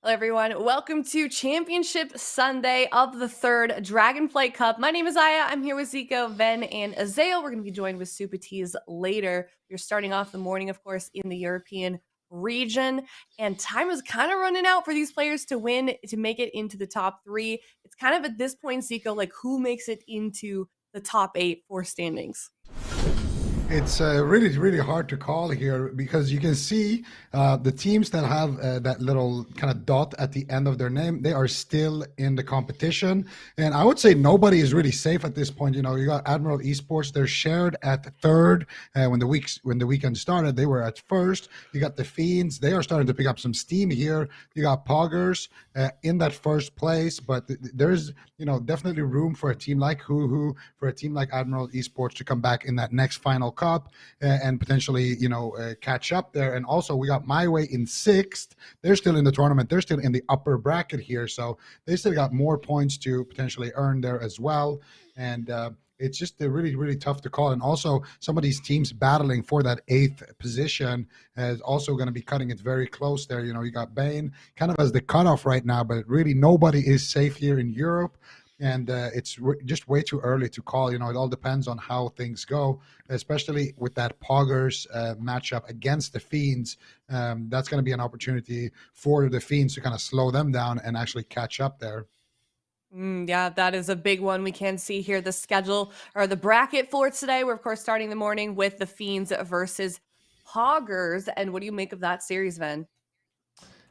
Hello, everyone. Welcome to Championship Sunday of the third Dragonflight Cup. My name is Aya. I'm here with Zico, Ven, and Azael. We're going to be joined with Super Tees later. We're starting off the morning, of course, in the European region, and time is kind of running out for these players to win, to make it into the top three. It's kind of at this point, Zico, like who makes it into the top 8 for standings? It's really, really hard to call here because you can see the teams that have that little kind of dot at the end of their name, they are still in the competition. And I would say nobody is really safe at this point. You know, you got Admiral Esports, they're shared at third. When the weekend started, they were at first. You got the Fiends, they are starting to pick up some steam here. You got Poggers in that first place, but there's, you know, definitely room for a team like for a team like Admiral Esports to come back in that next final cup and potentially, you know, catch up there. And also we got MYWAY in 6th. They're still in the tournament. They're still in the upper bracket here. So they still got more points to potentially earn there as well. And it's just really, really tough to call. And also some of these teams battling for that 8th position is also going to be cutting it very close there. You know, you got Bane kind of as the cutoff right now, but really nobody is safe here in Europe. And it's just way too early to call. You know, it all depends on how things go, especially with that Poggers matchup against the Fiends. That's going to be an opportunity for the Fiends to kind of slow them down and actually catch up there. Yeah, that is a big one. We can see here the schedule or the bracket for today. We're, of course, starting the morning with the Fiends versus Poggers. And what do you make of that series, Ven?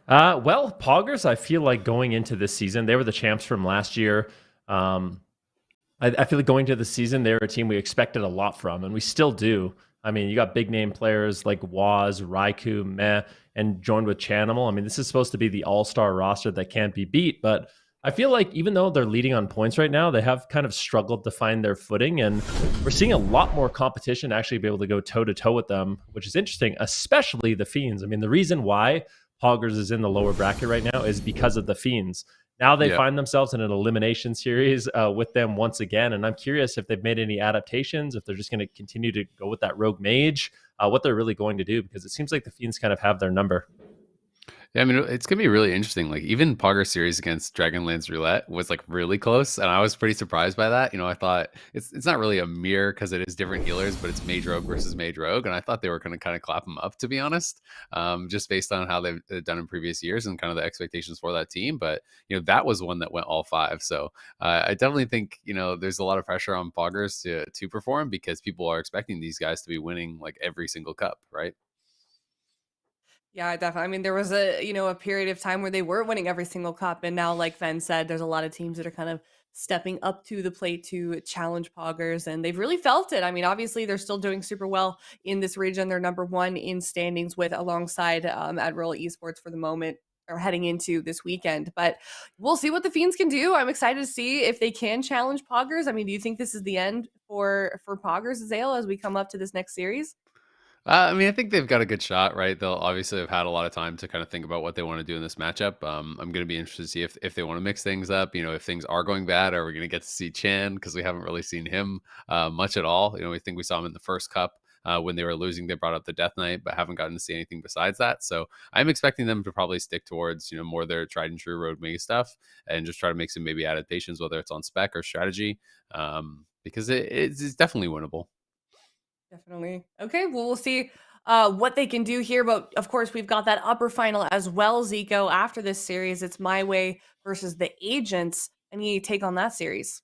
Well, Poggers, I feel like going into this season, they were the champs from last year. I feel like going to the season, they're a team we expected a lot from, and we still do. I mean, you got big name players like Waz, Raikou, Meh, and joined with Chanimal. I mean, this is supposed to be the all-star roster that can't be beat, but I feel like even though they're leading on points right now, they have kind of struggled to find their footing, and we're seeing a lot more competition to actually be able to go toe-to-toe with them, which is interesting, especially the Fiends. I mean, the reason why Poggers is in the lower bracket right now is because of the Fiends. Now they find themselves in an elimination series with them once again, and I'm curious if they've made any adaptations, if they're just going to continue to go with that rogue mage, what they're really going to do, because it seems like the Fiends kind of have their number. Yeah, I mean, it's going to be really interesting. Like, even Pogger series against Dragonlance Roulette was, like, really close, and I was pretty surprised by that. You know, I thought it's not really a mirror because it is different healers, but it's Mage Rogue versus Mage Rogue, and I thought they were going to kind of clap them up, to be honest, just based on how they've done in previous years and kind of the expectations for that team. But, you know, that was one that went all 5. So I definitely think, you know, there's a lot of pressure on Poggers to perform because people are expecting these guys to be winning, like, every single cup, right? Yeah, definitely. I mean, there was a period of time where they were winning every single cup. And now, like Ven said, there's a lot of teams that are kind of stepping up to the plate to challenge Poggers, and they've really felt it. I mean, obviously, they're still doing super well in this region. They're number 1 in standings with alongside Admiral Esports for the moment, or heading into this weekend. But we'll see what the Fiends can do. I'm excited to see if they can challenge Poggers. I mean, do you think this is the end for Poggers, Zale, as we come up to this next series? I mean, I think they've got a good shot, right? They'll obviously have had a lot of time to kind of think about what they want to do in this matchup. I'm going to be interested to see if they want to mix things up. You know, if things are going bad, are we going to get to see Chan? Because we haven't really seen him much at all. You know, we think we saw him in the first cup when they were losing. They brought up the Death Knight, but haven't gotten to see anything besides that. So I'm expecting them to probably stick towards, you know, more their tried and true road mega stuff and just try to make some maybe adaptations, whether it's on spec or strategy, because it's definitely winnable. Definitely. Okay, well, we'll see what they can do here. But of course, we've got that upper final as well, Zico. After this series, it's MYWAY versus the Agents. Any take on that series?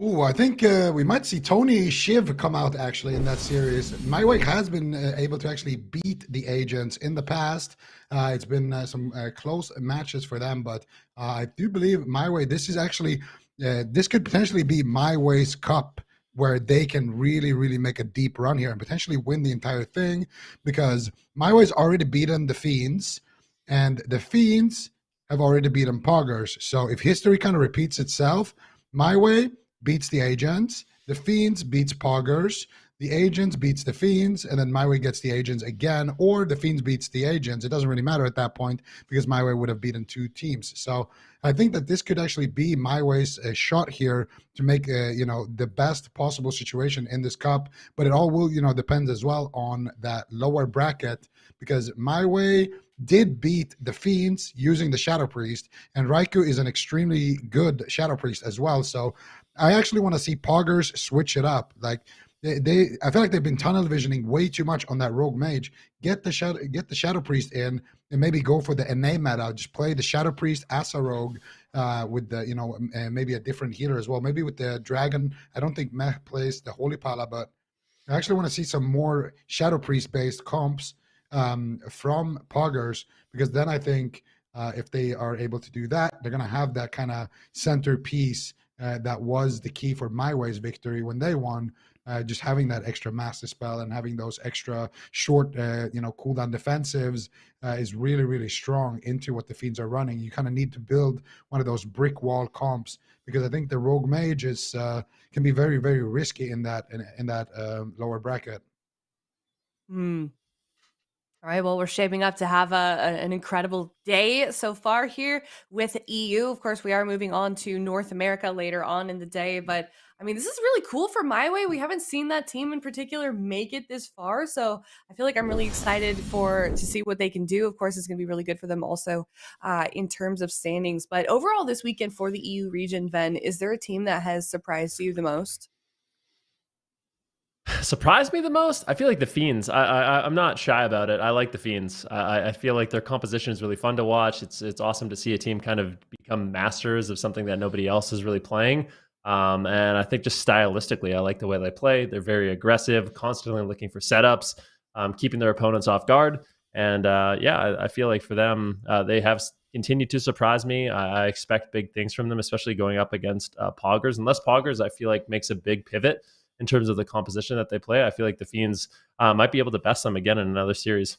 Ooh, I think we might see Tony Shiv come out actually in that series. MYWAY has been able to actually beat the Agents in the past. It's been some close matches for them, but I do believe MYWAY, this is actually, this could potentially be MYWAY's cup, where they can really, really make a deep run here and potentially win the entire thing, because MYWAY's already beaten the Fiends, and the Fiends have already beaten Poggers. So if history kind of repeats itself, MYWAY beats the Agents, the Fiends beats Poggers, the Agents beats the Fiends, and then MYWAY gets the Agents again, or the Fiends beats the Agents. It doesn't really matter at that point because MYWAY would have beaten 2 teams. So I think that this could actually be MYWAY's shot here to make the best possible situation in this cup. But it all will depend as well on that lower bracket, because MYWAY did beat the Fiends using the Shadow Priest, and Raikou is an extremely good Shadow Priest as well. So I actually want to see Poggers switch it up. Like I feel like they've been tunnel visioning way too much on that Rogue Mage. Get the Shadow Priest in, and maybe go for the NA meta. Just play the Shadow Priest as a Rogue with the maybe a different healer as well. Maybe with the Dragon. I don't think Meh plays the Holy Pala, but I actually want to see some more Shadow Priest based comps from Poggers, because then I think if they are able to do that, they're going to have that kind of centerpiece that was the key for MYWAY's victory when they won. Just having that extra master spell and having those extra short, cooldown defensives is really, really strong into what the Fiends are running. You kind of need to build one of those brick wall comps, because I think the Rogue Mage is can be very, very risky in that lower bracket. All right, well, we're shaping up to have an incredible day so far here with EU. Of course, we are moving on to North America later on in the day, but I mean, this is really cool for MyWay. We haven't seen that team in particular make it this far, so I feel like I'm really excited to see what they can do. Of course, it's going to be really good for them also in terms of standings. But overall, this weekend for the EU region, Ven, is there a team that has surprised you the most? Surprised me the most? I feel like the Fiends. I'm not shy about it. I like the Fiends. I feel like their composition is really fun to watch. It's awesome to see a team kind of become masters of something that nobody else is really playing. And I think just stylistically, I like the way they play. They're very aggressive, constantly looking for setups, keeping their opponents off guard. And I feel like for them, they have continued to surprise me. I expect big things from them, especially going up against Poggers. Unless Poggers, I feel like, makes a big pivot in terms of the composition that they play, I feel like the Fiends might be able to best them again in another series.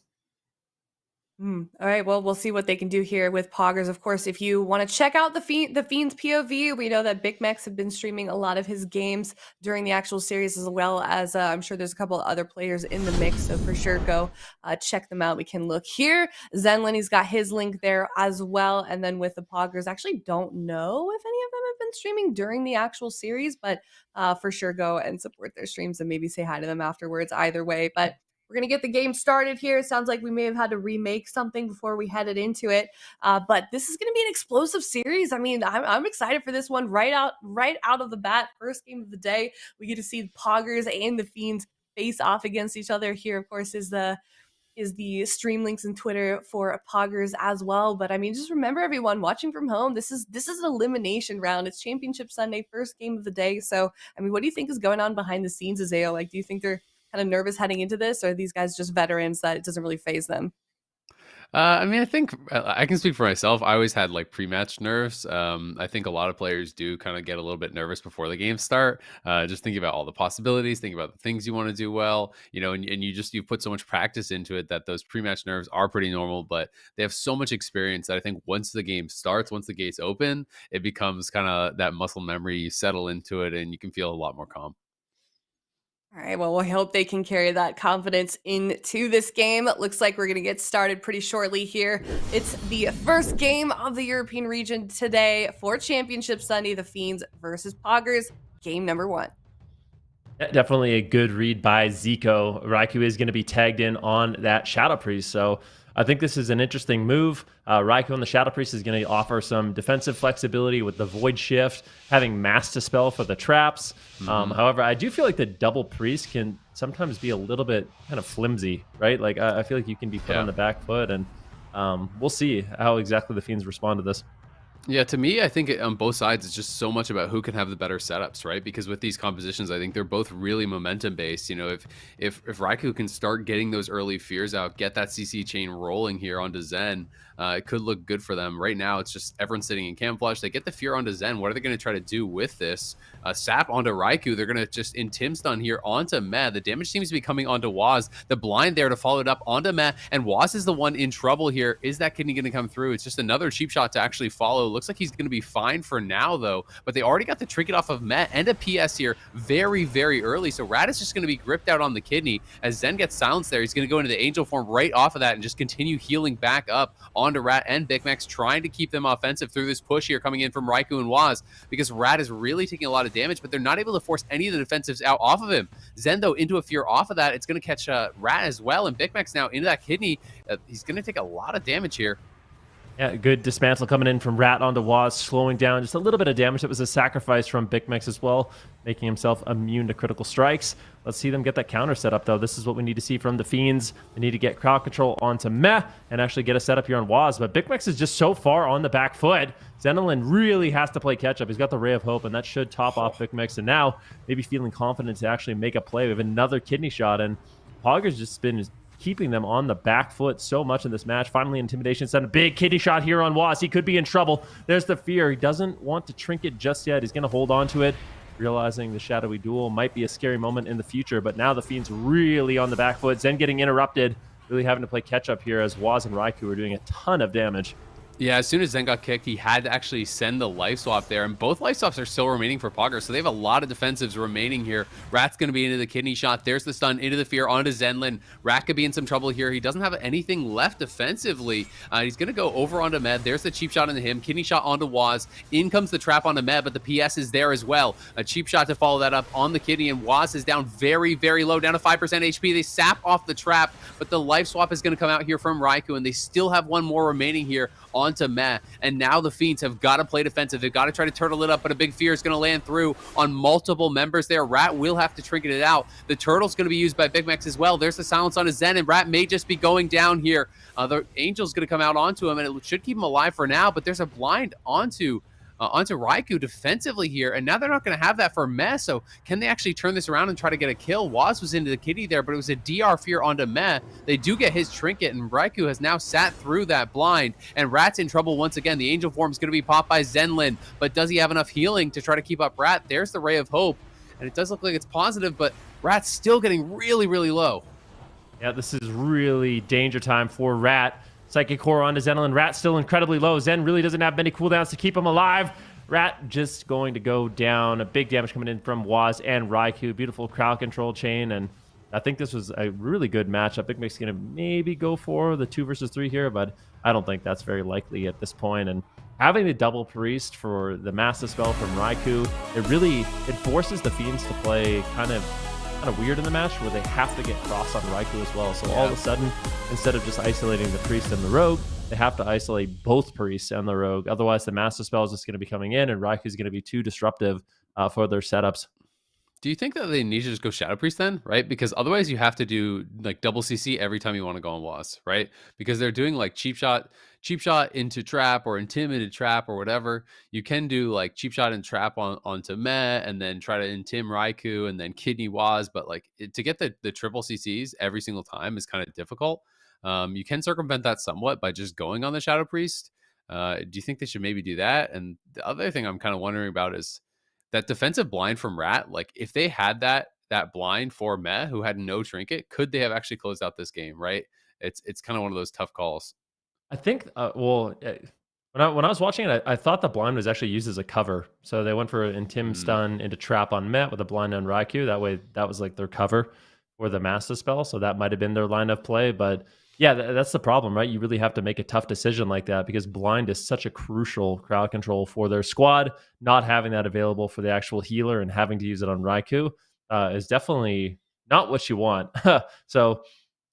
All right, well, we'll see what they can do here with Poggers. Of course, if you want to check out the Fiends POV, we know that Big Mex have been streaming a lot of his games during the actual series, as well as I'm sure there's a couple of other players in the mix, so for sure go check them out. We can look here. Zenlenny's got his link there as well, and then with the Poggers, I actually don't know if any of them have been streaming during the actual series, but for sure go and support their streams and maybe say hi to them afterwards either way. But we're going to get the game started here. It sounds like we may have had to remake something before we headed into it. But this is going to be an explosive series. I mean, I'm excited for this one right out of the bat. First game of the day. We get to see Poggers and the Fiends face off against each other. Here, of course, is the stream links and Twitter for Poggers as well. But I mean, just remember, everyone watching from home, this is an elimination round. It's Championship Sunday, first game of the day. So, I mean, what do you think is going on behind the scenes, Azale? Like, do you think they're kind of nervous heading into this, or are these guys just veterans that it doesn't really faze them? I mean, I think I can speak for myself. I always had like pre-match nerves. I think a lot of players do kind of get a little bit nervous before the games start. Just thinking about all the possibilities, thinking about the things you want to do well, and you put so much practice into it that those pre-match nerves are pretty normal. But they have so much experience that I think once the game starts, once the gates open, it becomes kind of that muscle memory. You settle into it, and you can feel a lot more calm. All right, well, we hope they can carry that confidence into this game. It looks like we're going to get started pretty shortly here. It's the first game of the European region today for Championship Sunday, the Fiends versus Poggers, game number 1. Definitely a good read by Zico. Raikou is going to be tagged in on that Shadow Priest, so I think this is an interesting move. Raikou on the Shadow Priest is going to offer some defensive flexibility with the Void Shift, having Mass Dispel for the traps. However, I do feel like the double Priest can sometimes be a little bit kind of flimsy, right? Like, I feel like you can be put on the back foot, and we'll see how exactly the Fiends respond to this. Yeah, to me, I think on both sides, it's just so much about who can have the better setups, right? Because with these compositions, I think they're both really momentum based. If Raikou can start getting those early fears out, get that CC chain rolling here onto Zen, it could look good for them. Right now, it's just everyone sitting in camouflage. They get the fear onto Zen. What are they going to try to do with this? Sap onto Raikou. They're going to just Intim stun here onto Meh. The damage seems to be coming onto Waz. The blind there to follow it up onto Meh. And Waz is the one in trouble here. Is that kidney going to come through? It's just another cheap shot to actually follow. looks like he's going to be fine for now, though. But they already got the trinket off of Met and a PS here very, very early. So Rat is just going to be gripped out on the kidney. As Zen gets silenced there, he's going to go into the Angel form right off of that and just continue healing back up onto Rat and Big Max, trying to keep them offensive through this push here coming in from Raikou and Waz, because Rat is really taking a lot of damage, but they're not able to force any of the defensives out off of him. Zen, though, into a fear off of that. It's going to catch Rat as well, and Big Max now into that kidney. He's going to take a lot of damage here. Yeah, good dismantle coming in from Rat onto Waz, slowing down just a little bit of damage. That was a sacrifice from Big Max as well, making himself immune to critical strikes. Let's see them get that counter set up, though. This is what we need to see from the Fiends. They need to get crowd control onto Meh and actually get a setup here on Waz. But Big Max is just so far on the back foot. Zenolin really has to play catch-up. He's got the Ray of Hope, and that should top off Big Max. And now, maybe feeling confident to actually make a play. We have another kidney shot, and Poggers just been keeping them on the back foot so much in this match. Finally, Intimidation sent a big kidney shot here on Waz. He could be in trouble. There's the fear. He doesn't want to trinket just yet. He's going to hold on to it, realizing the shadowy duel might be a scary moment in the future. But now the Fiend's really on the back foot. Zen getting interrupted, really having to play catch-up here as Waz and Raikou are doing a ton of damage. Yeah, as soon as Zen got kicked, he had to actually send the life swap there, and both life swaps are still remaining for Poggers, so they have a lot of defensives remaining here. Rat's going to be into the kidney shot. There's the stun into the fear onto Zenlin. Rat could be in some trouble here. He doesn't have anything left defensively. He's going to go over onto Med. There's the cheap shot into him. Kidney shot onto Waz. In comes the trap onto Med, but the PS is there as well. A cheap shot to follow that up on the kidney, and Waz is down very, very low, down to 5% HP. They sap off the trap, but the life swap is going to come out here from Raikou, and they still have one more remaining here onto Meh. And now the Fiends have got to play defensive. They've got to try to turtle it up, but a big fear is going to land through on multiple members there. Rat will have to trinket it out. The turtle's going to be used by Big Max as well. There's the silence on his Zen, and Rat may just be going down here. The Angel's going to come out onto him, and it should keep him alive for now, but there's a blind onto Raikou defensively here, and now they're not going to have that for Meh, so can they actually turn this around and try to get a kill? Waz was into the kitty there, but it was a DR fear onto Meh. They do get his trinket, and Raikou has now sat through that blind, and Rat's in trouble once again. The Angel form is going to be popped by Zenlin, but does he have enough healing to try to keep up Rat? There's the Ray of Hope, and it does look like it's positive, but Rat's still getting really, really low. Yeah, this is really danger time for Rat. Psychic Core onto Zenolin. Rat still incredibly low. Zen really doesn't have many cooldowns to keep him alive. Rat just going to go down. A big damage coming in from Waz and Raikou. Beautiful crowd control chain, and I think this was a really good matchup. Big Mac's going to maybe go for the 2 versus 3 here, but I don't think that's very likely at this point. And having the double priest for the massive spell from Raikou, it forces the Fiends to play kind of weird in the match where they have to get cross on Raikou as well. So all of a sudden, instead of just isolating the priest and the rogue, they have to isolate both priests and the rogue. Otherwise, the master spell is just going to be coming in, and Raikou's going to be too disruptive for their setups. Do you think that they need to just go Shadow Priest then, right? Because otherwise you have to do like double CC every time you want to go on Waz, right? Because they're doing like cheap shot into trap or intimidated trap or whatever. You can do like cheap shot and trap onto Meh and then try to intim Raikou and then kidney Waz. But like to get the triple CCs every single time is kind of difficult. You can circumvent that somewhat by just going on the Shadow Priest. Do you think they should maybe do that? And the other thing I'm kind of wondering about is that defensive blind from Rat. Like if they had that blind for Meh who had no trinket, could they have actually closed out this game, right? It's kind of one of those tough calls. I think, when I was watching it, I thought the blind was actually used as a cover. So they went for an Intim stun into trap on Met with a blind on Raikou. That way, that was like their cover for the master spell. So that might have been their line of play. But yeah, that's the problem, right? You really have to make a tough decision like that because blind is such a crucial crowd control for their squad. Not having that available for the actual healer and having to use it on Raikou is definitely not what you want. So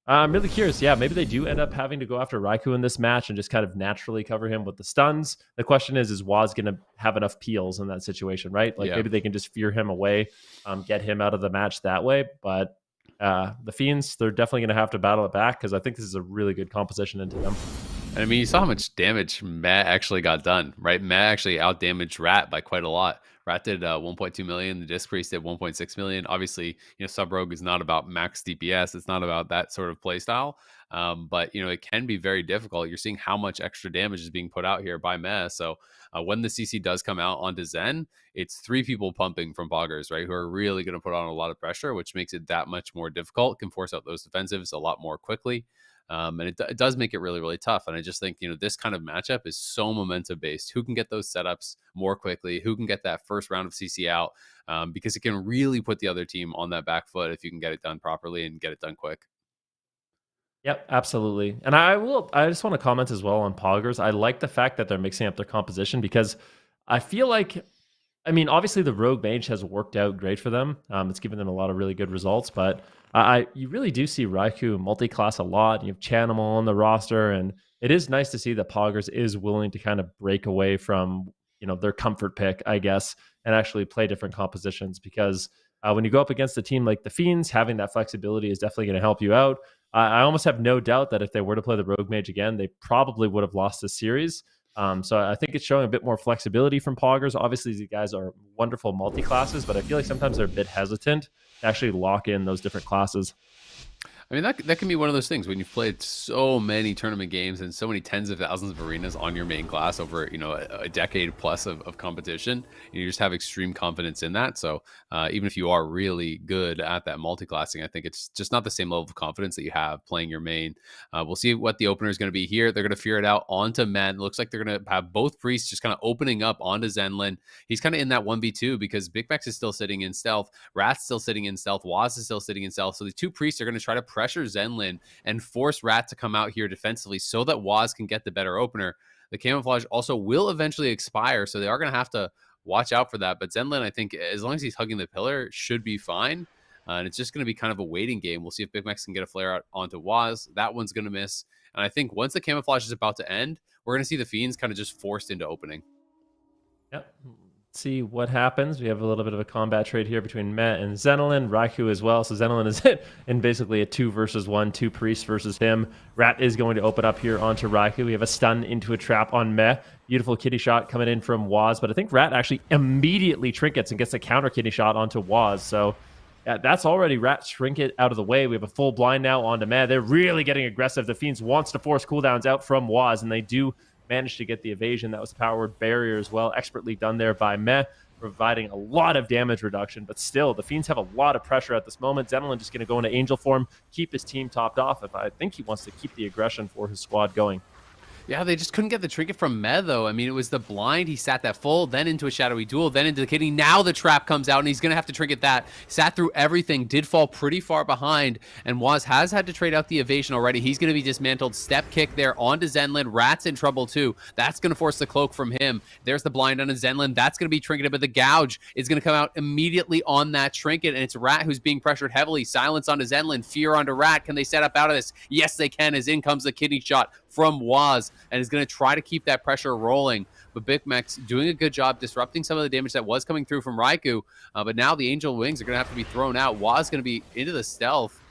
I'm really curious. Yeah, maybe they do end up having to go after Raikou in this match and just kind of naturally cover him with the stuns. The question is Waz going to have enough peels in that situation, right? Like maybe they can just fear him away, get him out of the match that way. But the Fiends, they're definitely going to have to battle it back because I think this is a really good composition into them. And I mean, you saw how much damage Matt actually got done, right? Matt actually outdamaged Rat by quite a lot. Rat did 1.2 million. The Disc Priest did 1.6 million. Obviously, Sub Rogue is not about max DPS. It's not about that sort of play style. But, it can be very difficult. You're seeing how much extra damage is being put out here by Meh. So when the CC does come out onto Zen, it's 3 people pumping from Poggers, right? Who are really going to put on a lot of pressure, which makes it that much more difficult, can force out those defensives a lot more quickly. And it does make it really, really tough. And I just think, this kind of matchup is so momentum based. Who can get those setups more quickly? Who can get that first round of CC out? Because it can really put the other team on that back foot if you can get it done properly and get it done quick. Yep, absolutely. And I just want to comment as well on Poggers. I like the fact that they're mixing up their composition because I feel like, I mean, obviously the Rogue Mage has worked out great for them. It's given them a lot of really good results, but you really do see Raikou multi-class a lot. You have Chanimal on the roster, and it is nice to see that Poggers is willing to kind of break away from, their comfort pick, I guess, and actually play different compositions because when you go up against a team like the Fiends, having that flexibility is definitely going to help you out. I almost have no doubt that if they were to play the Rogue Mage again, they probably would have lost this series. So I think it's showing a bit more flexibility from Poggers. Obviously, these guys are wonderful multi-classes, but I feel like sometimes they're a bit hesitant to actually lock in those different classes. I mean, that can be one of those things when you've played so many tournament games and so many tens of thousands of arenas on your main class over, a decade plus of competition. You just have extreme confidence in that. So even if you are really good at that multi-classing, I think it's just not the same level of confidence that you have playing your main. We'll see what the opener is going to be here. They're going to fear it out onto Men. It looks like they're going to have both priests just kind of opening up onto Zenlin. He's kind of in that 1v2 because Big Max is still sitting in stealth. Rat's still sitting in stealth. Waz is still sitting in stealth. So the two priests are going to try to pressure Zenlin and force Rat to come out here defensively so that Waz can get the better opener. The camouflage also will eventually expire, so they are going to have to watch out for that. But Zenlin, I think, as long as he's hugging the pillar, should be fine. And it's just going to be kind of a waiting game. We'll see if Big Max can get a flare out onto Waz. That one's going to miss. And I think once the camouflage is about to end, we're going to see the Fiends kind of just forced into opening. Yep. See what happens. We have a little bit of a combat trade here between Met and Zenelin, Raikou as well. So Zenelin is in basically a 2 versus 1, 2 priests versus him. Rat is going to open up here onto Raikou. We have a stun into a trap on Meh. Beautiful kitty shot coming in from Waz, but I think Rat actually immediately trinkets and gets a counter kitty shot onto Waz. So yeah, that's already Rat's trinket out of the way. We have a full blind now onto Meh. They're really getting aggressive. The Fiends wants to force cooldowns out from Waz, and they do managed to get the evasion. That was a powered barrier as well. Expertly done there by Meh, providing a lot of damage reduction. But still, the Fiends have a lot of pressure at this moment. Zenelin just going to go into Angel form, keep his team topped off. If I think he wants to keep the aggression for his squad going. Yeah, they just couldn't get the trinket from Meh, though. I mean, it was the blind. He sat that full, then into a shadowy duel, then into the kitty. Now the trap comes out, and he's going to have to trinket that. Sat through everything, did fall pretty far behind, and Waz has had to trade out the evasion already. He's going to be dismantled. Step kick there onto Zenlin. Rat's in trouble, too. That's going to force the cloak from him. There's the blind onto Zenlin. That's going to be trinketed, but the gouge is going to come out immediately on that trinket, and it's Rat who's being pressured heavily. Silence onto Zenlin. Fear onto Rat. Can they set up out of this? Yes, they can, as in comes the kitty shot from Waz, and is going to try to keep that pressure rolling. But Big Max doing a good job disrupting some of the damage that was coming through from Raikou. But now the Angel Wings are going to have to be thrown out. Waz going to be into the stealth.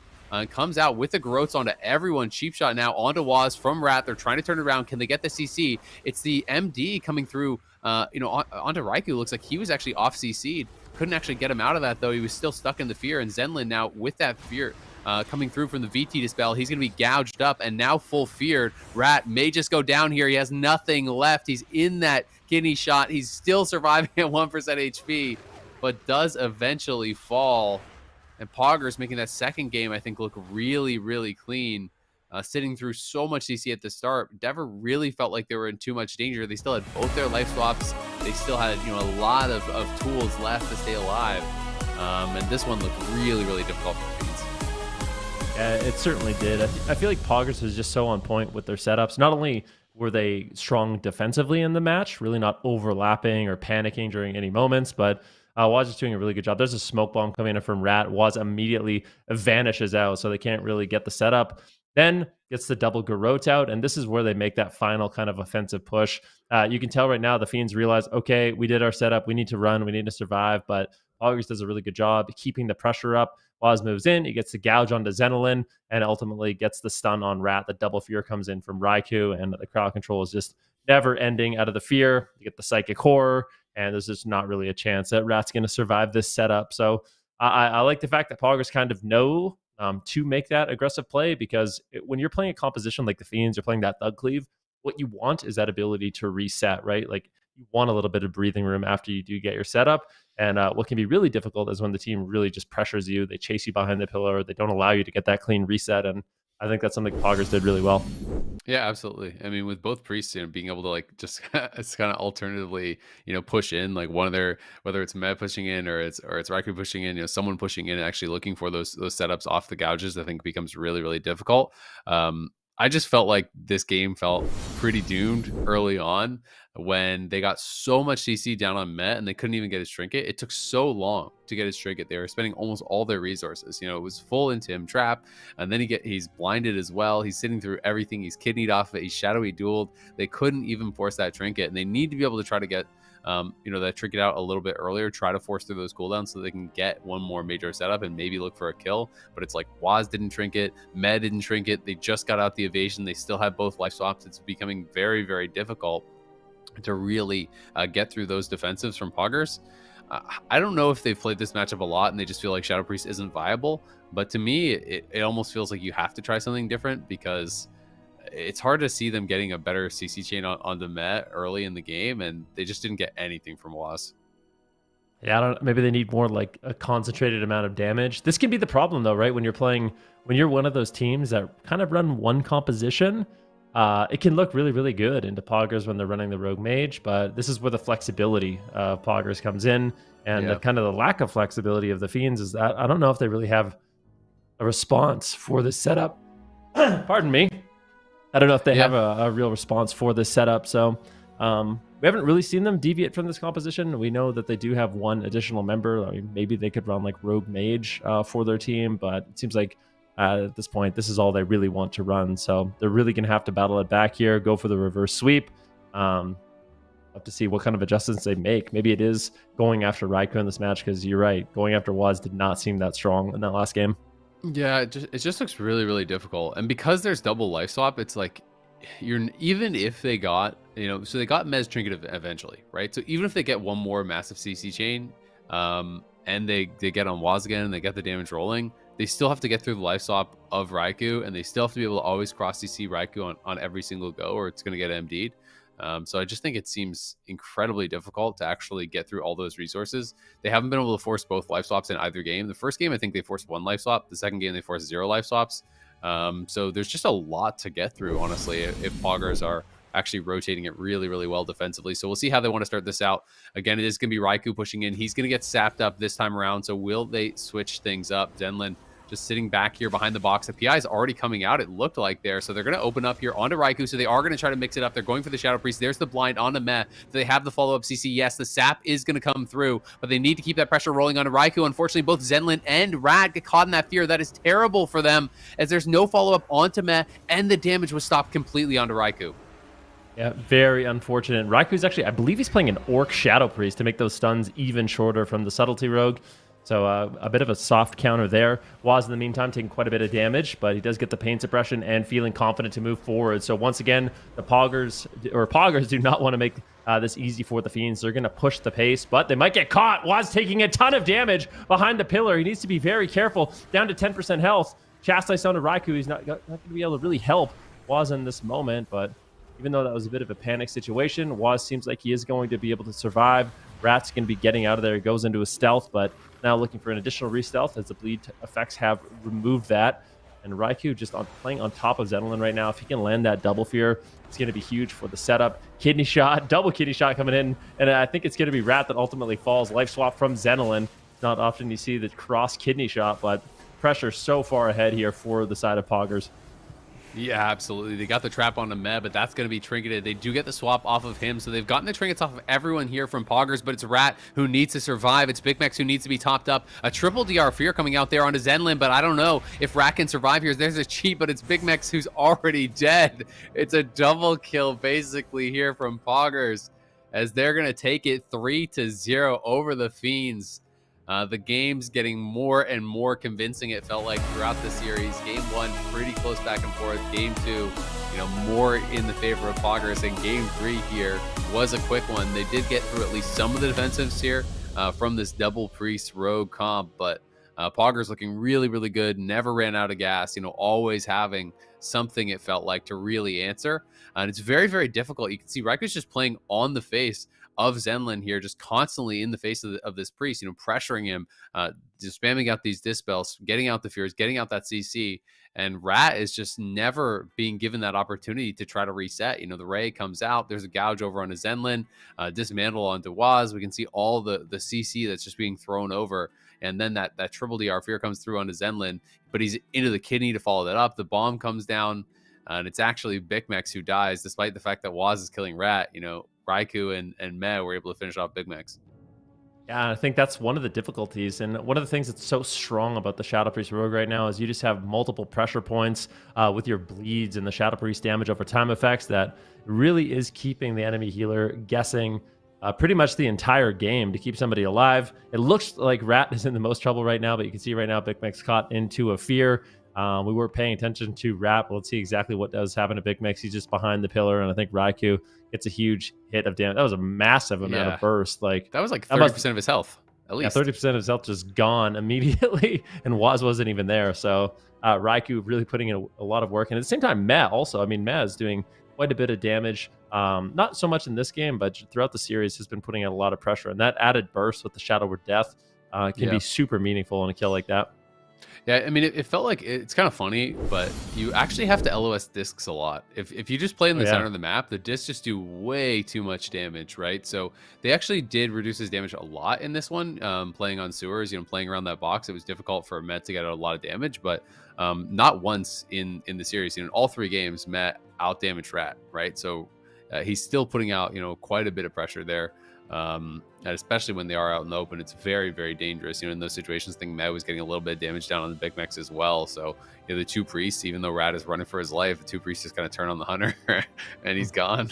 Comes out with the Garrotes onto everyone. Cheap shot now onto Waz from Rat. They're trying to turn it around. Can they get the CC? It's the MD coming through, onto Raikou. Looks like he was actually off CC'd. Couldn't actually get him out of that, though. He was still stuck in the fear. And Zenlin now with that fear coming through from the VT dispel. He's going to be gouged up and now full feared. Rat may just go down here. He has nothing left. He's in that kidney shot. He's still surviving at 1% HP, but does eventually fall. And Poggers making that second game, I think, look really, really clean. Sitting through so much CC at the start, Dever really felt like they were in too much danger. They still had both their life swaps. They still had, a lot of tools left to stay alive. And this one looked really, really difficult for the Fiends. Yeah, it certainly did. I feel like Poggers was just so on point with their setups. Not only were they strong defensively in the match, really not overlapping or panicking during any moments, but Waz is doing a really good job. There's a smoke bomb coming in from Rat. Waz immediately vanishes out, so they can't really get the setup. Then gets the double Garrote out, and this is where they make that final kind of offensive push. You can tell right now the Fiends realize, okay, we did our setup. We need to run. We need to survive, but Poggers does a really good job keeping the pressure up. Waz moves in. He gets the gouge onto Zenelin and ultimately gets the stun on Rat. The double fear comes in from Raikou, and the crowd control is just never ending out of the fear. You get the psychic horror, and there's just not really a chance that Rat's going to survive this setup. So I like the fact that Poggers kind of know to make that aggressive play, because when you're playing a composition like the Fiends, you're playing that Thug Cleave, what you want is that ability to reset, right? Like, you want a little bit of breathing room after you do get your setup. And what can be really difficult is when the team really just pressures you. They chase you behind the pillar. They don't allow you to get that clean reset. And I think that's something Poggers did really well. Yeah, absolutely. I mean, with both priests, being able to like just it's kind of alternatively, push in like one of their, whether it's Med pushing in or it's Raikou pushing in, someone pushing in and actually looking for those setups off the gouges, I think becomes really, really difficult. I just felt like this game felt pretty doomed early on when they got so much CC down on Met and they couldn't even get his trinket. It took so long to get his trinket. They were spending almost all their resources. It was full into him trap, and then he's blinded as well. He's sitting through everything. He's kidneyed off of it. He's shadowy dueled. They couldn't even force that trinket, and they need to be able to try to get that trinket out a little bit earlier, try to force through those cooldowns so they can get one more major setup and maybe look for a kill. But it's like Waz didn't trinket, Med didn't trinket. They just got out the evasion. They still have both life swaps. It's becoming very, very difficult to really get through those defensives from Poggers. I don't know if they've played this matchup a lot and they just feel like Shadow Priest isn't viable, but to me, it almost feels like you have to try something different because it's hard to see them getting a better CC chain on the Met early in the game, and they just didn't get anything from Waz. Yeah, I don't. Maybe they need more like a concentrated amount of damage. This can be the problem though, right? When you're one of those teams that kind of run one composition, it can look really, really good into Poggers when they're running the Rogue Mage, but this is where the flexibility of Poggers comes in, and the kind of the lack of flexibility of the Fiends is that I don't know if they really have a response for this setup. Pardon me. I don't know if they have a real response for this setup. So we haven't really seen them deviate from this composition. We know that they do have one additional member. I mean, maybe they could run like Rogue Mage for their team, but it seems like at this point, this is all they really want to run. So they're really going to have to battle it back here, go for the reverse sweep. Have to see what kind of adjustments they make. Maybe it is going after Raikou in this match, because you're right, going after Waz did not seem that strong in that last game. Yeah, it just looks really, really difficult. And because there's double life swap, it's like even if they got, so they got Mez Trinket eventually, right? So even if they get one more massive CC chain, and they get on Waz again and they get the damage rolling, they still have to get through the life swap of Raikou, and they still have to be able to always cross CC Raikou on every single go, or it's going to get MD'd. So I just think it seems incredibly difficult to actually get through all those resources. They haven't been able to force both life swaps in either game. The first game, I think they forced one life swap. The second game, they forced 0 life swaps. So there's just a lot to get through, honestly, if Poggers are actually rotating it really, really well defensively. So we'll see how they want to start this out. Again, it is going to be Raikou pushing in. He's going to get sapped up this time around. So will they switch things up? Zenlin just sitting back here behind the box. The PI is already coming out, it looked like there. So they're going to open up here onto Raikou. So they are going to try to mix it up. They're going for the Shadow Priest. There's the blind on the Meh. Do they have the follow-up CC? Yes, the sap is going to come through, but they need to keep that pressure rolling onto Raikou. Unfortunately, both Zenlin and Rad get caught in that fear. That is terrible for them, as there's no follow-up onto Meh, and the damage was stopped completely onto Raikou. Yeah, very unfortunate. Raikou's actually, I believe he's playing an Orc Shadow Priest to make those stuns even shorter from the Subtlety Rogue. So a bit of a soft counter there. Waz, in the meantime, taking quite a bit of damage, but he does get the pain suppression and feeling confident to move forward. So once again, the Poggers do not want to make this easy for the Fiends. They're going to push the pace, but they might get caught. Waz taking a ton of damage behind the pillar. He needs to be very careful. Down to 10% health. Chastise onto Raikou. He's not going to be able to really help Waz in this moment, but even though that was a bit of a panic situation, Waz seems like he is going to be able to survive. Rat's going to be getting out of there. He goes into a stealth, but now looking for an additional re-stealth as the bleed effects have removed that. And Raikou just playing on top of Zenlin right now. If he can land that double fear, it's going to be huge for the setup. Kidney shot, double kidney shot coming in. And I think it's going to be Rat that ultimately falls. Life swap from Zenlin. Not often you see the cross kidney shot, but pressure so far ahead here for the side of Poggers. Yeah, absolutely. They got the trap on the Med, but that's going to be trinketed. They do get the swap off of him, so they've gotten the trinkets off of everyone here from Poggers, but it's Rat who needs to survive. It's Big Mex who needs to be topped up. A triple DR Fear coming out there onto Zenlin, but I don't know if Rat can survive here. There's a cheat, but it's Big Mex who's already dead. It's a double kill basically here from Poggers, as they're going to take it 3-0 over the Fiends. The game's getting more and more convincing, it felt like, throughout the series. Game 1, pretty close back and forth. Game 2, more in the favor of Poggers. And Game 3 here was a quick one. They did get through at least some of the defensives here from this double Priest Rogue comp, but Poggers looking really, really good. Never ran out of gas, always having something, it felt like, to really answer. And it's very, very difficult. You can see Raikou's just playing on the face of Zenlin here, just constantly in the face of this priest, pressuring him, just spamming out these dispels, getting out the fears, getting out that CC. And Rat is just never being given that opportunity to try to reset. The Ray comes out. There's a gouge over on a Zenlin, dismantle onto Waz. We can see all the CC that's just being thrown over. And then that triple DR fear comes through onto Zenlin, but he's into the kidney to follow that up. The bomb comes down, and it's actually Big Mex who dies, despite the fact that Waz is killing Rat. Raikou and Meh were able to finish off Big Mex. Yeah, I think that's one of the difficulties. And one of the things that's so strong about the Shadow Priest Rogue right now is you just have multiple pressure points with your bleeds and the Shadow Priest damage over time effects that really is keeping the enemy healer guessing pretty much the entire game to keep somebody alive. It looks like Rat is in the most trouble right now, but you can see right now Big Mix caught into a fear. We weren't paying attention to Rat, but let's see exactly what does happen to Big Mix. He's just behind the pillar, and I think Raikou gets a huge hit of damage. That was a massive amount of burst. That was like 30% of his health, at least. Yeah, 30% of his health just gone immediately, and Waz wasn't even there. So Raikou really putting in a lot of work. And at the same time, Meh also. I mean, Meh is doing quite a bit of damage. Not so much in this game, but throughout the series has been putting out a lot of pressure. And that added burst with the Shadow Word Death can be super meaningful on a kill like that. Yeah, I mean, it felt like it's kind of funny, but you actually have to LOS discs a lot. If you just play in the center of the map, the discs just do way too much damage, right? So they actually did reduce his damage a lot in this one, playing on sewers, playing around that box. It was difficult for Met to get a lot of damage, but not once in the series. In all 3 games, Met out-damaged Rat, right? So he's still putting out, quite a bit of pressure there. And especially when they are out in the open, it's very, very dangerous. In those situations, I think Meh was getting a little bit of damage down on the Big Mex as well. So, the 2 priests, even though Rat is running for his life, the 2 priests just kind of turn on the hunter and he's gone.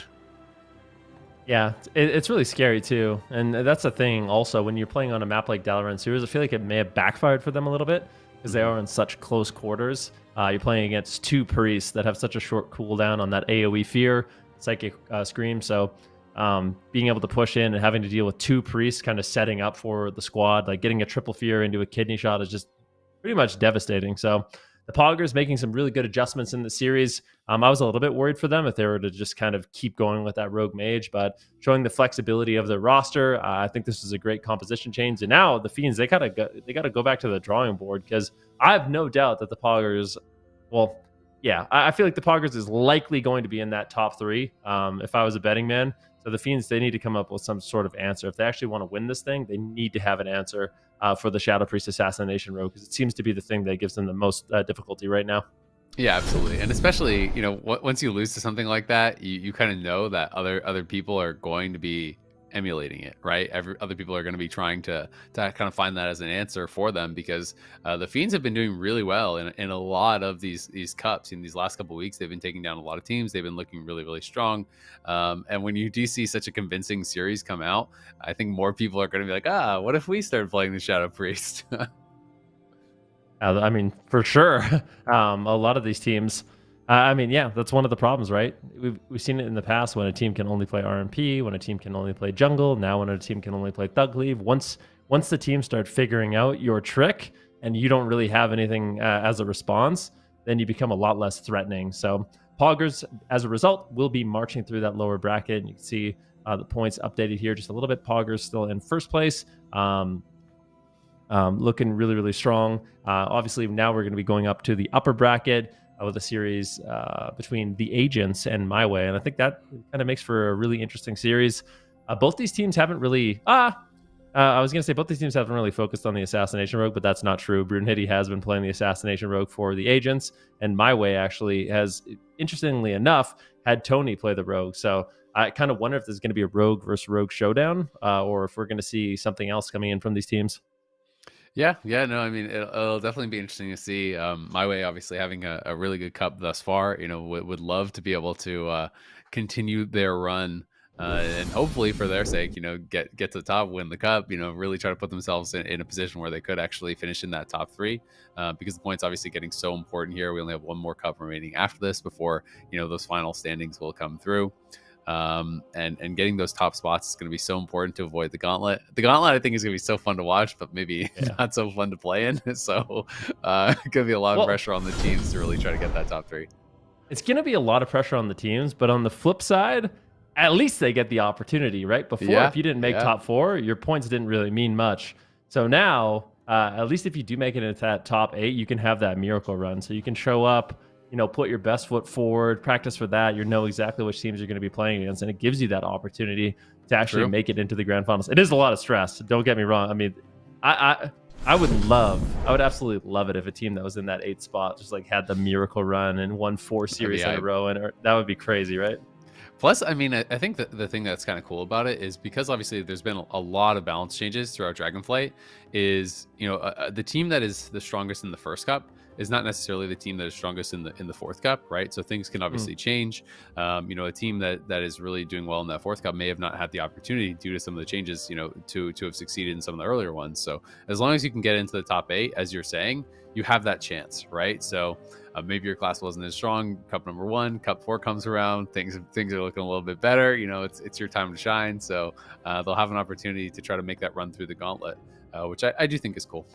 Yeah, it's really scary too. And that's the thing also, when you're playing on a map like Dalaran Sewers, I feel like it may have backfired for them a little bit because they are in such close quarters. You're playing against 2 priests that have such a short cooldown on that AoE fear, Psychic Scream. So being able to push in and having to deal with 2 priests kind of setting up for the squad, like getting a triple fear into a kidney shot is just pretty much devastating. So the Poggers making some really good adjustments in the series. I was a little bit worried for them if they were to just kind of keep going with that rogue mage, but showing the flexibility of their roster, I think this is a great composition change. And now the Fiends, they gotta go back to the drawing board, because I have no doubt that the Poggers, well, yeah, I feel like the Poggers is likely going to be in that top 3 if I was a betting man. So the Fiends, they need to come up with some sort of answer. If they actually want to win this thing, they need to have an answer for the Shadow Priest Assassination Rogue, because it seems to be the thing that gives them the most difficulty right now. Yeah, absolutely. And especially, once you lose to something like that, you kind of know that other people are going to be emulating it, right? Other people are going to be trying to kind of find that as an answer for them, because the Fiends have been doing really well in a lot of these cups. In these last couple of weeks, they've been taking down a lot of teams. They've been looking really, really strong. And when you do see such a convincing series come out, I think more people are going to be like, what if we started playing the Shadow Priest? I mean, for sure. A lot of these teams, that's one of the problems, right? We've seen it in the past when a team can only play RMP, when a team can only play jungle, now when a team can only play Thug Leave. Once the teams start figuring out your trick and you don't really have anything as a response, then you become a lot less threatening. So Poggers, as a result, will be marching through that lower bracket. And you can see the points updated here just a little bit. Poggers still in first place. Looking really, really strong. Obviously, now we're going to be going up to the upper bracket with a series between the Agents and MYWAY, and I think that kind of makes for a really interesting series. Both these teams haven't really both these teams haven't really focused on the Assassination Rogue, but that's not true. Brunhilde has been playing the Assassination Rogue for the Agents, and MYWAY actually has, interestingly enough, had Tony play the Rogue. So I kind of wonder if there's going to be a Rogue versus Rogue showdown, or if we're going to see something else coming in from these teams. Yeah, no, I mean, it'll definitely be interesting to see. MYWAY obviously having a really good cup thus far. Would love to be able to continue their run, and hopefully for their sake, get to the top, win the cup. Really try to put themselves in a position where they could actually finish in that top 3, because the points obviously getting so important here. We only have one more cup remaining after this before those final standings will come through. And getting those top spots is going to be so important to avoid the gauntlet. The gauntlet, I think, is going to be so fun to watch, but maybe not so fun to play in. So it's going to be a lot of pressure on the teams to really try to get that top 3. It's going to be a lot of pressure on the teams, but on the flip side, at least they get the opportunity, right? Before, Yeah, if you didn't make yeah. top 4, your points didn't really mean much. So now, at least if you do make it into that top 8, you can have that miracle run. So you can show up, put your best foot forward, practice for that. You know exactly which teams you're going to be playing against, and it gives you that opportunity to actually make it into the grand finals. It is a lot of stress. Don't get me wrong. I mean, I would absolutely love it if a team that was in that 8th spot just like had the miracle run and won 4 series in a row, and that would be crazy, right? Plus, I mean, I think that the thing that's kind of cool about it is because obviously there's been a lot of balance changes throughout Dragonflight. Is the team that is the strongest in the first cup is not necessarily the team that is strongest in the 4th cup, right? So things can obviously change. A team that is really doing well in that 4th cup may have not had the opportunity due to some of the changes, to have succeeded in some of the earlier ones. So as long as you can get into the top 8, as you're saying, you have that chance, right? So maybe your class wasn't as strong. Cup number 1, cup 4 comes around. Things are looking a little bit better. It's your time to shine. So they'll have an opportunity to try to make that run through the gauntlet, which I do think is cool.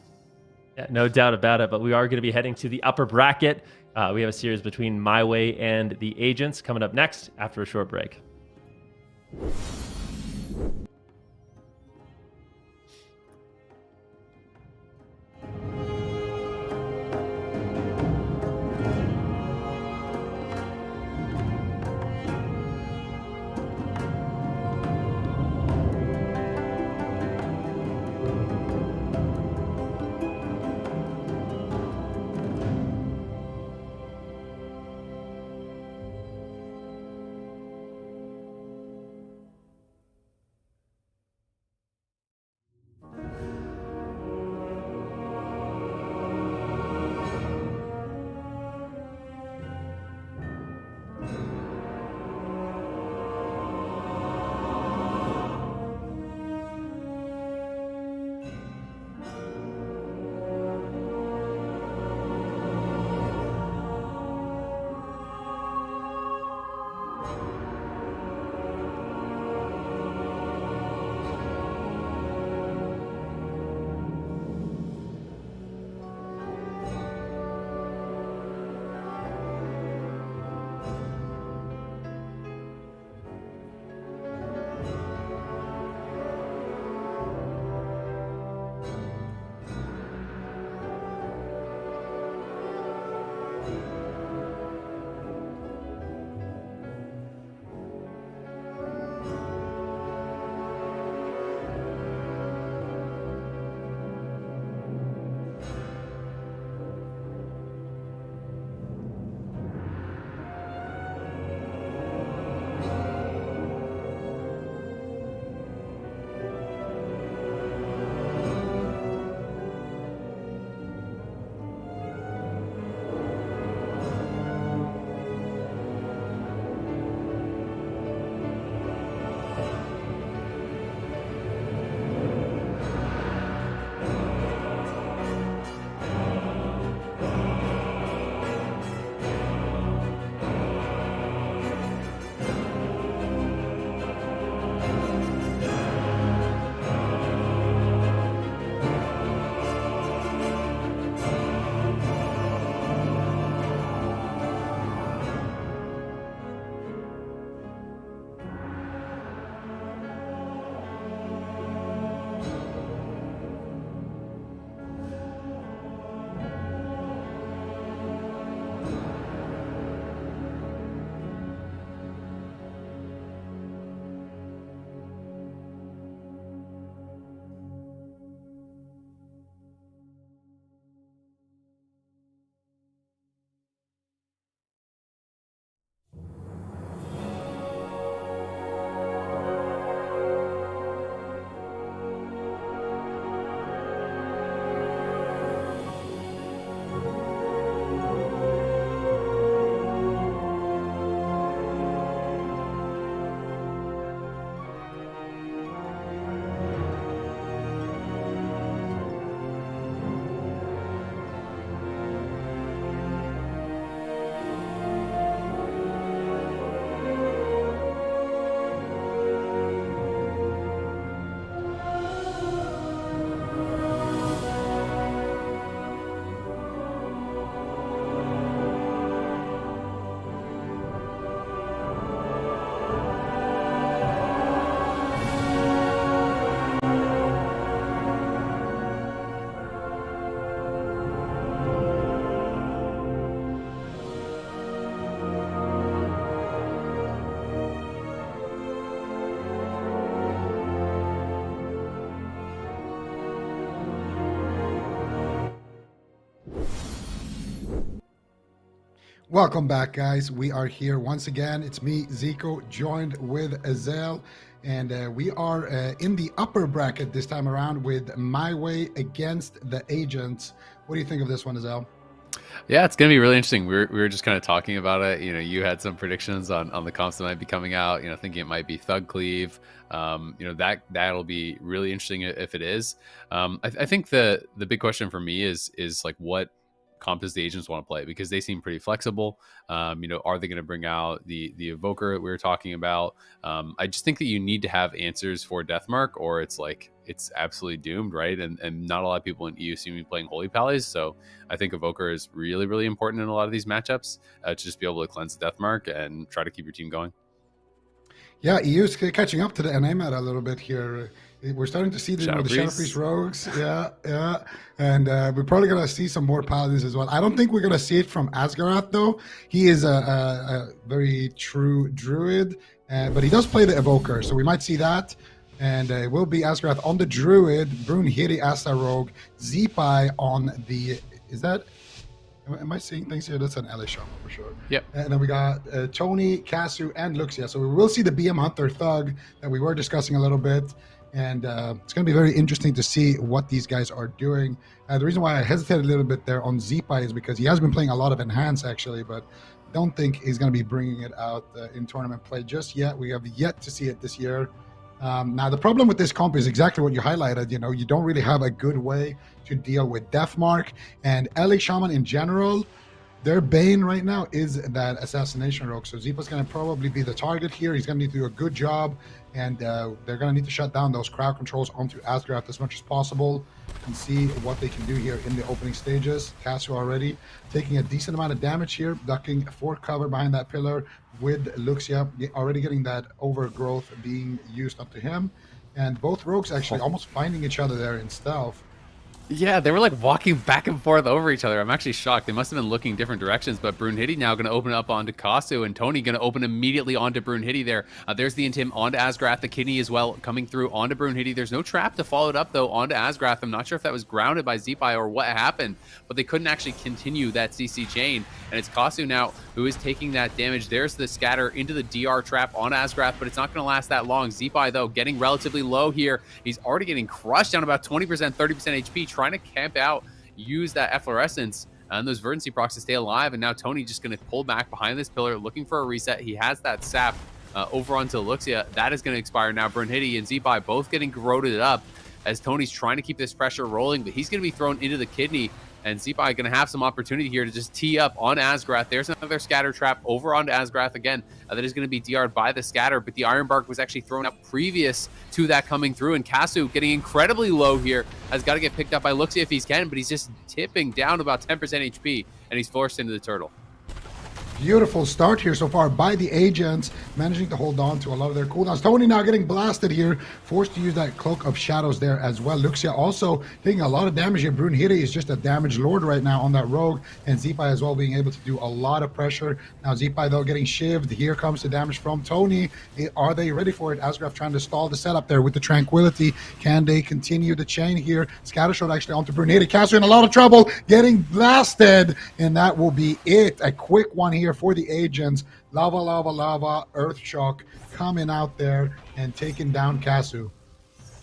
Yeah, no doubt about it. But we are going to be heading to the upper bracket. We have a series between MYWAY and the Agents coming up next after a short break. Welcome back, guys. We are here once again. It's me, Zico, joined with Azel, and we are in the upper bracket this time around with MYWAY against the Agents. What do you think of this one, Azel? Yeah, it's going to be really interesting. We were just kind of talking about it. You know, you had some predictions on the comps that might be coming out, you know, thinking it might be Thug Cleave. You know, that'll be really interesting if it is. I think the big question for me is like, what comp does the Agents want to play? Because they seem pretty flexible. You know, are they going to bring out the Evoker that we were talking about? I just think that you need to have answers for Deathmark, or it's like it's absolutely doomed, right? And not a lot of people in EU seem to be playing Holy Pallies, so I think Evoker is really, really important in a lot of these matchups to just be able to cleanse the Deathmark and try to keep your team going. Yeah, EU's catching up to the NA meta a little bit here. We're starting to see the Shadow Priest rogues. Yeah. And we're probably going to see some more Paladins as well. I don't think we're going to see it from Asgarath, though. He is a very true Druid, but he does play the Evoker, so we might see that. And it will be Asgarath on the Druid, Brunhilde as the rogue, Zeepai on the... Is that... Am I seeing things here? That's an LA Shaman for sure. Yep. And then we got Tony, Casu, and Luxia. So we will see the BM Hunter Thug that we were discussing a little bit. And it's going to be very interesting to see what these guys are doing. The reason why I hesitated a little bit there on Zeepai is because he has been playing a lot of Enhance, actually, but don't think he's going to be bringing it out in tournament play just yet. We have yet to see it this year. Now, the problem with this comp is exactly what you highlighted. You know, you don't really have a good way to deal with Deathmark. And LA Shaman in general, their bane right now is that Assassination Rogue. So Zeepa's going to probably be the target here. He's going to need to do a good job. And they're going to need to shut down those crowd controls onto Asgarath as much as possible and see what they can do here in the opening stages. Casu already taking a decent amount of damage here, ducking for cover behind that pillar with Luxia, already getting that overgrowth being used onto him. And both rogues actually almost finding each other there in stealth. Yeah, they were like walking back and forth over each other. I'm actually shocked. They must have been looking different directions, but Brunhilde now going to open up onto Casu, and Tony going to open immediately onto Brunhilde there. There's the Intim onto Asgarath, the Kidney as well coming through onto Brunhilde. There's no trap to follow it up, though, onto Asgarath. I'm not sure if that was grounded by Zeepai or what happened, but they couldn't actually continue that CC chain, and it's Casu now who is taking that damage. There's the scatter into the DR trap on Asgarath, but it's not going to last that long. Zeepai, though, getting relatively low here. He's already getting crushed down about 20%, 30% HP, trying to camp out, use that efflorescence and those verdancy procs to stay alive. And now Tony just going to pull back behind this pillar, looking for a reset. He has that sap over onto Luxia. That is going to expire now. Brunhilde and Zeepai both getting corroded up as Tony's trying to keep this pressure rolling, but he's going to be thrown into the Kidney. And Zeepai going to have some opportunity here to just tee up on Asgarath. There's another scatter trap over onto Asgarath again. That is going to be DR'd by the scatter, but the Iron Bark was actually thrown up previous to that coming through. And Casu getting incredibly low here has got to get picked up by Luxia if he can, but he's just tipping down to about 10% HP, and he's forced into the turtle. Beautiful start here so far by the Agents, managing to hold on to a lot of their cooldowns. Tony now getting blasted here, forced to use that Cloak of Shadows there as well. Luxia also taking a lot of damage here. Brunhilde is just a damage lord right now on that rogue, and Zeepai as well being able to do a lot of pressure. Now Zeepai though getting shivved. Here comes the damage from Tony. Are they ready for it? Asgarath trying to stall the setup there with the Tranquility. Can they continue the chain here? Scattershot actually onto Brunhilde. Casu in a lot of trouble, getting blasted, and that will be it. A quick one here for the Agents. Lava, lava, lava, Earth Shock coming out there and taking down Casu.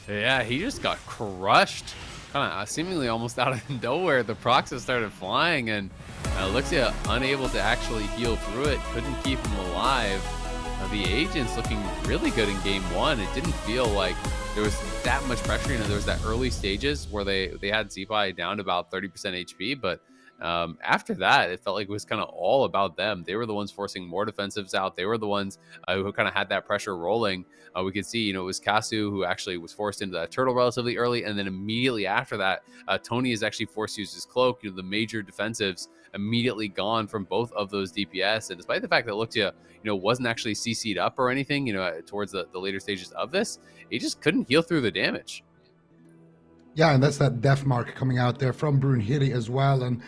Yeah, he just got crushed, kind of seemingly almost out of nowhere. The procs have started flying, and Luxia unable to actually heal through it, couldn't keep him alive. The Agents looking really good in game one. It didn't feel like there was that much pressure. You know, there was that early stages where they had Zeepai down to about 30% HP, but after that, it felt like it was kind of all about them. They were the ones forcing more defensives out. They were the ones who kind of had that pressure rolling. We could see, you know, it was Casu who actually was forced into that turtle relatively early, and then immediately after that, Tony is actually forced to use his cloak. You know, the major defensives immediately gone from both of those DPS, and despite the fact that Luxia, you know, wasn't actually CC'd up or anything, you know, towards the later stages of this, he just couldn't heal through the damage. Yeah, and that's that death mark coming out there from Brunhilde as well. And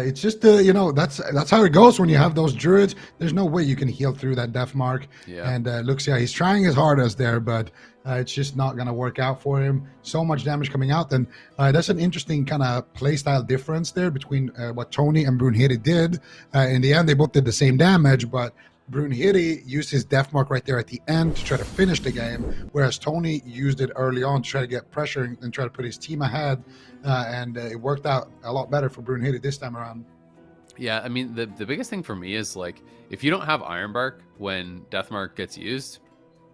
it's just, you know, that's how it goes when you have those druids. There's no way you can heal through that death mark. Yeah. And looks, yeah, he's trying his hardest there, but it's just not going to work out for him. So much damage coming out. And that's an interesting kind of playstyle difference there between what Tony and Brunhilde did. In the end, they both did the same damage, but Brunhilde used his death mark right there at the end to try to finish the game, whereas Tony used it early on to try to get pressure and try to put his team ahead, and it worked out a lot better for Brunhilde this time around. Yeah, I mean, the biggest thing for me is, like, if you don't have Ironbark when Deathmark gets used,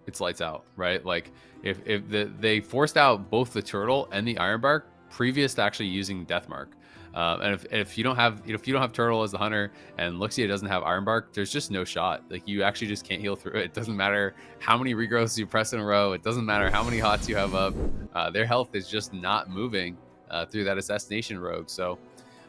it's lights out, right? Like, if they forced out both the turtle and the Ironbark previous to actually using Deathmark. And if you don't have Turtle as the hunter and Luxia doesn't have Ironbark, there's just no shot. Like, you actually just can't heal through it. It doesn't matter how many regrowths you press in a row. It doesn't matter how many hots you have up. Their health is just not moving through that assassination rogue. So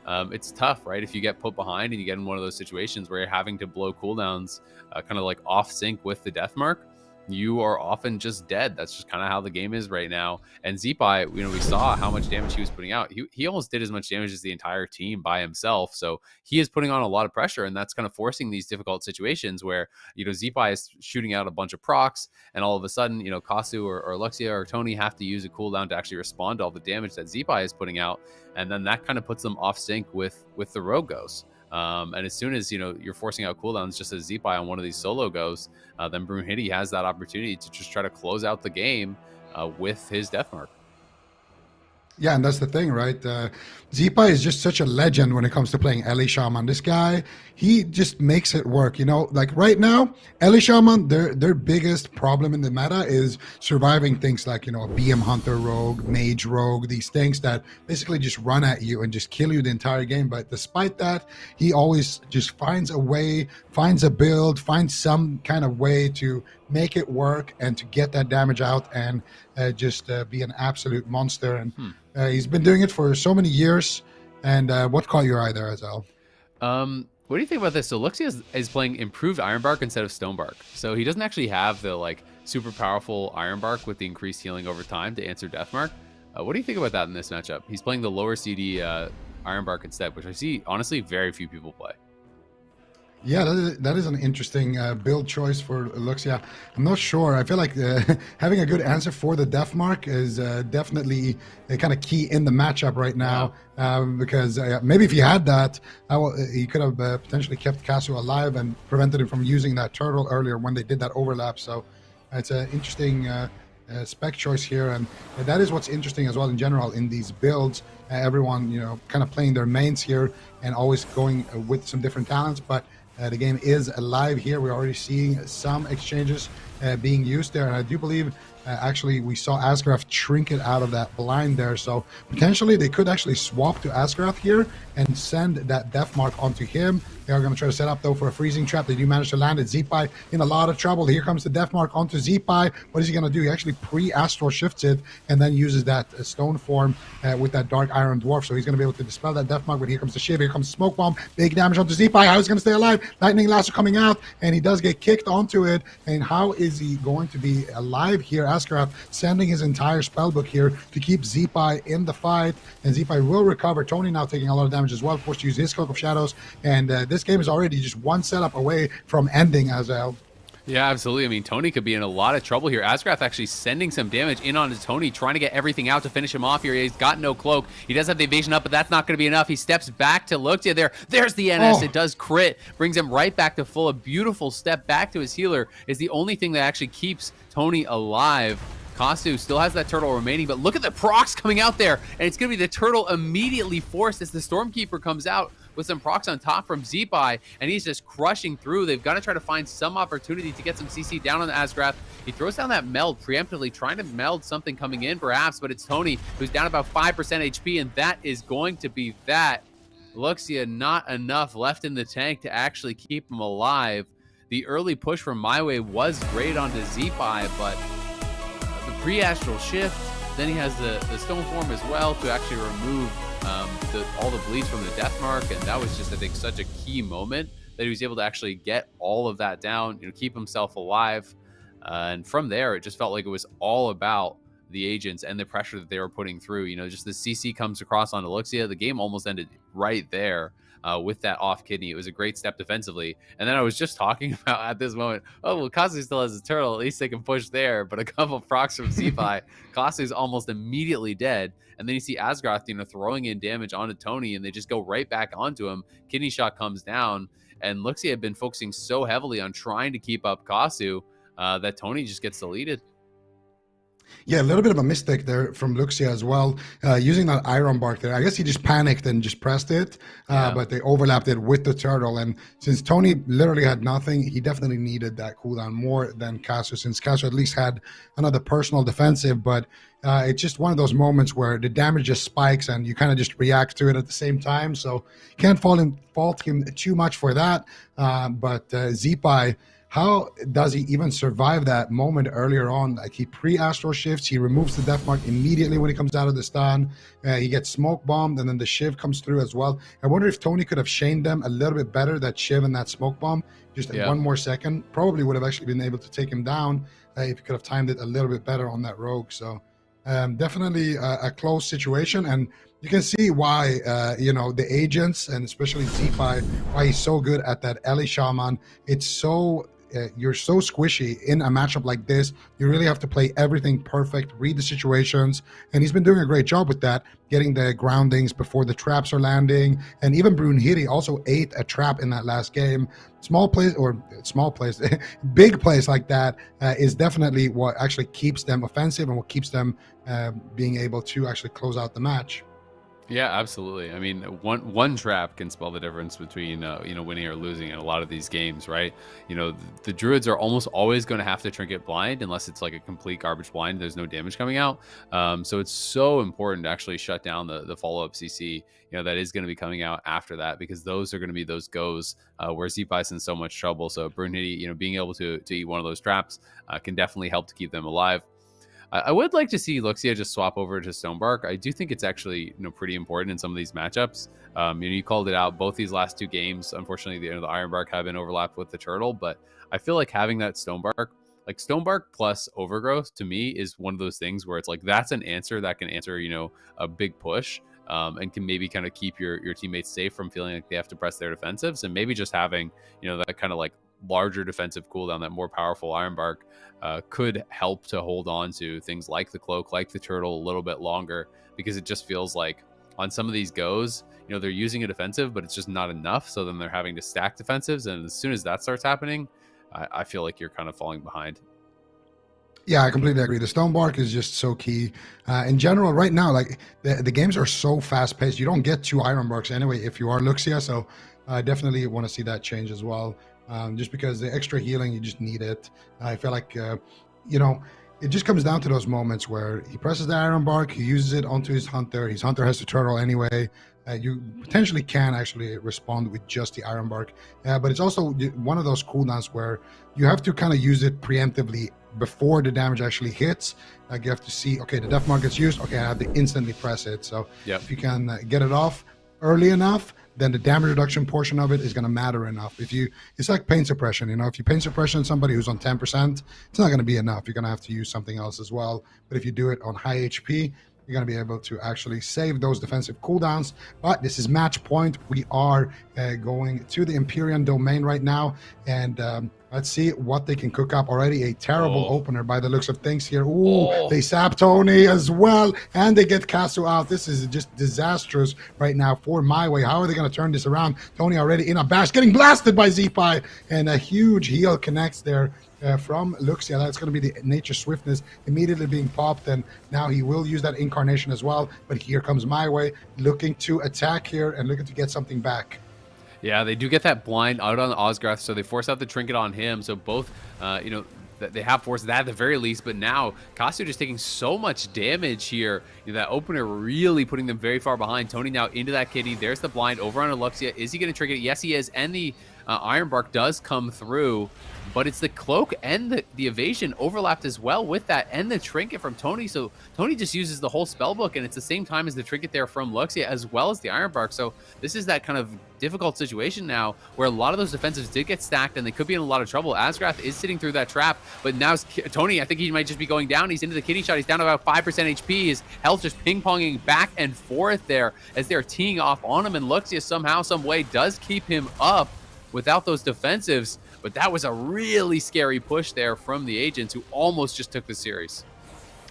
it's tough, right? If you get put behind and you get in one of those situations where you're having to blow cooldowns kind of like off sync with the death mark, you are often just dead. That's just kind of how the game is right now. And Zeepai, you know, we saw how much damage he was putting out. He almost did as much damage as the entire team by himself. So he is putting on a lot of pressure, and that's kind of forcing these difficult situations where, you know, Zeepai is shooting out a bunch of procs, and all of a sudden, you know, Kasu or Luxia or Tony have to use a cooldown to actually respond to all the damage that Zeepai is putting out. And then that kind of puts them off sync with the rogue ghosts. And as soon as, you know, you're forcing out cooldowns just as Zeepai on one of these solo goes, then Brunhilde has that opportunity to just try to close out the game with his death mark. Yeah, and that's the thing, right? Zeepai is just such a legend when it comes to playing Ellie Shaman. This guy, he just makes it work. You know, like right now, Ellie Shaman, their biggest problem in the meta is surviving things like, you know, a BM Hunter rogue, Mage rogue, these things that basically just run at you and just kill you the entire game. But despite that, he always just finds a way, finds a build, finds some kind of way to make it work and to get that damage out and just be an absolute monster. And he's been doing it for so many years. And what caught your eye there, Azel? What do you think about this? So Luxia is playing improved Ironbark instead of Stonebark. So he doesn't actually have the like super powerful Ironbark with the increased healing over time to answer Deathmark. What do you think about that in this matchup? He's playing the lower CD Ironbark instead, which I see honestly very few people play. Yeah, that is an interesting build choice for Luxia. I'm not sure. I feel like having a good answer for the death mark is definitely kind of key in the matchup right now. Because maybe if he had that, he could have potentially kept Kasu alive and prevented him from using that turtle earlier when they did that overlap. So it's an interesting spec choice here, and that is what's interesting as well in general in these builds. Everyone, you know, kind of playing their mains here and always going with some different talents, but the game is alive here. We're already seeing some exchanges being used there, and I do believe actually we saw Asgrath trinket out of that blind there, so potentially they could actually swap to Asgrath here and send that death mark onto him. They are going to try to set up though for a freezing trap. They do manage to land it. Zeepai in a lot of trouble. Here comes the death mark onto Zeepai. What is he going to do? He actually pre-astral shifts it and then uses that stone form with that dark iron dwarf, so he's going to be able to dispel that death mark. But here comes the shiv, here comes the smoke bomb, big damage onto Zeepai. How is he going to stay alive? Lightning lasso coming out, and he does get kicked onto it. And how is he going to be alive here? Asgrath sending his entire spellbook here to keep Zeepai in the fight, and Zeepai will recover. Tony now taking a lot of damage as well, forced to use his Cloak of Shadows, and this game is already just one setup away from ending, Azel. Yeah, absolutely. I mean, Tony could be in a lot of trouble here. Asgrath actually sending some damage in on Tony, trying to get everything out to finish him off here. He's got no cloak. He does have the evasion up, but that's not going to be enough. He steps back to Luxia there. There's the NS. It does crit. Brings him right back to full. A beautiful step back to his healer is the only thing that actually keeps Tony alive. Kasu still has that turtle remaining, but look at the procs coming out there, and it's going to be the turtle immediately forced as the Stormkeeper comes out with some procs on top from Zeepai, and he's just crushing through. They've got to try to find some opportunity to get some CC down on the Asgrath. He throws down that meld preemptively, trying to meld something coming in perhaps, but it's Tony who's down about 5% HP, and that is going to be that. Luxia not enough left in the tank to actually keep him alive. The early push from MYWAY was great onto Zeepai, but the pre-astral shift, then he has the stone form as well to actually remove all the bleeds from the death mark, and that was just, I think, such a key moment that he was able to actually get all of that down, you know, keep himself alive, and from there it just felt like it was all about the agents and the pressure that they were putting through. You know, just the CC comes across on Luxia. The game almost ended right there. With that off kidney. It was a great step defensively. And then I was just talking about at this moment, oh, well, Kasu still has a turtle. At least they can push there. But a couple of procs from Zeepai, Kasu's almost immediately dead. And then you see Asgarth, you know, throwing in damage onto Tony, and they just go right back onto him. Kidney shot comes down. And Luxia had been focusing so heavily on trying to keep up Kasu that Tony just gets deleted. Yeah, a little bit of a mistake there from Luxia as well, using that Iron Bark there. I guess he just panicked and just pressed it, but they overlapped it with the turtle. And since Tony literally had nothing, he definitely needed that cooldown more than Kasu, since Kasu at least had another personal defensive. But it's just one of those moments where the damage just spikes and you kind of just react to it at the same time. So can't fault him too much for that. But Zeepai, how does he even survive that moment earlier on? Like, he pre-astral shifts, he removes the death mark immediately when he comes out of the stun. He gets smoke bombed, and then the shiv comes through as well. I wonder if Tony could have chained them a little bit better, that shiv and that smoke bomb, just one more second. Probably would have actually been able to take him down if he could have timed it a little bit better on that rogue. So definitely a close situation. And you can see why, you know, the agents, and especially Zeepai, why he's so good at that Ellie Shaman. It's so... you're so squishy in a matchup like this. You really have to play everything perfect, read the situations, and he's been doing a great job with that, getting the groundings before the traps are landing. And even Brunhilde also ate a trap in that last game. Big plays like that is definitely what actually keeps them offensive and what keeps them being able to actually close out the match. Yeah, absolutely. I mean, one trap can spell the difference between you know, winning or losing in a lot of these games, right? You know, the druids are almost always going to have to trinket blind unless it's like a complete garbage blind. There's no damage coming out, so it's so important to actually shut down the follow up CC. You know, that is going to be coming out after that, because those are going to be those goes where Zeepai's in so much trouble. So Brunhilde, you know, being able to eat one of those traps can definitely help to keep them alive. I would like to see Luxia just swap over to Stonebark. I do think it's actually, you know, pretty important in some of these matchups. You know, you called it out. Both these last two games, unfortunately, the Ironbark have been overlapped with the Turtle, but I feel like having that Stonebark, like Stonebark plus Overgrowth, to me is one of those things where it's like that's an answer that can answer, you know, a big push, and can maybe kind of keep your teammates safe from feeling like they have to press their defensives, and maybe just having, you know, that kind of like larger defensive cooldown, that more powerful Ironbark could help to hold on to things like the cloak, like the turtle a little bit longer, because it just feels like on some of these goes, you know, they're using a defensive, but it's just not enough. So then they're having to stack defensives. And as soon as that starts happening, I feel like you're kind of falling behind. Yeah, I completely agree. The Stonebark is just so key. In general, right now, like the games are so fast paced. You don't get two Ironbarks anyway if you are Luxia. So I definitely want to see that change as well. Just because the extra healing, you just need it. I feel like, you know, it just comes down to those moments where he presses the Ironbark, he uses it onto his hunter has the turtle anyway. You potentially can actually respond with just the Ironbark. But it's also one of those cooldowns where you have to kind of use it preemptively before the damage actually hits. Like, you have to see, okay, the death mark gets used, okay, I have to instantly press it. So if you can get it off early enough, then the damage reduction portion of it is going to matter enough. It's like pain suppression, you know, if you pain suppression somebody who's on 10%, it's not going to be enough. You're going to have to use something else as well. But if you do it on high HP, you're going to be able to actually save those defensive cooldowns. But this is match point. We are going to the Empyrean domain right now, and let's see what they can cook up. Already a terrible opener by the looks of things here. They sap Tony as well, and they get Kasu out. This is just disastrous right now for MYWAY. How are they going to turn this around? Tony already in a bash, getting blasted by Zeepai, and a huge heal connects there from Luxia. That's going to be the Nature Swiftness immediately being popped, and now he will use that Incarnation as well. But here comes MYWAY looking to attack here and looking to get something back. Yeah, they do get that blind out on Osgarth, so they force out the trinket on him. So both, you know, they have forced that at the very least, but now Kasu just taking so much damage here. You know, that opener really putting them very far behind. Tony now into that kitty. There's the blind over on Luxia. Is he going to trigger it? Yes, he is. And the Ironbark does come through, but it's the cloak and the evasion overlapped as well with that, and the trinket from Tony. So Tony just uses the whole spellbook, and it's the same time as the trinket there from Luxia as well as the Ironbark. So this is that kind of difficult situation now where a lot of those defensives did get stacked and they could be in a lot of trouble. Asgrath is sitting through that trap, but now Tony, I think he might just be going down. He's into the kidney shot. He's down to about 5% HP. His health just ping-ponging back and forth there as they're teeing off on him, and Luxia somehow, some way does keep him up without those defensives. But that was a really scary push there from the agents who almost just took the series.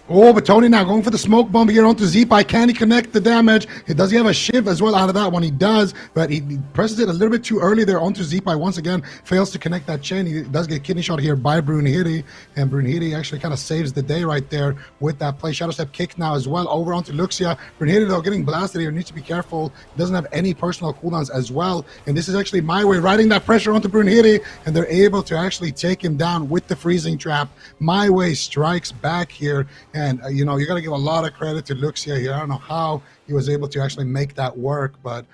Oh, but Tony now going for the smoke bomb here onto Zeepai. Can he connect the damage? Does he have a shiv as well out of that one? He does, but he presses it a little bit too early there onto Zeepai. Once again, fails to connect that chain. He does get kidney shot here by Brunhilde, and Brunhilde actually kind of saves the day right there with that play. Shadow Step kick now as well over onto Luxia. Brunhilde, though, getting blasted here. Needs to be careful. Doesn't have any personal cooldowns as well, and this is actually MYWAY riding that pressure onto Brunhilde, and they're able to actually take him down with the freezing trap. MYWAY strikes back here. And, you know, you got to give a lot of credit to Luxia here. I don't know how he was able to actually make that work, but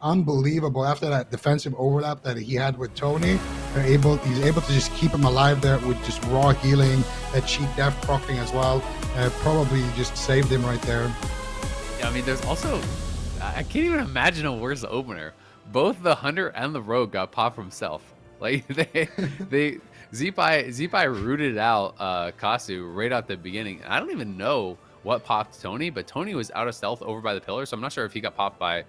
unbelievable. After that defensive overlap that he had with Tony, he's able to just keep him alive there with just raw healing, that cheap death proccing as well. Probably just saved him right there. Yeah, I mean, there's also, I can't even imagine a worse opener. Both the Hunter and the Rogue got popped from Self. Like, Zeepai rooted out Kasu right at the beginning. I don't even know what popped Tony, but Tony was out of stealth over by the pillar, so I'm not sure if he got popped by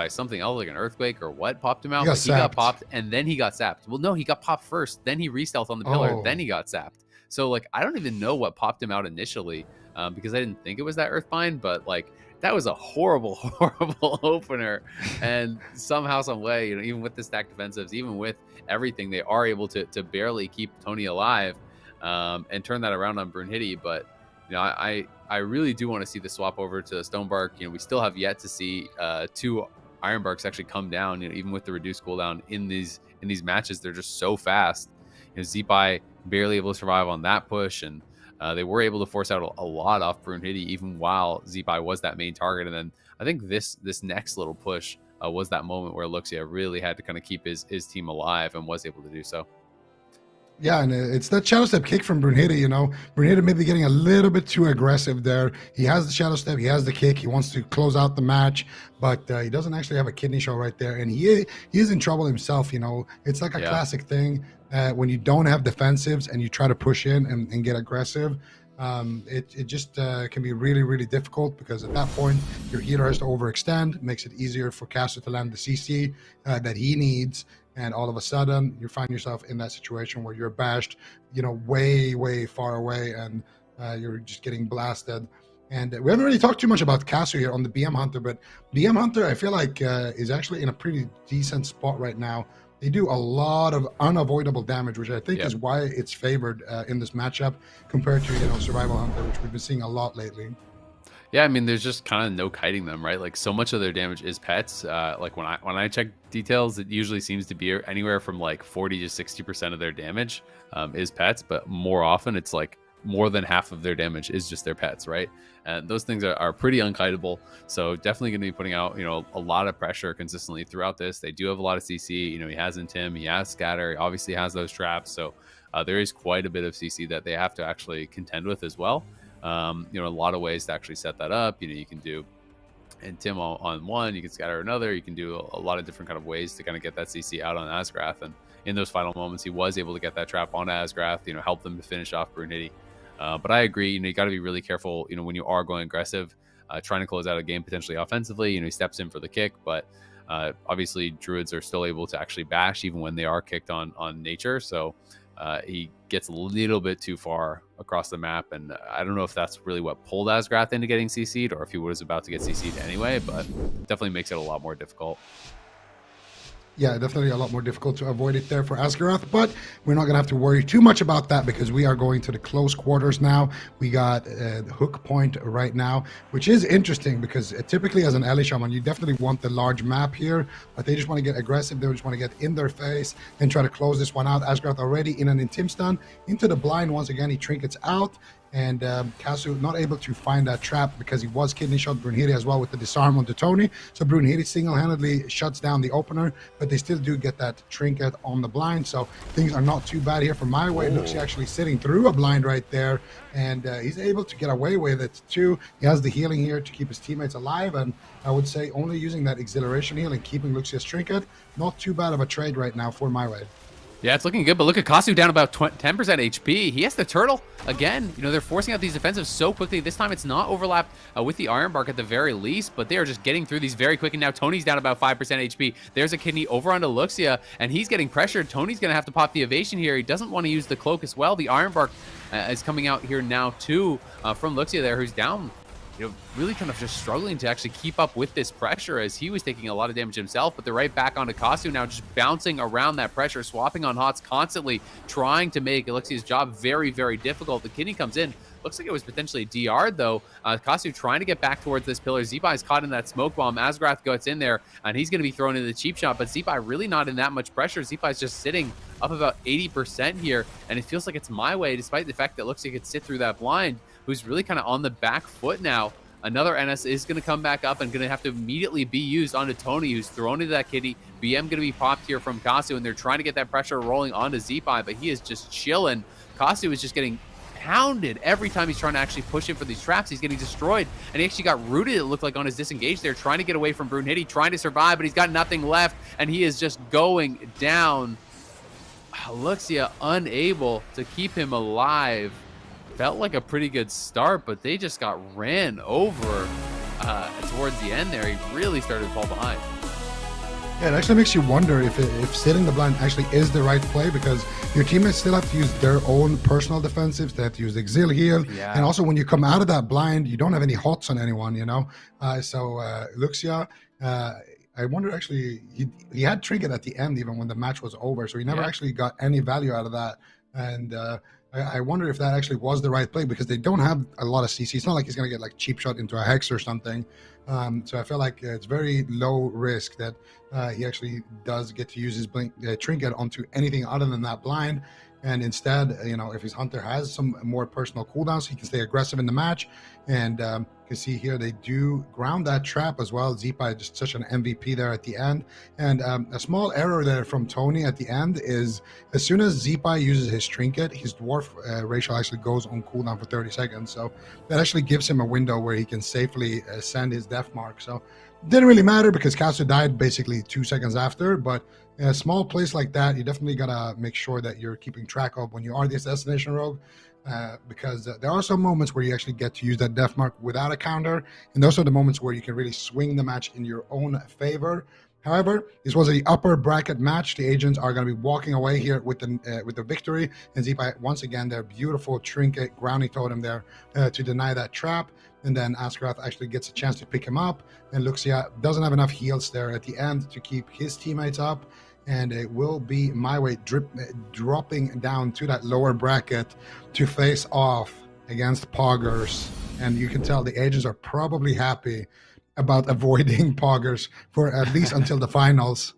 something else, like an earthquake or what popped him out. He got popped, and then he got sapped. Well, no, he got popped first, then he re-stealthed on the pillar, then he got sapped. So, like, I don't even know what popped him out initially, because I didn't think it was that Earthbind, but, like, that was a horrible, horrible opener. And somehow, some way, you know, even with the stacked defensives, even with everything, they are able to barely keep Tony alive and turn that around on Brunhilde. But, you know, I really do want to see the swap over to Stonebark. You know, we still have yet to see two Ironbarks actually come down, you know, even with the reduced cooldown in these matches. They're just so fast. You know, Zeepai barely able to survive on that push, and they were able to force out a lot off Brunhilde even while Zeepai was that main target. And then I think this next little push was that moment where Luxia really had to kind of keep his team alive and was able to do so. Yeah, and it's that Shadow Step kick from Brunhilde, you know. Brunhilde may be getting a little bit too aggressive there. He has the Shadow Step, he has the kick, he wants to close out the match, but he doesn't actually have a kidney shot right there, and he is in trouble himself, you know. It's like a classic thing when you don't have defensives and you try to push in and get aggressive. It just can be really, really difficult, because at that point your healer has to overextend, makes it easier for Caster to land the CC that he needs, and all of a sudden you find yourself in that situation where you're bashed, you know, way far away, and you're just getting blasted. And we haven't really talked too much about Caster here on the BM Hunter, but BM Hunter, I feel like is actually in a pretty decent spot right now. They do a lot of unavoidable damage, which I think is why it's favored in this matchup compared to, you know, Survival Hunter, which we've been seeing a lot lately. Yeah, I mean, there's just kind of no kiting them, right? Like, so much of their damage is pets. Like when I check details, it usually seems to be anywhere from like 40 to 60% of their damage is pets, but more often it's like more than half of their damage is just their pets, right? And those things are pretty unkitable. So definitely going to be putting out, you know, a lot of pressure consistently throughout this. They do have a lot of CC. You know, he has Intim, he has Scatter, he obviously has those traps. So there is quite a bit of CC that they have to actually contend with as well. You know, a lot of ways to actually set that up. You know, you can do Intim on one, you can Scatter another. You can do a lot of different kind of ways to kind of get that CC out on Asgrath. And in those final moments, he was able to get that trap on Asgrath, you know, help them to finish off Brunhilde. But I agree, you know, you got to be really careful, you know, when you are going aggressive, trying to close out a game potentially offensively. You know, he steps in for the kick, but obviously Druids are still able to actually bash even when they are kicked on nature. So he gets a little bit too far across the map, and I don't know if that's really what pulled Asgrath into getting CC'd or if he was about to get CC'd anyway, but definitely makes it a lot more difficult. Yeah, definitely a lot more difficult to avoid it there for Asgaroth, but we're not going to have to worry too much about that because we are going to the close quarters now. We got the hook point right now, which is interesting because typically as an Ellie Shaman, you definitely want the large map here, but they just want to get aggressive. They just want to get in their face and try to close this one out. Asgaroth already in an Intim stun into the blind once again. He trinkets out. And Kazu not able to find that trap because he was kidney shot Brunhilde as well with the disarm onto Tony. So Brunhilde single-handedly shuts down the opener, but they still do get that trinket on the blind. So things are not too bad here for MYWAY. Looks actually sitting through a blind right there, and he's able to get away with it too. He has the healing here to keep his teammates alive, and I would say only using that exhilaration heal and keeping Luxia's trinket, not too bad of a trade right now for MYWAY. Yeah, it's looking good, but look at Kasu down about 10% HP. He has the turtle. Again, you know, they're forcing out these defensives so quickly. This time it's not overlapped with the Iron Bark at the very least, but they are just getting through these very quick. And now Tony's down about 5% HP. There's a kidney over onto Luxia, and he's getting pressured. Tony's going to have to pop the evasion here. He doesn't want to use the cloak as well. The Iron Bark is coming out here now too from Luxia there, who's down, you know, really kind of just struggling to actually keep up with this pressure as he was taking a lot of damage himself. But they're right back onto Kasu now, just bouncing around that pressure, swapping on hots constantly, trying to make Alexia's job very, very difficult. The kidney comes in. Looks like it was potentially DR'd though. Kasu trying to get back towards this pillar. Zeepai is caught in that smoke bomb. Asgrath gets in there, and he's going to be thrown into the cheap shot, but Zeepai really not in that much pressure. Zeepai is just sitting up about 80% here, and it feels like it's MYWAY, despite the fact that it looks like it could sit through that blind, who's really kind of on the back foot now. Another NS is going to come back up and going to have to immediately be used onto Tony, who's thrown into that kitty. BM going to be popped here from Kasu, and they're trying to get that pressure rolling onto Zeepai, but he is just chilling. Kasu is just getting pounded every time he's trying to actually push in for these traps. He's getting destroyed, and he actually got rooted, it looked like, on his disengage there, trying to get away from Brunhilde, trying to survive, but he's got nothing left, and he is just going down. Luxia unable to keep him alive. Felt like a pretty good start, but they just got ran over towards the end there. He really started to fall behind. Yeah, it actually makes you wonder if sitting the blind actually is the right play, because your teammates still have to use their own personal defensives. They have to use the exil heal. Yeah. And also when you come out of that blind, you don't have any hots on anyone, you know? So Luxia, I wonder actually, he had trinket at the end even when the match was over, so he never actually got any value out of that. And I wonder if that actually was the right play, because they don't have a lot of CC. It's not like he's going to get like cheap shot into a hex or something. So I feel like it's very low risk that he actually does get to use his blink trinket onto anything other than that blind. And instead, you know, if his hunter has some more personal cooldowns, he can stay aggressive in the match. And you can see here they do ground that trap as well. Zeepai just such an MVP there at the end. And a small error there from Tony at the end is, as soon as Zeepai uses his trinket, his dwarf racial actually goes on cooldown for 30 seconds. So that actually gives him a window where he can safely send his death mark. So it didn't really matter because Kasu died basically 2 seconds after, but in a small place like that, you definitely gotta make sure that you're keeping track of when you are the assassination rogue, because there are some moments where you actually get to use that death mark without a counter, and those are the moments where you can really swing the match in your own favor. However, this was the upper bracket match. The agents are going to be walking away here with the victory, and Zeepai once again their beautiful trinket grounding totem there to deny that trap. And then Asgrath actually gets a chance to pick him up, and Luxia doesn't have enough heals there at the end to keep his teammates up, and it will be MYWAY dropping down to that lower bracket to face off against Poggers. And you can tell the agents are probably happy about avoiding Poggers for at least until the finals.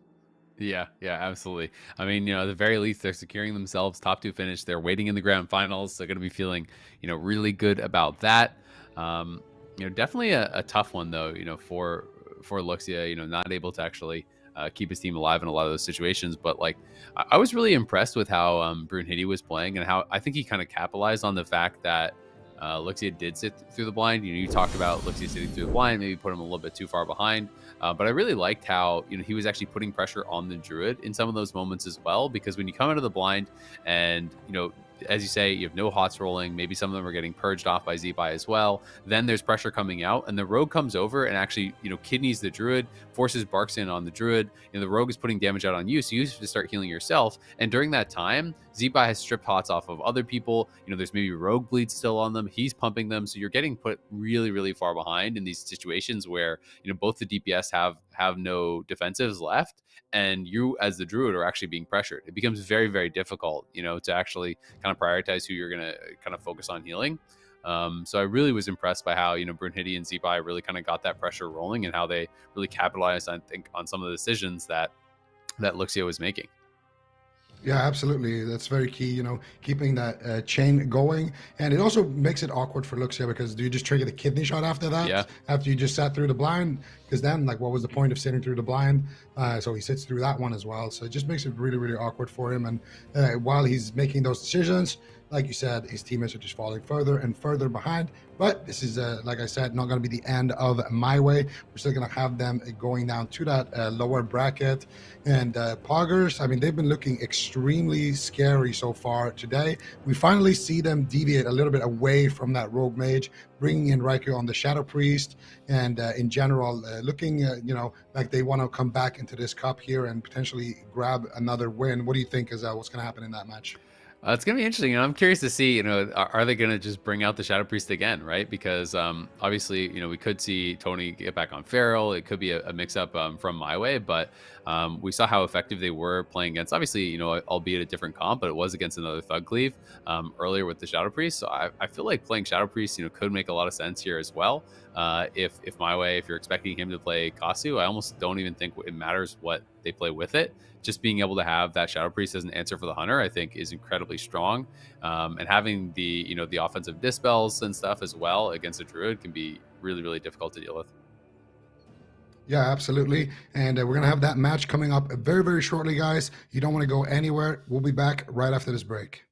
Yeah, absolutely. I mean, you know, at the very least, they're securing themselves top 2 finish. They're waiting in the grand finals. They're going to be feeling, you know, really good about that. You know, definitely a tough one though, you know, for Luxia, you know, not able to actually keep his team alive in a lot of those situations. But like, I was really impressed with how Brunhilde was playing, and how I think he kind of capitalized on the fact that Luxia did sit through the blind. You know, you talked about Luxia sitting through the blind, maybe put him a little bit too far behind. But I really liked how, you know, he was actually putting pressure on the Druid in some of those moments as well, because when you come out of the blind and, you know, as you say, you have no hots rolling, maybe some of them are getting purged off by Zeepai as well, then there's pressure coming out, and the rogue comes over and actually, you know, kidneys the Druid, forces Barks in on the Druid, and the rogue is putting damage out on you, so you have to start healing yourself. And during that time, Zeepai has stripped hots off of other people. You know, there's maybe rogue bleeds still on them, he's pumping them, so you're getting put really, really far behind in these situations where, you know, both the DPS have no defensives left, and you as the Druid are actually being pressured. It becomes very, very difficult, you know, to actually kind of prioritize who you're going to kind of focus on healing. So I really was impressed by how, you know, Brunhilde and Zeepai really kind of got that pressure rolling, and how they really capitalized, I think, on some of the decisions that Luxia was making. Yeah, absolutely. That's very key, keeping that chain going. And it also makes it awkward for Luxia because do you just trigger the kidney shot after that? Yeah. After you just sat through the blind? Because then, like, what was the point of sitting through the blind? So he sits through that one as well. So it just makes it really, really awkward for him. And while he's making those decisions, like you said, his teammates are just falling further and further behind. But this is, like I said, not going to be the end of MYWAY. We're still going to have them going down to that lower bracket. And Poggers, I mean, they've been looking extremely scary so far today. We finally see them deviate a little bit away from that Rogue Mage, bringing in Raikou on the Shadow Priest, and in general, looking, like they want to come back into this cup here and potentially grab another win. What do you think is what's going to happen in that match? It's going to be interesting. I'm curious to see, are they going to just bring out the Shadow Priest again, right? Because obviously, we could see Tony get back on Feral. It could be a mix-up from MyWay, but we saw how effective they were playing against, obviously, albeit a different comp, but it was against another Thug Cleave earlier with the Shadow Priest. So I feel like playing Shadow Priest, could make a lot of sense here as well. If MyWay, if you're expecting him to play Kasu, I almost don't even think it matters what they play with it. Just being able to have that Shadow Priest as an answer for the Hunter, I think, is incredibly strong. And having the offensive dispels and stuff as well against a Druid can be really, really difficult to deal with. Yeah, absolutely. And we're going to have that match coming up very, very shortly, guys. You don't want to go anywhere. We'll be back right after this break.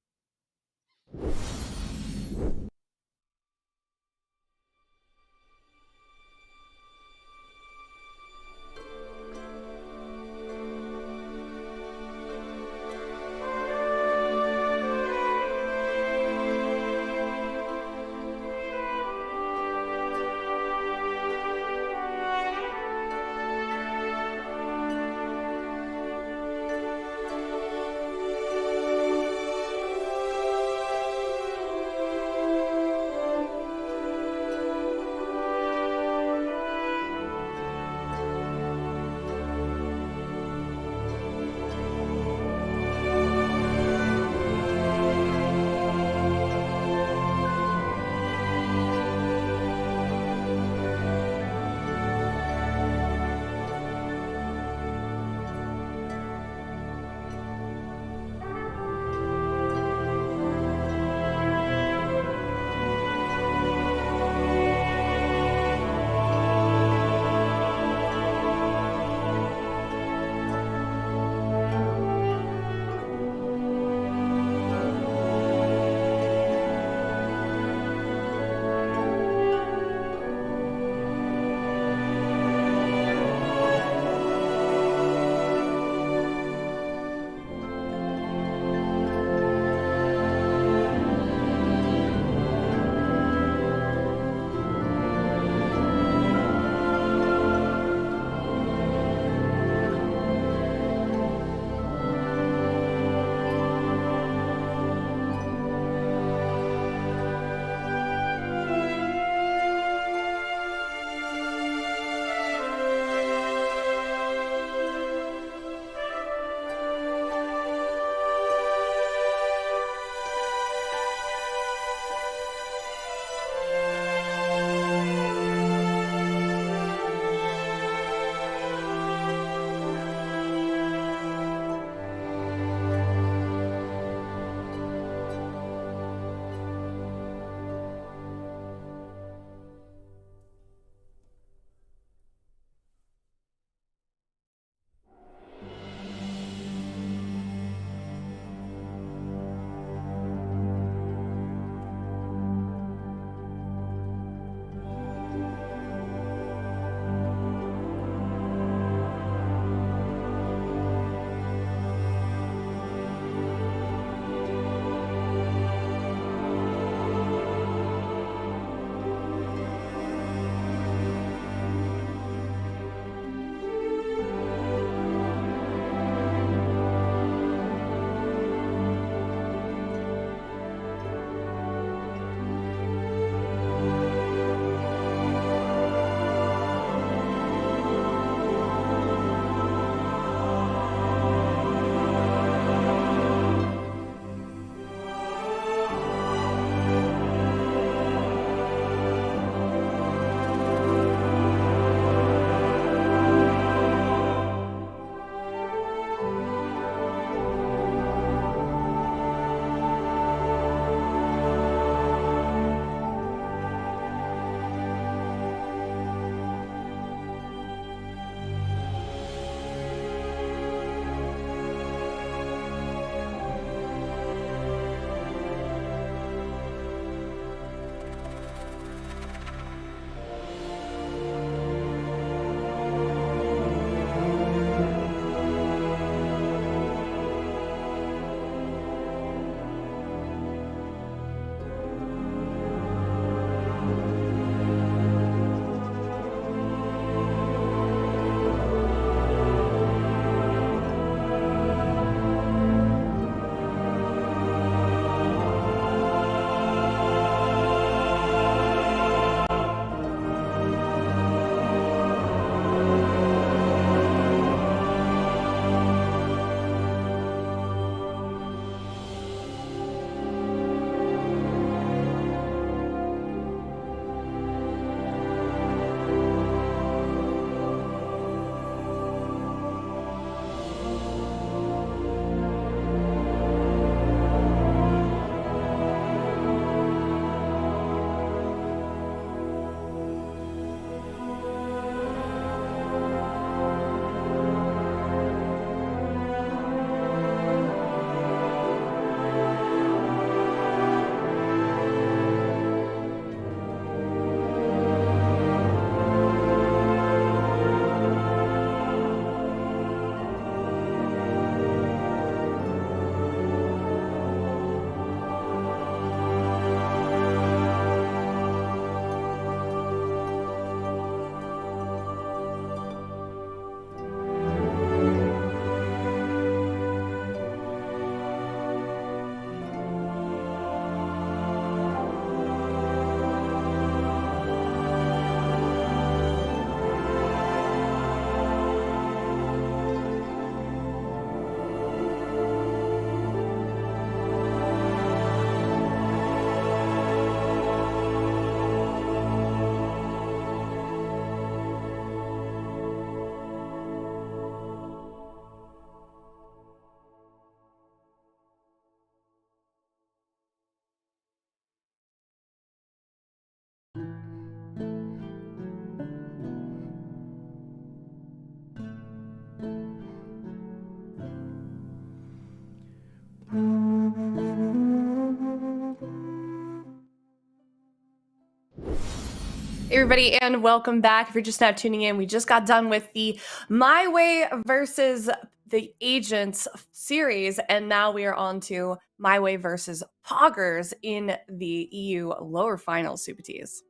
everybody, and welcome back. If you're just now tuning in, we just got done with the MYWAY versus the Agents series, and now we are on to MYWAY versus Poggers in the EU lower finals, Super Tees.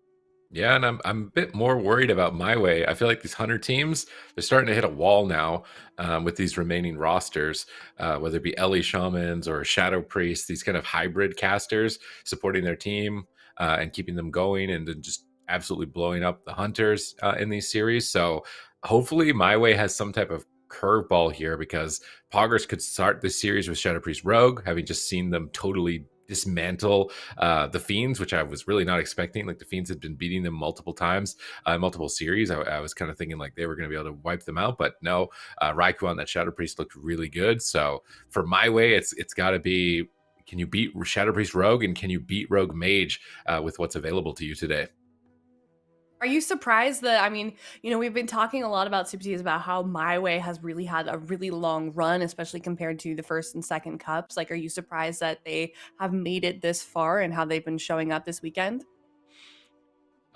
Yeah, and I'm a bit more worried about MYWAY. I feel like these Hunter teams, they're starting to hit a wall now with these remaining rosters, whether it be Ellie Shamans or Shadow Priest, these kind of hybrid casters supporting their team and keeping them going, and then just absolutely blowing up the Hunters in these series. So hopefully MYWAY has some type of curveball here, because Poggers could start this series with Shadow Priest Rogue, having just seen them totally dismantle the Fiends, which I was really not expecting. Like, the Fiends had been beating them multiple times, multiple series. I was kind of thinking like they were going to be able to wipe them out, but no. Raikou on that Shadow Priest looked really good. So for MYWAY, it's got to be, can you beat Shadow Priest Rogue, and can you beat Rogue Mage with what's available to you today? Are you surprised that, I mean, you know, we've been talking a lot about Super Tees about how MYWAY has really had a really long run, especially compared to the first and second cups. Like, are you surprised that they have made it this far and how they've been showing up this weekend?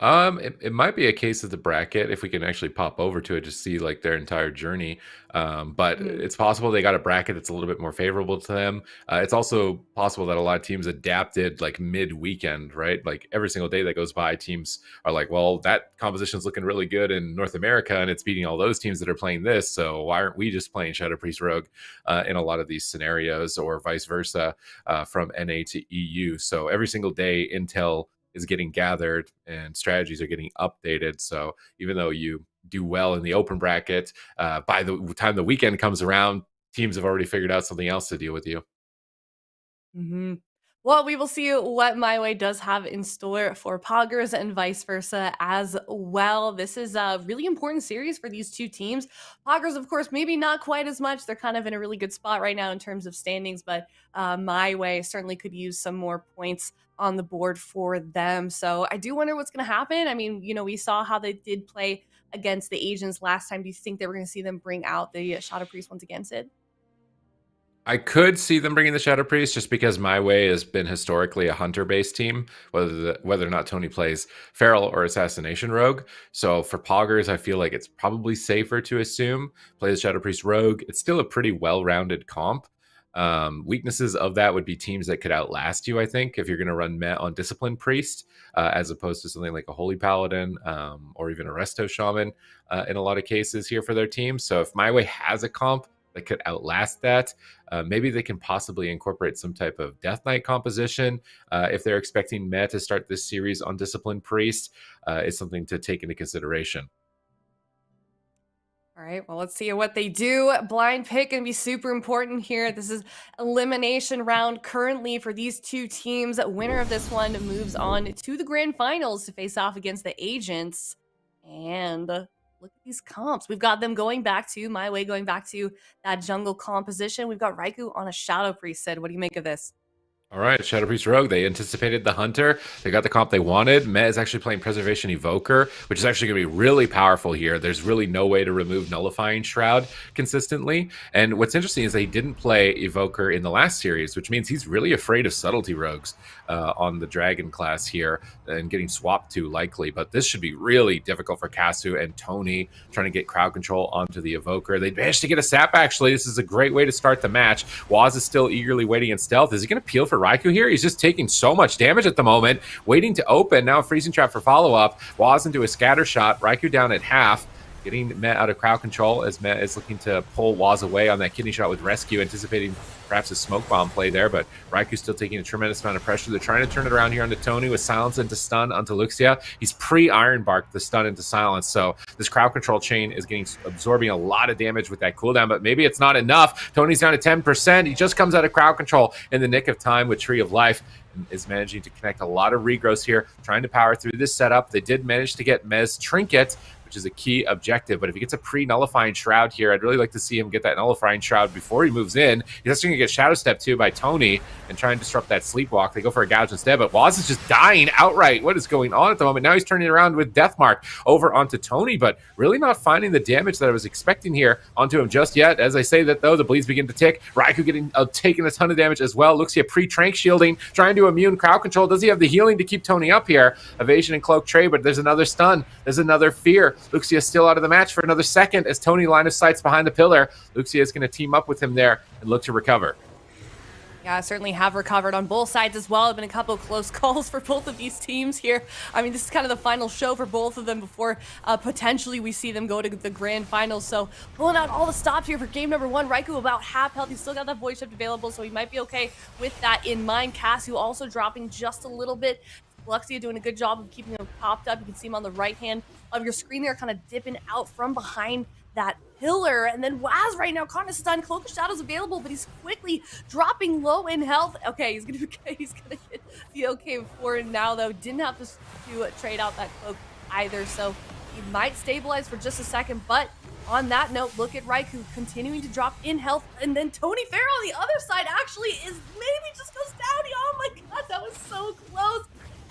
It might be a case of the bracket, if we can actually pop over to it to see like their entire journey. But it's possible they got a bracket that's a little bit more favorable to them. It's also possible that a lot of teams adapted like mid-weekend, right? Like, every single day that goes by, teams are like, well, that composition is looking really good in North America, and it's beating all those teams that are playing this. So why aren't we just playing Shadow Priest Rogue in a lot of these scenarios, or vice versa from NA to EU? So every single day, Intel is getting gathered and strategies are getting updated. So even though you do well in the open bracket, by the time the weekend comes around, teams have already figured out something else to deal with you. Well, we will see what MYWAY does have in store for Poggers and vice versa as well. This is a really important series for these two teams. Poggers, of course, maybe not quite as much. They're kind of in a really good spot right now in terms of standings, but MYWAY certainly could use some more points on the board for them. So I do wonder what's going to happen. I mean, you know, we saw how they did play against the Agents last time. Do you think that we're going to see them bring out the Shadow Priest once again, Sid? I could see them bringing the Shadow Priest, just because MYWAY has been historically a hunter-based team, whether or not Tony plays Feral or Assassination Rogue. So for Poggers, I feel like it's probably safer to assume play the Shadow Priest Rogue. It's still a pretty well-rounded comp. Weaknesses of that would be teams that could outlast you, I think, if you're going to run Met on Discipline Priest, as opposed to something like a Holy Paladin or even a Resto Shaman in a lot of cases here for their team. So if MYWAY has a comp that could outlast that, maybe they can possibly incorporate some type of Death Knight composition. If they're expecting Met to start this series on Discipline Priest, is something to take into consideration. All right, well, let's see what they do. Blind pick going to be super important here. This is elimination round currently for these two teams. Winner of this one moves on to the grand finals to face off against the Agents. And look at these comps. We've got them going back to MYWAY, going back to that jungle composition. We've got Raikou on a Shadow Priest. Sid, what do you make of this? All right, Shadow Priest Rogue. They anticipated the Hunter. They got the comp they wanted. Met is actually playing Preservation Evoker, which is actually going to be really powerful here. There's really no way to remove Nullifying Shroud consistently. And what's interesting is they didn't play Evoker in the last series, which means he's really afraid of Subtlety Rogues on the Dragon class here and getting swapped to likely. But this should be really difficult for Kasu and Tony trying to get crowd control onto the Evoker. They managed to get a sap, actually. This is a great way to start the match. Waz is still eagerly waiting in stealth. Is he going to peel for Raikou here? He's just taking so much damage at the moment, waiting to open. Now a freezing trap for follow-up. Waz into a scatter shot. Raikou down at half, getting Met out of crowd control as Met is looking to pull Waz away on that kidney shot with Rescue, anticipating perhaps a smoke bomb play there, but Raikou's still taking a tremendous amount of pressure. They're trying to turn it around here onto Tony with silence into stun onto Luxia. He's pre-Iron Bark the stun into silence, so this crowd control chain is absorbing a lot of damage with that cooldown, but maybe it's not enough. Tony's down to 10%. He just comes out of crowd control in the nick of time with Tree of Life, and is managing to connect a lot of regrowths here, trying to power through this setup. They did manage to get Mez Trinket, which is a key objective. But if he gets a pre-nullifying shroud here, I'd really like to see him get that nullifying shroud before he moves in. He's actually going to get shadow step too by Tony and try and disrupt that sleepwalk. They go for a gouge instead, but Waz is just dying outright. What is going on at the moment? Now he's turning around with Deathmark over onto Tony, but really not finding the damage that I was expecting here onto him just yet. As I say that, though, the bleeds begin to tick. Raikou getting taking a ton of damage as well. Luxia pre-trank shielding, trying to immune crowd control. Does he have the healing to keep Tony up here? Evasion and cloak trade, but there's another stun. There's another fear. Luxia still out of the match for another second as Tony line of sights behind the pillar. Luxia is going to team up with him there and look to recover. Yeah, certainly have recovered on both sides as well. There have been a couple of close calls for both of these teams here. I mean, this is kind of the final show for both of them before potentially we see them go to the grand finals. So pulling out all the stops here for game number one. Raikou about half health. He's still got that void shift available, so he might be okay with that in mind. Cassio also dropping just a little bit. Luxia doing a good job of keeping him popped up. You can see him on the right hand of your screen there, kind of dipping out from behind that pillar. And then Waz right now caught in a stun. Cloak of Shadows available, but he's quickly dropping low in health. Okay, he's gonna be okay for now though. Didn't have to trade out that cloak either, so he might stabilize for just a second. But on that note, look at Raikou continuing to drop in health, and then Tony Fair on the other side actually is maybe just goes down. Oh my god, that was so close.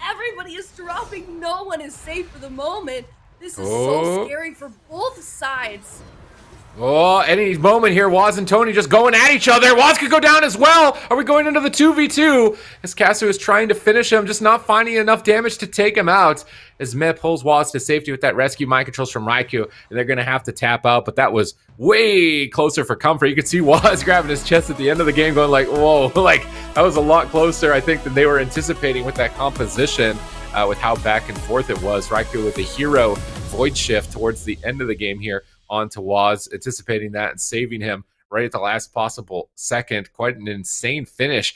Everybody is dropping. No one is safe for the moment. This is so scary for both sides. Oh, any moment here, Waz and Tony just going at each other. Waz could go down as well. Are we going into the 2v2? As Cassio is trying to finish him, just not finding enough damage to take him out. As Meh pulls Waz to safety with that rescue mind controls from Raikou, and they're going to have to tap out, but that was way closer for comfort. You could see Waz grabbing his chest at the end of the game going like, whoa, like that was a lot closer, I think, than they were anticipating with that composition. With how back and forth it was. Raikou with a hero void shift towards the end of the game here onto Waz, anticipating that and saving him right at the last possible second. Quite an insane finish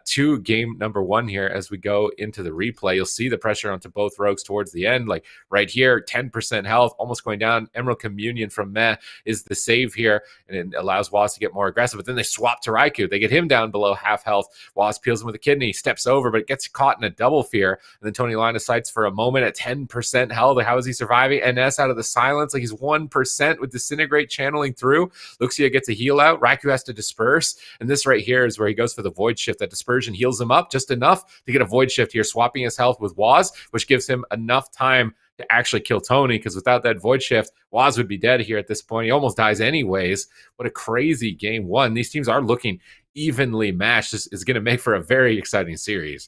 to game number one here as we go into the replay. You'll see the pressure onto both rogues towards the end, like right here, 10% health, almost going down. Emerald Communion from Meh is the save here, and it allows Waz to get more aggressive, but then they swap to Raikou. They get him down below half health. Waz peels him with a kidney, steps over, but it gets caught in a double fear, and then Tony line of sights for a moment at 10% health. How is he surviving? NS out of the silence, like he's 1% with Disintegrate channeling through. Luxia gets a heal out. Raikou has to disperse, and this right here is where he goes for the void shift. That dispersion heals him up just enough to get a void shift here, swapping his health with Waz, which gives him enough time to actually kill Tony, because without that void shift, Waz would be dead here at this point. He almost dies anyways. What a crazy game one. These teams are looking evenly matched. This is going to make for a very exciting series.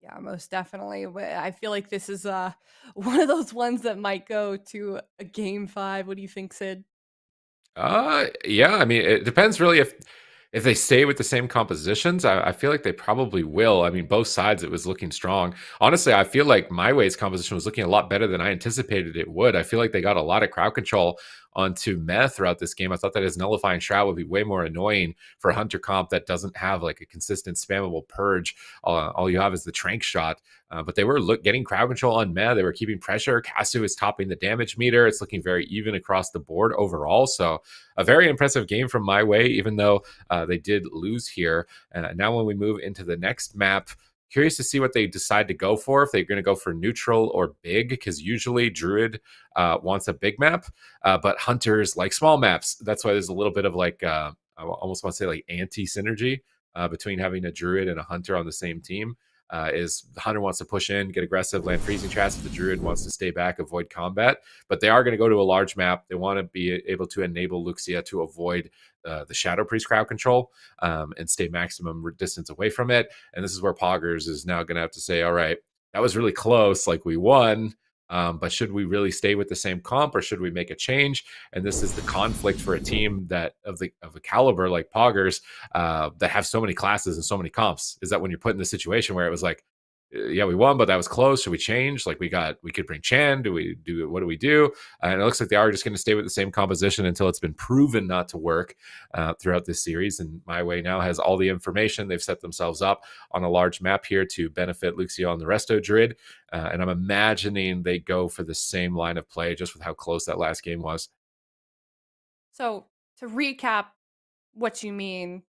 Yeah, most definitely. I feel like this is one of those ones that might go to a game 5. What do you think, Sid? Yeah, I mean, it depends really if they stay with the same compositions. I feel like they probably will. I mean, both sides, it was looking strong. Honestly, I feel like MYWAY's composition was looking a lot better than I anticipated it would. I feel like they got a lot of crowd control onto Meh throughout this game. I thought that his nullifying shroud would be way more annoying for a hunter comp that doesn't have like a consistent spammable purge. All you have is the trank shot. But they were getting crowd control on Meh. They were keeping pressure. Cassio is topping the damage meter. It's looking very even across the board overall. So a very impressive game from MYWAY, even though they did lose here. Now when we move into the next map, curious to see what they decide to go for, if they're going to go for neutral or big, because usually Druid wants a big map, but hunters like small maps. That's why there's a little bit of like, I almost want to say like anti-synergy between having a Druid and a hunter on the same team. Is the hunter wants to push in, get aggressive, land freezing traps. The druid wants to stay back, avoid combat. But they are going to go to a large map. They want to be able to enable Luxia to avoid the Shadow Priest crowd control and stay maximum distance away from it. And this is where Poggers is now going to have to say, all right, that was really close, like we won. But should we really stay with the same comp, or should we make a change? And this is the conflict for a team that of a caliber like Poggers that have so many classes and so many comps, is that when you're put in the situation where it was like, yeah, we won, but that was close. Should we change? Like we could bring Chan. What do we do? And it looks like they are just going to stay with the same composition until it's been proven not to work throughout this series. And MYWAY now has all the information. They've set themselves up on a large map here to benefit Luxia and the resto Druid. And I'm imagining they go for the same line of play, just with how close that last game was. So to recap what you mean,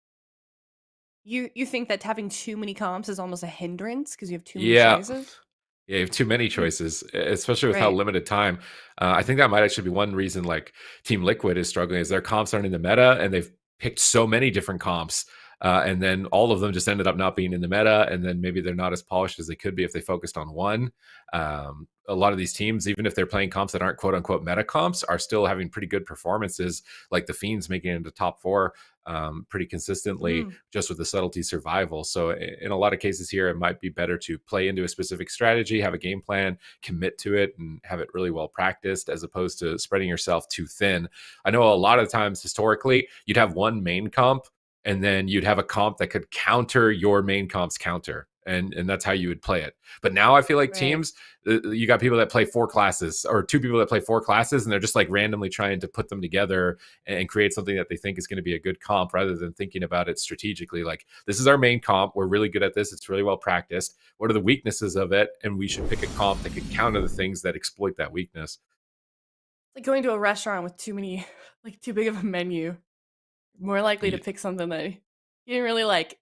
you think that having too many comps is almost a hindrance because you have too many choices? Yeah, you have too many choices, especially with how Right. limited time. I think that might actually be one reason like Team Liquid is struggling is their comps aren't in the meta, and they've picked so many different comps, and then all of them just ended up not being in the meta, and then maybe they're not as polished as they could be if they focused on one. A lot of these teams, even if they're playing comps that aren't quote unquote meta comps, are still having pretty good performances, like the Fiends making it into top 4 pretty consistently Mm. just with the subtlety survival. So in a lot of cases here, it might be better to play into a specific strategy, have a game plan, commit to it, and have it really well practiced as opposed to spreading yourself too thin. I know a lot of times historically, you'd have one main comp and then you'd have a comp that could counter your main comp's counter. And that's how you would play it. But now I feel like Right. teams, you got people that play 4 classes or 2 people that play 4 classes, and they're just like randomly trying to put them together and create something that they think is going to be a good comp rather than thinking about it strategically. Like, this is our main comp. We're really good at this. It's really well practiced. What are the weaknesses of it? And we should pick a comp that can counter the things that exploit that weakness. Like going to a restaurant with too many, like too big of a menu. More likely to Ye- pick something that you didn't really like.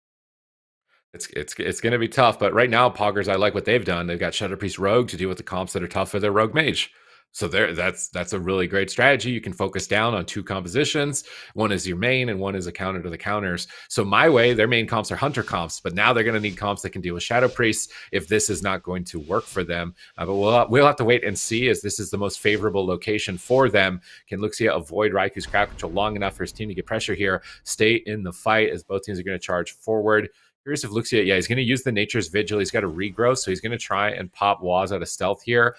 It's going to be tough, but right now, Poggers, I like what they've done. They've got Shadow Priest Rogue to deal with the comps that are tough for their Rogue Mage. So that's a really great strategy. You can focus down on 2 compositions. One is your main, and one is a counter to the counters. So MYWAY, their main comps are Hunter comps, but now they're going to need comps that can deal with Shadow Priests if this is not going to work for them. But we'll have to wait and see, as this is the most favorable location for them. Can Luxia avoid Raiku's crowd control long enough for his team to get pressure here? Stay in the fight as both teams are going to charge forward. Curious if Luxia, yeah, he's going to use the Nature's Vigil. He's got a regrow, so he's going to try and pop Waz out of stealth here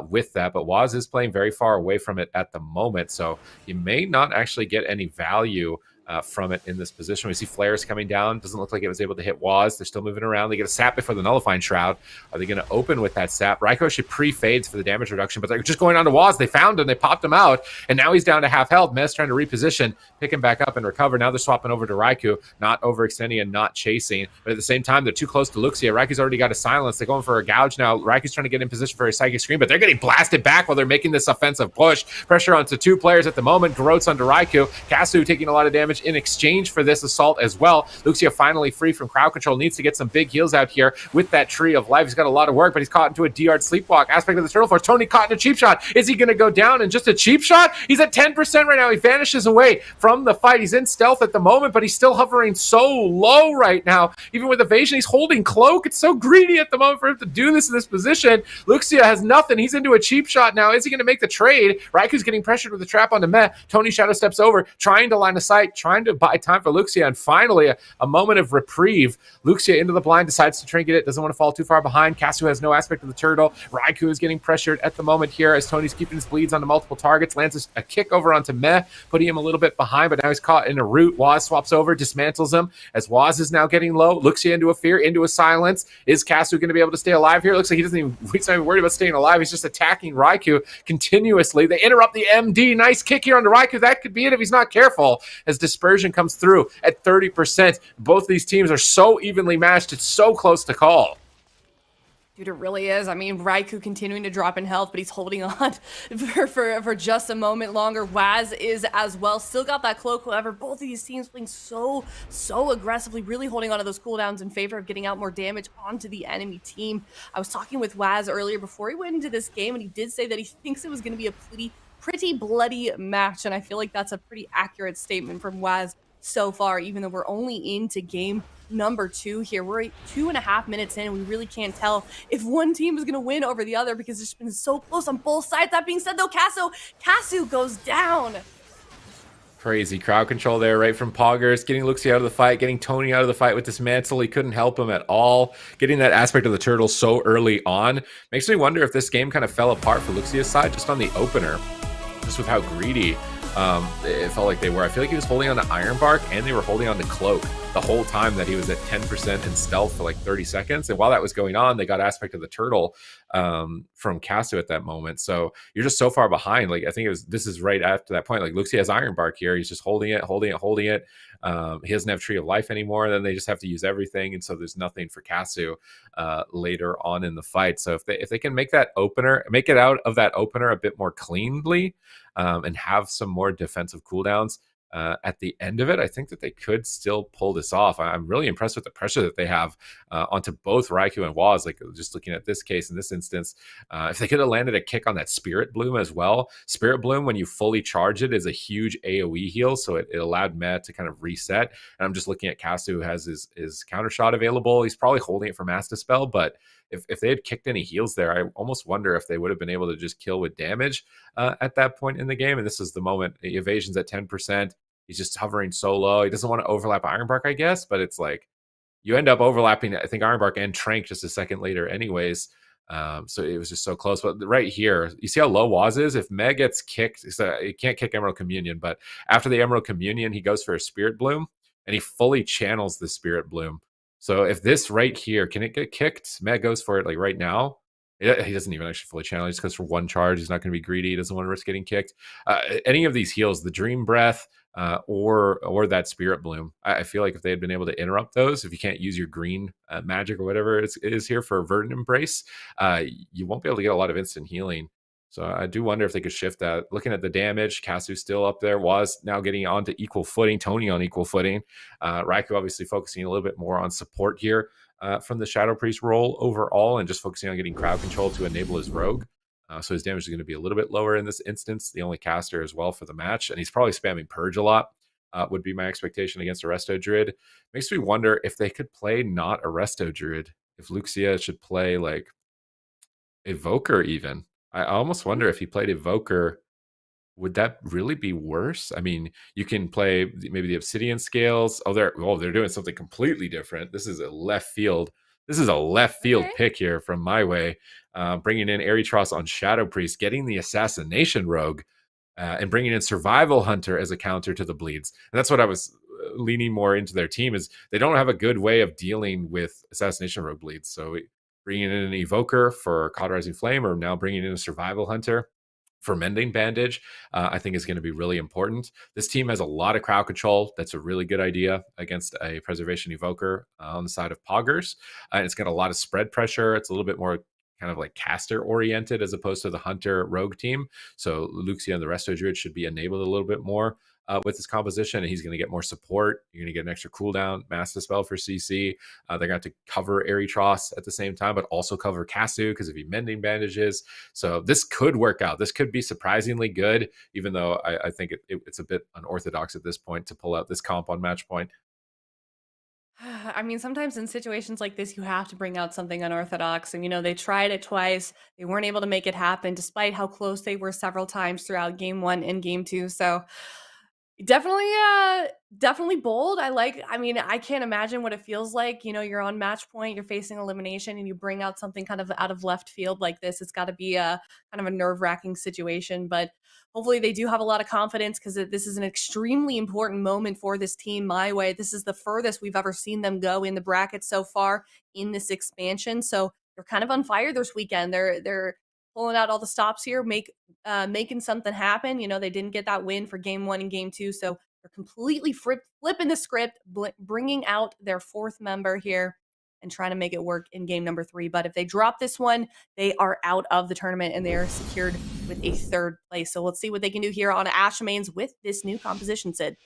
with that. But Waz is playing very far away from it at the moment, so you may not actually get any value from it in this position. We see flares coming down. Doesn't look like it was able to hit Waz. They're still moving around. They get a sap before the Nullifying Shroud. Are they going to open with that sap? Raikou should pre-fades for the damage reduction, but they're just going on to Waz. They found him. They popped him out, and now he's down to half health. Mez trying to reposition, pick him back up and recover. Now they're swapping over to Raikou, not overextending and not chasing, but at the same time, they're too close to Luxia. Raikou's already got a silence. They're going for a gouge now. Raikou's trying to get in position for a Psychic Scream, but they're getting blasted back while they're making this offensive push. Pressure onto 2 players at the moment. Garot's onto Raikou. Kasu taking a lot of damage in exchange for this assault as well. Luxia finally free from crowd control. Needs to get some big heals out here with that Tree of Life. He's got a lot of work, but he's caught into a DR Sleepwalk. Aspect of the Turtle Force. Tony caught in a cheap shot. Is he going to go down in just a cheap shot? He's at 10% right now. He vanishes away from the fight. He's in stealth at the moment, but he's still hovering so low right now. Even with evasion, he's holding cloak. It's so greedy at the moment for him to do this in this position. Luxia has nothing. He's into a cheap shot now. Is he going to make the trade? Raiku's getting pressured with the trap onto Meh. Tony Shadow steps over, trying to line of sight, trying to buy time for Luxia, and finally a moment of reprieve. Luxia into the blind, decides to trinket it, doesn't want to fall too far behind. Kasu has no aspect of the turtle. Raikou is getting pressured at the moment here as Tony's keeping his bleeds onto multiple targets, lands a kick over onto Meh, putting him a little bit behind, but now he's caught in a root. Waz swaps over, dismantles him as Waz is now getting low. Luxia into a fear, into a silence. Is Kasu going to be able to stay alive here? Looks like he's not even worried about staying alive. He's just attacking Raikou continuously. They interrupt the MD. Nice kick here onto Raikou. That could be it if he's not careful, as Dispersion comes through at 30%. Both these teams are so evenly matched. It's so close to call. Dude, it really is. I mean, Raikou continuing to drop in health, but he's holding on for just a moment longer. Waz is as well. Still got that cloak. However, both of these teams playing so aggressively, really holding on to those cooldowns in favor of getting out more damage onto the enemy team. I was talking with Waz earlier before he went into this game, and he did say that he thinks it was going to be a pretty bloody match, and I feel like that's a pretty accurate statement from Waz so far, even though we're only into game number 2 here. We're 2.5 minutes in, and we really can't tell if one team is going to win over the other because it's been so close on both sides. That being said, though, Kasu goes down. Crazy crowd control there, right from Poggers, getting Luxia out of the fight, getting Tony out of the fight with Dismantle. He couldn't help him at all. Getting that aspect of the turtle so early on makes me wonder if this game kind of fell apart for Luxia's side just on the opener, just with how greedy it felt like they were. I feel like he was holding on to Iron Bark and they were holding on to Cloak the whole time that he was at 10% in stealth for like 30 seconds. And while that was going on, they got aspect of the turtle from Kasu at that moment. So you're just so far behind. Like, I think this is right after that point. Like, Luxia has Iron Bark here. He's just holding it. He doesn't have Tree of Life anymore. Then they just have to use everything. And so there's nothing for Kasu later on in the fight. So if they can make it out of that opener a bit more cleanly, and have some more defensive cooldowns, at the end of it, I think that they could still pull this off. I'm really impressed with the pressure that they have onto both Raikou and Waz. Like, just looking at this case in this instance, if they could have landed a kick on that Spirit Bloom as well. Spirit Bloom, when you fully charge it, is a huge AoE heal, so it allowed Meh to kind of reset. And I'm just looking at Casu, who has his counter shot available. He's probably holding it for Mass Dispel, but if they had kicked any heals there, I almost wonder if they would have been able to just kill with damage at that point in the game. And this is the moment. Evasion's at 10%. He's just hovering so low. He doesn't want to overlap Ironbark, I guess, but it's like you end up overlapping, I think, Ironbark and Trank just a second later anyways. So it was just so close. But right here, you see how low Waz is? If Meh gets kicked, so he can't kick Emerald Communion, but after the Emerald Communion, he goes for a Spirit Bloom, and he fully channels the Spirit Bloom. So if this right here, can it get kicked? Meh goes for it like right now. He doesn't even actually fully channel. He just goes for one charge. He's not going to be greedy. He doesn't want to risk getting kicked. Any of these heals, the Dream Breath or that Spirit Bloom, I feel like if they had been able to interrupt those, if you can't use your green magic or whatever it is here for Verdant Embrace, you won't be able to get a lot of instant healing. So I do wonder if they could shift that. Looking at the damage, Casu's still up there. Waz now getting onto equal footing. Tony on equal footing. Raikou obviously focusing a little bit more on support here from the Shadow Priest role overall, and just focusing on getting crowd control to enable his rogue. So his damage is going to be a little bit lower in this instance. The only caster as well for the match. And he's probably spamming Purge a lot, would be my expectation against Arresto Druid. Makes me wonder if they could play not Arresto Druid. If Luxia should play like Evoker even. I almost wonder if he played Evoker, would that really be worse? I mean, you can play maybe the Obsidian Scales. They're doing something completely different. This is a left field. This is a left field pick here from MYWAY, bringing in Eritros on Shadow Priest, getting the Assassination Rogue, and bringing in Survival Hunter as a counter to the bleeds. And that's what I was leaning more into their team, is they don't have a good way of dealing with Assassination Rogue bleeds. So bringing in an Evoker for Cauterizing Flame, or now bringing in a Survival Hunter for Mending Bandage, I think is going to be really important. This team has a lot of crowd control. That's a really good idea against a Preservation Evoker on the side of Poggers. It's got a lot of spread pressure. It's a little bit more kind of like caster oriented as opposed to the Hunter Rogue team. So Luxia and the Resto Druid should be enabled a little bit more with his composition, and he's going to get more support. You're going to get an extra cooldown, Mass Dispel for CC. They're going to have to cover Eritros at the same time, but also cover Casu because of Mending Bandages. So this could work out. This could be surprisingly good, even though I think it's a bit unorthodox at this point to pull out this comp on match point. I mean, sometimes in situations like this, you have to bring out something unorthodox. And, they tried it twice. They weren't able to make it happen, despite how close they were several times throughout game 1 and game 2. So definitely bold. I can't imagine what it feels like. You're on match point, you're facing elimination, and you bring out something kind of out of left field like this. It's got to be a kind of a nerve-wracking situation, but hopefully they do have a lot of confidence, because this is an extremely important moment for this team, MYWAY. This is the furthest we've ever seen them go in the bracket so far in this expansion. So they're kind of on fire this weekend. They're pulling out all the stops here, making something happen. They didn't get that win for game 1 and game 2, so they're completely flipping the script, bringing out their 4th member here and trying to make it work in game number 3. But if they drop this one, they are out of the tournament and they are secured with a 3rd place. So let's see what they can do here on Ashmains with this new composition, Sid.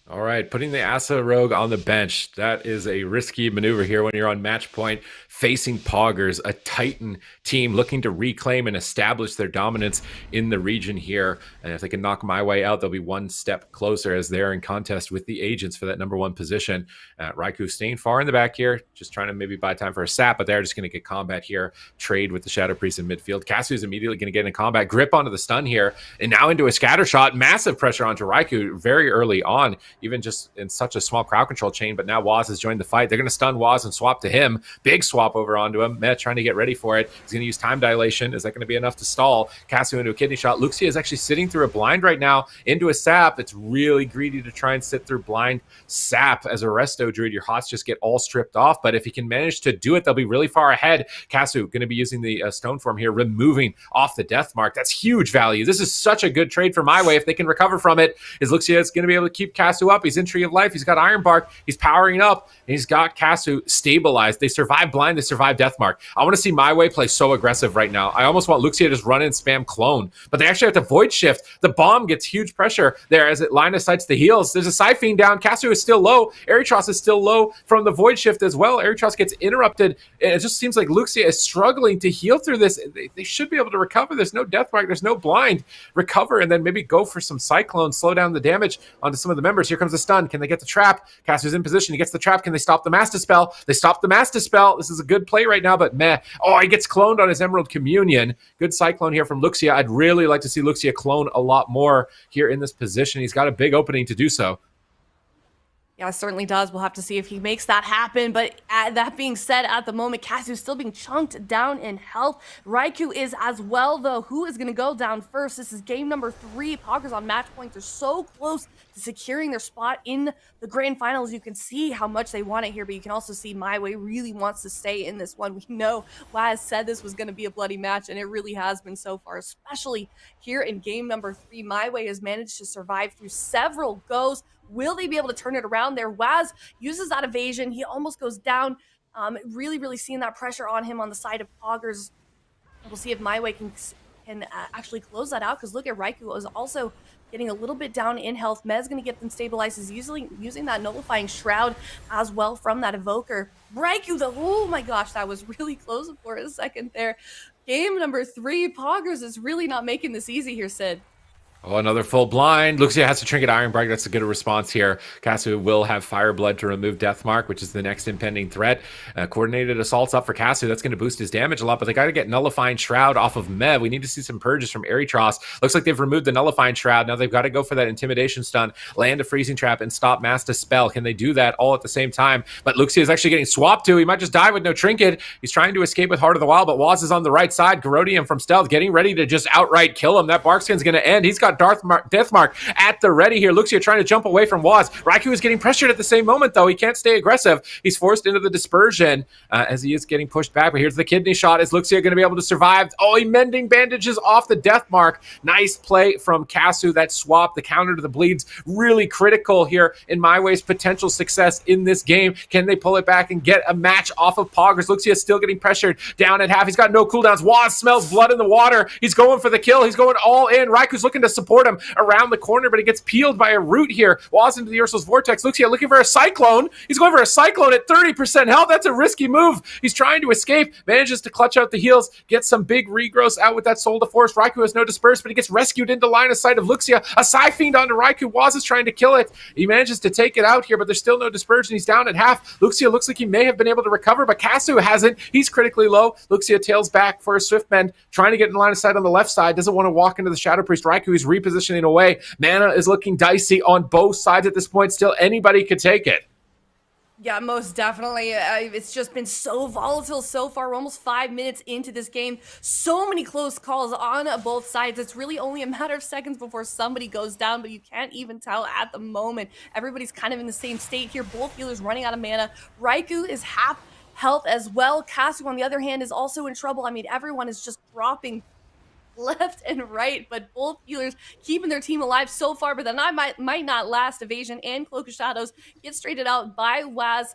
All right, putting the Asa Rogue on the bench. That is a risky maneuver here when you're on match point facing Poggers, a Titan team looking to reclaim and establish their dominance in the region here. And if they can knock MYWAY out, they'll be one step closer as they're in contest with the Agents for that number 1 position. Raikou staying far in the back here, just trying to maybe buy time for a sap, but they're just going to get combat here, trade with the Shadow Priest in midfield. Casu is immediately going to get in combat, grip onto the stun here, and now into a scatter shot. Massive pressure onto Raikou very early on, even just in such a small crowd control chain, but now Waz has joined the fight. They're going to stun Waz and swap to him. Big swap over onto him. Meh trying to get ready for it. He's going to use time dilation. Is that going to be enough to stall? Casu into a kidney shot. Luxia is actually sitting through a blind right now into a sap. It's really greedy to try and sit through blind sap as a Resto Druid. Your hots just get all stripped off, but if he can manage to do it, they'll be really far ahead. Casu going to be using the stone form here, removing off the death mark. That's huge value. This is such a good trade for MYWAY if they can recover from it. Is Luxia is going to be able to keep Casu Casu up. He's in Tree of Life. He's got Iron Bark. He's powering up, and he's got Casu stabilized. They survive blind. They survive Deathmark. I want to see MYWAY play so aggressive right now. I almost want Luxia to just run and spam clone, but they actually have to void shift. The bomb gets huge pressure there as it line of sights the heals. There's a Side Fiend down. Casu is still low. Erytros is still low from the void shift as well. Erytros gets interrupted. It just seems like Luxia is struggling to heal through this. They should be able to recover. There's no Deathmark. There's no blind. Recover and then maybe go for some Cyclone, slow down the damage onto some of the members. Here comes the stun. Can they get the trap? Casu's in position. He gets the trap. Can they stop the Mass Dispel? They stop the Mass Dispel. This is a good play right now, but meh. Oh, he gets cloned on his Emerald Communion. Good Cyclone here from Luxia. I'd really like to see Luxia clone a lot more here in this position. He's got a big opening to do so. Yeah, it certainly does. We'll have to see if he makes that happen. But that being said, at the moment, Casu's still being chunked down in health. Raikou is as well, though. Who is going to go down first? This is game number 3. Poggers on match point. They're so close to securing their spot in the grand finals. You can see how much they want it here, but you can also see MYWAY really wants to stay in this one. We know Waz said this was going to be a bloody match, and it really has been so far, especially here in game number 3. MYWAY has managed to survive through several goes. Will they be able to turn it around there? Waz uses that evasion. He almost goes down. Really seeing that pressure on him on the side of Poggers. We'll see if MYWAY can actually close that out, because look at Raikou is also getting a little bit down in health. Mez going to get them stabilized. Is using that nullifying shroud as well from that evoker. Raikou, though, oh my gosh, that was really close for a second there. Game number 3, Poggers is really not making this easy here, Sid. Oh, another full blind. Luxia has to trinket Iron Bark. That's a good response here. Casu will have Fire Blood to remove Deathmark, which is the next impending threat. Coordinated assaults up for Casu. That's going to boost his damage a lot, but they got to get Nullifying Shroud off of Mev. We need to see some purges from Erytros. Looks like they've removed the Nullifying Shroud. Now they've got to go for that Intimidation Stun, land a Freezing Trap, and stop Mass Dispel. Can they do that all at the same time? But Luxia is actually getting swapped to. He might just die with no trinket. He's trying to escape with Heart of the Wild, but Waz is on the right side. Garodium from stealth, getting ready to just outright kill him. That Barkskin's going to end. He's got Deathmark at the ready here. Luxia trying to jump away from Waz. Raikou is getting pressured at the same moment, though. He can't stay aggressive. He's forced into the dispersion as he is getting pushed back. But here's the kidney shot. Is Luxia going to be able to survive? Oh, he mending bandages off the Deathmark. Nice play from Casu. That swap, the counter to the bleeds, really critical here in MYWAY's potential success in this game. Can they pull it back and get a match off of Poggers? Luxia is still getting pressured down at half. He's got no cooldowns. Waz smells blood in the water. He's going for the kill. He's going all in. Raikou's looking to support him around the corner, but he gets peeled by a root here. Waz into the Ursul's Vortex. Luxia looking for a Cyclone. He's going for a Cyclone at 30% health. That's a risky move. He's trying to escape. Manages to clutch out the heals. Gets some big regrowths out with that Soul to Force. Raikou has no disperse, but he gets rescued into line of sight of Luxia. A Psy Fiend onto Raikou. Waz is trying to kill it. He manages to take it out here, but there's still no dispersion. He's down at half. Luxia looks like he may have been able to recover, but Casu hasn't. He's critically low. Luxia tails back for a Swift Bend, trying to get in line of sight on the left side. Doesn't want to walk into the Shadow Priest. Raikou is repositioning away. Mana is looking dicey on both sides at this point. Still, anybody could take it. Yeah, most definitely. It's just been so volatile so far. We're almost 5 minutes into this game. So many close calls on both sides. It's really only a matter of seconds before somebody goes down, but you can't even tell at the moment. Everybody's kind of in the same state here. Both healers running out of mana. Raikou is half health as well. Casu, on the other hand, is also in trouble. I mean, everyone is just dropping left and right, but both healers keeping their team alive so far, but then I might not last. Evasion and Cloak of Shadows get straighted out by Waz,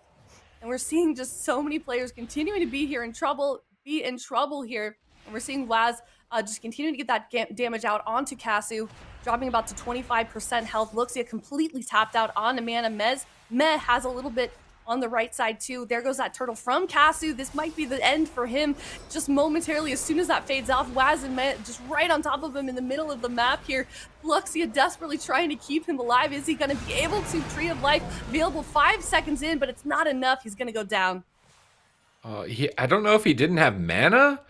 and we're seeing just so many players continuing to be in trouble here, and we're seeing Waz just continuing to get that damage out onto Casu, dropping about to 25% health. Luxia completely tapped out on the mana. Meh has a little bit on the right side too. There goes that turtle from Casu. This might be the end for him just momentarily. As soon as that fades off, Waz and Meh just right on top of him in the middle of the map here. Luxia desperately trying to keep him alive. Is he going to be able to? Tree of Life available 5 seconds in, but it's not enough. He's going to go down. I don't know if he didn't have mana.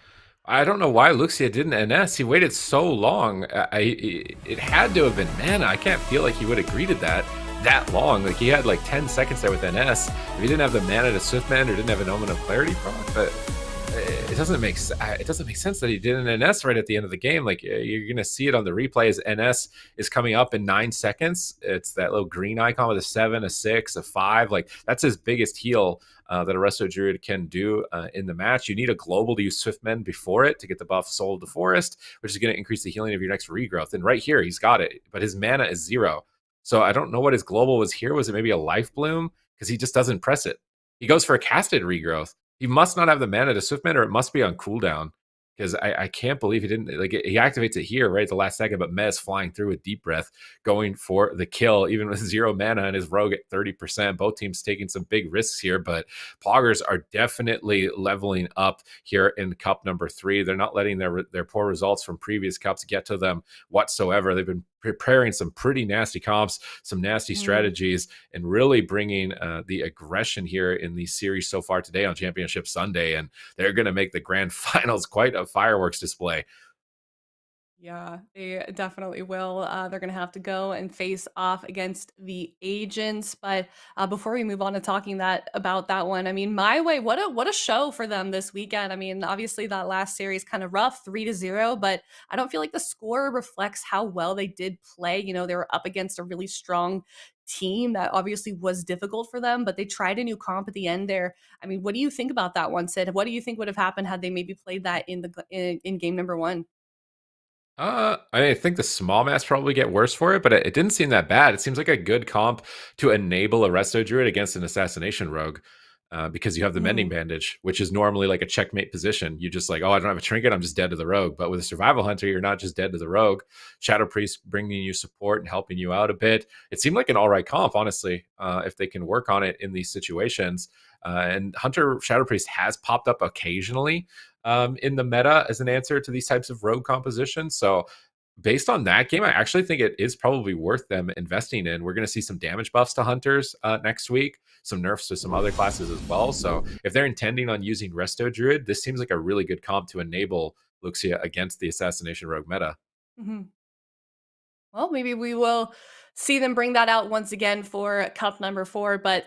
I don't know why Luxia didn't NS. He waited so long. It had to have been mana. I can't feel like he would have greeted that long. Like, he had like 10 seconds there with NS. If he didn't have the mana to Swiftmend or didn't have an Omen of Clarity proc, but it doesn't make sense that he didn't NS right at the end of the game. Like, you're gonna see it on the replay as NS is coming up in 9 seconds. It's that little green icon with a 7, a 6, a 5. Like, that's his biggest heal that a Resto Druid can do in the match. You need a global to use Swiftmend before it to get the buff Soul of the Forest, which is going to increase the healing of your next regrowth. And right here, he's got it, but his mana is 0. So I don't know what his global was here. Was it maybe a life bloom? Because he just doesn't press it. He goes for a casted regrowth. He must not have the mana to Swift Mend, or it must be on cooldown. Because I can't believe he didn't, like, he activates it here right at the last second, but Mez flying through with Deep Breath, going for the kill, even with 0 mana and his rogue at 30%. Both teams taking some big risks here, but Poggers are definitely leveling up here in cup number 3. They're not letting their poor results from previous cups get to them whatsoever. They've been preparing some pretty nasty comps, some nasty strategies, and really bringing the aggression here in the series so far today on Championship Sunday. And they're going to make the grand finals quite a fireworks display. Yeah, they definitely will. They're going to have to go and face off against the agents. But before we move on to talking about that one, I mean, MYWAY, what a show for them this weekend. I mean, obviously that last series kind of rough, 3-0, but I don't feel like the score reflects how well they did play. You know, they were up against a really strong team that obviously was difficult for them, but they tried a new comp at the end there. I mean, what do you think about that one, Sid? What do you think would have happened had they maybe played that in game number 1? I think the small mass probably get worse for it, but it didn't seem that bad. It seems like a good comp to enable a Resto Druid against an Assassination Rogue, because you have the Mending Bandage, which is normally like a checkmate position. You just like, oh, I don't have a trinket, I'm just dead to the Rogue. But with a Survival Hunter, you're not just dead to the Rogue. Shadow Priest bringing you support and helping you out a bit. It seemed like an all right comp, honestly, if they can work on it in these situations. And Hunter Shadow Priest has popped up occasionally in the meta as an answer to these types of rogue compositions. So based on that game, I actually think it is probably worth them investing in. We're going to see some damage buffs to Hunters next week, some nerfs to some other classes as well. So if they're intending on using Resto Druid, this seems like a really good comp to enable Luxia against the Assassination Rogue meta. Well, maybe we will see them bring that out once again for cup number 4, but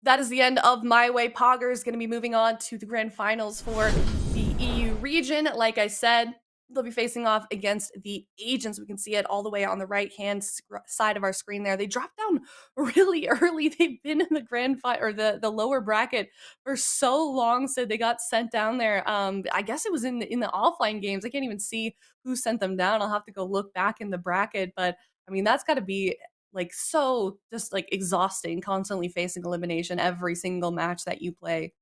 that is the end of MYWAY. Poggers going to be moving on to the grand finals for the EU region. Like I said, they'll be facing off against the agents. We can see it all the way on the right-hand side of our screen there. They dropped down really early. They've been in the grand final or the lower bracket for so long, so they got sent down there. I guess it was in the offline games. I can't even see who sent them down. I'll have to go look back in the bracket, but I mean, that's got to be like so just like exhausting, constantly facing elimination every single match that you play.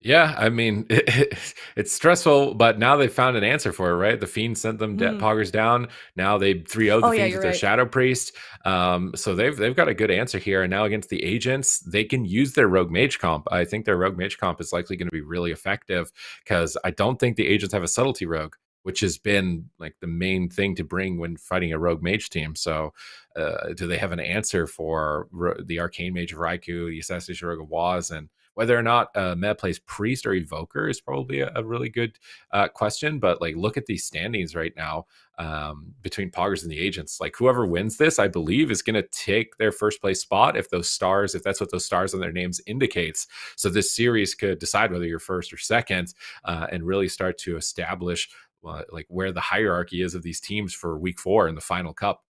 Yeah, I mean, it's stressful, but now they've found an answer for it, right? The Fiends sent them Poggers down. Now they 3-0 the Oh yeah, Fiends you're with their right. Shadow Priest. So they've got a good answer here. And now against the Agents, they can use their Rogue Mage comp. I think their Rogue Mage comp is likely going to be really effective, because I don't think the Agents have a Subtlety Rogue, which has been like the main thing to bring when fighting a Rogue Mage team. So do they have an answer for the Arcane Mage of Raikou, the Assassination Rogue of Waz, and whether or not meta plays Priest or Evoker is probably a really good question. But like, look at these standings right now between Poggers and the Agents. Like, whoever wins this, I believe, is going to take their first place spot if that's what those stars on their names indicates. So this series could decide whether you're first or second, and really start to establish like where the hierarchy is of these teams for week 4 in the final cup.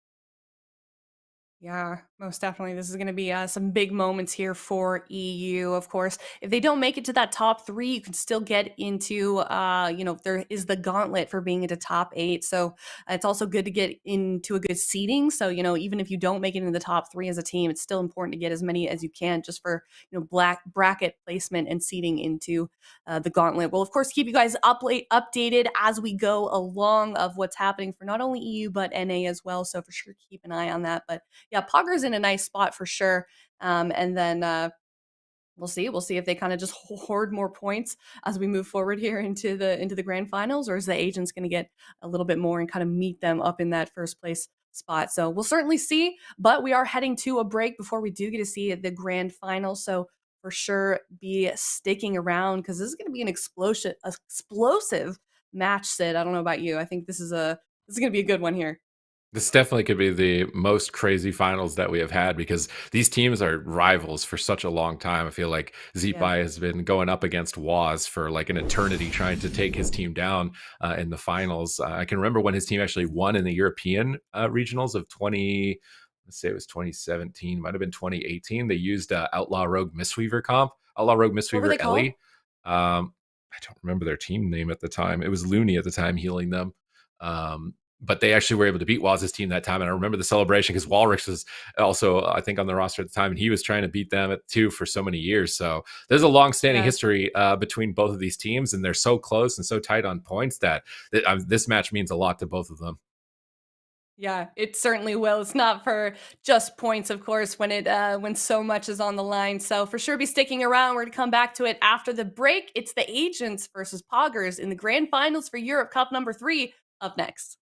Yeah, most definitely. This is going to be some big moments here for EU. Of course, if they don't make it to that top 3, you can still get into, there is the gauntlet for being into top 8. So it's also good to get into a good seeding. So, even if you don't make it into the top 3 as a team, it's still important to get as many as you can just for, black bracket placement and seeding into the gauntlet. We'll, of course, keep you guys updated as we go along of what's happening for not only EU, but NA as well. So for sure, keep an eye on that. But yeah, Pogger's in a nice spot for sure. And then we'll see. We'll see if they kind of just hoard more points as we move forward here into the grand finals, or is the Agents going to get a little bit more and kind of meet them up in that first place spot? So we'll certainly see. But we are heading to a break before we do get to see the grand final. So for sure, be sticking around, because this is going to be an explosive match, Sid. I don't know about you. I think this is going to be a good one here. This definitely could be the most crazy finals that we have had, because these teams are rivals for such a long time. I feel like Zeepai has been going up against Waz for like an eternity, trying to take his team down in the finals. I can remember when his team actually won in the European regionals of let's say it was 2017, might have been 2018. They used Outlaw Rogue Mistweaver comp, Outlaw Rogue Mistweaver Ellie. I don't remember their team name at the time. It was Looney at the time healing them. but they actually were able to beat Waz's team that time. And I remember the celebration because Walrix was also, I think, on the roster at the time, and he was trying to beat them too for so many years. So there's a long-standing history between both of these teams, and they're so close and so tight on points that this match means a lot to both of them. Yeah, it certainly will. It's not for just points, of course, when so much is on the line. So for sure, be sticking around. We're going to come back to it after the break. It's the Agents versus Poggers in the grand finals for Europe Cup number 3 up next.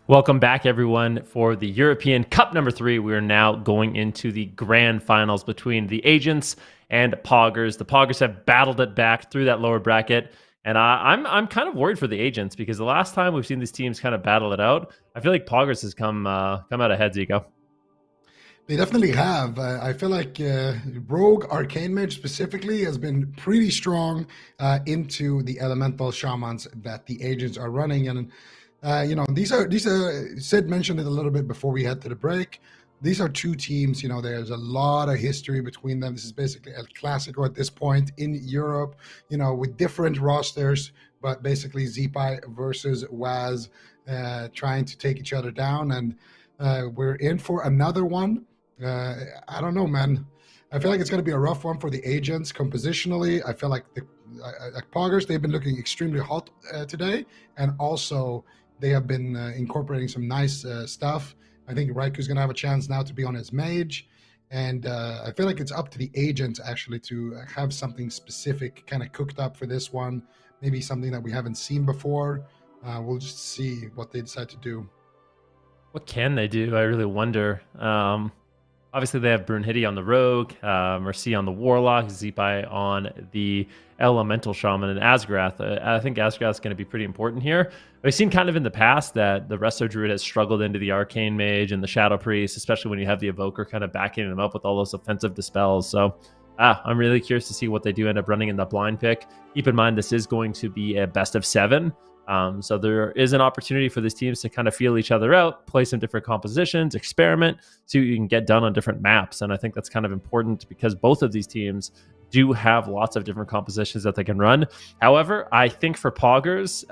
Welcome back, everyone, for the European Cup number 3. We are now going into the grand finals between the Agents and Poggers. The Poggers have battled it back through that lower bracket, and I'm kind of worried for the Agents because the last time we've seen these teams kind of battle it out, I feel like Poggers has come out ahead. Zico. They definitely have. I feel like Rogue Arcane Mage specifically has been pretty strong into the elemental shamans that the Agents are running, and these are Sid mentioned it a little bit before we head to the break. These are two teams, there's a lot of history between them. This is basically El Clasico at this point in Europe, with different rosters, but basically Zipai versus Waz trying to take each other down. And we're in for another one. I don't know, man. I feel like it's going to be a rough one for the Agents compositionally. I feel like like Poggers, they've been looking extremely hot today. And also, they have been incorporating some nice stuff. I think Raiku's going to have a chance now to be on his mage. And I feel like it's up to the Agents actually to have something specific kind of cooked up for this one. Maybe something that we haven't seen before. We'll just see what they decide to do. What can they do? I really wonder. Obviously, they have Brunhilde on the Rogue, Mercy on the Warlock, Zipai on the Elemental Shaman, and Asgrath. I think Asgrath's going to be pretty important here. We've seen kind of in the past that the Resto Druid has struggled into the Arcane Mage and the Shadow Priest, especially when you have the Evoker kind of backing them up with all those offensive dispels. So I'm really curious to see what they do end up running in the blind pick. Keep in mind, this is going to be a best of 7. So there is an opportunity for these teams to kind of feel each other out, play some different compositions, experiment, see what you can get done on different maps. And I think that's kind of important because both of these teams do have lots of different compositions that they can run. However, I think for Poggers,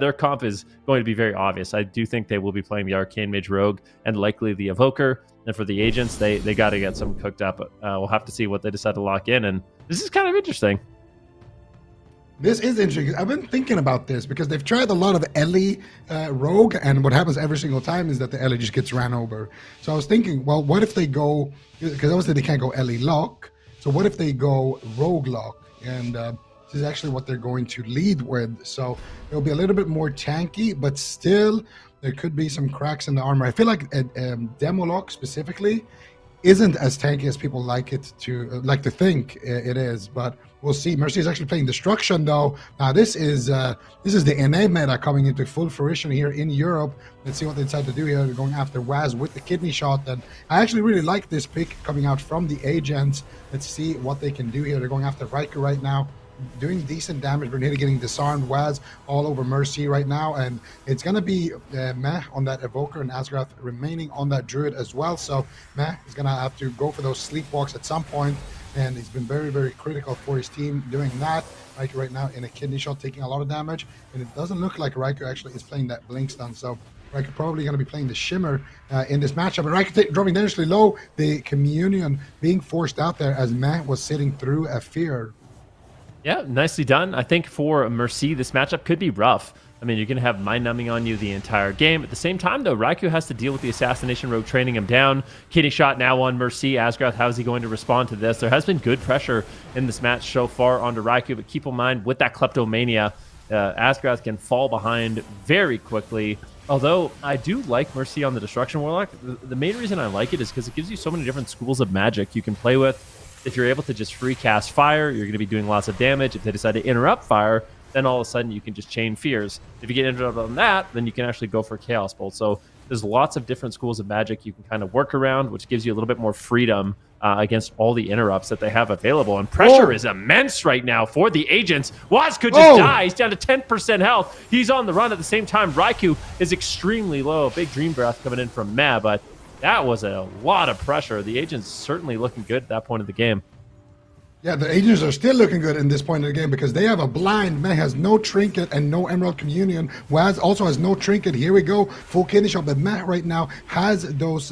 their comp is going to be very obvious. I do think they will be playing the Arcane Mage Rogue and likely the Evoker. And for the Agents, they got to get some cooked up. We'll have to see what they decide to lock in. And this is kind of interesting. This is interesting. I've been thinking about this because they've tried a lot of Ellie Rogue, and what happens every single time is that the Ellie just gets ran over. So I was thinking, well, what if they go, because obviously they can't go Ellie Lock, so what if they go Rogue Lock? And this is actually what they're going to lead with. So it'll be a little bit more tanky, but still there could be some cracks in the armor. I feel like Demo Lock specifically isn't as tanky as people like to think it is, but we'll see. Mercy is actually playing Destruction though. Now this is the NA meta coming into full fruition here in Europe. Let's see what they decide to do here. They're going after Waz with the kidney shot, and I actually really like this pick coming out from the Agents. Let's see what they can do here. They're going after Raikou right now, doing decent damage. Brunhilde getting disarmed. Waz all over Mercy right now, and it's gonna be Meh on that Evoker and Asgrath remaining on that Druid as well. So Meh is gonna have to go for those sleepwalks at some point, and he's been very, very critical for his team doing that. Raikou right now in a kidney shot, taking a lot of damage, and it doesn't look like Raikou actually is playing that Blink Stun. So Raikou probably going to be playing the Shimmer in this matchup. And Raikou dropping dangerously low. The Communion being forced out there as Meh was sitting through a Fear. Yeah, nicely done. I think for Mercy, this matchup could be rough. I mean, you're going to have Mind Numbing on you the entire game. At the same time, though, Raikou has to deal with the Assassination Rogue training him down. Kidney shot now on Mercy. Asgrath, how is he going to respond to this? There has been good pressure in this match so far onto Raikou, but keep in mind, with that Kleptomania, Asgrath can fall behind very quickly. Although, I do like Mercy on the Destruction Warlock. The main reason I like it is because it gives you so many different schools of magic you can play with. If you're able to just free cast fire, you're going to be doing lots of damage. If they decide to interrupt fire, then all of a sudden you can just chain fears. If you get interrupted on that, then you can actually go for Chaos Bolt. So there's lots of different schools of magic you can kind of work around, which gives you a little bit more freedom against all the interrupts that they have available. And pressure is immense right now for the Agents. Waz could just die. He's down to 10% health. He's on the run at the same time. Raikou is extremely low. Big Dream Breath coming in from Meh, but that was a lot of pressure. The Agents certainly looking good at that point of the game. Yeah, the Agents are still looking good in this point of the game because they have a blind. Meh has no trinket and no Emerald Communion. Waz also has no trinket. Here we go, full kidney shot. But Meh right now has those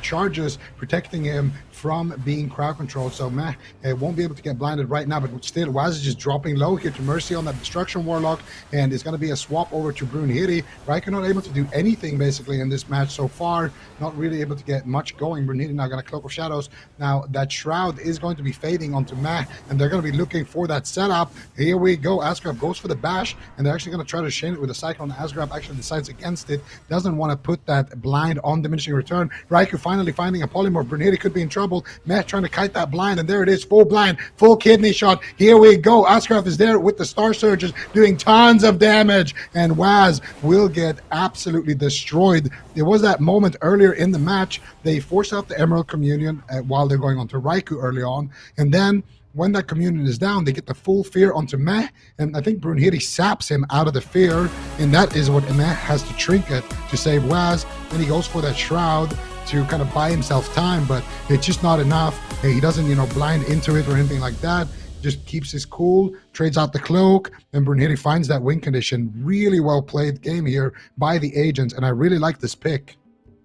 charges protecting him from being crowd controlled. So Meh won't be able to get blinded right now, but still Waz is just dropping low here to Mercy on that Destruction Warlock, and it's going to be a swap over to Brunhilde. Raikou not able to do anything basically in this match so far, not really able to get much going. Brunhilde now going to Cloak of Shadows. Now that Shroud is going to be fading onto onto Meh, and they're going to be looking for that setup. Here we go. Asgraf goes for the bash, and they're actually going to try to chain it with a Cyclone. Asgraf actually decides against it, doesn't want to put that blind on diminishing return. Raikou finally finding a polymorph. Brunhilde could be in trouble. Meh trying to kite that blind, and there it is, full blind, full kidney shot. Here we go. Asgraf is there with the Star Surges doing tons of damage, and Waz will get absolutely destroyed. There was that moment earlier in the match. They force out the Emerald Communion while they're going on to Raikou early on, and then when that communion is down, they get the full fear onto Meh, and I think Brunhilde saps him out of the fear, and that is what Meh has to trinket to save Waz. Then he goes for that shroud to kind of buy himself time, but it's just not enough. He doesn't, blind into it or anything like that. Just keeps his cool, trades out the cloak, and Brunhilde finds that win condition. Really well played game here by the agents, and I really like this pick.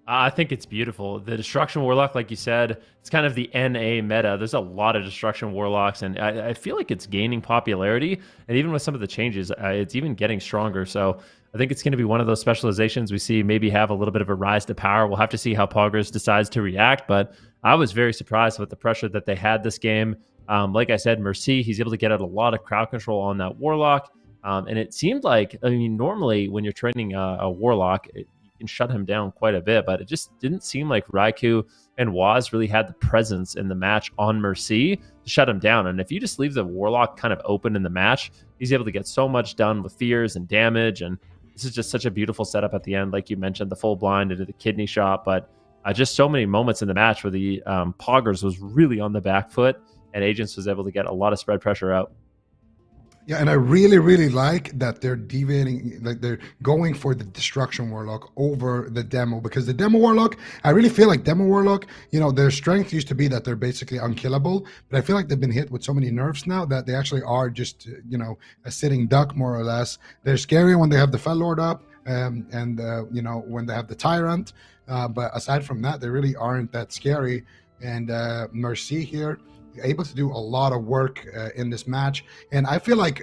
I think it's beautiful. The Destruction Warlock, like you said, it's kind of the NA meta. There's a lot of Destruction Warlocks, and I feel like it's gaining popularity. And even with some of the changes, it's even getting stronger. So I think it's going to be one of those specializations we see maybe have a little bit of a rise to power. We'll have to see how Poggers decides to react, but I was very surprised with the pressure that they had this game. Like I said, Mercy, he's able to get out a lot of crowd control on that Warlock. And it seemed like, normally when you're training a Warlock, you can shut him down quite a bit, but it just didn't seem like Raikou and Waz really had the presence in the match on Mercy to shut him down. And if you just leave the Warlock kind of open in the match, he's able to get so much done with fears and damage. And this is just such a beautiful setup at the end, like you mentioned, the full blind into the kidney shot. But just so many moments in the match where the Poggers was really on the back foot, and Agents was able to get a lot of spread pressure out. Yeah, and I really, really like that they're deviating, like they're going for the Destruction Warlock over the Demo, because the Demo Warlock, I really feel like Demo Warlock, their strength used to be that they're basically unkillable, but I feel like they've been hit with so many nerfs now that they actually are just, a sitting duck, more or less. They're scary when they have the Fel Lord up, and when they have the Tyrant, but aside from that, they really aren't that scary. And Mercy here, able to do a lot of work in this match, and I feel like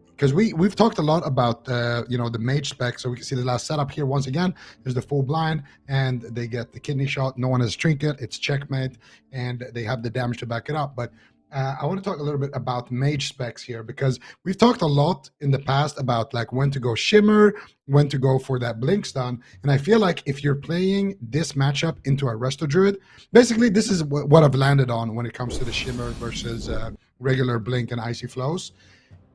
because we've talked a lot about the mage spec, so we can see the last setup here once again. There's the full blind, and they get the kidney shot. No one has trinket. It's checkmate, and they have the damage to back it up. But I want to talk a little bit about mage specs here, because we've talked a lot in the past about like when to go shimmer, when to go for that blink stun, and I feel like if you're playing this matchup into a Resto Druid, basically this is what I've landed on when it comes to the shimmer versus regular blink and icy flows.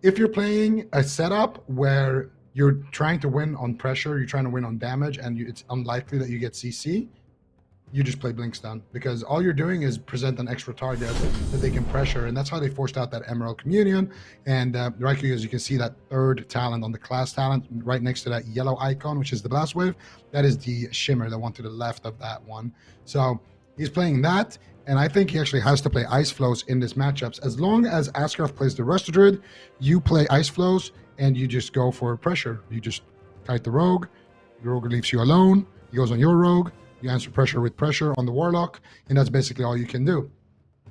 If you're playing a setup where you're trying to win on pressure, you're trying to win on damage, and it's unlikely that you get CC, you just play blink stun, because all you're doing is present an extra target that they can pressure, and that's how they forced out that Emerald Communion. And Raikou, as you can see, that third talent on the class talent right next to that yellow icon, which is the blast wave, that is the shimmer, the one to the left of that one. So he's playing that, and I think he actually has to play ice flows in this matchups. As long as Asgraf plays the Resto Druid, you play ice flows and you just go for pressure. You just kite the rogue, the rogue leaves you alone, he goes on your rogue, you answer pressure with pressure on the Warlock, and that's basically all you can do.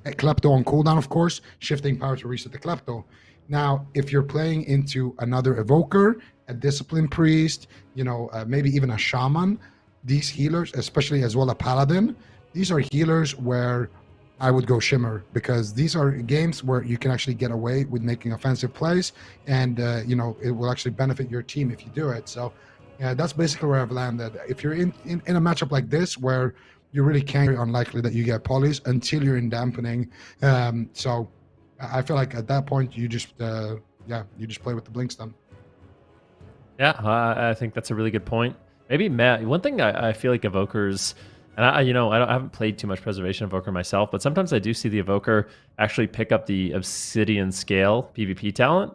A Klepto on cooldown, of course, shifting power to reset the Klepto. Now, if you're playing into another Evoker, a Discipline Priest, maybe even a Shaman, these healers, especially as well a Paladin, these are healers where I would go Shimmer, because these are games where you can actually get away with making offensive plays, and it will actually benefit your team if you do it. So yeah, that's basically where I've landed. If you're in a matchup like this where you really can't, very unlikely that you get polys until you're in dampening. So I feel like at that point you just play with the blink stun. Yeah, I think that's a really good point. Maybe Matt, one thing I feel like Evokers, and I haven't played too much Preservation Evoker myself, but sometimes I do see the Evoker actually pick up the Obsidian Scale PvP talent,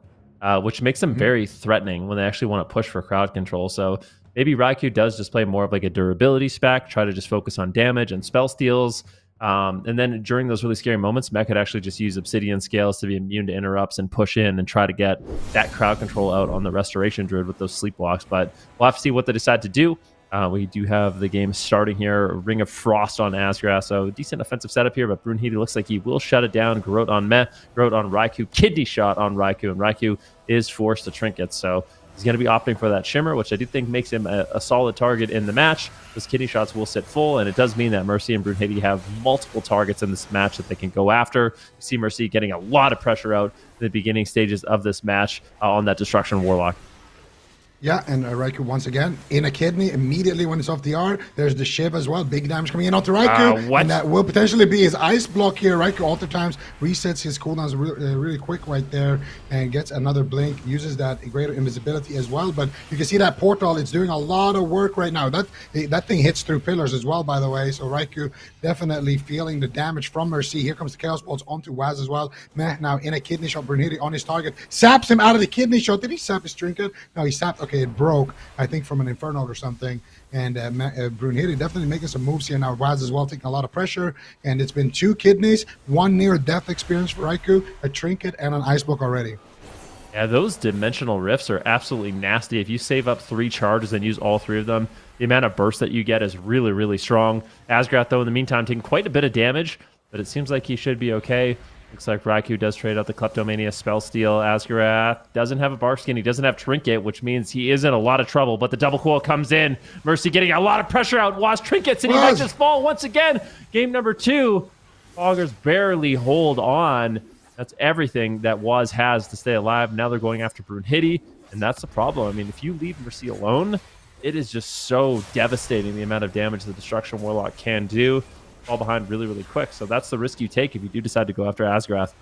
which makes them very threatening when they actually want to push for crowd control. So maybe Raikou does just play more of like a durability spec, try to just focus on damage and spell steals. And then during those really scary moments, Mech could actually just use Obsidian Scales to be immune to interrupts and push in and try to get that crowd control out on the Restoration Druid with those sleepwalks. But we'll have to see what they decide to do. We do have the game starting here. Ring of Frost on Asgraf, so decent offensive setup here, but Brunhilde looks like he will shut it down. Garrote on Meh, Garrote on Raikou, kidney shot on Raikou, and Raikou is forced to trinket. So He's going to be opting for that Shimmer, which I do think makes him a solid target in the match. Those kidney shots will sit full, and it does mean that Mercy and Brunhilde have multiple targets in this match that they can go after. You see Mercy getting a lot of pressure out in the beginning stages of this match on that Destruction Warlock. Yeah, and Raikou once again in a kidney immediately when it's off the R. There's the Shiv as well. Big damage coming in onto Raikou. And that will potentially be his ice block here. Raikou alter times resets his cooldowns really quick right there and gets another blink. Uses that greater invisibility as well. But you can see that portal. It's doing a lot of work right now. That thing hits through pillars as well, by the way. So Raikou definitely feeling the damage from Mercy. Here comes the Chaos Bolts onto Waz as well. Meh now in a kidney shot. Brunhilde on his target. Saps him out of the kidney shot. Did he sap his trinket? No, he sapped. Okay, it broke, I think, from an Inferno or something. And Brunhilde definitely making some moves here now. Waz as well taking a lot of pressure. And it's been 2 kidneys, 1 near-death experience for Raikou, a trinket, and an ice block already. Yeah, those dimensional rifts are absolutely nasty. If you save up 3 charges and use all 3 of them, the amount of burst that you get is really, really strong. Asgrath, though, in the meantime, taking quite a bit of damage, but it seems like he should be okay. Looks like Raikou does trade out the Kleptomania Spell Steal. Asgrath doesn't have a Barkskin. He doesn't have Trinket, which means he is in a lot of trouble. But the double coil comes in. Mercy getting a lot of pressure out. Waz Trinkets, and he might just fall once again. Game number 2. Poggers barely hold on. That's everything that Waz has to stay alive. Now they're going after Brunhilde, and that's the problem. I mean, if you leave Mercy alone, it is just so devastating, the amount of damage the Destruction Warlock can do. Fall behind really, really quick. So that's the risk you take if you do decide to go after Asgrath.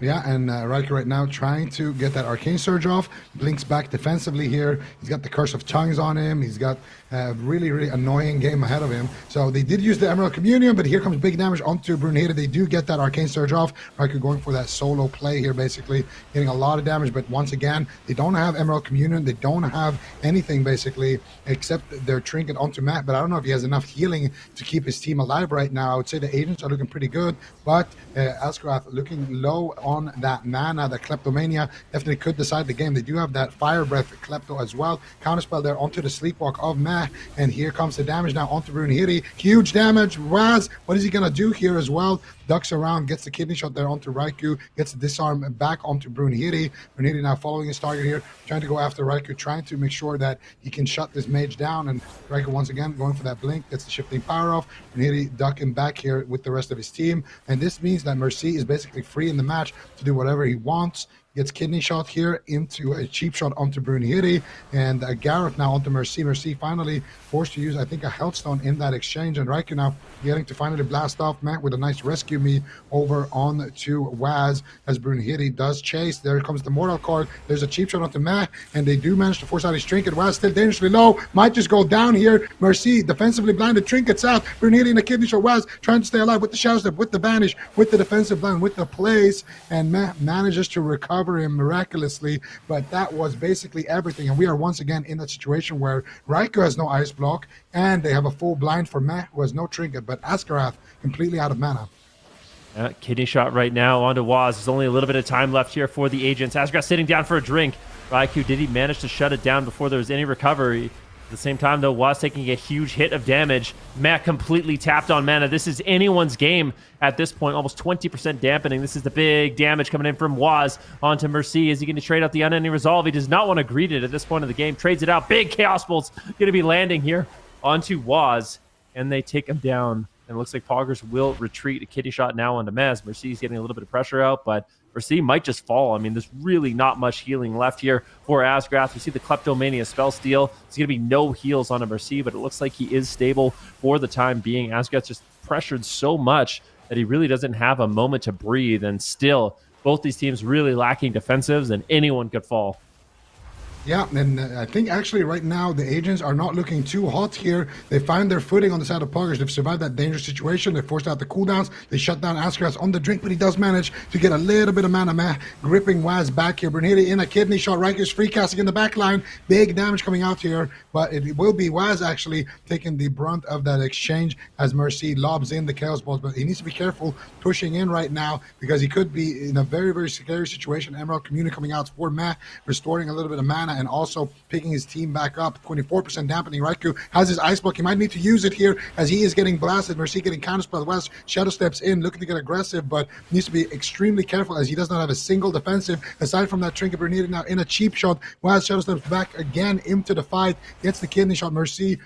Yeah, and Raikou right now trying to get that Arcane Surge off. Blinks back defensively here. He's got the Curse of Tongues on him. He's got a really, really annoying game ahead of him. So they did use the Emerald Communion, but here comes big damage onto Brunhilde. They do get that Arcane Surge off. Raikou going for that solo play here, basically. Getting a lot of damage, but once again, they don't have Emerald Communion. They don't have anything, basically, except their Trinket onto Matt. But I don't know if he has enough healing to keep his team alive right now. I would say the agents are looking pretty good, but Asgrath looking low on that mana. The Kleptomania definitely could decide the game. They do have that Fire Breath Klepto as well. Counterspell there onto the Sleepwalk of Meh, and here comes the damage now onto Brunhilde. Huge damage. Waz, what is he gonna do here as well? Ducks around, gets the kidney shot there onto Raikou, gets the disarm back onto Brunhilde. Brunhilde now following his target here, trying to go after Raikou, trying to make sure that he can shut this mage down, and Raikou once again going for that blink, gets the shifting power off. Brunhilde ducking back here with the rest of his team, and this means that Mercy is basically free in the match to do whatever he wants. Gets kidney shot here into a cheap shot onto Brunhilde, and Gareth now onto Mercy. Mercy finally forced to use, I think, a Healthstone in that exchange, and Raikou now getting to finally blast off Matt with a nice rescue me over on to Waz as Brunhilde does chase. There comes the Mortal Card. There's a cheap shot onto Matt, and they do manage to force out his Trinket. Waz still dangerously low, might just go down here. Mercy defensively blinded, Trinkets out. Brunhilde in a kidney shot. Waz trying to stay alive with the Shadow Step, with the Banish, with the defensive blind, with the plays, and Matt manages to recover him miraculously, but that was basically everything. And we are once again in that situation where Raikou has no ice block, and they have a full blind for Meh, who has no trinket, but Asgrath completely out of mana. Kidney shot right now onto Waz. There's only a little bit of time left here for the agents. Asgrath sitting down for a drink. Raikou, did he manage to shut it down before there was any recovery? At the same time, though, Waz taking a huge hit of damage. Matt completely tapped on mana. This is anyone's game at this point. Almost 20% dampening. This is the big damage coming in from Waz onto Mercy. Is he going to trade out the Unending Resolve? He does not want to greet it at this point of the game. Trades it out. Big Chaos Bolt's going to be landing here onto Waz, and they take him down. And it looks like Poggers will retreat. A kidney shot now onto Mez. Mercy's getting a little bit of pressure out, but Mercy might just fall. I mean, there's really not much healing left here for Asgrath. We see the Kleptomania Spell Steal. There's going to be no heals on a Mercy, but it looks like he is stable for the time being. Asgrath's just pressured so much that he really doesn't have a moment to breathe, and still, both these teams really lacking defensives, and anyone could fall. Yeah, and I think actually right now the agents are not looking too hot here. They find their footing on the side of Poggers. They've survived that dangerous situation. They forced out the cooldowns. They shut down Asgrath on the drink, but he does manage to get a little bit of mana. Gripping Waz back here. Brunhilde in a kidney shot. Raikus free casting in the back line. Big damage coming out here, but it will be Waz actually taking the brunt of that exchange as Mercy lobs in the Chaos Balls, but he needs to be careful pushing in right now because he could be in a very, very scary situation. Emerald Community coming out for Matt, restoring a little bit of mana. mana and also picking his team back up. 24% dampening. Raikou has his ice block. He might need to use it here as he is getting blasted. Mercy getting counterspelled. West Shadow steps in, looking to get aggressive, but needs to be extremely careful as he does not have a single defensive. Aside from that trinket, Brunhilde now in a cheap shot. West Shadow steps back again into the fight, gets the kidney shot. Mercy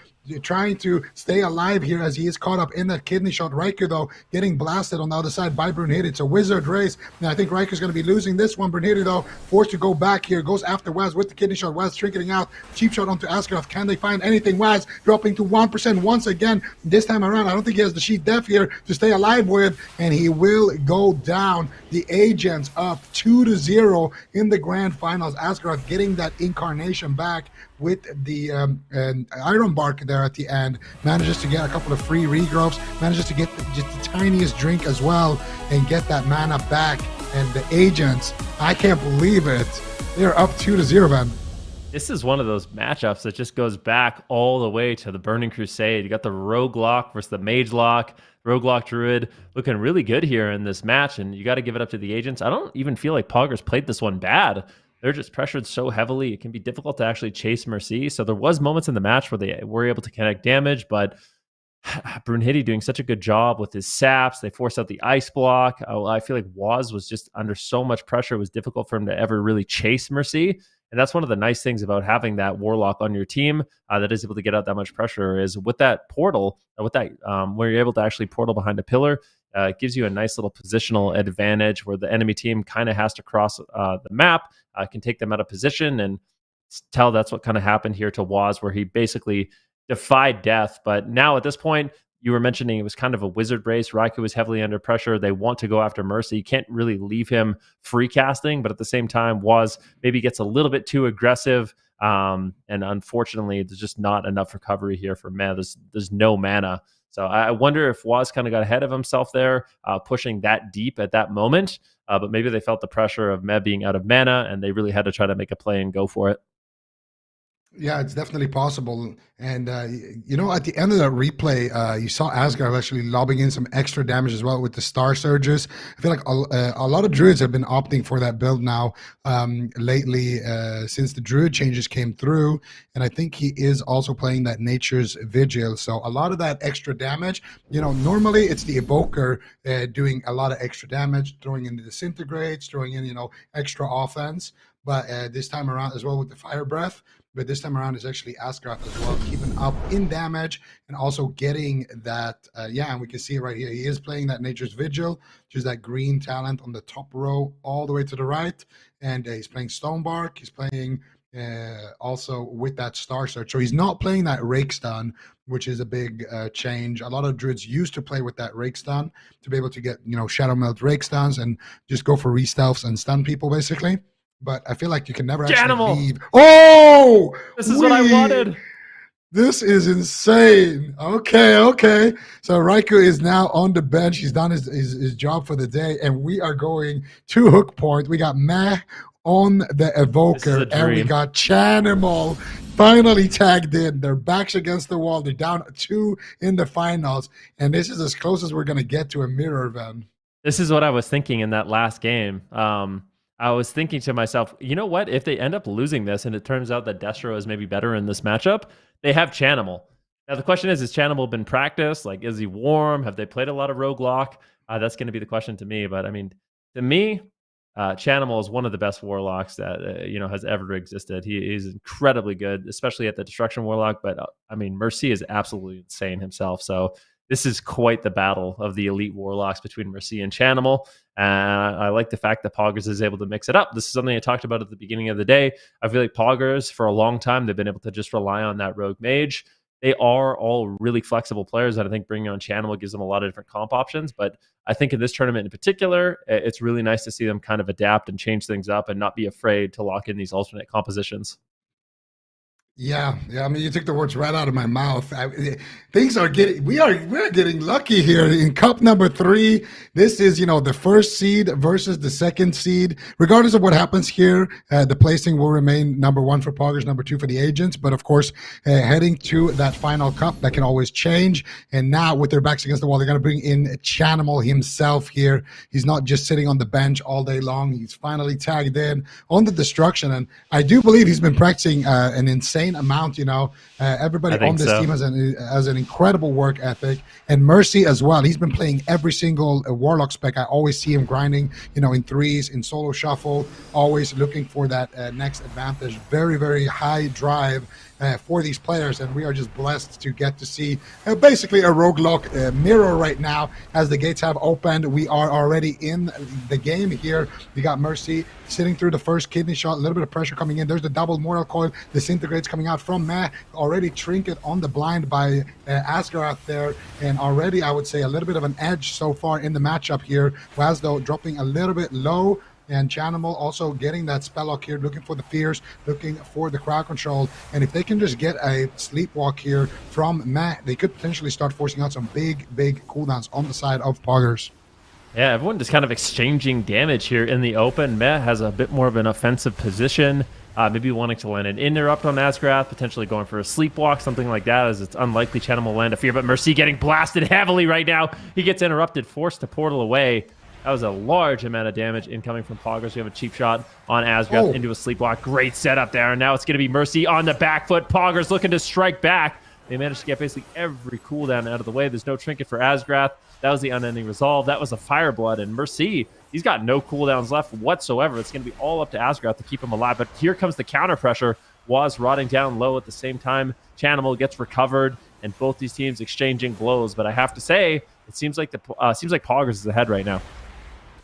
trying to stay alive here as he is caught up in that kidney shot. Raikou, though, getting blasted on the other side by Brunhilde. It's a wizard race, and I think Raikou's going to be losing this one. Brunhilde, though, forced to go back here, goes after Waz with the kidney shot. Waz trinketing out, cheap shot onto Askeladd. Can they find anything? Waz dropping to 1% once again. This time around, I don't think he has the sheet def here to stay alive with, and he will go down. The Agents up 2-0 in the grand finals. Askeladd getting that incarnation back with the Iron Bark there at the end, manages to get a couple of free regrowths, manages to get just the tiniest drink as well and get that mana back. And the Agents, I can't believe it, they're up 2-0, man. This is one of those matchups that just goes back all the way to the Burning Crusade. You got the Rogue Lock versus the Mage Lock. Rogue Lock Druid looking really good here in this match, and you got to give it up to the Agents. I don't even feel like Poggers played this one bad. They're just pressured so heavily. It can be difficult to actually chase Mercy. So there was moments in the match where they were able to connect damage, but Brunhilde doing such a good job with his saps. They forced out the ice block. I feel like Waz was just under so much pressure. It was difficult for him to ever really chase Mercy. And that's one of the nice things about having that Warlock on your team that is able to get out that much pressure is with that portal, with that where you're able to actually portal behind a pillar, it gives you a nice little positional advantage where the enemy team kind of has to cross the map, can take them out of position, and tell that's what kind of happened here to Waz, where he basically defied death. But now at this point, you were mentioning it was kind of a wizard race. Raikou was heavily under pressure. They want to go after Mercy. You can't really leave him free casting, but at the same time, Waz maybe gets a little bit too aggressive. And unfortunately, there's just not enough recovery here for mana. There's no mana. So I wonder if Waz kind of got ahead of himself there, pushing that deep at that moment. But maybe they felt the pressure of Meb being out of mana, and they really had to try to make a play and go for it. Yeah, it's definitely possible. And, you know, at the end of that replay, you saw Asgard actually lobbing in some extra damage as well with the Star Surges. I feel like a lot of Druids have been opting for that build now lately since the Druid changes came through. And I think he is also playing that Nature's Vigil. So a lot of that extra damage, you know, normally it's the Evoker doing a lot of extra damage, throwing in the Disintegrates, throwing in, you know, extra offense. But this time around as well with the Fire Breath. But this time around is actually Askeladd as well, keeping up in damage and also getting that, yeah, and we can see it right here. He is playing that Nature's Vigil, which is that green talent on the top row all the way to the right. And he's playing Stonebark. He's playing also with that Star Search. So he's not playing that Rake Stun, which is a big change. A lot of Druids used to play with that Rake Stun to be able to get, you know, Shadow Meld Rake Stuns and just go for re-stealths and stun people, basically. But I feel like you can never actually leave. Oh! This is what I wanted. This is insane. Okay. So Raikou is now on the bench. He's done his job for the day. And we are going to Hook Point. We got Meh on the Evoker. And we got Chanimal finally tagged in. Their backs against the wall. They're down 2 in the finals. And this is as close as we're going to get to a mirror event. This is what I was thinking in that last game. I was thinking to myself, you know what? If they end up losing this and it turns out that Destro is maybe better in this matchup, they have Chanimal. Now, the question is Chanimal been practiced? Like, is he warm? Have they played a lot of Rogue Lock? That's going to be the question to me. But, I mean, to me, Chanimal is one of the best Warlocks that, you know, has ever existed. He is incredibly good, especially at the Destruction Warlock. But, I mean, Mercy is absolutely insane himself. So this is quite the battle of the elite Warlocks between Mercy and Chanimal. And I like the fact that Poggers is able to mix it up. This is something I talked about at the beginning of the day. I feel like Poggers, for a long time, they've been able to just rely on that Rogue Mage. They are all really flexible players, and I think bringing on Chanimal gives them a lot of different comp options. But I think in this tournament in particular, it's really nice to see them kind of adapt and change things up and not be afraid to lock in these alternate compositions. Yeah, yeah. I mean, you took the words right out of my mouth. Things are getting, we're getting lucky here in Cup number 3. This is, the first seed versus the second seed. Regardless of what happens here, the placing will remain number 1 for Poggers, number 2 for the Agents. But of course, heading to that final cup, that can always change. And now with their backs against the wall, they're going to bring in Chanimal himself here. He's not just sitting on the bench all day long. He's finally tagged in on the destruction, and I do believe he's been practicing an insane amount. Everybody on this team has an incredible work ethic, and Mercy as well. He's been playing every single Warlock spec. I always see him grinding, in threes, in solo shuffle, always looking for that next advantage. Very, very high drive for these players, and we are just blessed to get to see basically a roguelike mirror right now as the gates have opened. We are already in the game here. We got Mercy sitting through the first kidney shot, a little bit of pressure coming in. There's the double mortal coil, disintegrates coming out from Meh, already trinket on the blind by Asgaroth there, and already I would say a little bit of an edge so far in the matchup here. Wazdo dropping a little bit low, and Chanimal also getting that spell lock here, looking for the fears, looking for the crowd control. And if they can just get a sleepwalk here from Matt, they could potentially start forcing out some big cooldowns on the side of Poggers. Yeah, everyone just kind of exchanging damage here in the open. Meh has a bit more of an offensive position, maybe wanting to land an interrupt on Asgaroth, potentially going for a sleepwalk, something like that, as it's unlikely Chanimal will land a fear. But Mercy getting blasted heavily right now. He gets interrupted, forced to portal away. That was a large amount of damage incoming from Poggers. We have a cheap shot on Asgaroth into a sleepwalk. Great setup there. And now it's going to be Mercy on the back foot. Poggers looking to strike back. They managed to get basically every cooldown out of the way. There's no trinket for Asgaroth. That was the unending resolve. That was a Fireblood. And Mercy, he's got no cooldowns left whatsoever. It's going to be all up to Asgaroth to keep him alive. But here comes the counter pressure. Waz rotting down low at the same time. Chanimal gets recovered, and both these teams exchanging blows. But I have to say, it seems like Poggers is ahead right now.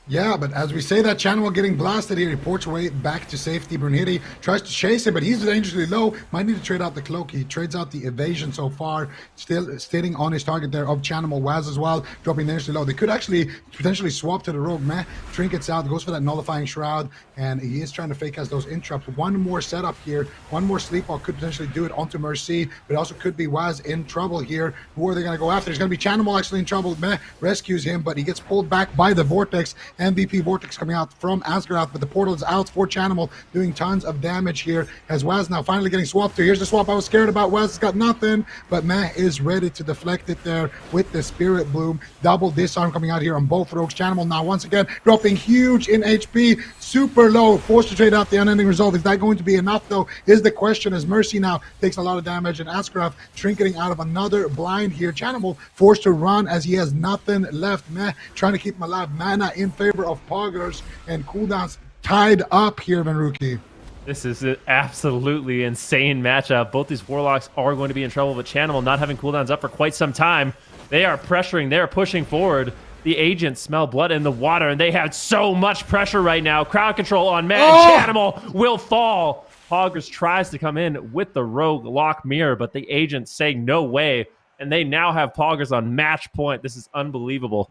Yeah, but as we say that, Chanimal getting blasted here, he ports away back to safety. Brunhilde tries to chase him, but he's dangerously low. Might need to trade out the cloak. He trades out the evasion so far, still staying on his target there of Chanimal. Waz as well, dropping dangerously low. They could actually potentially swap to the rogue. Meh trinkets out, goes for that nullifying shroud, and he is trying to fake as those interrupts. One more setup here, one more sleepwalk could potentially do it onto Mercy, but also could be Waz in trouble here. Who are they going to go after? There's going to be Chanimal actually in trouble. Meh rescues him, but he gets pulled back by the Vortex. MVP Vortex coming out from Asgaroth, but the portal is out for Chanimal, doing tons of damage here as Waz now finally getting swapped to. Here's the swap I was scared about. Waz has got nothing, but Meh is ready to deflect it there with the Spirit Bloom. Double disarm coming out here on both rogues. Chanimal now once again dropping huge in HP, super low, forced to trade out the unending resolve. Is that going to be enough though, is the question, as Mercy now takes a lot of damage, and Asgaroth trinketing out of another blind here. Chanimal forced to run as he has nothing left. Meh trying to keep him alive. Mana in favor of Poggers, and cooldowns tied up here, Venruki. This is an absolutely insane matchup. Both these Warlocks are going to be in trouble, but Chanimal not having cooldowns up for quite some time. They are pressuring, they're pushing forward. The Agents smell blood in the water, and they have so much pressure right now. Crowd control on Matt, and Chanimal will fall. Poggers tries to come in with the rogue lock mirror, but the Agents say no way, and they now have Poggers on match point. This is unbelievable.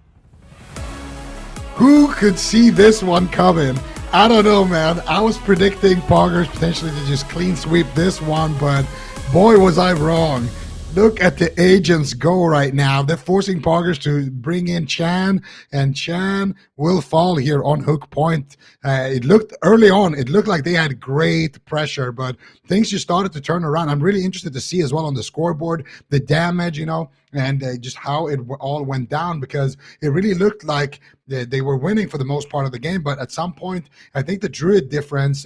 Who could see this one coming? I don't know, man. I was predicting Poggers potentially to just clean sweep this one, but boy, was I wrong. Look at the Agents go right now. They're forcing Poggers to bring in Chan, and Chan will fall here on hook point. It looked early on, it looked like they had great pressure, but things just started to turn around. I'm really interested to see as well on the scoreboard, the damage, and just how it all went down, because it really looked like they were winning for the most part of the game. But at some point, I think the Druid difference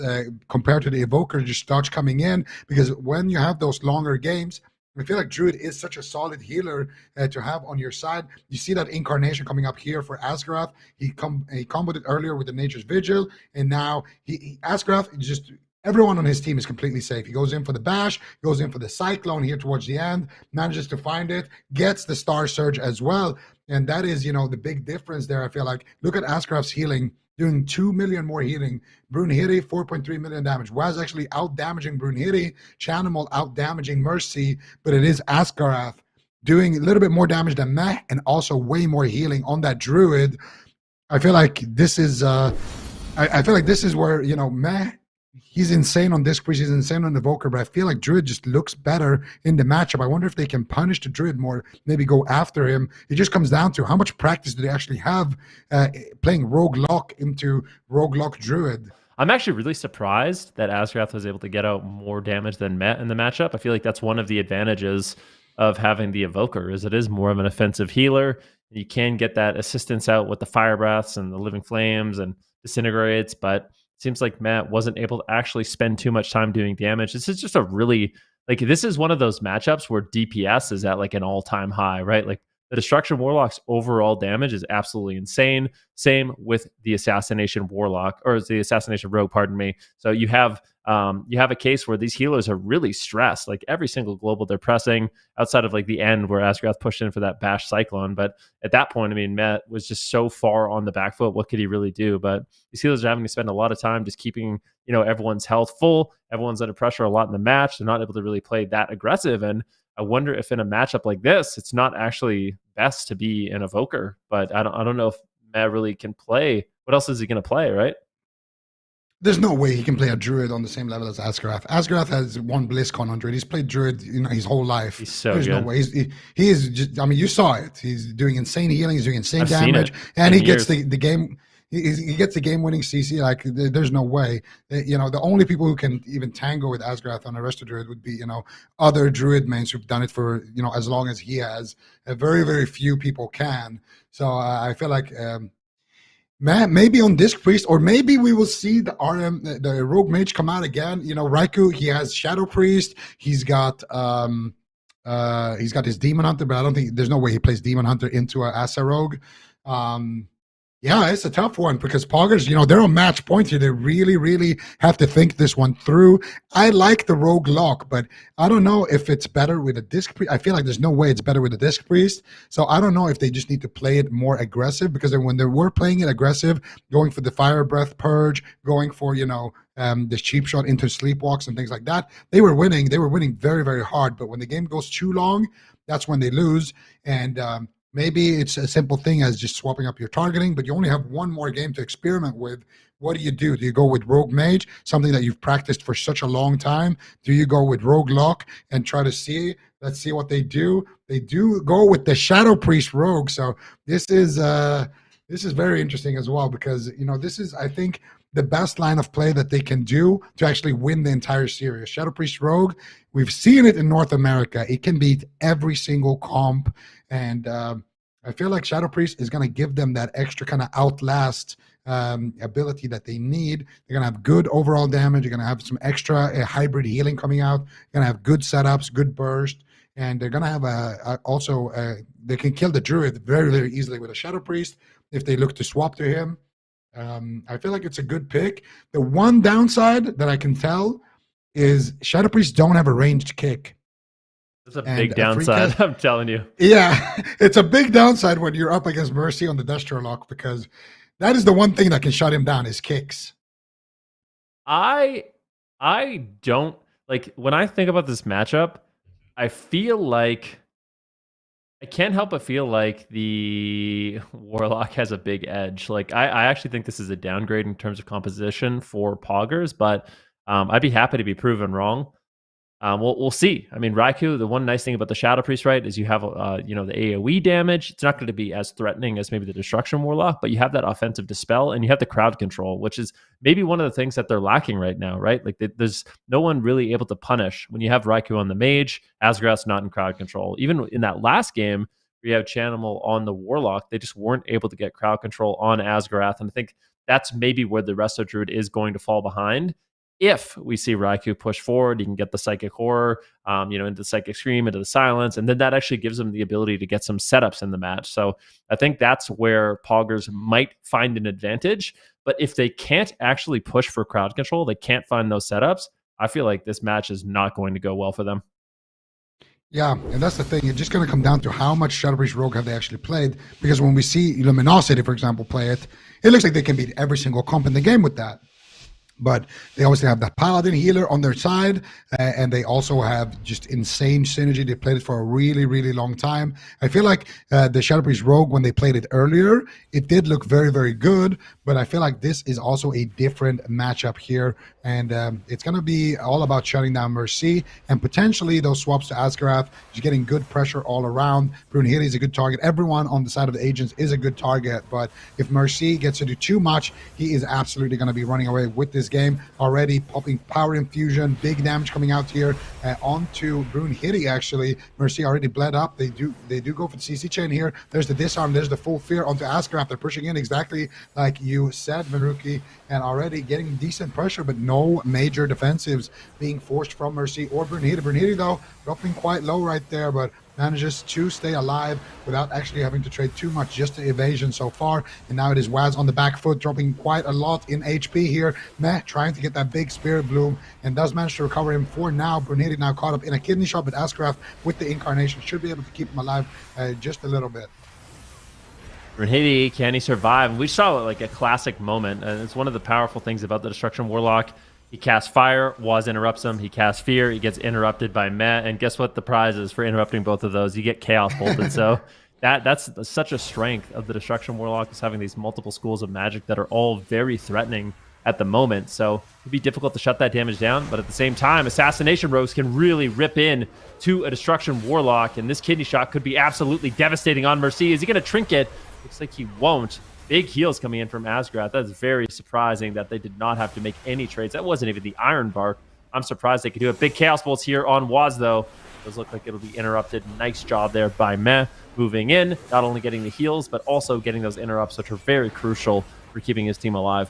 compared to the Evoker just starts coming in, because when you have those longer games, I feel like Druid is such a solid healer to have on your side. You see that incarnation coming up here for Asgaroth. He comboed it earlier with the Nature's Vigil, and now Asgaroth just everyone on his team is completely safe. He goes in for the bash, goes in for the Cyclone here towards the end, manages to find it, gets the Star Surge as well, and that is the big difference there. I feel like look at Asgaroth's healing, doing 2 million more healing. Brunhilde, 4.3 million damage. Waz actually out-damaging Brunhilde. Chanimal out-damaging Mercy, but it is Asgaroth doing a little bit more damage than Meh, and also way more healing on that Druid. I feel like this is I feel like this is where Meh He's insane on Disc Priest, he's insane on Evoker, but I feel like Druid just looks better in the matchup. I wonder if they can punish the Druid more, maybe go after him. It just comes down to how much practice do they actually have playing Rogue Lock into Rogue Lock Druid. I'm actually really surprised that Asgrath was able to get out more damage than Met in the matchup. I feel like that's one of the advantages of having the Evoker, is it is more of an offensive healer. You can get that assistance out with the Fire Breaths and the Living Flames and Disintegrates, but it seems like Matt wasn't able to actually spend too much time doing damage. This is just a really, like, this is one of those matchups where DPS is at like an all-time high, right? Like, the Destruction Warlock's overall damage is absolutely insane. Same with the Assassination Warlock, or the Assassination Rogue, pardon me. So you have a case where these healers are really stressed. Like, every single global they're pressing, outside of like the end where Asgrath pushed in for that Bash Cyclone. But at that point, I mean, Matt was just so far on the back foot. What could he really do? But these healers are having to spend a lot of time just keeping, everyone's health full. Everyone's under pressure a lot in the match. They're not able to really play that aggressive. And I wonder if in a matchup like this, it's not actually best to be an Evoker. But I don't know if Matt really can play. What else is he going to play, right? There's no way he can play a Druid on the same level as Asgrath. Asgrath has won BlizzCon 100. He's played Druid, his whole life. He's so There's good. no way. He is just, I mean, you saw it. He's doing insane healing. He's doing insane I've seen damage. it And in he gets years. the game. He gets the game-winning CC. Like, there's no way. The only people who can even tango with Asgrath on a rest of Druid would be, other Druid mains who've done it for, as long as he has. Very, very few people can. So I feel like maybe on Disc Priest, or maybe we will see the RM, the Rogue Mage come out again. Raikou, he has Shadow Priest. He's got his Demon Hunter, but I don't think there's no way he plays Demon Hunter into a Asa Rogue. Yeah, it's a tough one because Poggers, they're on match point here. They really, really have to think this one through. I like the Rogue Lock, but I don't know if it's better with a Disc Priest. I feel like there's no way it's better with a Disc Priest. So I don't know if they just need to play it more aggressive, because when they were playing it aggressive, going for the Fire Breath Purge, going for, the cheap shot into Sleepwalks and things like that, they were winning. They were winning very, very hard. But when the game goes too long, that's when they lose. And maybe it's a simple thing as just swapping up your targeting, but you only have one more game to experiment with. What do you do? Do you go with Rogue Mage, something that you've practiced for such a long time? Do you go with Rogue Lock and try to let's see what they do? They do go with the Shadow Priest Rogue. So this is very interesting as well, because, this is, I think, the best line of play that they can do to actually win the entire series. Shadow Priest Rogue, we've seen it in North America. It can beat every single comp. And I feel like Shadow Priest is going to give them that extra kind of outlast ability that they need. They're going to have good overall damage. They're going to have some extra hybrid healing coming out. They're going to have good setups, good burst. And they're going to have also, they can kill the Druid very, very easily with a Shadow Priest if they look to swap to him. I feel like it's a good pick. The one downside that I can tell is Shadow Priests don't have a ranged kick. It's a big downside, I'm telling you. Yeah, it's a big downside when you're up against Mercy on the Destro Lock, because that is the one thing that can shut him down, is kicks. I don't, like, when I think about this matchup, I feel like I can't help but feel like the Warlock has a big edge. Like, I actually think this is a downgrade in terms of composition for Poggers, but I'd be happy to be proven wrong. We'll see. I mean, Raikou, the one nice thing about the Shadow Priest, right, is you have, the AoE damage. It's not going to be as threatening as maybe the Destruction Warlock, but you have that offensive Dispel, and you have the crowd control, which is maybe one of the things that they're lacking right now, right? Like, there's no one really able to punish. When you have Raikou on the Mage, Asgrath's not in crowd control. Even in that last game, where you have Chanimal on the Warlock, they just weren't able to get crowd control on Asgrath, and I think that's maybe where the rest of Druid is going to fall behind. If we see Raikou push forward, you can get the Psychic Horror, into the Psychic Scream, into the Silence, and then that actually gives them the ability to get some setups in the match. So I think that's where Poggers might find an advantage. But if they can't actually push for crowd control, they can't find those setups, I feel like this match is not going to go well for them. Yeah, and that's the thing. It's just going to come down to how much Shadow Priest Rogue have they actually played. Because when we see Luminosity, for example, play it, it looks like they can beat every single comp in the game with that. But they obviously have that Paladin healer on their side, and they also have just insane synergy. They played it for a really, really long time. I feel like the Shadow Priest Rogue, when they played it earlier, it did look very, very good, but I feel like this is also a different matchup here, and it's going to be all about shutting down Mercy, and potentially those swaps to Ascarath, just getting good pressure all around. Brunhilde is a good target. Everyone on the side of the agents is a good target, but if Mercy gets to do too much, he is absolutely going to be running away with this game. Already popping power infusion, big damage coming out here onto Brunhilde. Actually, Mercy already bled up. They do go for the CC chain here. There's the disarm, there's the full fear onto Ascarath. They're pushing in exactly like you said, Maruki, and already getting decent pressure, but no major defensives being forced from Mercy or Brunhilde. Brunhilde though dropping quite low right there, but manages to stay alive without actually having to trade too much, just the evasion so far. And now it is Waz on the back foot, dropping quite a lot in HP here. Meh trying to get that big Spirit Bloom, and does manage to recover him for now. Brunhilde now caught up in a kidney shot, but Ascarath with the incarnation should be able to keep him alive just a little bit. Brunhilde, can he survive? We saw like a classic moment, and it's one of the powerful things about the Destruction Warlock. He casts fire, Waz interrupts him. He casts fear, he gets interrupted by Meh. And guess what the prize is for interrupting both of those? You get Chaos bolted. So that's such a strength of the Destruction Warlock, is having these multiple schools of magic that are all very threatening at the moment. So it'd be difficult to shut that damage down. But at the same time, Assassination Rogues can really rip in to a Destruction Warlock. And this kidney shot could be absolutely devastating on Mercy. Is he going to trinket? Looks like he won't. Big heals coming in from Asgarath. That's very surprising that they did not have to make any trades. That wasn't even the Iron Bark. I'm surprised they could do it. Big Chaos Bolts here on Waz, though. Does look like it'll be interrupted. Nice job there by Meh. Moving in, not only getting the heals, but also getting those interrupts, which are very crucial for keeping his team alive.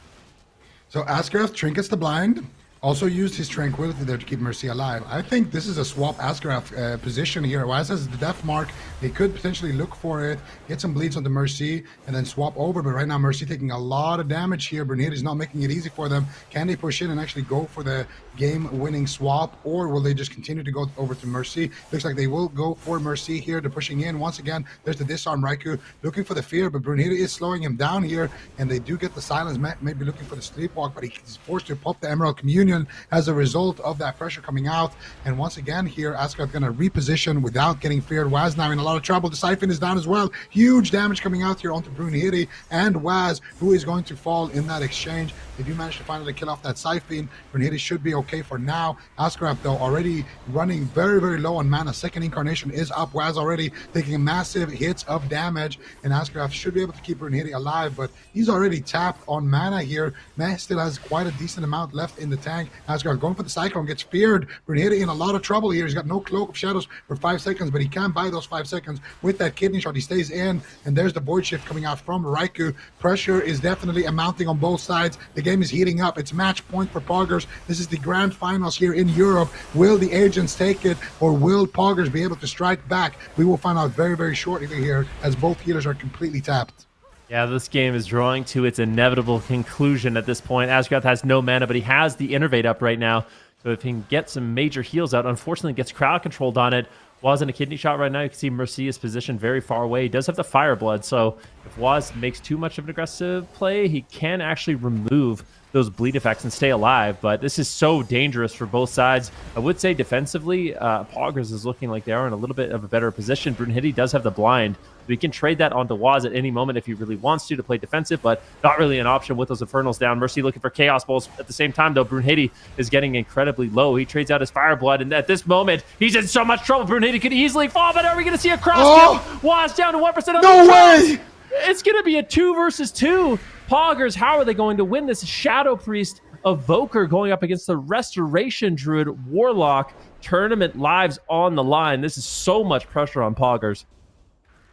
So Ascarath trinkets the blind. Also used his Tranquility there to keep Mercy alive. I think this is a swap Ascarath position here. Waz has the Death Mark. They could potentially look for it, get some bleeds onto Mercy, and then swap over. But right now, Mercy taking a lot of damage here. Brunhilde is not making it easy for them. Can they push in and actually go for the game-winning swap, or will they just continue to go over to Mercy? Looks like they will go for Mercy here. They're pushing in. Once again, there's the Disarm Raikou looking for the fear, but Brunhilde is slowing him down here, and they do get the silence. Maybe looking for the Sleepwalk, but he's forced to pop the Emerald Communion as a result of that pressure coming out. And once again here, Ascarath going to reposition without getting feared. Waz now in a lot of trouble. The Siphon is down as well. Huge damage coming out here onto Brunhilde and Waz, who is going to fall in that exchange. They do manage to finally kill off that Siphon. Brunhilde should be okay for now. Ascarath, though, already running very, very low on mana. Second incarnation is up. Waz already taking massive hits of damage, and Ascarath should be able to keep Brunhilde alive, but he's already tapped on mana here. Meh still has quite a decent amount left in the tank. Ascarath going for the Cyclone, gets feared. Brunhilde in a lot of trouble here. He's got no Cloak of Shadows for 5 seconds, but he can buy those 5 seconds with that kidney shot. He stays in, and there's the Void Shift coming out from Raikou. Pressure is definitely amounting on both sides. The game is heating up. It's match point for Poggers. This is the grand finals here in Europe. Will the agents take it, or will Poggers be able to strike back? We will find out very, very shortly here, as both healers are completely tapped. Yeah, this game is drawing to its inevitable conclusion at this point. Asgarath has no mana, but he has the Innervate up right now. So if he can get some major heals out, unfortunately gets crowd controlled on it. Waz in a kidney shot right now. You can see Mercy is positioned very far away. He does have the Fire Blood, so if Waz makes too much of an aggressive play, he can actually remove those bleed effects and stay alive. But this is so dangerous for both sides. I would say defensively, Poggers is looking like they are in a little bit of a better position. Brunhilde does have the blind. We can trade that onto Waz at any moment if he really wants to play defensive, but not really an option with those Infernals down. Mercy looking for Chaos Bolts. At the same time, though, Brunhilde is getting incredibly low. He trades out his Fire Blood, and at this moment, he's in so much trouble. Brunhilde could easily fall, but are we going to see a cross kill? Waz down to 1%. No way! It's going to be a 2 versus 2. Poggers, how are they going to win this? Shadow Priest Evoker going up against the Restoration Druid Warlock. Tournament lives on the line. This is so much pressure on Poggers.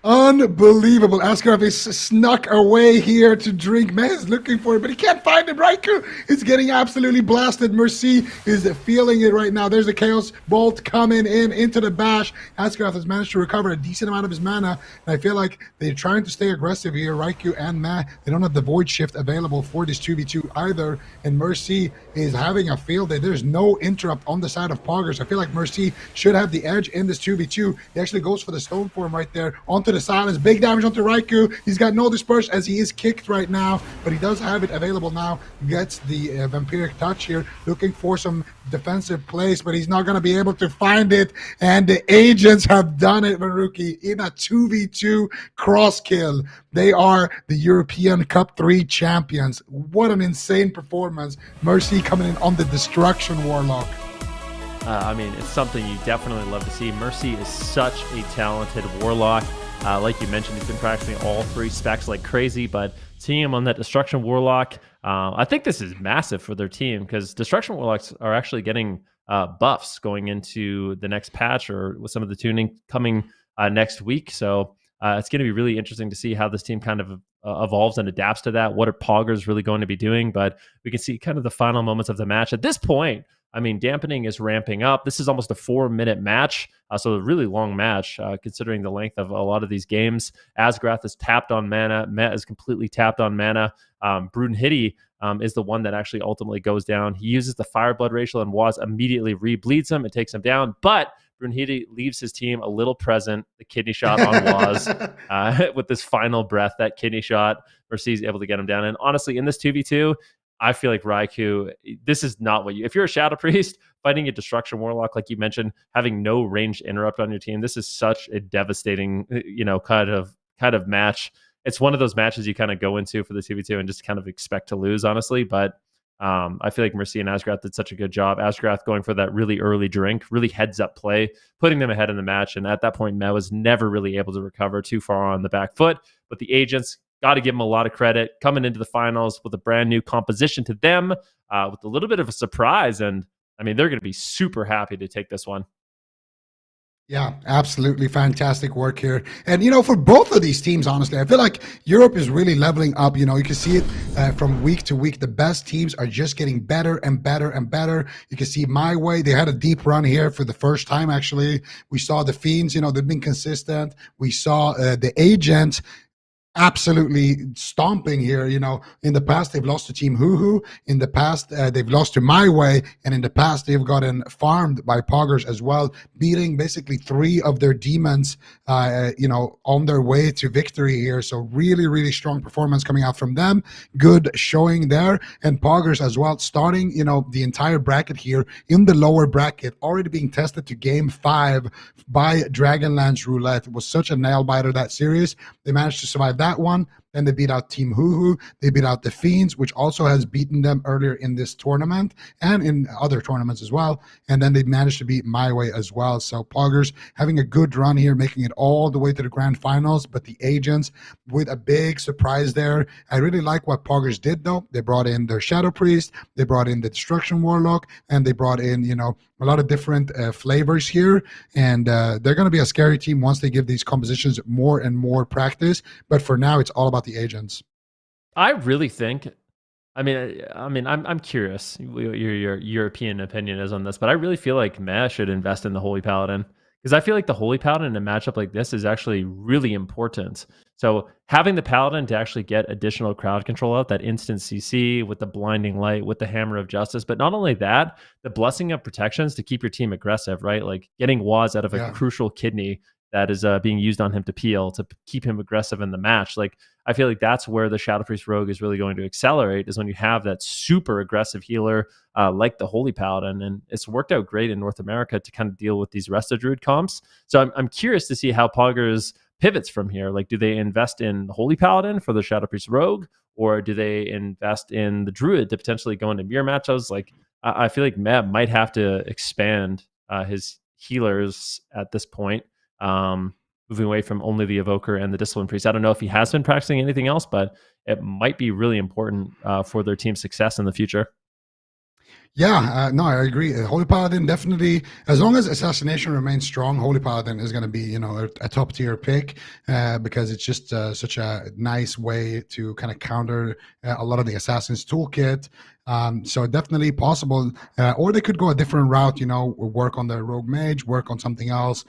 Unbelievable. Ascarath is snuck away here to drink. Meh is looking for it, but he can't find him. Raikou is getting absolutely blasted. Mercy is feeling it right now. There's a Chaos Bolt coming in into the bash. Ascarath has managed to recover a decent amount of his mana, and I feel like they're trying to stay aggressive here. Raikou and Meh, they don't have the Void Shift available for this 2v2 either, and Mercy is having a field day. There's no interrupt on the side of Poggers. I feel like Mercy should have the edge in this 2v2. He actually goes for the Stone Form right there onto to the silence. Big damage onto Raikou. He's got no disperse as he is kicked right now, but he does have it available now. Gets the vampiric touch here, looking for some defensive place, but he's not going to be able to find it. And the agents have done it, Maruki, in a 2v2 cross kill. They are the European Cup 3 champions. What an insane performance. Mercy coming in on the Destruction Warlock. I mean, it's something you definitely love to see. Mercy is such a talented warlock. Like you mentioned, he's been practicing all 3 specs like crazy, but seeing him on that Destruction Warlock, I think this is massive for their team because Destruction Warlocks are actually getting buffs going into the next patch or with some of the tuning coming next week. So it's going to be really interesting to see how this team kind of evolves and adapts to that. What are Poggers really going to be doing? But we can see kind of the final moments of the match. At this point, I mean, dampening is ramping up. This is almost a 4-minute match, so a really long match considering the length of a lot of these games. Asgrath is tapped on mana. Met is completely tapped on mana. Brunhilde is the one that actually ultimately goes down. He uses the Fire Blood Racial, and Waz immediately re-bleeds him and takes him down. But Brunhilde leaves his team a little present. The kidney shot on Waz with this final breath, that kidney shot. Mercy's able to get him down. And honestly, in this 2v2, I feel like Raikou, this is not what you... If you're a Shadow Priest, fighting a Destruction Warlock, like you mentioned, having no ranged interrupt on your team, this is such a devastating, kind of match. It's one of those matches you kind of go into for the 2v2 and just kind of expect to lose, honestly. But I feel like Mercy and Asgrath did such a good job. Asgrath going for that really early drink, really heads-up play, putting them ahead in the match. And at that point, Meh was never really able to recover too far on the back foot. But the agents... got to give them a lot of credit coming into the finals with a brand new composition to them, with a little bit of a surprise. And I mean, they're going to be super happy to take this one. Yeah, absolutely fantastic work here. And, for both of these teams, honestly, I feel like Europe is really leveling up. You can see it from week to week. The best teams are just getting better and better and better. You can see MYWAY. They had a deep run here for the first time, actually. We saw the Fiends, they've been consistent. We saw the Agents absolutely stomping here. In the past they've lost to Team Huhu, in the past they've lost to MYWAY, and in the past they've gotten farmed by Poggers as well, beating basically 3 of their demons on their way to victory here. So really, really strong performance coming out from them. Good showing there. And Poggers as well, starting the entire bracket here in the lower bracket, already being tested to game 5 by Dragonlance Roulette. It was such a nail biter, that series. They managed to survive that one. Then they beat out Team Huhu. They beat out the Fiends, which also has beaten them earlier in this tournament and in other tournaments as well. And then they managed to beat MYWAY as well. So Poggers having a good run here, making it all the way to the grand finals. But the Agents with a big surprise there. I really like what Poggers did, though. They brought in their Shadow Priest. They brought in the Destruction Warlock. And they brought in, a lot of different flavors here. And they're going to be a scary team once they give these compositions more and more practice. But for now, it's all about the Agents. I really think, I'm curious your European opinion is on this, but I really feel like Meh should invest in the Holy Paladin, because I feel like the Holy Paladin in a matchup like this is actually really important. So having the Paladin to actually get additional crowd control out, that instant CC with the Blinding Light, with the Hammer of Justice, but not only that, the Blessing of Protections to keep your team aggressive, right? Like getting Waz out of a crucial kidney that is being used on him to peel to keep him aggressive in the match. Like, I feel like that's where the Shadow Priest Rogue is really going to accelerate, is when you have that super aggressive healer like the Holy Paladin. And it's worked out great in North America to kind of deal with these Resta Druid comps. So I'm curious to see how Poggers pivots from here. Like, do they invest in the Holy Paladin for the Shadow Priest Rogue, or do they invest in the Druid to potentially go into mirror matchups? Like, I feel like Meb might have to expand his healers at this point. Moving away from only the Evoker and the Discipline Priest. I don't know if he has been practicing anything else, but it might be really important for their team's success in the future. Yeah, no, I agree. Holy Paladin definitely, as long as Assassination remains strong, Holy Paladin is going to be, a top tier pick because it's just such a nice way to kind of counter a lot of the Assassin's toolkit. So definitely possible, or they could go a different route, work on the rogue mage, work on something else.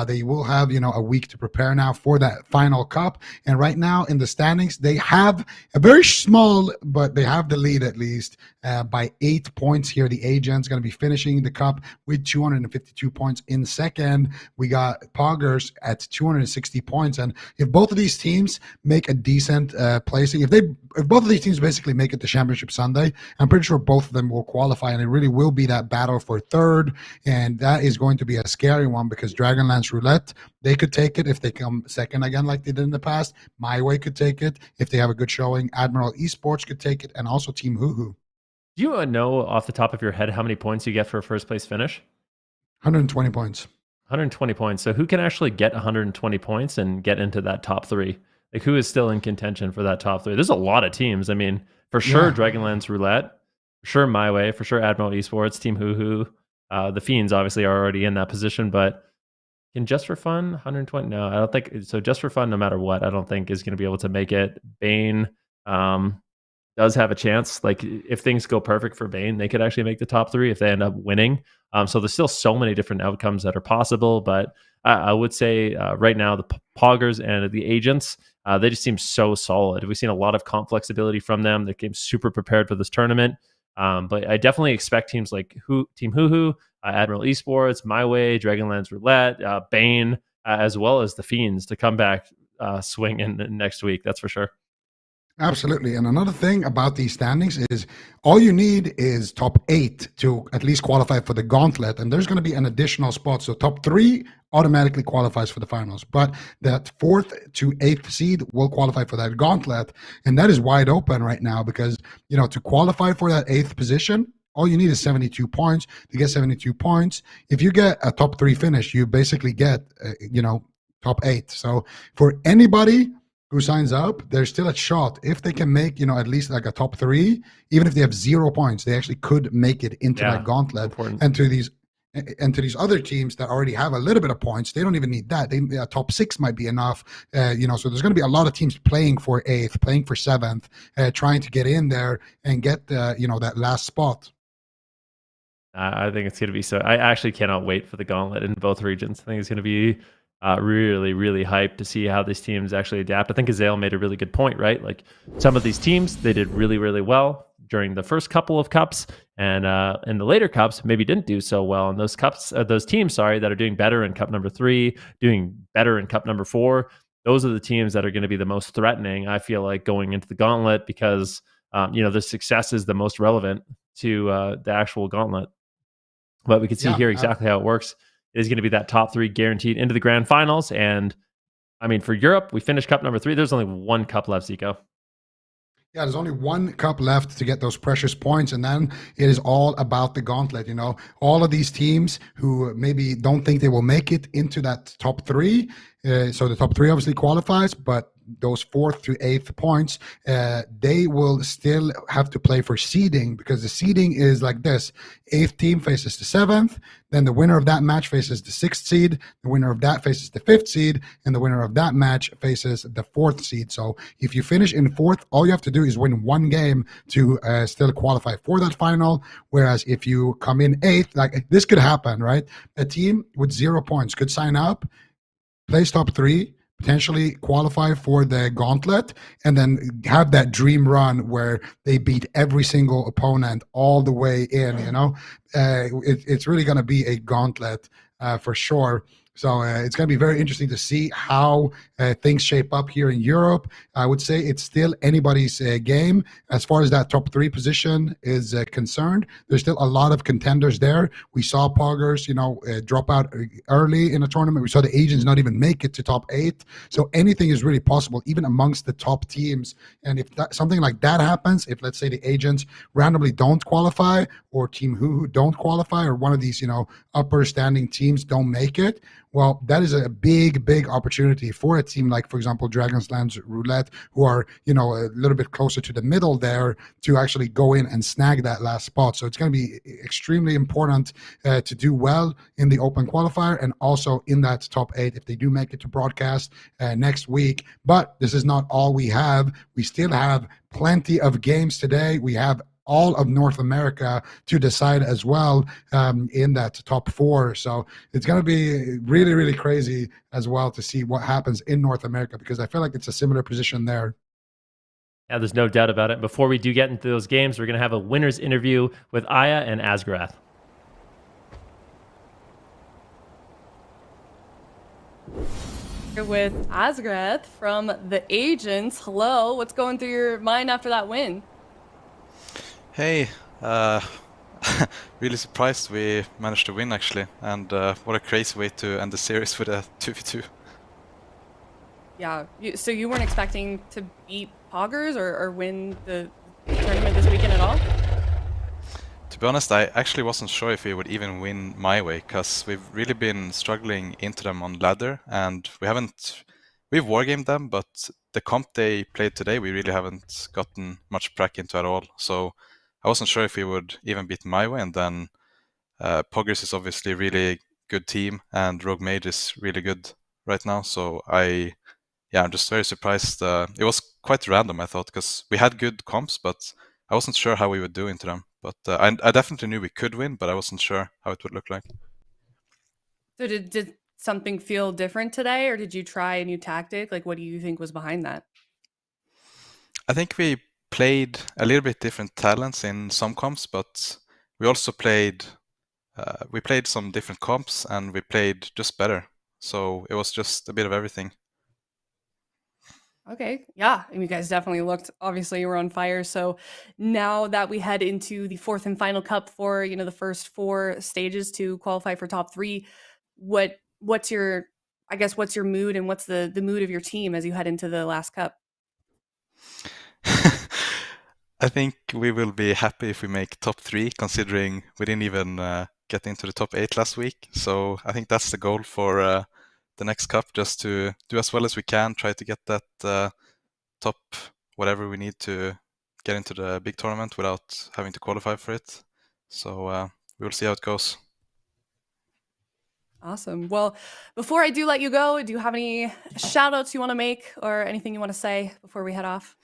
They will have, a week to prepare now for that final cup. And right now in the standings, they have a very small, but they have the lead at least by 8 points here. The Agent's going to be finishing the cup with 252 points in second. We got Poggers at 260 points. And if both of these teams make a decent placing, if both of these teams basically make it to Championship Sunday, I'm pretty sure both of them will qualify, and it really will be that battle for third. And that is going to be a scary one because Dragonlance Roulette, they could take it if they come second again like they did in the past. MYWAY could take it if they have a good showing. Admiral Esports could take it, and also Team Hoo. Do you know off the top of your head how many points you get for a first place finish? 120 points. 120 points. So who can actually get 120 points and get into that top three? Like, who is still in contention for that top three? There's a lot of teams. I mean, for sure, Dragonlance Roulette, for sure, MYWAY, for sure, Admiral Esports, Team Hoo. The Fiends obviously are already in that position, but can Just for Fun 120? No, I don't think so. Just for Fun, no matter what, I don't think is going to be able to make it. Bane does have a chance. Like, if things go perfect for Bane, they could actually make the top three if they end up winning. So there's still so many different outcomes that are possible, but I would say right now the Poggers and the Agents, they just seem so solid. We've seen a lot of comp flexibility from them. They came super prepared for this tournament. But I definitely expect teams like Team Hoo, Admiral Esports, MYWAY, Dragonlance Roulette, Bane, as well as the Fiends to come back swinging next week. That's for sure. Absolutely. And another thing about these standings is all you need is top 8 to at least qualify for the gauntlet. And there's going to be an additional spot. So top 3 automatically qualifies for the finals. But that 4th to 8th seed will qualify for that gauntlet. And that is wide open right now because, to qualify for that 8th position, all you need is 72 points. To get 72 points, if you get a top 3 finish, you basically get, top 8. So for anybody who signs up, there's still a shot. If they can make, at least like a top 3, even if they have 0 points, they actually could make it into that gauntlet. Important. And to these other teams that already have a little bit of points, they don't even need that. Top 6 might be enough. So there's going to be a lot of teams playing for 8th, playing for 7th, trying to get in there and get that last spot. I think it's going to be so. I actually cannot wait for the gauntlet in both regions. I think it's going to be really, really hyped to see how these teams actually adapt. I think Azael made a really good point, right? Like, some of these teams, they did really, really well during the first couple of cups, and in the later cups, maybe didn't do so well. And those teams, that are doing better in cup number 3, doing better in cup number 4, those are the teams that are going to be the most threatening, I feel like, going into the gauntlet because, the success is the most relevant to the actual gauntlet. But we can see here exactly how it works. It is going to be that top 3 guaranteed into the grand finals. And I mean, for Europe, we finished cup number 3. There's only 1 cup left, Zico. Yeah, there's only 1 cup left to get those precious points, and then it is all about the gauntlet. All of these teams who maybe don't think they will make it into that top 3. So the top 3 obviously qualifies, but those 4th to 8th points, they will still have to play for seeding because the seeding is like this: 8th team faces the 7th, then the winner of that match faces the 6th seed, the winner of that faces the 5th seed, and the winner of that match faces the 4th seed. So if you finish in 4th, all you have to do is win 1 game to still qualify for that final. Whereas if you come in 8th, like this could happen, right? A team with 0 points could sign up, place top 3, potentially qualify for the gauntlet, and then have that dream run where they beat every single opponent all the way in. It's really going to be a gauntlet for sure. So it's going to be very interesting to see how things shape up here in Europe. I would say it's still anybody's game as far as that top 3 position is concerned. There's still a lot of contenders there. We saw Poggers, drop out early in a tournament. We saw the Agents not even make it to top 8. So anything is really possible, even amongst the top teams. And if something like that happens, if let's say the Agents randomly don't qualify, or Team Hoo don't qualify, or one of these, upper standing teams don't make it, well, that is a big, big opportunity for a team like, for example, Dragonlance Roulette, who are, a little bit closer to the middle there, to actually go in and snag that last spot. So it's going to be extremely important to do well in the open qualifier and also in that top 8 if they do make it to broadcast next week. But this is not all we have. We still have plenty of games today. We have all of North America to decide as well in that top 4. So it's going to be really, really crazy as well to see what happens in North America, because I feel like it's a similar position there. Yeah, there's no doubt about it. Before we do get into those games, we're going to have a winner's interview with Aya and Asgrath. With Asgrath from the Agents. Hello, what's going through your mind after that win? Hey, really surprised we managed to win actually, and what a crazy way to end the series with a 2v2. Yeah, so you weren't expecting to beat Poggers or win the tournament this weekend at all? To be honest, I actually wasn't sure if we would even win MYWAY, because we've really been struggling into them on ladder, and we've wargamed them, but the comp they played today, we really haven't gotten much prac into at all. So I wasn't sure if we would even beat MYWAY, and then Poggers is obviously a really good team, and Rogue Mage is really good right now. So I'm just very surprised. It was quite random, I thought, because we had good comps, but I wasn't sure how we would do into them. But I definitely knew we could win, but I wasn't sure how it would look like. So did something feel different today, or did you try a new tactic? Like, what do you think was behind that? I think we played a little bit different talents in some comps, but we also played some different comps, and we played just better. So it was just a bit of everything. Okay, yeah, and you guys definitely looked, obviously you were on fire. So now that we head into the 4th and final cup for, the first 4 stages to qualify for top 3, what's your mood, and what's the mood of your team as you head into the last cup? I think we will be happy if we make top 3, considering we didn't even get into the top 8 last week. So I think that's the goal for the next cup, just to do as well as we can, try to get that top whatever we need to get into the big tournament without having to qualify for it. So we will see how it goes. Awesome. Well, before I do let you go, do you have any shout outs you want to make or anything you want to say before we head off?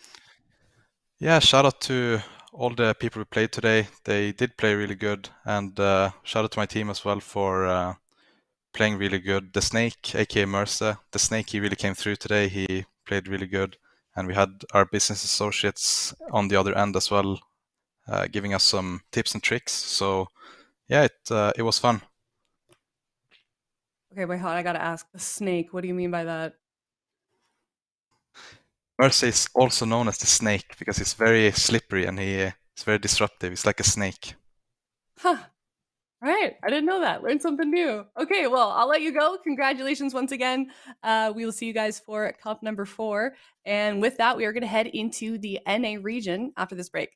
Yeah, shout out to all the people who played today. They did play really good, and shout out to my team as well for playing really good. The Snake, aka Merce, the Snake, he really came through today. He played really good, and we had our business associates on the other end as well, giving us some tips and tricks. So yeah, it was fun. Okay, wait, hold on, I gotta ask. The Snake, what do you mean by that? Merce is also known as the Snake because he's very slippery and he's very disruptive. He's like a snake. Huh. All right, I didn't know that. Learned something new. Okay, well, I'll let you go. Congratulations once again. We will see you guys for cup number 4. And with that, we are going to head into the NA region after this break.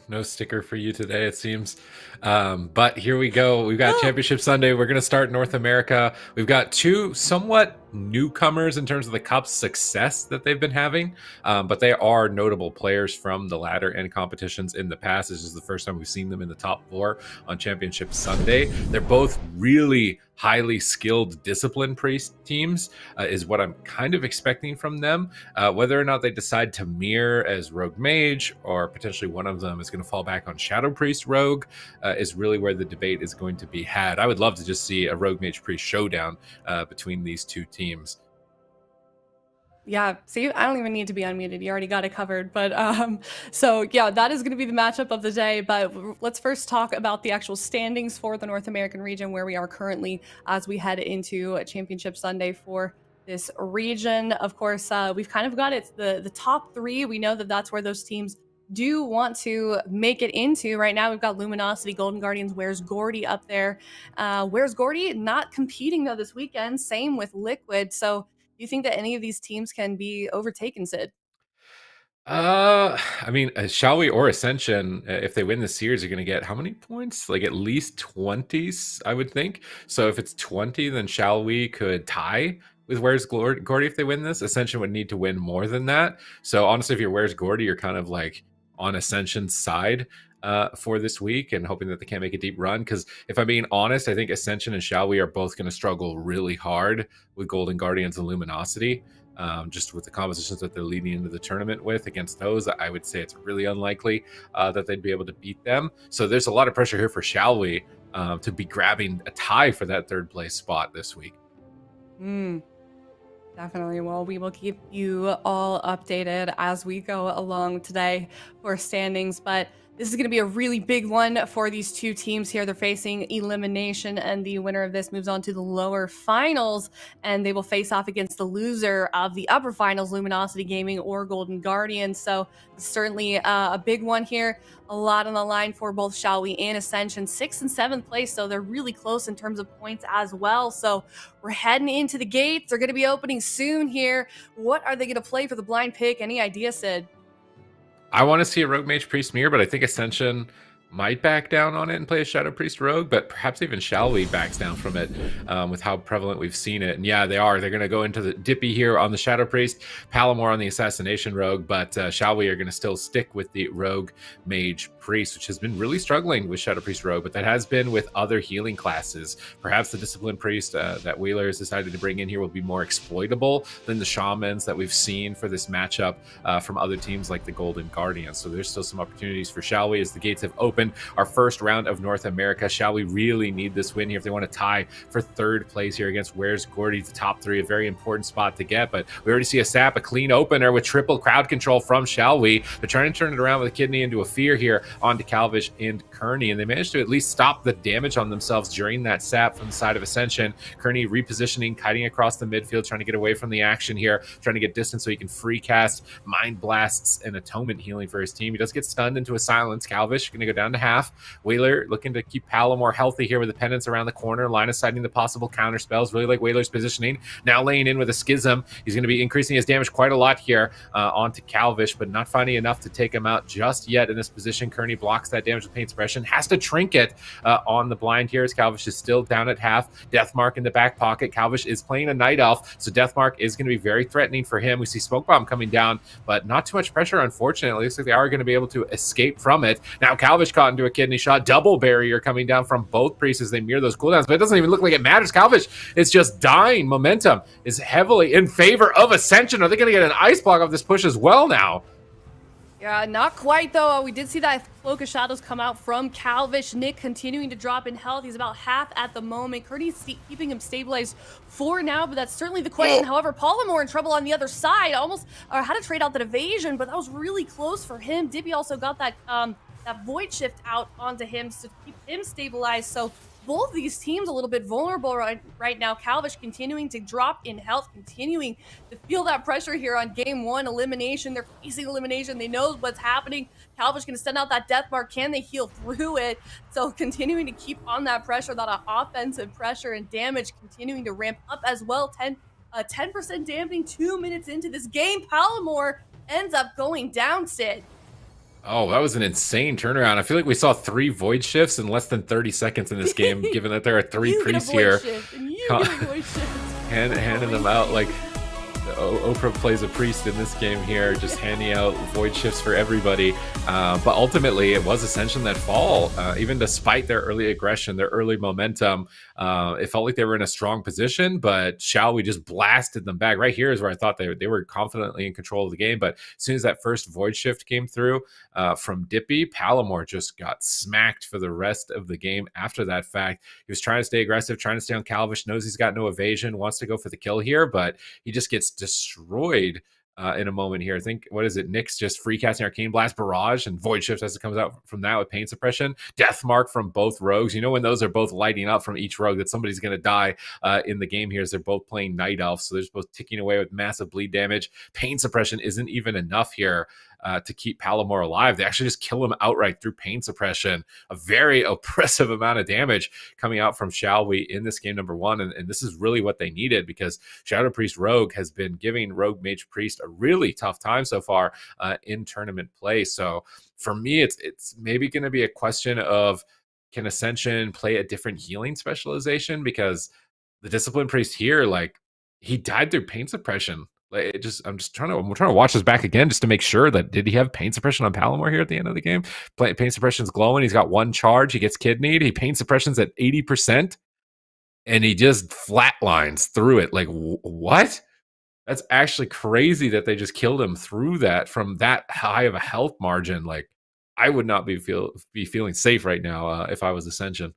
No sticker for you today, it seems. But here we go. We've got Championship Sunday. We're going to start North America. We've got two somewhat newcomers in terms of the Cup's success that they've been having, but they are notable players from the ladder and competitions in the past. This is the first time we've seen them in the top 4 on Championship Sunday. They're both really highly skilled discipline priest teams, is what I'm kind of expecting from them. Whether or not they decide to mirror as rogue mage, or potentially one of them is going to fall back on shadow priest rogue, is really where the debate is going to be had. I would love to just see a rogue mage priest showdown between these two teams. Yeah, see, I don't even need to be unmuted. You already got it covered. But so yeah, that is going to be the matchup of the day. But let's first talk about the actual standings for the North American region, where we are currently as we head into Championship Sunday for this region. Of course, we've kind of got it the top 3. We know that that's where those teams do want to make it into. Right now, we've got Luminosity, Golden Guardians, Where's Gordy up there. Where's Gordy not competing though this weekend? Same with Liquid. So do you think that any of these teams can be overtaken, Sid? I mean, Shall We or Ascension, if they win the series, are going to get how many points? Like at least 20, I would think. So if it's 20, then Shall We could tie with Where's Gordy if they win this. Ascension would need to win more than that. So honestly, if you're Where's Gordy, you're kind of like on Ascension's side for this week and hoping that they can't make a deep run. Because if I'm being honest, I think Ascension and Shall We are both going to struggle really hard with Golden Guardians and Luminosity. Just with the compositions that they're leading into the tournament with against those, I would say it's really unlikely that they'd be able to beat them. So there's a lot of pressure here for Shall We to be grabbing a tie for that 3rd place spot this week. Definitely. Well, we will keep you all updated as we go along today for standings, but this is going to be a really big one for these two teams here. They're facing elimination, and the winner of this moves on to the lower finals, and they will face off against the loser of the upper finals, Luminosity Gaming or Golden Guardians. So certainly a big one here. A lot on the line for both Shall We and Ascension, 6th and 7th place. So they're really close in terms of points as well. So we're heading into the gates. They're going to be opening soon here. What are they going to play for the blind pick? Any idea, Sid? I want to see a Rogue Mage Priest mirror, but I think Ascension might back down on it and play a Shadow Priest Rogue, but perhaps even Shall We backs down from it with how prevalent we've seen it. And yeah, they are. They're going to go into the Dippy here on the Shadow Priest, Palomar on the Assassination Rogue, but Shall We are going to still stick with the Rogue Mage Priest, which has been really struggling with Shadow Priest Rogue, but that has been with other healing classes. Perhaps the Discipline Priest that Wheeler has decided to bring in here will be more exploitable than the Shamans that we've seen for this matchup from other teams like the Golden Guardians. So there's still some opportunities for Shall We as the gates have opened. Our first round of North America. Shall We really need this win here if they want to tie for 3rd place here against Where's Gordy, the top 3, a very important spot to get. But we already see a sap, a clean opener with triple crowd control from Shall We. They're trying to turn it around with a kidney into a fear here onto Calvish and Kearney, and they managed to at least stop the damage on themselves during that sap from the side of Ascension. Kearney repositioning, kiting across the midfield, trying to get away from the action here, trying to get distance so he can free cast Mind Blasts and Atonement healing for his team. He does get stunned into a silence. Calvish going to go down to half. Wheeler looking to keep Palomar healthy here with the penance around the corner, line of sighting the possible counter spells. Really like Wheeler's positioning. Now laying in with a schism. He's going to be increasing his damage quite a lot here onto Calvish, but not finding enough to take him out just yet in this position. Kearney blocks that damage with Paint Suppression. Has to trinket on the blind here as Calvish is still down at half. Deathmark in the back pocket. Calvish is playing a Night Elf, so Deathmark is going to be very threatening for him. We see Smoke Bomb coming down, but not too much pressure, unfortunately. Looks like they are going to be able to escape from it. Now Calvish caught into a kidney shot. Double barrier coming down from both priests as they mirror those cooldowns, but it doesn't even look like it matters. Calvish is just dying. Momentum is heavily in favor of Ascension. Are they going to get an ice block off this push as well now? Yeah, not quite though. We did see that Cloak of Shadows come out from Calvish. Nick continuing to drop in health. He's about half at the moment. Kearney's keeping him stabilized for now, but that's certainly the question. However, Palomar in trouble on the other side. Almost had to trade out that evasion, but that was really close for him. Dippy also got that that Void Shift out onto him to keep him stabilized. So both these teams a little bit vulnerable right now. Calvish continuing to drop in health, continuing to feel that pressure here on game 1 elimination. They're facing elimination. They know what's happening. Calvish going to send out that death mark. Can they heal through it? So continuing to keep on that pressure, that offensive pressure and damage continuing to ramp up as well. 10% dampening 2 minutes into this game. Palomar ends up going down, Sid. Oh, that was an insane turnaround. I feel like we saw 3 void shifts in less than 30 seconds in this game, given that there are 3 You get a priests void here. shift, and you get a void shift. Handing them out like Oprah plays a priest in this game here, just handing out void shifts for everybody. But ultimately, it was Ascension that fall. Even despite their early aggression, their early momentum, it felt like they were in a strong position. But we just blasted them back. Right here is where I thought they were confidently in control of the game. But as soon as that first void shift came through from Dippy, Palomar just got smacked for the rest of the game after that fact. He was trying to stay aggressive, trying to stay on Calvish, knows he's got no evasion, wants to go for the kill here, but he just gets destroyed in a moment here. I think, what is it? Nyx just free casting Arcane Blast, Barrage, and Void Shift as it comes out from that with Pain Suppression. Death Mark from both rogues. You know, when those are both lighting up from each rogue, that somebody's going to die in the game here as they're both playing Night Elf. So they're just both ticking away with massive bleed damage. Pain Suppression isn't even enough here to keep Palomar alive. They actually just kill him outright through Pain Suppression. A very oppressive amount of damage coming out from We in this game number 1. And this is really what they needed, because Shadow Priest Rogue has been giving Rogue Mage Priest a really tough time so far in tournament play. So for me, it's maybe going to be a question of, can Ascension play a different healing specialization? Because the Discipline Priest here, like, he died through Pain Suppression. Like, I'm trying to watch this back again just to make sure that, did he have Pain Suppression on Palomar here at the end of the game? Pain Suppression's glowing. He's got 1 charge. He gets kidneyed. He Pain Suppression's at 80%, and he just flatlines through it. Like, what? That's actually crazy that they just killed him through that from that high of a health margin. Like, I would not be feeling safe right now if I was Ascension.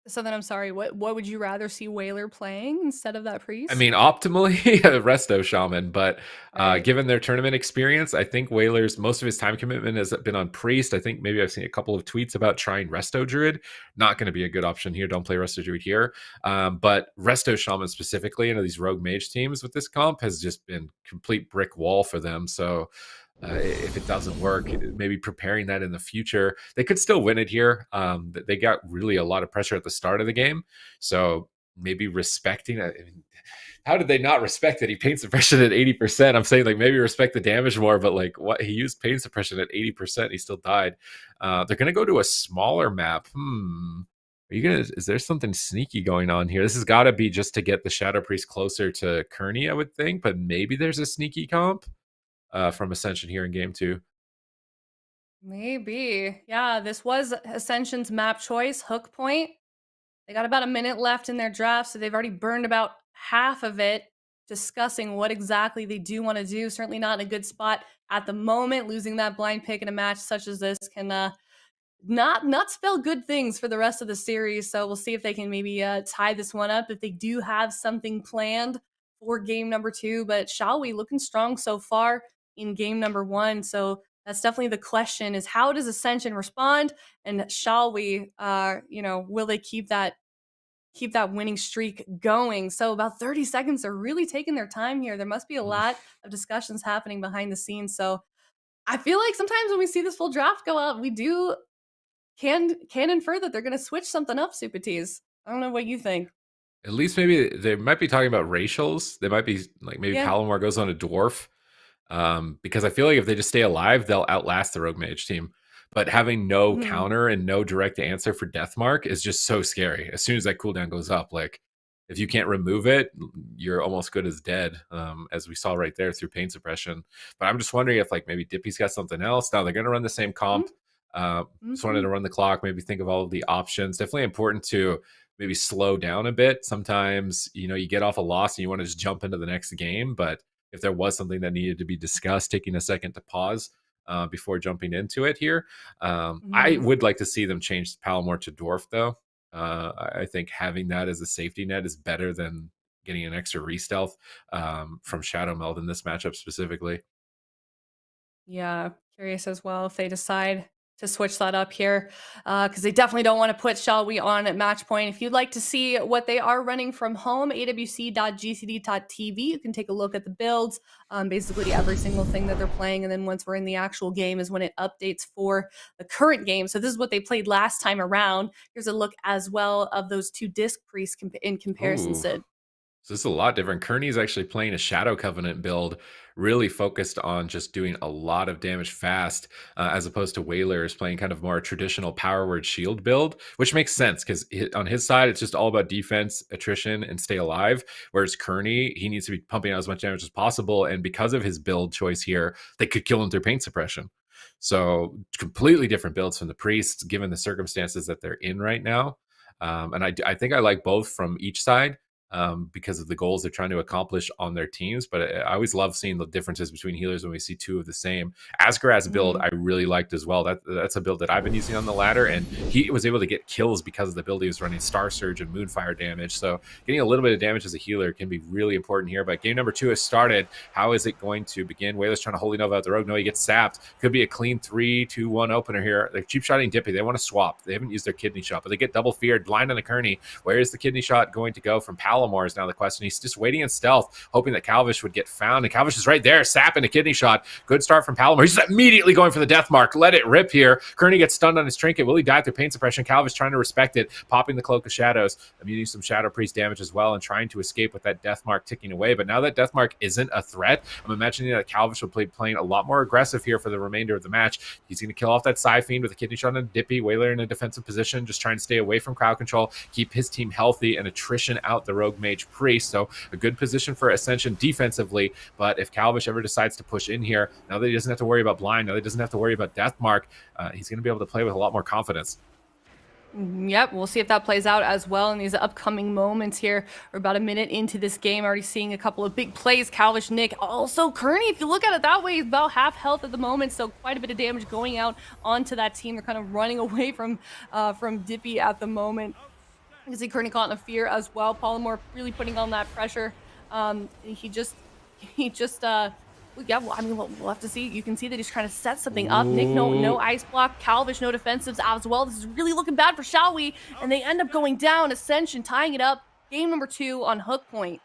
So then I'm sorry, what would you rather see Whaler playing instead of that priest? I mean, optimally, a Resto Shaman, but Right. given their tournament experience, I think Whaler's most of his time commitment has been on Priest. I think maybe I've seen a couple of tweets about trying Resto Druid. Not going to be a good option here. Don't play Resto Druid here. But Resto Shaman specifically into these Rogue Mage teams with this comp has just been complete brick wall for them. So if it doesn't work, maybe preparing that in the future. They could still win it here. They got really a lot of pressure at the start of the game. So maybe respecting it. I mean, how did they not respect it? He Pain Suppression at 80%. I'm saying, like, maybe respect the damage more, but like, what, he used Pain Suppression at 80%. He still died. They're going to go to a smaller map. Is there something sneaky going on here? This has got to be just to get the Shadow Priest closer to Kearney, I would think, but maybe there's a sneaky comp from Ascension here in game 2. Maybe. Yeah, this was Ascension's map choice, Hook Point. They got about a minute left in their draft, so they've already burned about half of it discussing what exactly they do want to do. Certainly not in a good spot at the moment. Losing that blind pick in a match such as this can not spell good things for the rest of the series. So we'll see if they can maybe tie this one up, if they do have something planned for game number 2. But We looking strong so far in game number 1. So that's definitely the question, is how does Ascension respond? And We, will they keep that winning streak going? So about 30 seconds, they're really taking their time here. There must be a lot of discussions happening behind the scenes. So I feel like sometimes when we see this full draft go out, we can infer that they're going to switch something up, Super Tees. I don't know what you think. At least maybe they might be talking about racials. They might be like, maybe Palomar goes on a dwarf. Because I feel like if they just stay alive, they'll outlast the Rogue Mage team. But having no counter and no direct answer for Deathmark is just so scary. As soon as that cooldown goes up, like, if you can't remove it, you're almost good as dead, as we saw right there through Pain Suppression. But I'm just wondering if, like, maybe Dippy's got something else. Now they're going to run the same comp. Just wanted to run the clock, maybe think of all of the options. Definitely important to maybe slow down a bit. Sometimes, you get off a loss and you want to just jump into the next game. But if there was something that needed to be discussed, taking a second to pause before jumping into it here. I would like to see them change Palomar to Dwarf, though. I think having that as a safety net is better than getting an extra re-stealth from Shadow Meld in this matchup specifically. Yeah, curious as well if they decide to switch that up here, because they definitely don't want to put We on at match point. If you'd like to see what they are running from home, awc.gcd.tv, you can take a look at the builds, basically every single thing that they're playing, and then once we're in the actual game is when it updates for the current game. So this is what they played last time around. Here's a look as well of those 2 disc priests in comparison, Sid. So this is a lot different. Kearney's actually playing a Shadow Covenant build, really focused on just doing a lot of damage fast, as opposed to Whaler is playing kind of more traditional power word shield build, which makes sense because on his side, it's just all about defense, attrition, and stay alive. Whereas Kearney, he needs to be pumping out as much damage as possible. And because of his build choice here, they could kill him through paint suppression. So completely different builds from the priests, given the circumstances that they're in right now. And I think I like both from each side, because of the goals they're trying to accomplish on their teams. But I always love seeing the differences between healers when we see two of the same. Asgarad's build I really liked as well. That's a build that I've been using on the ladder, and he was able to get kills because of the build he was running, Star Surge and Moonfire damage. So getting a little bit of damage as a healer can be really important here. But game number 2 has started. How is it going to begin? Whaler's trying to Holy Nova out the rogue. No, he gets sapped. Could be a clean 3-2-1 opener here. They're cheap shotting Dippy. They want to swap. They haven't used their kidney shot, but they get double feared. Blind on the Kearney. Where is the kidney shot going to go from Palomar is now the question. He's just waiting in stealth, hoping that Calvish would get found. And Calvish is right there, sapping a kidney shot. Good start from Palomar. He's just immediately going for the death mark. Let it rip here. Kearney gets stunned on his trinket. Will he die through paint suppression? Calvish trying to respect it, popping the Cloak of Shadows. I'm using some Shadow Priest damage as well and trying to escape with that death mark ticking away. But now that death mark isn't a threat, I'm imagining that Calvish will play playing a lot more aggressive here for the remainder of the match. He's going to kill off that Psy Fiend with a kidney shot and Dippy. Whaler in a defensive position, just trying to stay away from crowd control, keep his team healthy, and attrition out the Rogue Mage Priest. So a good position for Ascension defensively. But if Calvish ever decides to push in here, now that he doesn't have to worry about blind, now that he doesn't have to worry about death mark, he's going to be able to play with a lot more confidence. Yep, we'll see if that plays out as well in these upcoming moments here. We're about a minute into this game, already seeing a couple of big plays. Calvish, Nick, also Kearney, if you look at it that way, he's about half health at the moment, so quite a bit of damage going out onto that team. They're kind of running away from Dippy at the moment. You can see Kearney caught in a fear as well. Palomar really putting on that pressure. Yeah, well, I mean, we'll have to see. You can see that he's trying to set something up. Nick, no ice block. Calvish, no defensives as well. This is really looking bad for Shall We? And they end up going down. Ascension tying it up. Game number 2 on hook point.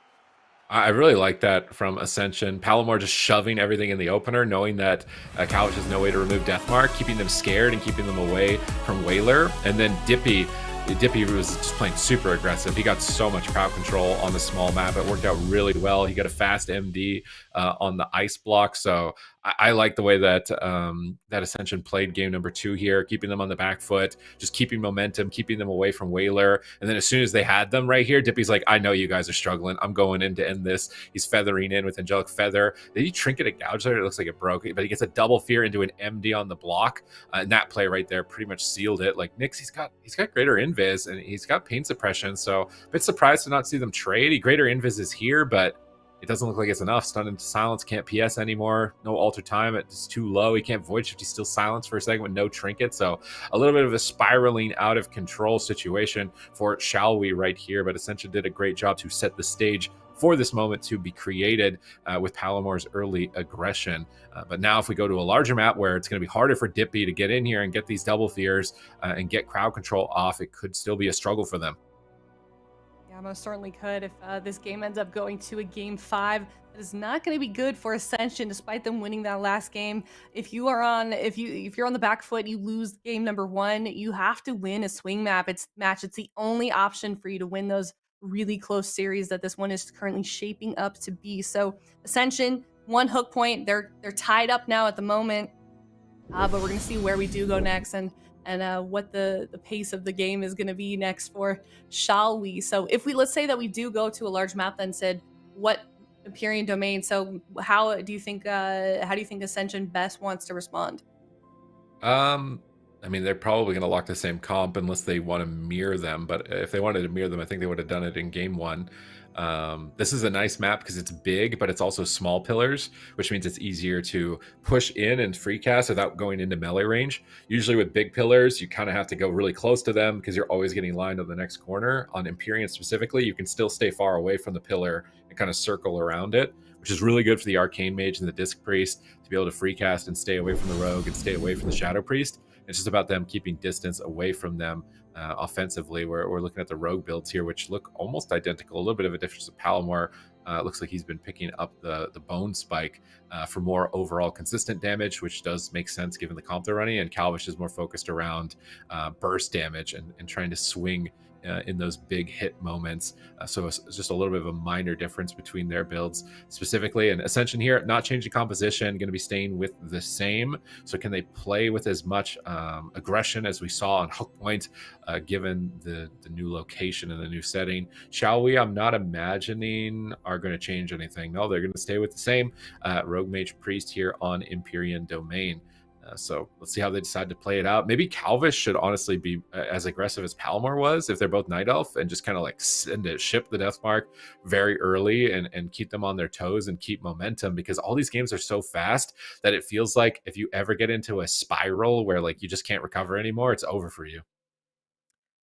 I really like that from Ascension. Palomar just shoving everything in the opener, knowing that Calvish has no way to remove Deathmark, keeping them scared and keeping them away from Whaler. And then Dippy was just playing super aggressive. He got so much crowd control on the small map. It worked out really well. He got a fast MD on the ice block. So I like the way that that Ascension played game number 2 here, keeping them on the back foot, just keeping momentum, keeping them away from Whaler. And then as soon as they had them right here, Dippy's like, I know you guys are struggling. I'm going in to end this. He's feathering in with Angelic Feather. Did he trinket a gouge there? It looks like it broke, but he gets a double fear into an MD on the block. And that play right there pretty much sealed it. Like Nyx, he's got greater invis and he's got pain suppression. So a bit surprised to not see them trade. Greater invis is here, but it doesn't look like it's enough. Stunned into silence, can't PS anymore. No alter time, it's too low. He can't void shift. He's still silenced for a second with no trinket. So a little bit of a spiraling out of control situation for Shall We right here. But Ascension did a great job to set the stage for this moment to be created with Palomar's early aggression. But now if we go to a larger map where it's going to be harder for Dippy to get in here and get these double fears and get crowd control off, it could still be a struggle for them. Yeah, most certainly could. If this game ends up going to a game 5, that is not going to be good for Ascension, despite them winning that last game. If you're on the back foot, you lose game number 1. You have to win a swing map. It's the only option for you to win those really close series that this one is currently shaping up to be. So Ascension, 1 hook point. They're tied up now at the moment, but we're going to see where we do go next and what the pace of the game is going to be next for Shall We. So if let's say that we do go to a large map, then said what Empyrean domain. So how do you think Ascension best wants to respond? I mean, they're probably going to lock the same comp unless they want to mirror them. But if they wanted to mirror them, I think they would have done it in game 1. This is a nice map because it's big, but it's also small pillars, which means it's easier to push in and free cast without going into melee range. Usually with big pillars, you kind of have to go really close to them because you're always getting lined on the next corner. On Empyrean specifically, you can still stay far away from the pillar and kind of circle around it, which is really good for the Arcane Mage and the Disc Priest to be able to free cast and stay away from the Rogue and stay away from the Shadow Priest. It's just about them keeping distance away from them offensively. We're looking at the Rogue builds here, which look almost identical. A little bit of a difference with Palomar. Looks like he's been picking up the Bone Spike for more overall consistent damage, which does make sense given the comp they're running. And Calvish is more focused around burst damage and trying to swing in those big hit moments. So it's just a little bit of a minor difference between their builds specifically. And Ascension here, not changing composition, going to be staying with the same. So can they play with as much aggression as we saw on Hook Point, given the new location and the new setting? Shall we? I'm not imagining are going to change anything. No, they're going to stay with the same Rogue Mage Priest here on Empyrean Domain. So let's see how they decide to play it out. Maybe Calvish should honestly be as aggressive as Palomar was if they're both Night Elf, and just kind of like ship the Deathmark very early and keep them on their toes and keep momentum, because all these games are so fast that it feels like if you ever get into a spiral where like you just can't recover anymore, it's over for you.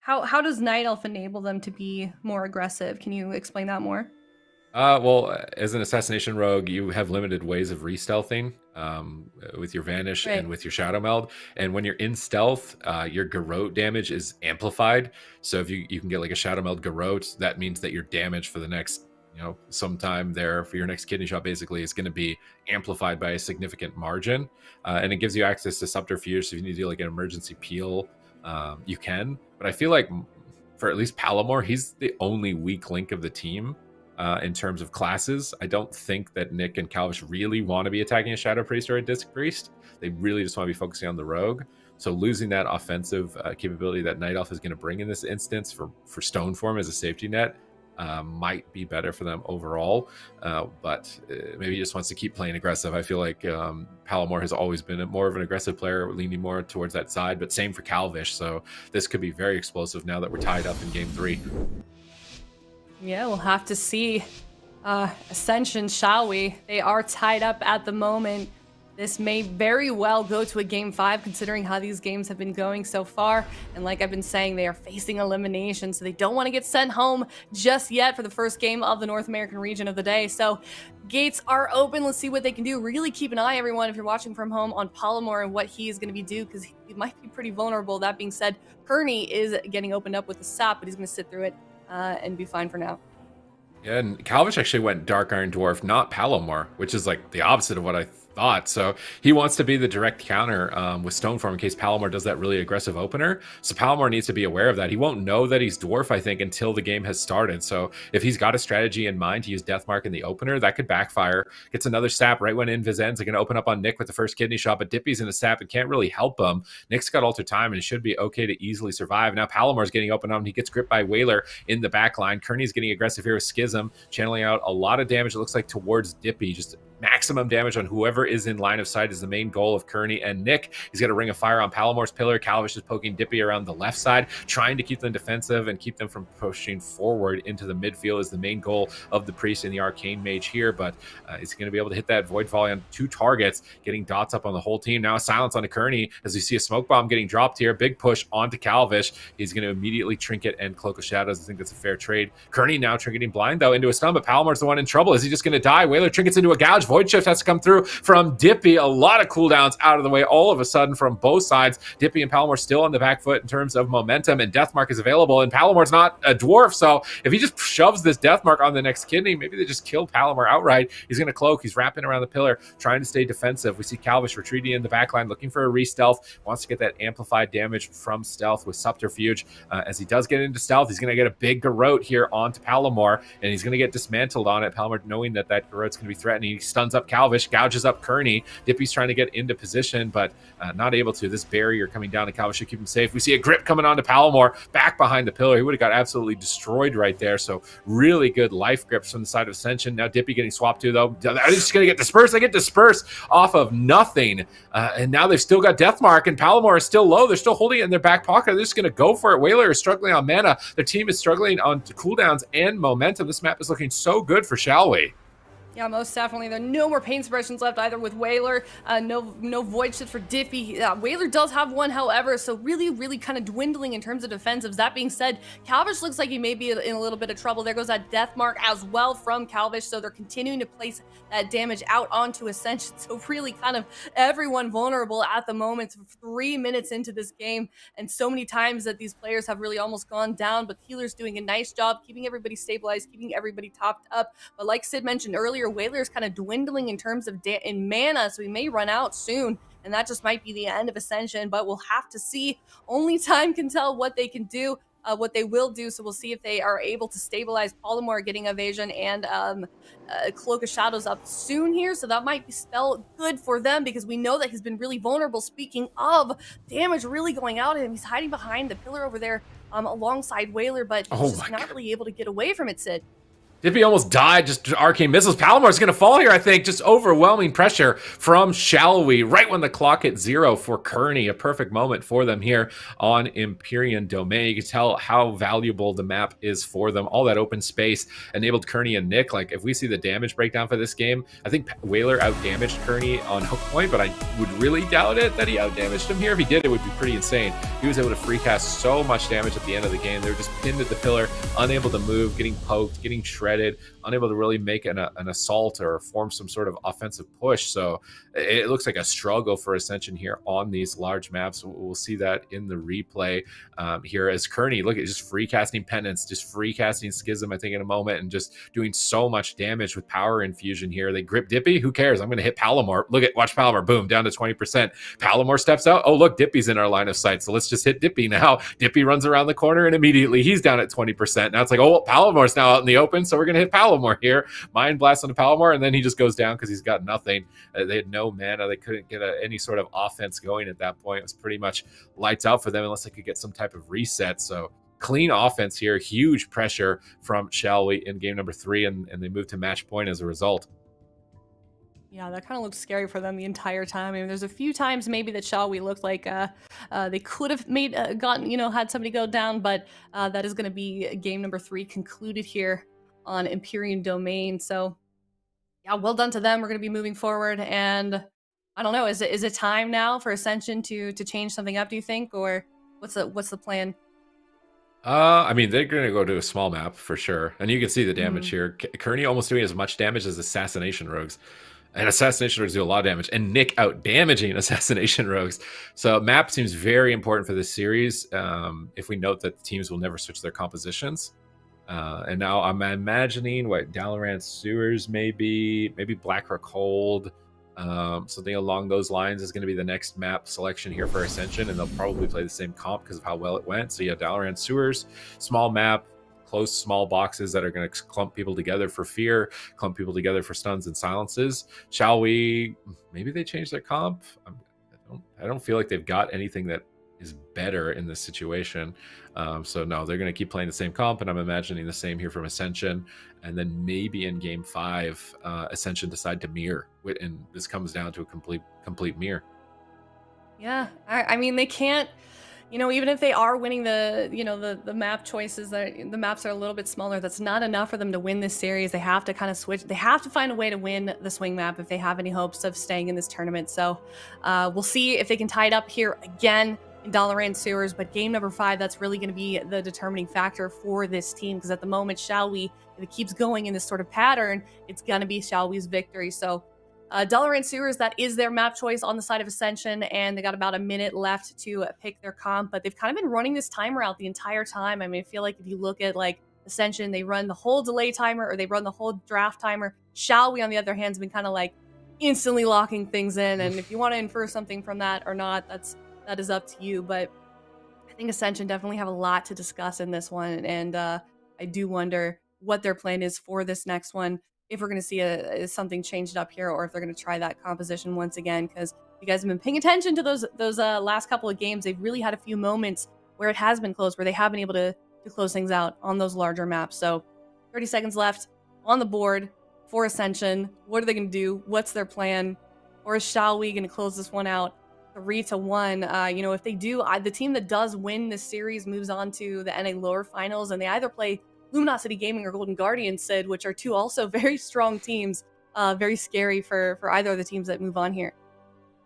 How does Night Elf enable them to be more aggressive? Can you explain that more? Well, as an assassination rogue, you have limited ways of re-stealthing with your vanish Right. and with your shadow meld. And when you're in stealth, your garrote damage is amplified. So if you can get like a shadow meld garrote, that means that your damage for the next, sometime there for your next kidney shot basically is going to be amplified by a significant margin. And it gives you access to subterfuge. So if you need to do like an emergency peel, you can. But I feel like for at least Palomar, he's the only weak link of the team. In terms of classes, I don't think that Nick and Calvish really want to be attacking a Shadow Priest or a Disc Priest. They really just want to be focusing on the Rogue. So losing that offensive capability that Night Elf is going to bring in this instance for Stoneform as a safety net might be better for them overall. But maybe he just wants to keep playing aggressive. I feel like Palomar has always been more of an aggressive player, leaning more towards that side, but same for Calvish. So this could be very explosive now that we're tied up in game 3. Yeah, we'll have to see. Ascension, shall we? They are tied up at the moment. This may very well go to a game 5, considering how these games have been going so far. And like I've been saying, they are facing elimination, so they don't want to get sent home just yet for the first game of the North American region of the day. So gates are open. Let's see what they can do. Really keep an eye, everyone, if you're watching from home, on Palomar and what he is going to be do, because he might be pretty vulnerable. That being said, Kearney is getting opened up with the sap, but he's going to sit through it and be fine for now. Yeah, and Calvish actually went Dark Iron Dwarf, not Palomar, which is like the opposite of what I thought. So he wants to be the direct counter with Stoneform in case Palomar does that really aggressive opener. So Palomar needs to be aware of that. He won't know that he's Dwarf, I think, until the game has started. So if he's got a strategy in mind to use Deathmark in the opener, that could backfire. Gets another sap right when Invis ends. They're going to open up on Nick with the first kidney shot, but Dippy's in a sap and can't really help him. Nick's got Alter Time and he should be okay to easily survive. Now Palomar's getting open up and he gets gripped by Whaler in the back line. Kearney's getting aggressive here with Schism, channeling out a lot of damage, it looks like, towards Dippy. Just maximum damage on whoever is in line of sight is the main goal of Kearney and Nick. He's got a ring of fire on Palomar's pillar. Calvish is poking Dippy around the left side, trying to keep them defensive and keep them from pushing forward into the midfield is the main goal of the Priest and the Arcane Mage here, but he's going to be able to hit that Void Volley on 2 targets, getting dots up on the whole team. Now a silence on a Kearney as we see a smoke bomb getting dropped here. Big push onto Calvish. He's going to immediately trinket and Cloak of Shadows. I think that's a fair trade. Kearney now trinketing blind though into a stun, but Palomar's the one in trouble. Is he just going to die? Whaler trinkets into a gouge. Void Shift has to come through from Dippy. A lot of cooldowns out of the way all of a sudden from both sides. Dippy and Palomar still on the back foot in terms of momentum, and Deathmark is available, and Palomar's not a dwarf, so if he just shoves this Deathmark on the next kidney, maybe they just kill Palomar outright. He's going to cloak. He's wrapping around the pillar, trying to stay defensive. We see Calvish retreating in the backline, looking for a re-stealth, wants to get that amplified damage from stealth with Subterfuge. As he does get into stealth, he's going to get a big garrote here onto Palomar, and he's going to get dismantled on it. Palomar, knowing that garrote's going to be threatening, he stuns up Calvish, gouges up Kearney. Dippy's trying to get into position, but not able to. This barrier coming down to Calvish should keep him safe. We see a grip coming on to Palomar, back behind the pillar. He would have got absolutely destroyed right there. So really good life grips from the side of Ascension. Now Dippy getting swapped to, though. They're just going to get dispersed. They get dispersed off of nothing. And now they've still got Deathmark, and Palomar is still low. They're still holding it in their back pocket. They're just going to go for it. Whaler is struggling on mana. Their team is struggling on cooldowns and momentum. This map is looking so good for Shall We? Yeah, most definitely. There are no more pain suppressions left either with Whaler. No void shit for Dippy. Whaler does have one, however, so really kind of dwindling in terms of defensives. That being said, Calvish looks like he may be in a little bit of trouble. There goes that Deathmark as well from Calvish, so they're continuing to place that damage out onto Ascension. So really kind of everyone vulnerable at the moment. 3 minutes into this game, and so many times that these players have really almost gone down, but Healer's doing a nice job keeping everybody stabilized, keeping everybody topped up. But like Sid mentioned earlier, Whaler is kind of dwindling in terms of in mana, so he may run out soon, and that just might be the end of Ascension, but we'll have to see. Only time can tell what they can do. what they will do. So we'll see if they are able to stabilize Polymore, getting Evasion and Cloak of Shadows up soon here. So that might spell good for them, because we know that he's been really vulnerable. Speaking of damage really going out at him, he's hiding behind the pillar over there alongside Whaler, but he's just not really able to get away from it, Sid. Dippy almost died, just arcane missiles. Palomar's going to fall here, I think. Just overwhelming pressure from Shall We right when the clock hit 0 for Kearney. A perfect moment for them here on Empyrean Domain. You can tell how valuable the map is for them. All that open space enabled Kearney and Nick. Like, if we see the damage breakdown for this game, I think Whaler outdamaged Kearney on hook point, but I would really doubt it that he outdamaged him here. If he did, it would be pretty insane. He was able to free cast so much damage at the end of the game. They were just pinned at the pillar, unable to move, getting poked, getting shredded, unable to really make an assault or form some sort of offensive push. So it looks like a struggle for Ascension here on these large maps. We'll see that in the replay here as Kearney, look at just free casting Penance, just free casting Schism, I think, in a moment, and just doing so much damage with power infusion here. They grip Dippy. Who cares? I'm going to hit Palomar. Watch Palomar. Boom, down to 20%. Palomar steps out. Oh, look, Dippy's in our line of sight. So let's just hit Dippy now. Dippy runs around the corner, and immediately he's down at 20%. Now it's like, oh, well, Palomar's now out in the open, so we're going to hit Palomar here. Mind blast on the Palomar, and then he just goes down because he's got nothing. They had no mana. They couldn't get any sort of offense going at that point. It was pretty much lights out for them unless they could get some type of reset. So clean offense here. Huge pressure from Shall We in game number 3, and they move to match point as a result. Yeah, that kind of looked scary for them the entire time. I mean, there's a few times maybe that Shall We looked like they could have made had somebody go down, but that is going to be game number 3 concluded here on Empyrean Domain. So yeah, well done to them. We're going to be moving forward, and I don't know, is it time now for Ascension to change something up, do you think, or what's the plan? I mean, they're going to go to a small map for sure, and you can see the damage here. Kearney almost doing as much damage as Assassination Rogues. And Assassination Rogues do a lot of damage, and Nick out damaging Assassination Rogues. So map seems very important for this series. If we note that the teams will never switch their compositions. And now I'm imagining what Dalaran Sewers maybe Blackrock Hold, something along those lines is going to be the next map selection here for Ascension, and they'll probably play the same comp because of how well it went. So yeah, Dalaran Sewers, small map, close small boxes that are going to clump people together for fear, clump people together for stuns and silences. Shall We? Maybe they change their comp. I don't feel like they've got anything that is better in this situation. So no, they're going to keep playing the same comp, and I'm imagining the same here from Ascension. And then maybe in game 5, Ascension decide to mirror, and this comes down to a complete mirror. Yeah, I mean, they can't. Even if they are winning the map choices, the maps are a little bit smaller, that's not enough for them to win this series. They have to kind of switch. They have to find a way to win the swing map if they have any hopes of staying in this tournament. So we'll see if they can tie it up here again in Dalaran Sewers. But game number 5, that's really going to be the determining factor for this team, because at the moment, Shall We, if it keeps going in this sort of pattern, it's going to be Shall We's victory. So Dalaran Sewers, that is their map choice on the side of Ascension, and they got about a minute left to pick their comp, but they've kind of been running this timer out the entire time. I mean, I feel like if you look at like Ascension, they run the whole delay timer, or they run the whole draft timer. Shall We, on the other hand, has been kind of like instantly locking things in, and if you want to infer something from that or not, that is up to you. But I think Ascension definitely have a lot to discuss in this one, and I do wonder what their plan is for this next one, if we're going to see something changed up here, or if they're going to try that composition once again. Because you guys have been paying attention to those last couple of games, they've really had a few moments where it has been close, where they have been able to close things out on those larger maps. So 30 seconds left on the board for Ascension. What are they going to do? What's their plan? Or is Shall We going to close this one out 3-1? If they do, the team that does win this series moves on to the NA lower finals, and they either play Luminosity Gaming or Golden Guardian, Sid, which are two also very strong teams. Very scary for either of the teams that move on here.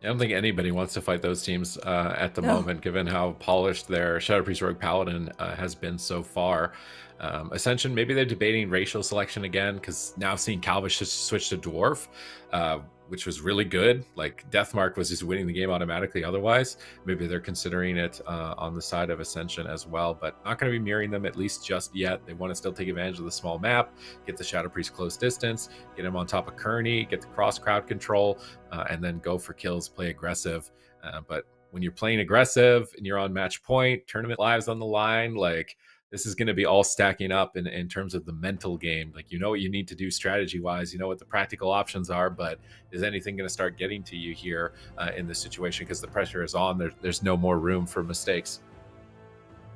I don't think anybody wants to fight those teams at the moment, given how polished their Shadow Priest Rogue Paladin has been so far. Ascension, maybe they're debating racial selection again, because now seeing Calvish just switch to Dwarf, which was really good. Like, Deathmark was just winning the game automatically otherwise. Maybe they're considering it on the side of Ascension as well, but not going to be mirroring them, at least just yet. They want to still take advantage of the small map, get the Shadow Priest close distance, get him on top of Kearney, get the cross crowd control, and then go for kills, play aggressive. But when you're playing aggressive and you're on match point, tournament lives on the line, like, this is going to be all stacking up in terms of the mental game. Like, you know what you need to do strategy wise, you know what the practical options are, but is anything going to start getting to you here in this situation? Because the pressure is on. There's no more room for mistakes.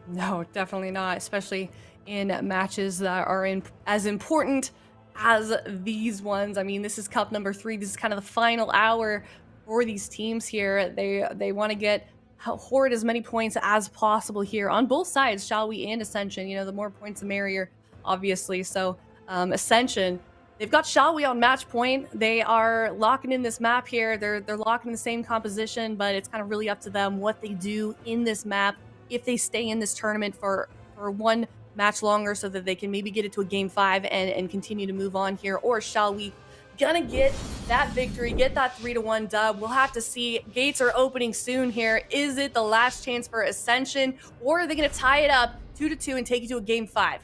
No, definitely not, especially in matches that are as important as these ones. I mean, this is cup number 3. This is kind of the final hour for these teams here. They want to get hoard as many points as possible here on both sides, Shall We and Ascension. You know, the more points the merrier, obviously. So Ascension, they've got Shall We on match point. They are locking in this map here. They're locking in the same composition, but it's kind of really up to them what they do in this map, if they stay in this tournament for one match longer so that they can maybe get it to a game 5 and continue to move on here, or Shall We gonna get that victory, get that 3-1 dub? We'll have to see. Gates are opening soon here. Is it the last chance for Ascension, or are they gonna tie it up 2-2 and take it to a game 5?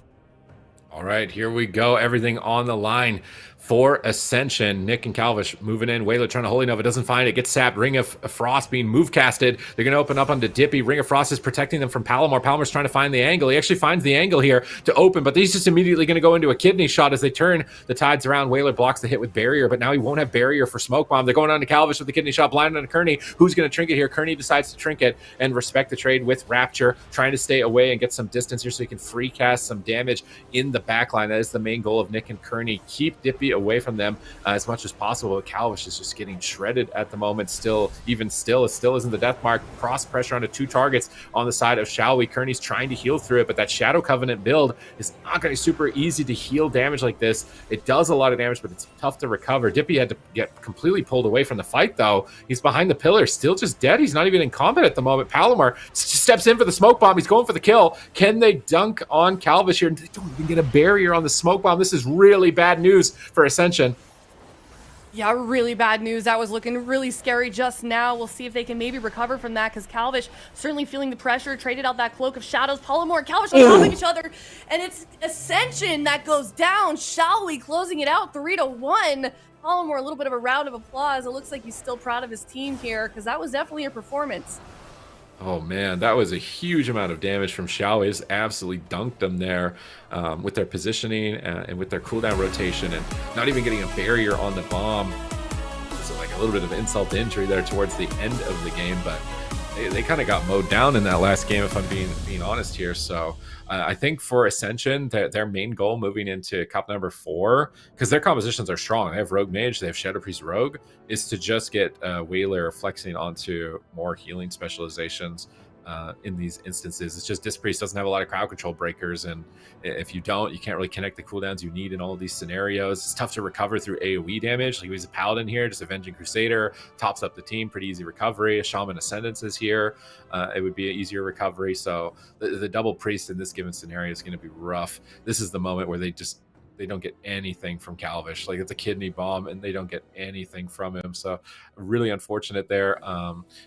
All right, here we go. Everything on the line for Ascension. Nick and Calvish moving in. Whaler trying to Holy Nova, doesn't find it. Gets sapped. Ring of Frost being move casted. They're going to open up onto Dippy. Ring of Frost is protecting them from Palomar. Palomar's trying to find the angle. He actually finds the angle here to open, but he's just immediately going to go into a kidney shot as they turn the tides around. Whaler blocks the hit with barrier, but now he won't have barrier for smoke bomb. They're going on to Calvish with the kidney shot, blind on Kearney. Who's going to trinket here? Kearney decides to trinket and respect the trade with Rapture, trying to stay away and get some distance here so he can free cast some damage in the backline. That is the main goal of Nick and Kearney. Keep Dippy away from them as much as possible. Calvish is just getting shredded at the moment. It still isn't the death mark. Cross pressure onto 2 targets on the side of Shall We. Kearney's trying to heal through it, but that Shadow Covenant build is not going to be super easy to heal damage like this. It does a lot of damage, but it's tough to recover. Dippy had to get completely pulled away from the fight, though. He's behind the pillar, still just dead. He's not even in combat at the moment. Palomar steps in for the smoke bomb. He's going for the kill. Can they dunk on Calvish here? They don't even get a barrier on the smoke bomb. This is really bad news for Ascension. Yeah, really bad news. That was looking really scary just now. We'll see if they can maybe recover from that, because Calvish certainly feeling the pressure, traded out that Cloak of Shadows. Palomar and Calvish on top of each other, and it's Ascension that goes down. Shall We closing it out 3-1. Palomar, a little bit of a round of applause. It looks like he's still proud of his team here, because that was definitely a performance. Oh man, that was a huge amount of damage from Shall We. Just absolutely dunked them there with their positioning and with their cooldown rotation, and not even getting a barrier on the bomb. So like a little bit of insult to injury there towards the end of the game, but they kind of got mowed down in that last game, if I'm being honest here. So I think for Ascension, their main goal moving into cup number 4, because their compositions are strong. They have Rogue Mage, they have Shadow Priest Rogue, is to just get Whaler flexing onto more healing specializations in these instances. It's just Disc Priest doesn't have a lot of crowd control breakers, and if you don't, you can't really connect the cooldowns you need in all of these scenarios. It's tough to recover through AoE damage. Like, he's a Paladin here, just Avenging Crusader, tops up the team, pretty easy recovery. A Shaman Ascendance is here. It would be an easier recovery. So the double Priest in this given scenario is going to be rough. This is the moment where they don't get anything from Calvish. Like, it's a kidney bomb and they don't get anything from him. So really unfortunate there.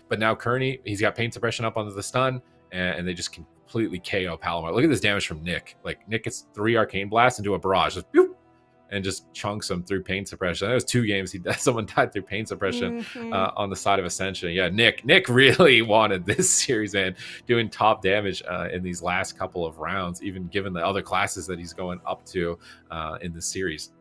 But now Kearney, he's got pain suppression up onto the stun, and they just completely KO Palomar. Look at this damage from Nick. Like, Nick gets 3 arcane blasts into a barrage, just boop, and just chunks him through pain suppression. That was 2 games someone died through pain suppression on the side of Ascension. Yeah, Nick really wanted this series, man, doing top damage in these last couple of rounds, even given the other classes that he's going up to in this series.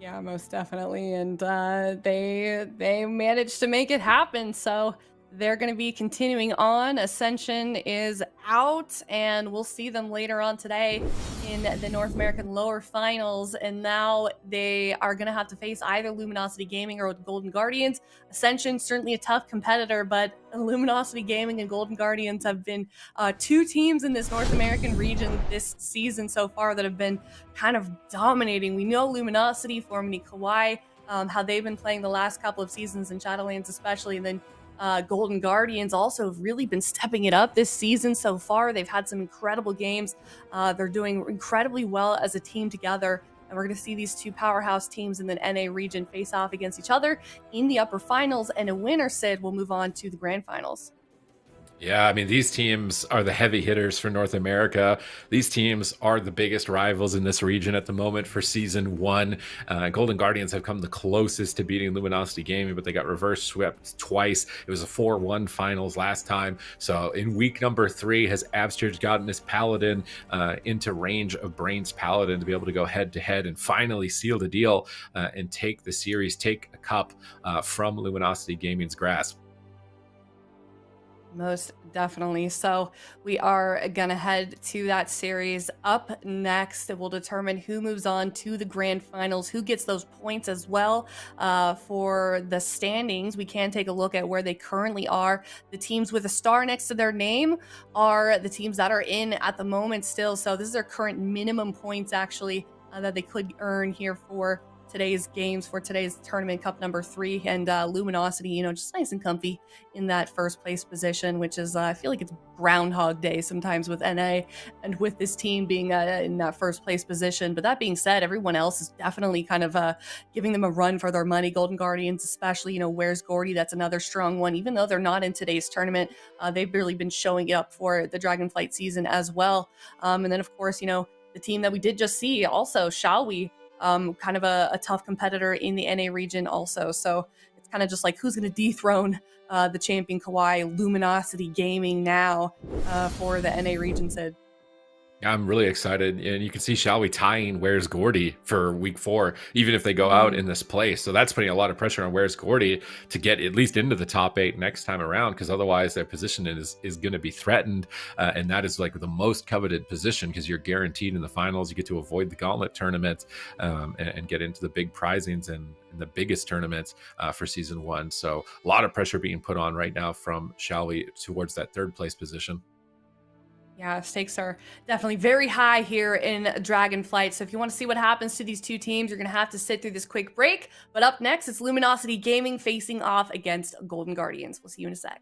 Yeah, most definitely. And they managed to make it happen. So they're going to be continuing on. Ascension is out, and we'll see them later on today in the North American lower finals. And now they are going to have to face either Luminosity Gaming or Golden Guardians. Ascension, certainly a tough competitor, but Luminosity Gaming and Golden Guardians have been 2 teams in this North American region this season so far that have been kind of dominating. We know Luminosity, formerly Kawaii, how they've been playing the last couple of seasons in Shadowlands especially, and then Golden Guardians also have really been stepping it up this season so far. They've had some incredible games. They're doing incredibly well as a team together. And we're going to see these 2 powerhouse teams in the NA region face off against each other in the upper finals. And a winner, Sid, will move on to the grand finals. Yeah, I mean, these teams are the heavy hitters for North America. These teams are the biggest rivals in this region at the moment for season 1. Golden Guardians have come the closest to beating Luminosity Gaming, but they got reverse swept twice. It was a 4-1 finals last time. So in week number 3, has Absterge gotten his Paladin into range of Brain's Paladin to be able to go head to head and finally seal the deal and take the series, take a cup from Luminosity Gaming's grasp? Most definitely. So we are going to head to that series. Up next, it will determine who moves on to the grand finals, who gets those points as well. For the standings, we can take a look at where they currently are. The teams with a star next to their name are the teams that are in at the moment still. So this is their current minimum points, actually, that they could earn here for today's games, for today's tournament, cup number 3. And Luminosity, you know, just nice and comfy in that first place position, which is I feel like it's Groundhog Day sometimes with NA and with this team being in that first place position. But that being said, everyone else is definitely kind of giving them a run for their money. Golden Guardians especially, you know, where's Gordy? That's another strong one. Even though they're not in today's tournament, they've really been showing it up for the Dragonflight season as well. And then of course, you know, the team that we did just see also, Shall We, kind of a tough competitor in the NA region also. So it's kind of just like who's going to dethrone the champion Kawhi, Luminosity Gaming now for the NA region, Sid. I'm really excited, and you can see Shall We tying Where's Gordy for week 4, even if they go out in this place. So that's putting a lot of pressure on Where's Gordy to get at least into the top 8 next time around, because otherwise their position is going to be threatened, and that is like the most coveted position because you're guaranteed in the finals. You get to avoid the gauntlet tournament and get into the big prizings and the biggest tournaments for season 1. So a lot of pressure being put on right now from Shall We towards that 3rd place position. Yeah, stakes are definitely very high here in Dragonflight. So if you want to see what happens to these two teams, you're going to have to sit through this quick break. But up next, it's Luminosity Gaming facing off against Golden Guardians. We'll see you in a sec.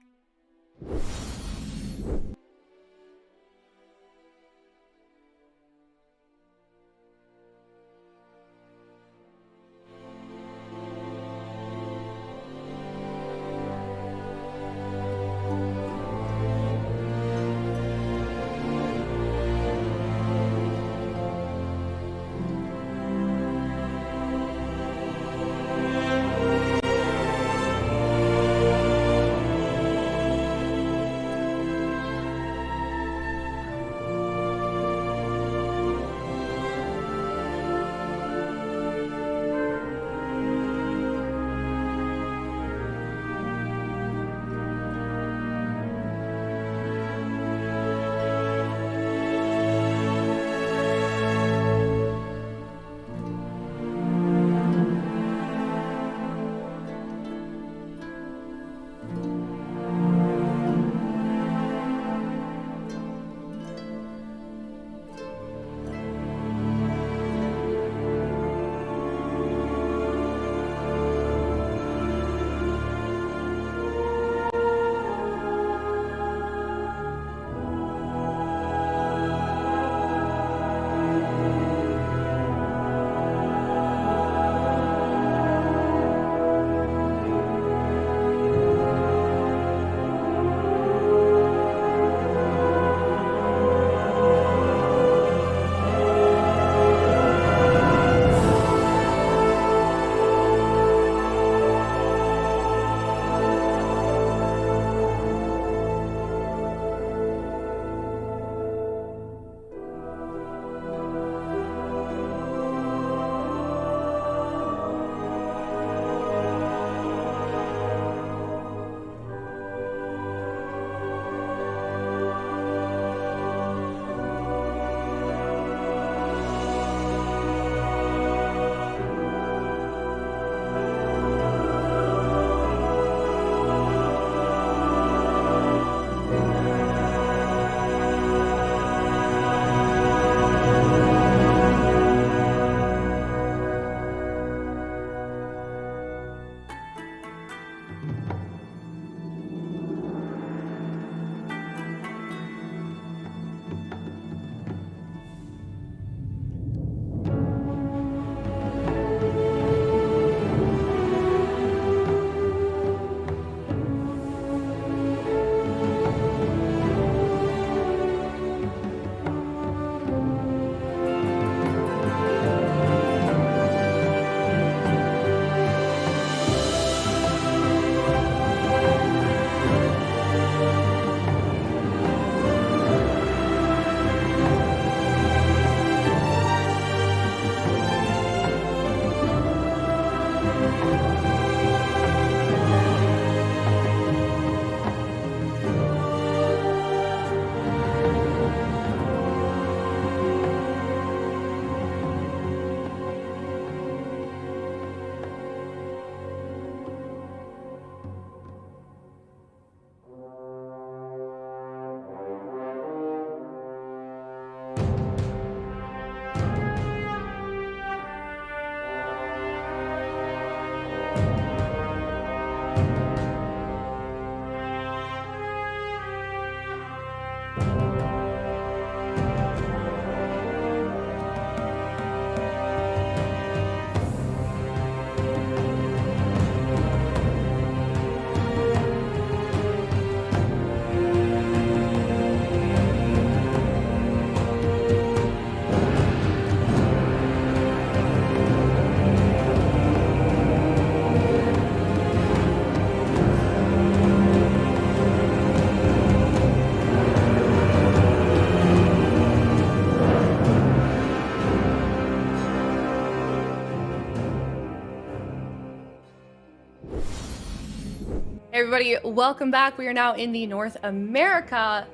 Everybody, welcome back. We are now in the North America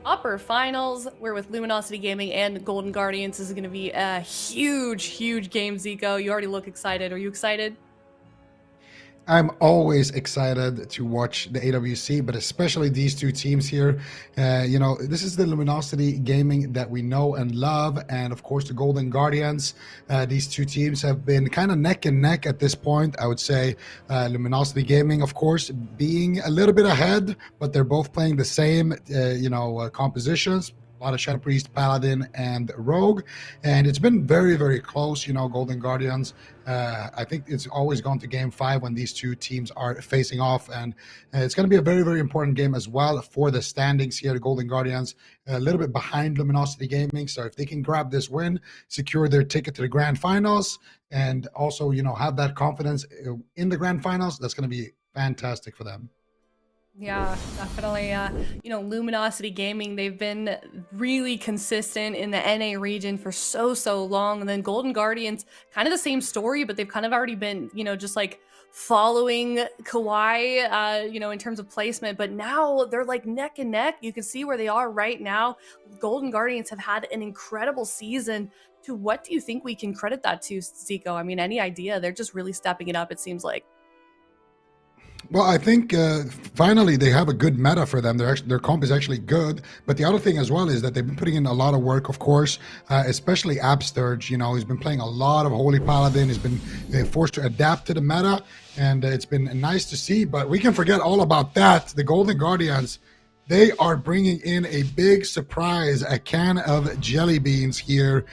upper finals. We're with Luminosity Gaming and Golden Guardians. This is going to be a huge game, Zico. You already look excited. Are you excited? I'm always excited to watch the AWC, but especially these two teams here. You know, this is the Luminosity Gaming that we know and love, and of course the Golden Guardians. These two teams have been kind of neck and neck at this point. I would say Luminosity Gaming, of course, being a little bit ahead, but they're both playing the same, compositions. A lot of Shadow Priest, Paladin, and Rogue, and it's been very close. You know, Golden Guardians. I think it's always gone to Game 5 when these two teams are facing off, and it's going to be a very important game as well for the standings here. The Golden Guardians a little bit behind Luminosity Gaming, so if they can grab this win, secure their ticket to the Grand Finals, and also have that confidence in the Grand Finals, that's going to be fantastic for them. Yeah, definitely. Luminosity Gaming, they've been really consistent in the NA region for so long. And then Golden Guardians, kind of the same story, but they've kind of already been, just like following Kawhi, in terms of placement. But now they're like neck and neck. You can see where they are right now. Golden Guardians have had an incredible season. To what do you think we can credit that to, Zico? I mean, any idea? They're just really stepping it up, it seems like. Well, I think finally they have a good meta for them. Their comp is actually good. But the other thing as well is that they've been putting in a lot of work, of course, especially Absturge. He's been playing a lot of Holy Paladin. He's been forced to adapt to the meta, and it's been nice to see. But we can forget all about that. The Golden Guardians, they are bringing in a big surprise, a can of jelly beans here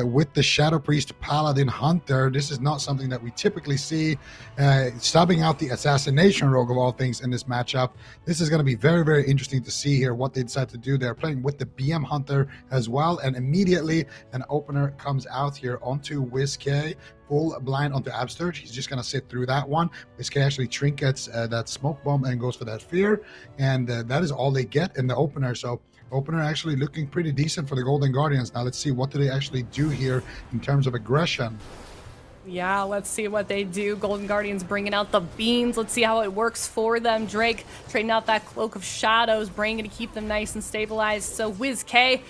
with the Shadow Priest Paladin Hunter. This is not something that we typically see, subbing out the Assassination Rogue of all things in this matchup. This is going to be very interesting to see here what they decide to do. They're playing with the BM Hunter as well, and immediately an opener comes out here onto WizK. Full blind onto Absturge. He's just going to sit through that one. WizK actually trinkets that smoke bomb and goes for that fear. And that is all they get in the opener. So opener actually looking pretty decent for the Golden Guardians. Now let's see, what do they actually do here in terms of aggression? Yeah, let's see what they do. Golden Guardians bringing out the beans. Let's see how it works for them. Drake trading out that Cloak of Shadows, bringing to keep them nice and stabilized. So WizK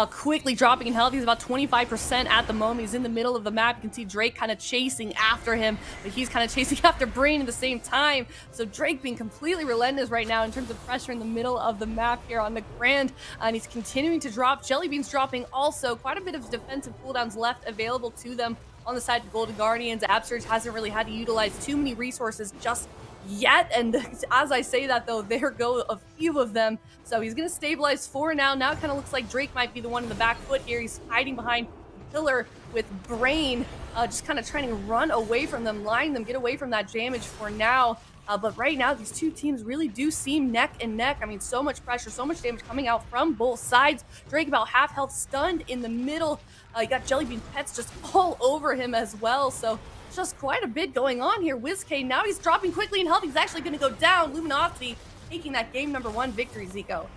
quickly dropping in health. He's about 25% at the moment. He's in the middle of the map. You can see Drake kind of chasing after him, but he's kind of chasing after Brain at the same time. So Drake being completely relentless right now in terms of pressure in the middle of the map here on the Grand, and he's continuing to drop. Jelly Beans dropping also. Quite a bit of defensive cooldowns left available to them. On the side of Golden Guardians, Absturge hasn't really had to utilize too many resources just yet. And as I say that, though, there go a few of them. So he's going to stabilize for now. Now it kind of looks like Drake might be the one in the back foot here. He's hiding behind the pillar with Brain, just kind of trying to run away from them, line them, get away from that damage for now. But right now, these two teams really do seem neck and neck. I mean, so much pressure, so much damage coming out from both sides. Drake about half health, stunned in the middle. You got Jellybean Pets just all over him as well. So just quite a bit going on here. WizK, now he's dropping quickly in health. He's actually going to go down. Luminosity taking that game number 1 victory, Zico.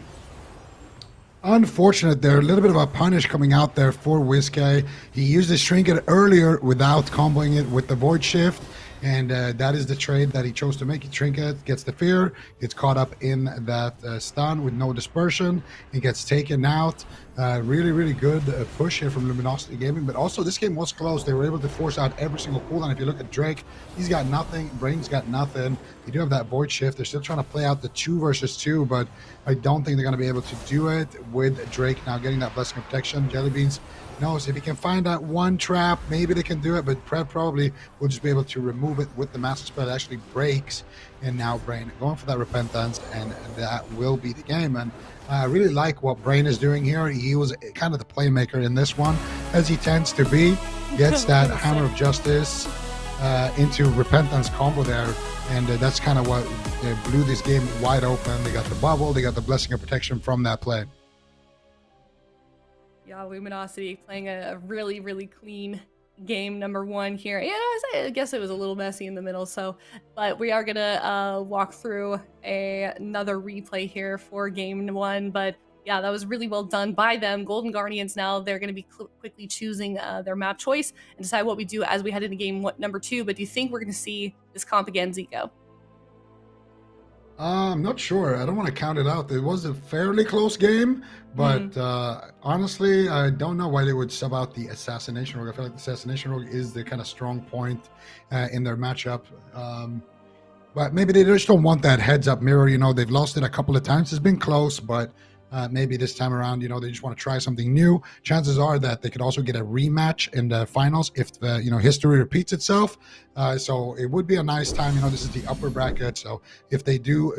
Unfortunate there, a little bit of a punish coming out there for WizK. He used his trinket earlier without comboing it with the Void Shift, and that is the trade that he chose to make. He trinket, gets the fear, gets caught up in that stun with no dispersion, he gets taken out. Really good push here from Luminosity Gaming, but also this game was close. They were able to force out every single cooldown. If you look at Drake, he's got nothing, Brain's got nothing. They do have that Void Shift. They're still trying to play out the 2 versus 2, but I don't think they're going to be able to do it with Drake now getting that Blessing of Protection. Jellybeans knows if he can find that one trap, maybe they can do it, but Prev probably will just be able to remove it with the Master Spell. It actually breaks, and now Brain going for that Repentance, and that will be the game. And I really like what Brain is doing here. He was kind of the playmaker in this one, as he tends to be. Gets that Hammer of Justice into Repentance combo there, and that's kind of what blew this game wide open. They got the bubble, they got the Blessing of Protection from that play. Yeah, Luminosity playing a really, really clean game number 1 here. Yeah, I guess it was a little messy in the middle, but we are gonna walk through another replay here for game 1. But yeah, that was really well done by them. Golden Guardians now, they're going to be quickly choosing their map choice and decide what we do as we head into game number 2. But do you think we're going to see this comp again, Zico? I'm not sure. I don't want to count it out. It was a fairly close game, but honestly, I don't know why they would sub out the Assassination Rogue. I feel like the Assassination Rogue is the kind of strong point in their matchup. But maybe they just don't want that heads-up mirror. You know, they've lost it a couple of times. It's been close, but maybe this time around, you know, they just want to try something new. Chances are that they could also get a rematch in the finals if the, you know, history repeats itself. So it would be a nice time. You know, this is the upper bracket. So if they do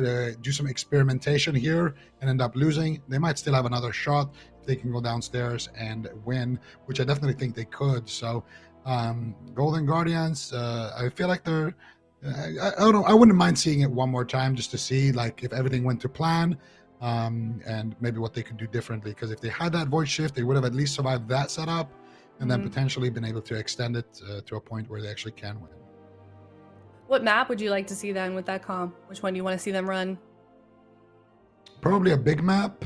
some experimentation here and end up losing, they might still have another shot if they can go downstairs and win, which I definitely think they could. So Golden Guardians, I feel like they're, I don't know, I wouldn't mind seeing it one more time just to see like if everything went to plan. And maybe what they could do differently, because if they had that Void Shift, they would have at least survived that setup and then potentially been able to extend it to a point where they actually can win. What map would you like to see then with that comp? Which one do you want to see them run? Probably a big map,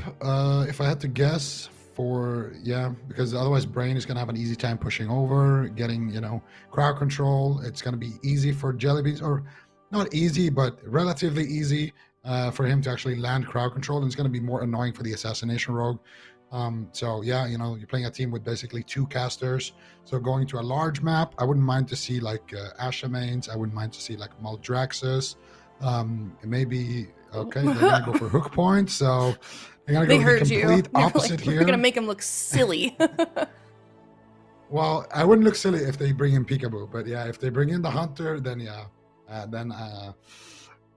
if I had to guess, because otherwise Brain is going to have an easy time pushing over, getting, you know, crowd control. It's going to be easy for Jellybeans, or not easy, but relatively easy for him to actually land crowd control, and it's going to be more annoying for the Assassination Rogue. So yeah, you know, you're playing a team with basically 2 casters, so going to a large map, I wouldn't mind to see like Ashamains, I wouldn't mind to see like Maldraxxus, maybe, okay, they're going to go for hook points, so they're going to go the complete opposite here. We're going to make them look silly. Well, I wouldn't look silly if they bring in Peekaboo, but yeah, if they bring in the Hunter, then yeah,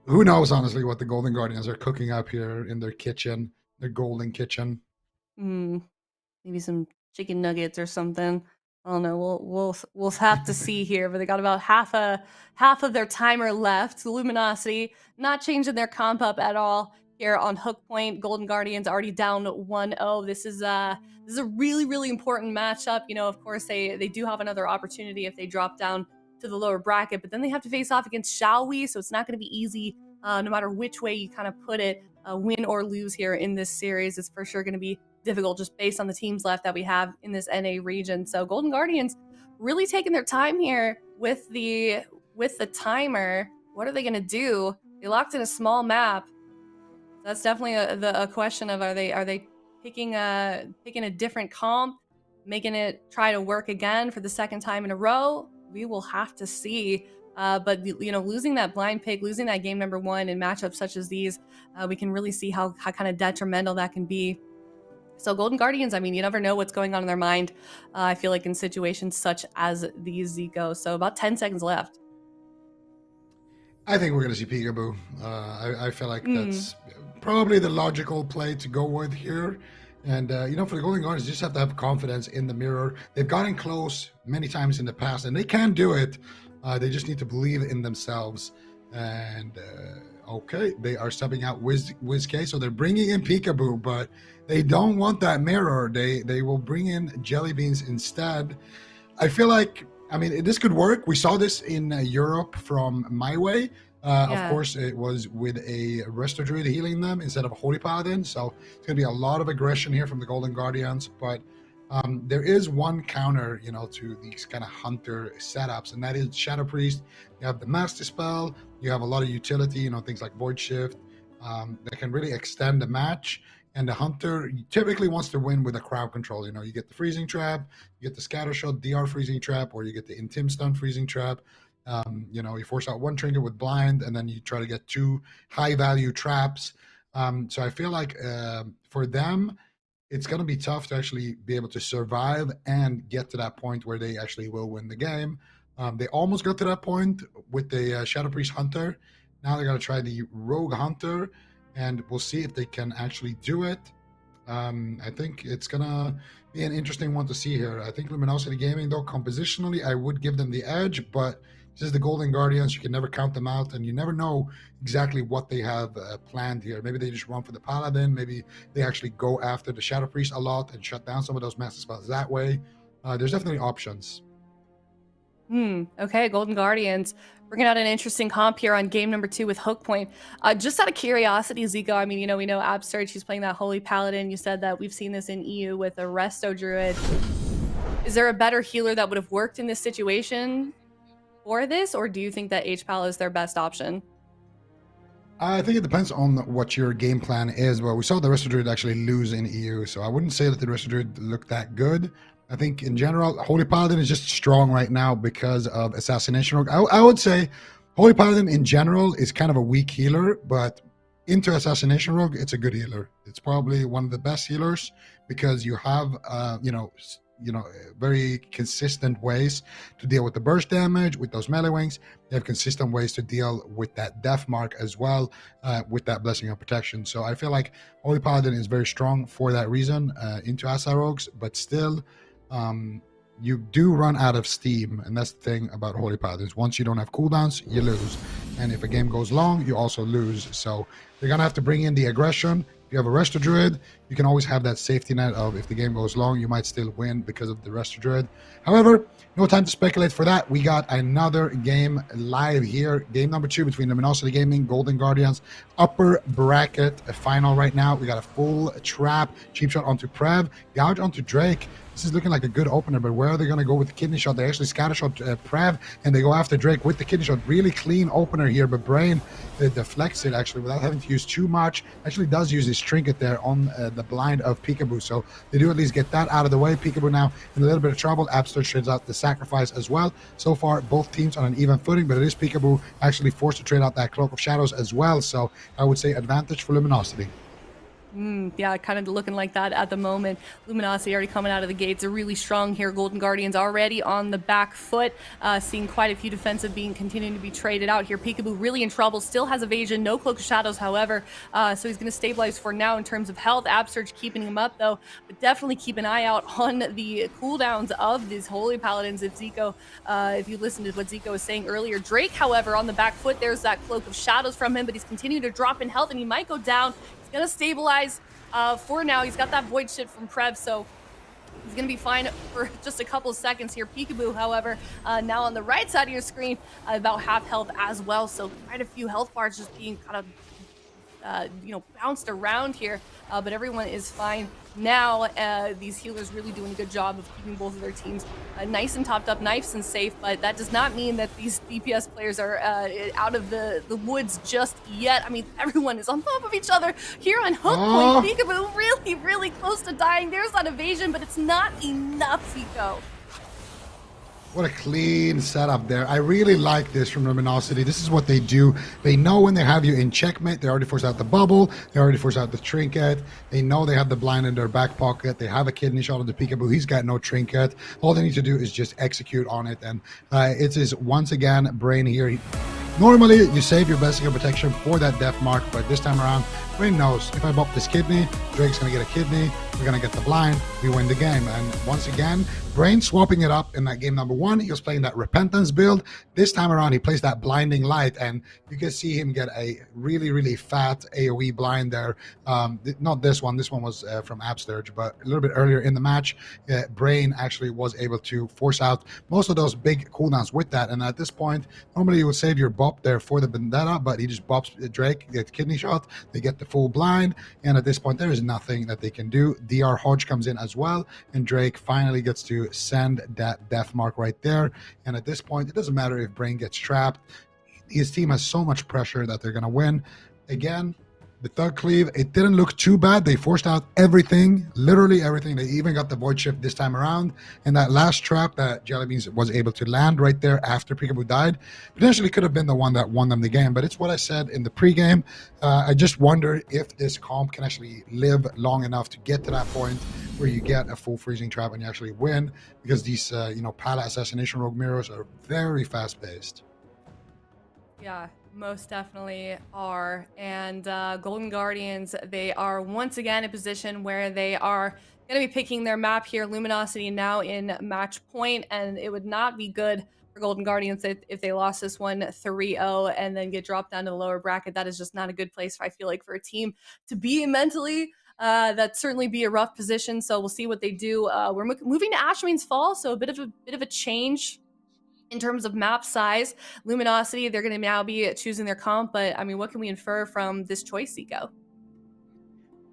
who knows, honestly, what the Golden Guardians are cooking up here in their kitchen, their golden kitchen. Maybe some chicken nuggets or something. I don't know. We'll have to see here. But they got about half of their timer left. Luminosity not changing their comp up at all here on Hook Point. Golden Guardians already down 1-0. This is a really, really important matchup. You know, of course, they do have another opportunity if they drop down to the lower bracket, but then they have to face off against Shall We, so it's not going to be easy no matter which way you kind of put it, win or lose here in this series. It's for sure going to be difficult just based on the teams left that we have in this NA region. So Golden Guardians really taking their time here with the timer. What are they going to do? They locked in a small map. That's definitely a question of are they picking a different comp, making it try to work again for the second time in a row? We will have to see. But, you know, losing that blind pick, losing that game number 1 in matchups such as these, we can really see how kind of detrimental that can be. So Golden Guardians, I mean, you never know what's going on in their mind, I feel like, in situations such as these, Zico. So about 10 seconds left. I think we're going to see Peekaboo. I feel like that's probably the logical play to go with here. And, you know, for the Golden Guardians, you just have to have confidence in the mirror. They've gotten close many times in the past, and they can do it. They just need to believe in themselves. And, okay, they are subbing out WizK, so they're bringing in Peekaboo, but they don't want that mirror. They will bring in Jellybeans instead. I feel like, I mean, this could work. We saw this in Europe from MYWAY. Of course, it was with a Resto Druid healing them instead of a Holy Paladin. So it's going to be a lot of aggression here from the Golden Guardians. But there is one counter, you know, to these kind of Hunter setups, and that is Shadow Priest. You have the Master Spell. You have a lot of utility, you know, things like Void Shift that can really extend the match. And the Hunter typically wants to win with a crowd control. You know, you get the Freezing Trap, you get the Scatter Shot, DR Freezing Trap, or you get the Intim Stun Freezing Trap. You know, you force out one trinket with blind, and then you try to get 2 high-value traps. So I feel like for them, it's going to be tough to actually be able to survive and get to that point where they actually will win the game. They almost got to that point with the Shadow Priest Hunter. Now they're going to try the Rogue Hunter, and we'll see if they can actually do it. I think it's going to be an interesting one to see here. I think Luminosity Gaming, though, compositionally, I would give them the edge, but this is the Golden Guardians. You can never count them out, and you never know exactly what they have planned here. Maybe they just run for the Paladin. Maybe they actually go after the Shadow Priest a lot and shut down some of those master spells that way. There's definitely options. Okay, Golden Guardians bringing out an interesting comp here on game number 2 with Hook Point. Just out of curiosity, Zico, I mean, you know, we know Absurge, he's playing that Holy Paladin. You said that we've seen this in EU with a Resto Druid. Is there a better healer that would have worked in this situation for this, or do you think that HPAL is their best option? I think it depends on what your game plan is. Well, we saw the Resto Druid actually lose in EU, so I wouldn't say that the Resto Druid looked that good. I think in general, Holy Paladin is just strong right now because of Assassination Rogue. I would say Holy Paladin in general is kind of a weak healer, but into Assassination Rogue, it's a good healer. It's probably one of the best healers because you have, very consistent ways to deal with the burst damage with those melee wings. You have consistent ways to deal with that death mark as well, with that blessing of protection. So I feel like Holy Paladin is very strong for that reason into Asa Rogues, but still, you do run out of steam, and that's the thing about Holy Paladins. Once you don't have cooldowns, you lose, and if a game goes long, you also lose. So you're gonna have to bring in the aggression. If you have a Resto Druid, you can always have that safety net of if the game goes long, you might still win because of the Resto Druid. However, no time to speculate for that. We got another game live here. Game number 2 between Luminosity Gaming, Golden Guardians. Upper bracket final right now. We got a full trap. Cheap shot onto Prev. Gouge onto Drake. This is looking like a good opener, but where are they going to go with the kidney shot? They actually scatter shot Prev, and they go after Drake with the kidney shot. Really clean opener here, but Brain deflects it actually without having to use too much. Actually does use his trinket there on the blind of Peekaboo, so they do at least get that out of the way. Peekaboo now in a little bit of trouble. Abster trades out the sacrifice as well. So far, both teams on an even footing, but it is Peekaboo actually forced to trade out that Cloak of Shadows as well, so I would say advantage for Luminosity. Yeah, kind of looking like that at the moment. Luminosity already coming out of the gates. They're really strong here. Golden Guardians already on the back foot. Seeing quite a few defensive being continuing to be traded out here. Peekaboo really in trouble. Still has evasion. No Cloak of Shadows, however. So he's going to stabilize for now in terms of health. Absurge keeping him up, though. But definitely keep an eye out on the cooldowns of these Holy Paladins. If you listened to what Zico was saying earlier. Drake, however, on the back foot. There's that Cloak of Shadows from him, but he's continuing to drop in health, and he might go down. Gonna stabilize for now. He's got that void shit from Prev, so he's gonna be fine for just a couple of seconds here. Peekaboo, however, now on the right side of your screen, about half health as well, so quite a few health bars just being kind of bounced around here, but everyone is fine now. These healers really doing a good job of keeping both of their teams nice and topped up, nice and safe, but that does not mean that these DPS players are out of the woods just yet. I mean, everyone is on top of each other here on Hook Point. Peekaboo really, really close to dying. There's that evasion, but it's not enough, Zico. What a clean setup there. I really like this from Luminosity. This is what they do. They know when they have you in checkmate, they already force out the bubble, they already force out the trinket, they know they have the blind in their back pocket, they have a kidney shot on the Peekaboo, he's got no trinket. All they need to do is just execute on it, and it is once again Brain here. Normally, you save your blessing of protection for that death mark, but this time around, Brain knows if I bop this kidney, Drake's gonna get a kidney, we're gonna get the blind, we win the game. And once again, Brain swapping it up in that game number 1. He was playing that Repentance build. This time around, he plays that Blinding Light, and you can see him get a really, really fat AoE blind there. Not this one. This one was from Absturge, but a little bit earlier in the match, Brain actually was able to force out most of those big cooldowns with that. And at this point, normally you would save your bop there for the Vendetta, but he just bops Drake, gets kidney shot, they get the full blind, and at this point, there is nothing that they can do. DR Hodge comes in as well, and Drake finally gets to send that death mark right there. And at this point, it doesn't matter if Brain gets trapped. His team has so much pressure that they're going to win. Again, the Thug Cleave, it didn't look too bad. They forced out everything, literally everything. They even got the Void Shift this time around. And that last trap that Jellybeans was able to land right there after Peekaboo died potentially could have been the one that won them the game. But it's what I said in the pregame. I just wonder if this comp can actually live long enough to get to that point where you get a full freezing trap and you actually win, because these, Pala Assassination Rogue mirrors are very fast-paced. Yeah, most definitely are. And Golden Guardians, they are once again in a position where they are going to be picking their map here. Luminosity now in match point, and it would not be good for Golden Guardians if they lost this one 3-0 and then get dropped down to the lower bracket. That is just not a good place, I feel like, for a team to be mentally. That'd certainly be a rough position, so we'll see what they do. We're moving to Ashwin's Fall, so a bit of a change in terms of map size. Luminosity, they're going to now be choosing their comp, but I mean, what can we infer from this choice, Zico?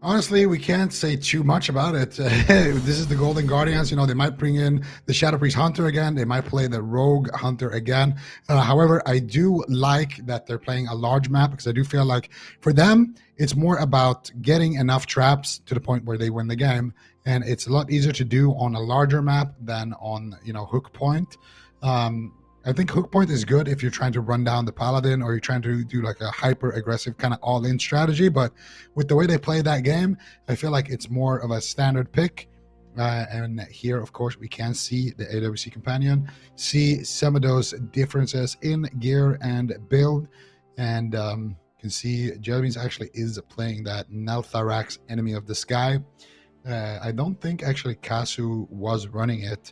Honestly, we can't say too much about it. This is the Golden Guardians. They might bring in the Shadow Priest Hunter again. They might play the Rogue Hunter again. However, I do like that they're playing a large map, because I do feel like for them, it's more about getting enough traps to the point where they win the game. And it's a lot easier to do on a larger map than on, Hook Point. I think Hook Point is good if you're trying to run down the Paladin, or you're trying to do like a hyper aggressive kind of all-in strategy. But with the way they play that game, I feel like it's more of a standard pick. And here, of course, we can see the AWC Companion, see some of those differences in gear and build, and can see Jellybeans actually is playing that Neltharax, Enemy of the Sky. I don't think actually Kasu was running it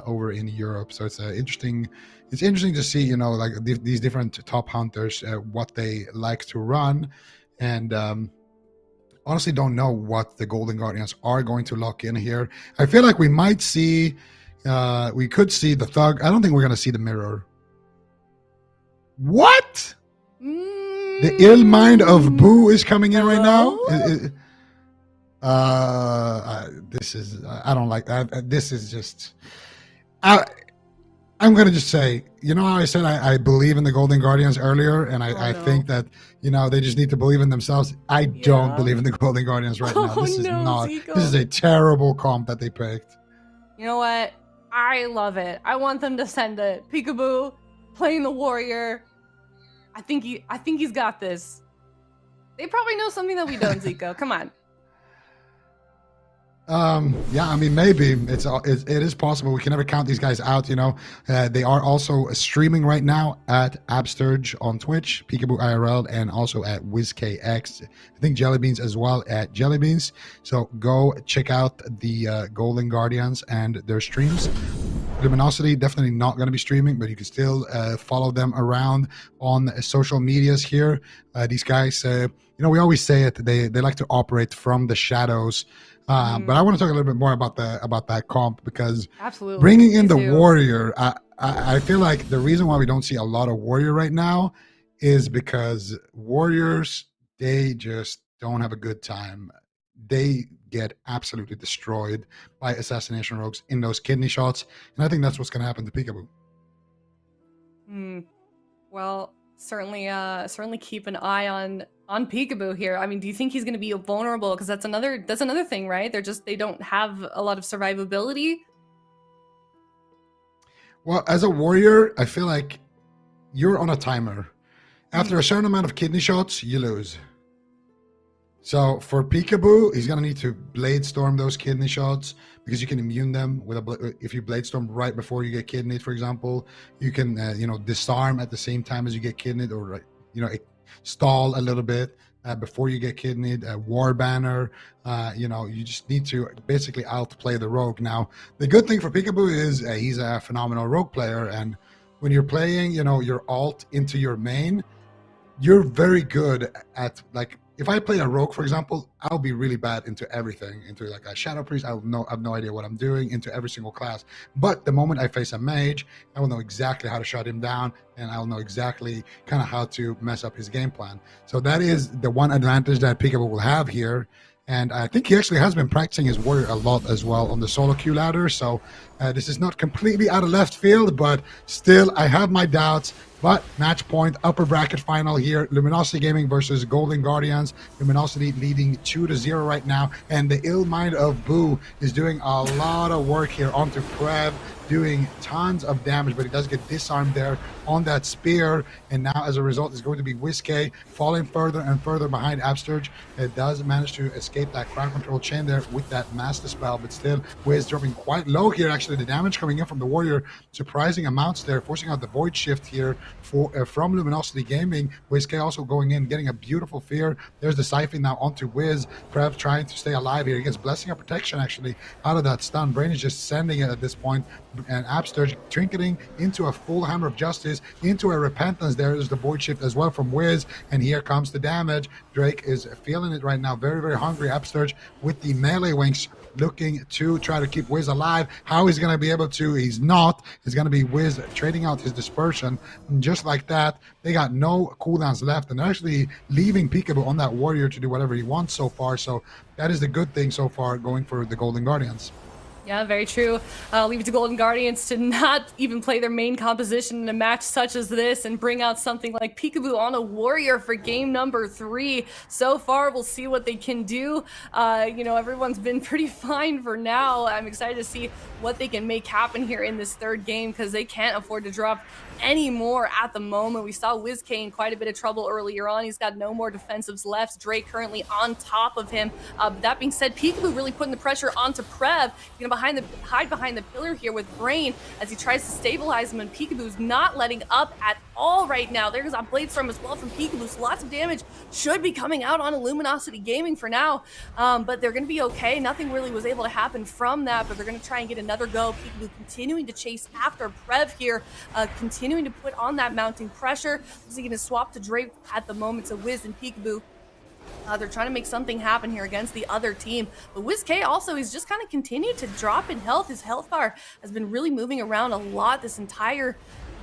over in Europe, so it's interesting. It's interesting to see, like these different top hunters, what they like to run, and honestly don't know what the Golden Guardians are going to lock in here. I feel like we might see, we could see the Thug. I don't think we're going to see the Mirror. What? The ill mind of Boo is coming in right now. This is, I don't like that. This is just, I'm going to just say, how I said I believe in the Golden Guardians earlier, and I think that, they just need to believe in themselves. I don't believe in the Golden Guardians right now. This is not, Zico. This is a terrible comp that they picked. You know what? I love it. I want them to send it. Peekaboo playing the Warrior. I think he's got this. They probably know something that we don't, Zico. Come on. Yeah, I mean, maybe it is possible. We can never count these guys out. They are also streaming right now at Absturge on Twitch, Peekaboo IRL, and also at WizKX. I think Jellybeans as well at Jellybeans. So go check out the Golden Guardians and their streams. Luminosity definitely not going to be streaming, but you can still follow them around on social medias here. These guys, we always say it. They like to operate from the shadows. But I want to talk a little bit more about that comp, because absolutely bringing in the Warrior, I feel like the reason why we don't see a lot of Warrior right now is because Warriors, they just don't have a good time. They get absolutely destroyed by Assassination Rogues in those kidney shots, and I think that's what's going to happen to Peekaboo. Well, certainly keep an eye on Peekaboo here. I mean, do you think he's going to be vulnerable? Because that's another thing, right? They don't have a lot of survivability. Well, as a Warrior, I feel like you're on a timer. After a certain amount of kidney shots, you lose. So for Peekaboo, he's going to need to Blade Storm those kidney shots, because you can immune them with if you Blade Storm right before you get kidneyed, for example. You can, disarm at the same time as you get kidneyed, or, stall a little bit before you get kidneyed. War Banner, you just need to basically outplay the Rogue. Now, the good thing for Peekaboo is he's a phenomenal Rogue player, and when you're playing, your alt into your main, you're very good at, like, if I play a Rogue, for example, I'll be really bad into everything. Into like a Shadow Priest, I have no idea what I'm doing into every single class. But the moment I face a Mage, I will know exactly how to shut him down, and I'll know exactly kind of how to mess up his game plan. So that is the one advantage that Peekaboo will have here. And I think he actually has been practicing his Warrior a lot as well on the solo queue ladder. So this is not completely out of left field, but still I have my doubts But match point, upper bracket final here. Luminosity Gaming versus Golden Guardians. Luminosity leading 2-0 right now. And the ill mind of Boo is doing a lot of work here onto Prev, doing tons of damage, but he does get disarmed there on that spear. And now as a result, it's going to be Whiskey falling further and further behind Absturge. It does manage to escape that crowd control chain there with that Master Spell, but still Wiz dropping quite low here. Actually, the damage coming in from the Warrior, surprising amounts there, forcing out the Void Shift here from Luminosity Gaming. Whiskey also going in, getting a beautiful fear. There's the Siphon now onto Wiz. Prev trying to stay alive here. He gets Blessing of Protection actually out of that stun. Brain is just sending it at this point. And Absturge trinketing into a full Hammer of Justice, into a Repentance. There's the Void Shift as well from Wiz, and here comes the damage. Drake is feeling it right now, very, very hungry. Absturge with the melee wings, looking to try to keep Wiz alive. How he's going to be able to, he's not. It's going to be Wiz trading out his dispersion. And just like that, they got no cooldowns left, and they're actually leaving Peekaboo on that Warrior to do whatever he wants so far. So that is the good thing so far going for the Golden Guardians. Yeah, very true. Leave it to Golden Guardians to not even play their main composition in a match such as this and bring out something like Peekaboo on a Warrior for game number 3. So far, we'll see what they can do. You know, everyone's been pretty fine for now. I'm excited to see what they can make happen here in this third game because they can't afford to drop any more at the moment. We saw WizK in quite a bit of trouble earlier on. He's got no more defensives left. Drake currently on top of him. But that being said, Peekaboo really putting the pressure onto Prev. He's gonna hide behind the pillar here with Brain as he tries to stabilize him, and Peekaboo's not letting up at all right now. There's a Blade Storm as well from Peekaboo, so lots of damage should be coming out on Luminosity Gaming for now, but they're gonna be okay. Nothing really was able to happen from that, but they're gonna try and get another go. Peekaboo continuing to chase after Prev here, continuing to put on that mounting pressure. He's going to swap to Drake at the moment, so Wiz and Peekaboo. They're trying to make something happen here against the other team. But WizK also, he's just kind of continued to drop in health. His health bar has been really moving around a lot this entire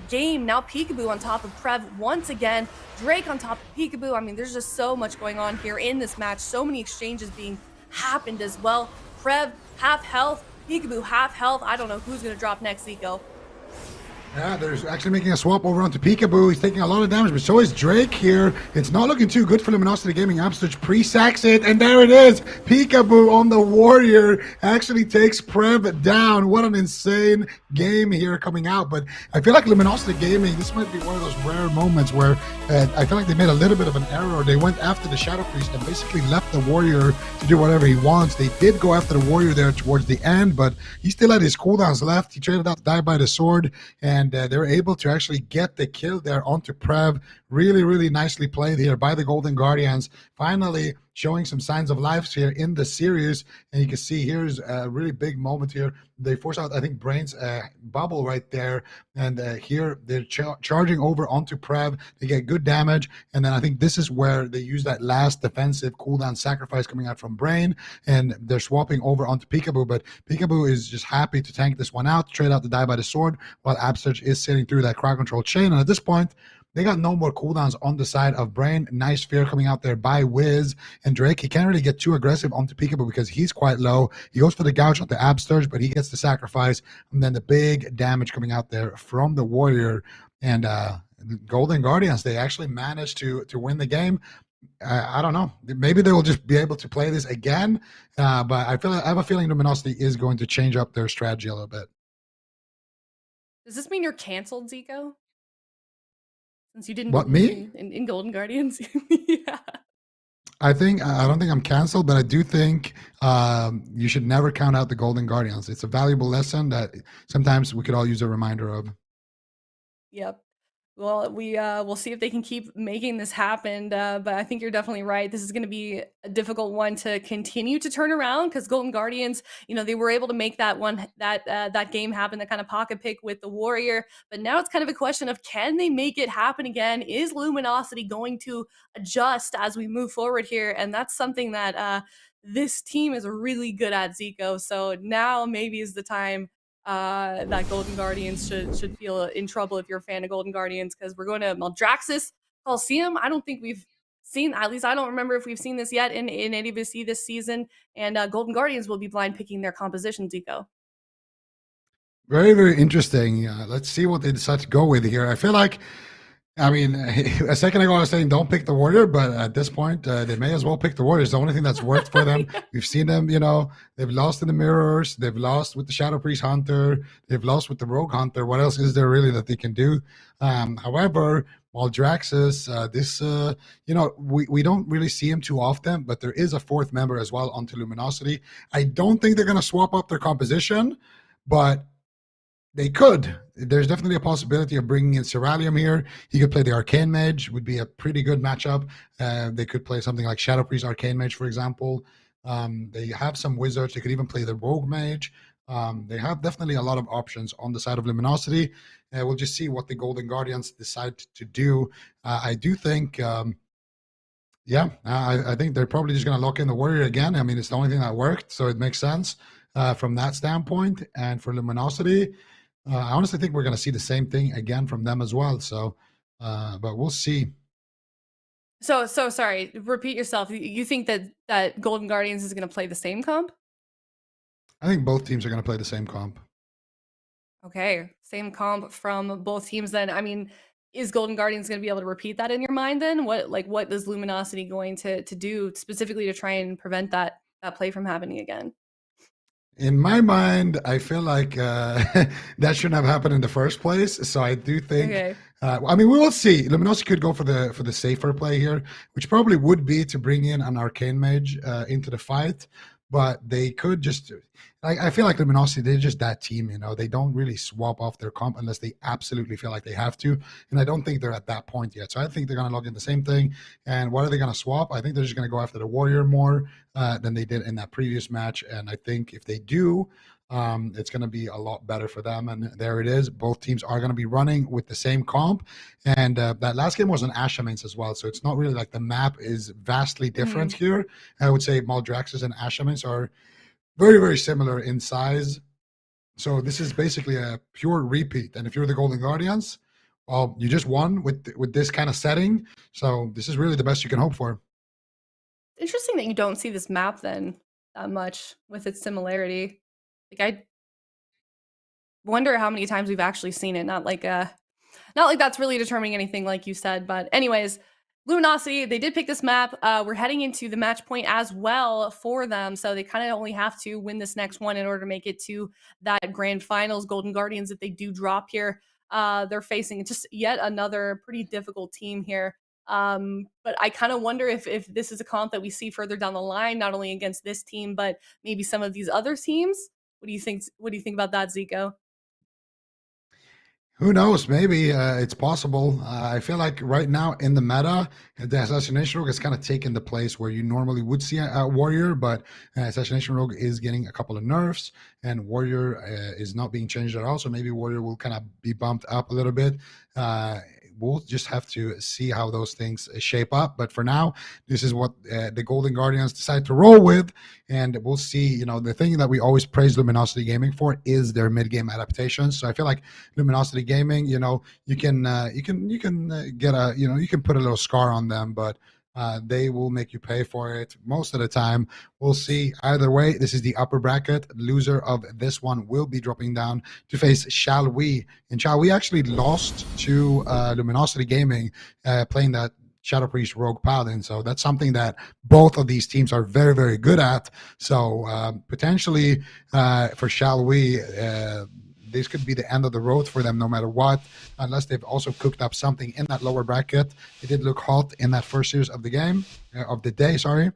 game. Now Peekaboo on top of Prev once again. Drake on top of Peekaboo. I mean, there's just so much going on here in this match. So many exchanges being happened as well. Prev, half health. Peekaboo, half health. I don't know who's going to drop next, Zico. Yeah, there's actually making a swap over onto Peekaboo. He's taking a lot of damage, but so is Drake here. It's not looking too good for Luminosity Gaming. Absturge pre-sacks it, and there it is. Peekaboo on the Warrior actually takes Prev down. What an insane game here coming out. But I feel like Luminosity Gaming, this might be one of those rare moments where I feel like they made a little bit of an error. They went after the Shadow Priest and basically left the Warrior to do whatever he wants. They did go after the Warrior there towards the end, but he still had his cooldowns left. He traded out to die by the sword, and they were able to actually get the kill there onto Prev. Really, really nicely played here by the Golden Guardians. Finally showing some signs of life here in the series. And you can see here's a really big moment here. They force out, I think, Brain's bubble right there. And here they're charging over onto Prev. They get good damage. And then I think this is where they use that last defensive cooldown sacrifice coming out from Brain. And they're swapping over onto Peekaboo. But Peekaboo is just happy to tank this one out, trade out the die by the sword, while Absturge is sitting through that crowd control chain. And at this point, they got no more cooldowns on the side of Brain. Nice fear coming out there by Wiz. And Drake, he can't really get too aggressive onto Peekaboo because he's quite low. He goes for the gouge onto Absturge, but he gets the sacrifice. And then the big damage coming out there from the Warrior. And the Golden Guardians, they actually managed to win the game. I don't know. Maybe they will just be able to play this again. But I have a feeling Luminosity is going to change up their strategy a little bit. Does this mean you're canceled, Zico? Since you didn't What, me? in Golden Guardians? Yeah. I don't think I'm canceled, but I do think you should never count out the Golden Guardians. It's a valuable lesson that sometimes we could all use a reminder of. Yep. Well, we'll see if they can keep making this happen. But I think you're definitely right. This is going to be a difficult one to continue to turn around because Golden Guardians, you know, they were able to make that game happen, that kind of pocket pick with the Warrior. But now it's kind of a question of, can they make it happen again? Is Luminosity going to adjust as we move forward here? And that's something that this team is really good at, Zico. So now maybe is the time that Golden Guardians should feel in trouble if you're a fan of Golden Guardians, because we're going to Maldraxxus Coliseum. I don't think we've seen, at least I don't remember if we've seen this yet in AWC this season, and Golden Guardians will be blind picking their composition, Zico. Very, very interesting. Let's see what they decide to go with here. I feel like I mean, a second ago I was saying don't pick the Warrior, but at this point they may as well pick the Warrior. It's the only thing that's worked for them. We've seen them, they've lost in the Mirrors, they've lost with the Shadow Priest Hunter, they've lost with the Rogue Hunter. What else is there really that they can do? However, Maldraxxus, we don't really see him too often, but there is a fourth member as well onto Luminosity. I don't think they're going to swap up their composition, but they could. There's definitely a possibility of bringing in Ceralium here. He could play the Arcane Mage, would be a pretty good matchup. They could play something like Shadow Priest Arcane Mage, for example. They have some wizards. They could even play the Rogue Mage. They have definitely a lot of options on the side of Luminosity. We'll just see what the Golden Guardians decide to do. I do think, I think they're probably just going to lock in the Warrior again. I mean, it's the only thing that worked, so it makes sense from that standpoint. And for Luminosity, I honestly think we're going to see the same thing again from them as well. So, but we'll see. So sorry, repeat yourself. You think that Golden Guardians is going to play the same comp? I think both teams are going to play the same comp. Okay, same comp from both teams then. I mean, is Golden Guardians going to be able to repeat that in your mind then? What is Luminosity going to do specifically to try and prevent that play from happening again? In my mind, I feel like that shouldn't have happened in the first place. So I do think, we will see. Luminosity could go for the safer play here, which probably would be to bring in an Arcane Mage into the fight. But they could just, I feel like Luminosity, they're just that team, they don't really swap off their comp unless they absolutely feel like they have to. And I don't think they're at that point yet. So I think they're going to log in the same thing. And what are they going to swap? I think they're just going to go after the Warrior more than they did in that previous match. And I think if they do, it's going to be a lot better for them. And there it is. Both teams are going to be running with the same comp. And that last game was an Ashamans as well. So it's not really like the map is vastly different here. I would say Maldraxxus and Ashamans are very, very similar in size. So this is basically a pure repeat. And if you're the Golden Guardians, well, you just won with this kind of setting. So this is really the best you can hope for. Interesting that you don't see this map then that much with its similarity. I wonder how many times we've actually seen it. Not like that's really determining anything, like you said. But anyways, Luminosity, they did pick this map. We're heading into the match point as well for them, so they kind of only have to win this next one in order to make it to that grand finals. Golden Guardians, if they do drop here, they're facing just yet another pretty difficult team here. But I kind of wonder if this is a comp that we see further down the line, not only against this team, but maybe some of these other teams. What do you think? What do you think about that, Zico? Who knows? Maybe it's possible. I feel like right now in the meta, the Assassination Rogue has kind of taken the place where you normally would see a Warrior, but Assassination Rogue is getting a couple of nerfs, and Warrior is not being changed at all. So maybe Warrior will kind of be bumped up a little bit. We'll just have to see how those things shape up. But for now, this is what the Golden Guardians decide to roll with. And we'll see, the thing that we always praise Luminosity Gaming for is their mid-game adaptations. So I feel like Luminosity Gaming, you can get you can put a little scar on them, but they will make you pay for it most of the time. We'll see. Either way, this is the upper bracket. Loser of this one will be dropping down to face Shall We. And Shall We actually lost to Luminosity Gaming playing that Shadow Priest Rogue Paladin. So that's something that both of these teams are very, very good at. So potentially for Shall We, this could be the end of the road for them no matter what, unless they've also cooked up something in that lower bracket. It did look hot in that first series of the game, of the day, sorry.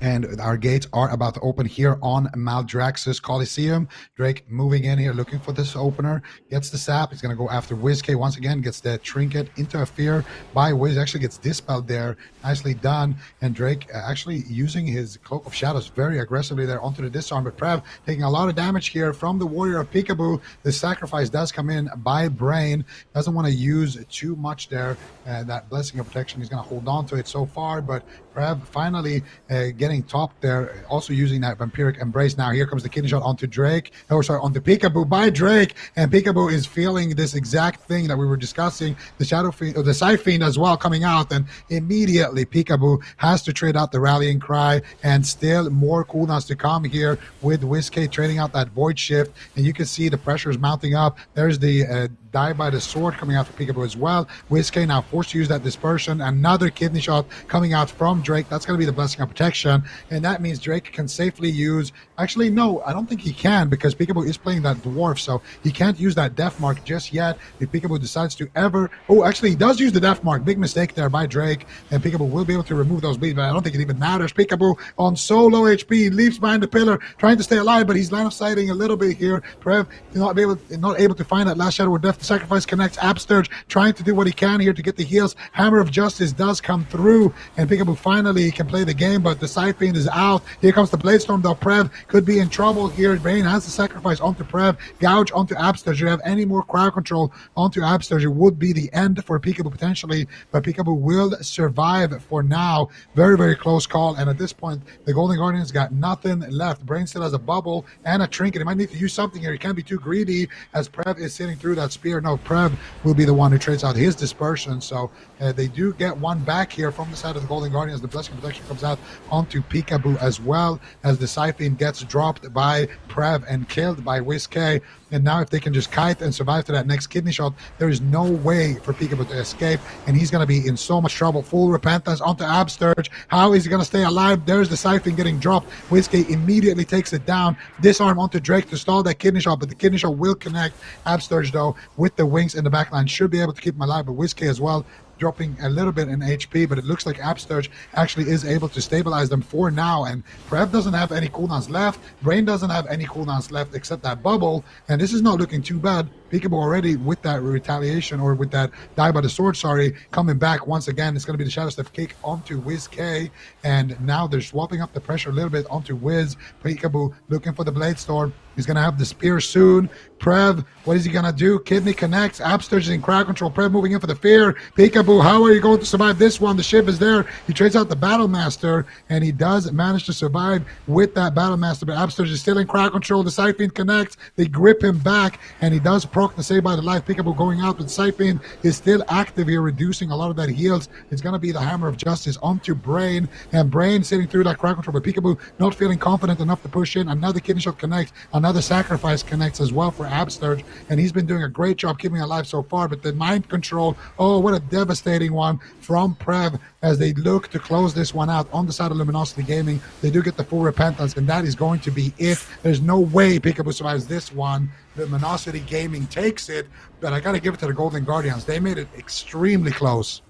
And our gates are about to open here on Maldraxxus Coliseum. Drake moving in here, looking for this opener. Gets the sap. He's going to go after WizK once again. Gets the trinket into a fear by Wiz. Actually gets dispelled there. Nicely done. And Drake actually using his Cloak of Shadows very aggressively there onto the disarm. But Prev taking a lot of damage here from the Warrior of Peekaboo. The sacrifice does come in by Brain. Doesn't want to use too much there. That Blessing of Protection, he's going to hold on to it so far. But Prev finally getting topped there, also using that Vampiric Embrace. Now here comes the kidney shot onto Drake, onto Peekaboo by Drake, and Peekaboo is feeling this exact thing that we were discussing, the Shadow Fiend, or the Scythe Fiend as well coming out, and immediately Peekaboo has to trade out the Rallying Cry, and still more cooldowns to come here with WizK trading out that Void Shift, and you can see the pressure is mounting up. There's the die by the sword coming out for Peekaboo as well. WizK now forced to use that dispersion. Another kidney shot coming out from Drake. That's going to be the blessing of protection, and that means Drake can safely use. Actually, no, I don't think he can, because Peekaboo is playing that dwarf, so he can't use that death mark just yet. If Peekaboo decides to ever, oh, actually, he does use the death mark. Big mistake there by Drake, and Peekaboo will be able to remove those bleeds, but I don't think it even matters. Peekaboo on so low HP, leaps behind the pillar, trying to stay alive, but he's line of sighting a little bit here. Prev not able to find that last shadow where death. The sacrifice connects. Absturge trying to do what he can here to get the heals. Hammer of Justice does come through, and Peekaboo finally can play the game, but the Scythe Fiend is out. Here comes the Bladestorm though. Prev could be in trouble here. Brain has the sacrifice onto Prev, gouge onto Absturge. You have any more crowd control onto Absturge, it would be the end for Peekaboo potentially, but Peekaboo will survive for now. Very, very close call, and at this point, the Golden Guardians got nothing left. Brain still has a bubble and a trinket. He might need to use something here. He can't be too greedy as Prev is sitting through that spear. No, Prev will be the one who trades out his dispersion, so they do get one back here from the side of the Golden Guardians. The Blessing of Protection comes out onto Peekaboo as well, as the Scythe Fiend gets dropped by Prev and killed by WizK. And now if they can just kite and survive to that next kidney shot, there is no way for Peekaboo to escape, and he's going to be in so much trouble. Full repentance onto Absturge. How is he going to stay alive? There's the Scythe Fiend getting dropped. WizK immediately takes it down. Disarm onto Drake to stall that kidney shot, but the kidney shot will connect. Absturge, though, with the wings in the backline, should be able to keep him alive, but WizK as well, dropping a little bit in HP, but it looks like Absturge actually is able to stabilize them for now, and Prev doesn't have any cooldowns left. Brain doesn't have any cooldowns left except that bubble, and this is not looking too bad. Peekaboo already with that retaliation, or with that die by the sword, sorry, coming back once again. It's going to be the Shadow Step kick onto WizK, and now they're swapping up the pressure a little bit onto Wiz. Peekaboo looking for the Bladestorm. He's going to have the spear soon. Prev, what is he going to do? Kidney connects. Absturge is in crowd control. Prev moving in for the fear. Peekaboo, how are you going to survive this one? The ship is there. He trades out the Battle Master, and he does manage to survive with that Battle Master, but Absturge is still in crowd control. The Scythe Fiend connects. They grip him back, and he does proc the Save by the Life. Peekaboo going out, but Scythe Fiend is still active here, reducing a lot of that heals. It's going to be the Hammer of Justice onto Brain, and Brain sitting through that crowd control, but Peekaboo not feeling confident enough to push in. Another kidney shot connects. Another sacrifice connects as well for Absturge, and he's been doing a great job keeping alive so far, but the mind control, oh, what a devastating one from Prev as they look to close this one out on the side of Luminosity Gaming. They do get the full repentance, and that is going to be it. There's no way Peekaboo survives this one. Luminosity Gaming takes it, but I gotta give it to the Golden Guardians. They made it extremely close.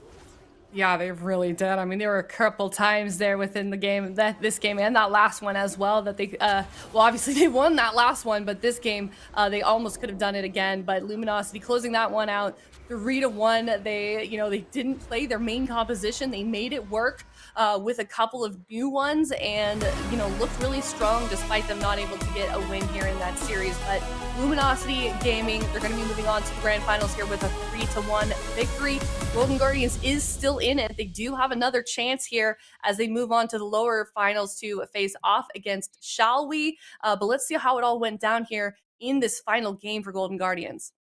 Yeah, they really did. I mean, there were a couple times there within the game, this game and that last one as well, that they, well, obviously they won that last one, but this game, they almost could have done it again. But Luminosity closing that one out 3-1. They, they didn't play their main composition. They made it work with a couple of new ones, and looked really strong despite them not able to get a win here in that series. But Luminosity Gaming, they're going to be moving on to the grand finals here with a 3-1 victory. Golden Guardians is still in it. They do have another chance here as they move on to the lower finals to face off against Shall We. But let's see how it all went down here in this final game for Golden Guardians.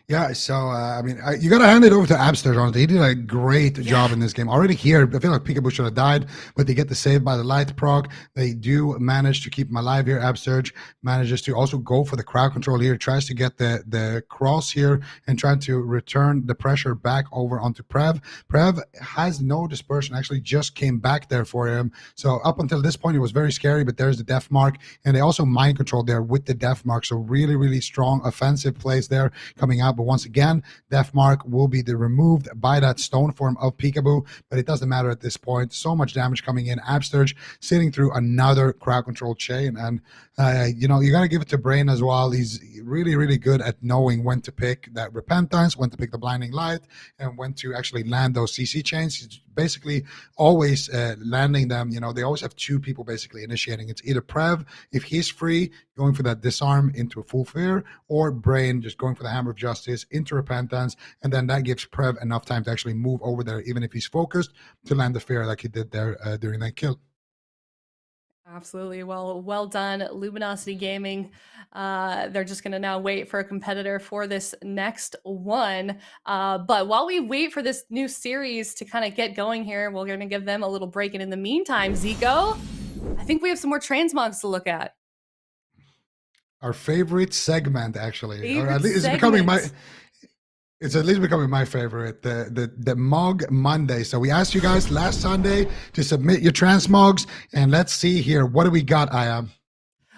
Yeah, so I mean, you got to hand it over to Absturge. Honestly, he did a great job in this game. Already here, I feel like Peekaboo should have died, but they get the save by the light proc. They do manage to keep him alive here. Absturge manages to also go for the crowd control here. Tries to get the cross here and trying to return the pressure back over onto Prev. Prev has no dispersion. Actually, just came back there for him. So up until this point, it was very scary. But there's the death mark, and they also mind control there with the death mark. So really, really strong offensive plays there coming out. But once again, death mark will be removed by that stone form of Peekaboo, but it doesn't matter at this point. So much damage coming in. Absturge sitting through another crowd control chain, and you got to give it to Brain as well. He's really, really good at knowing when to pick that repentance, when to pick the blinding light, and when to actually land those CC chains. He's basically always landing them. They always have two people basically initiating. It's either Prev, if he's free, going for that disarm into a full fear, or Brain just going for the Hammer of Justice into repentance, and then that gives Prev enough time to actually move over there, even if he's focused, to land the fear like he did there during that kill. Absolutely. Well done, Luminosity Gaming. They're just going to now wait for a competitor for this next one. But while we wait for this new series to kind of get going here, we're going to give them a little break. And in the meantime, Zico, I think we have some more transmogs to look at. Our favorite segment, actually, or Favorite at least it's becoming my. segment. It's at least becoming my favorite, the Mog Monday. So we asked you guys last Sunday to submit your transmogs, and let's see here. What do we got, Aya?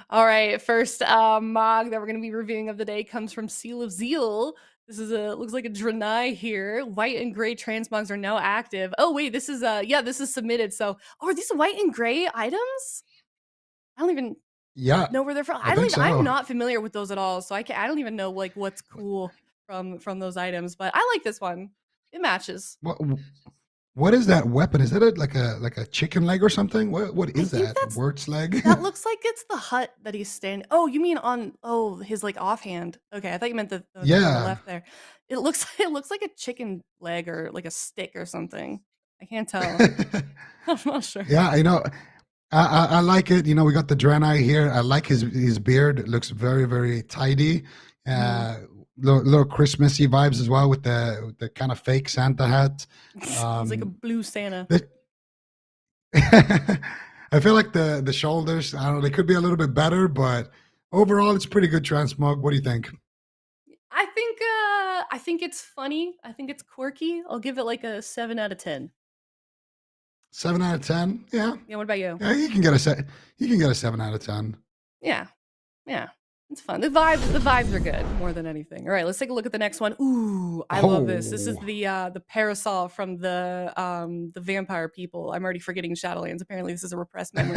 All right, first mog that we're going to be reviewing of the day comes from Seal of Zeal. This is looks like a Draenei here. White and gray transmogs are now active. Oh wait, this is yeah, this is submitted. So, oh, are these white and gray items? I don't even Yeah, know where they're from. I think so. I'm not familiar with those at all, so I don't even know like what's cool from those items. But I like this one. It matches. What is that weapon? Is that like a chicken leg or something? What is think that? that's- Wurt's leg? That looks like it's the hut that he's standing. Oh, you mean on his like offhand? Okay, I thought you meant the on the Yeah. left there. It looks like a chicken leg or like a stick or something. I can't tell. I'm not sure. Yeah, I like it. We got the Draenei here. I like his beard. It looks very, very tidy. Little Christmassy vibes as well with the kind of fake Santa hat. It's like a blue Santa. I feel like the shoulders, I don't know, they could be a little bit better, but overall it's pretty good transmog. What do you think? I think it's funny. I think it's quirky. I'll give it like a 7 out of 10. 7 out of 10? Yeah. Yeah, what about you? Yeah, you can get a 7 out of 10. Yeah. Yeah. It's fun. The vibes are good more than anything. All right, let's take a look at the next one. Ooh, I love this. This is Oh. the parasol from the vampire people. I'm already forgetting Shadowlands. Apparently, this is a repressed memory.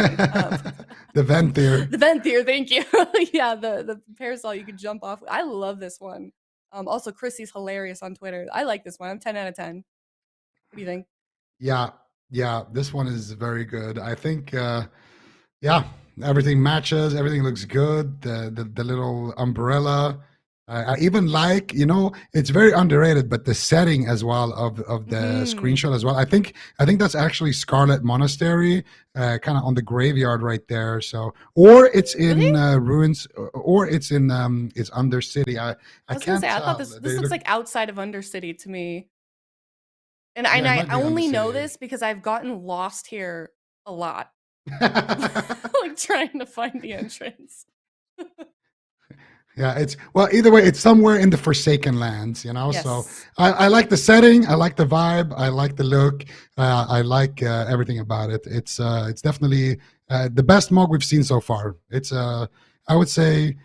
The Venthyr. The Venthyr, thank you. Yeah, the parasol you can jump off. I love this one. Also, Chrissy's hilarious on Twitter. I like this one. I'm 10 out of 10. What do you think? Yeah, this one is very good. I think yeah, everything matches, everything looks good. The little umbrella. I even like, it's very underrated, but the setting as well of the screenshot as well. I think that's actually Scarlet Monastery, kind of on the graveyard right there. So, or it's in ruins, or it's in it's Undercity. I was can't gonna say, I tell. thought this They looks look- like outside of Undercity to me. And Yeah, it might I be only know Undercity. this because I've gotten lost here a lot. Like trying to find the entrance. Yeah, either way, it's somewhere in the Forsaken Lands, So Yes. I like the setting, I like the vibe, I like the look, I like everything about it. It's definitely the best mog we've seen so far. It's I would say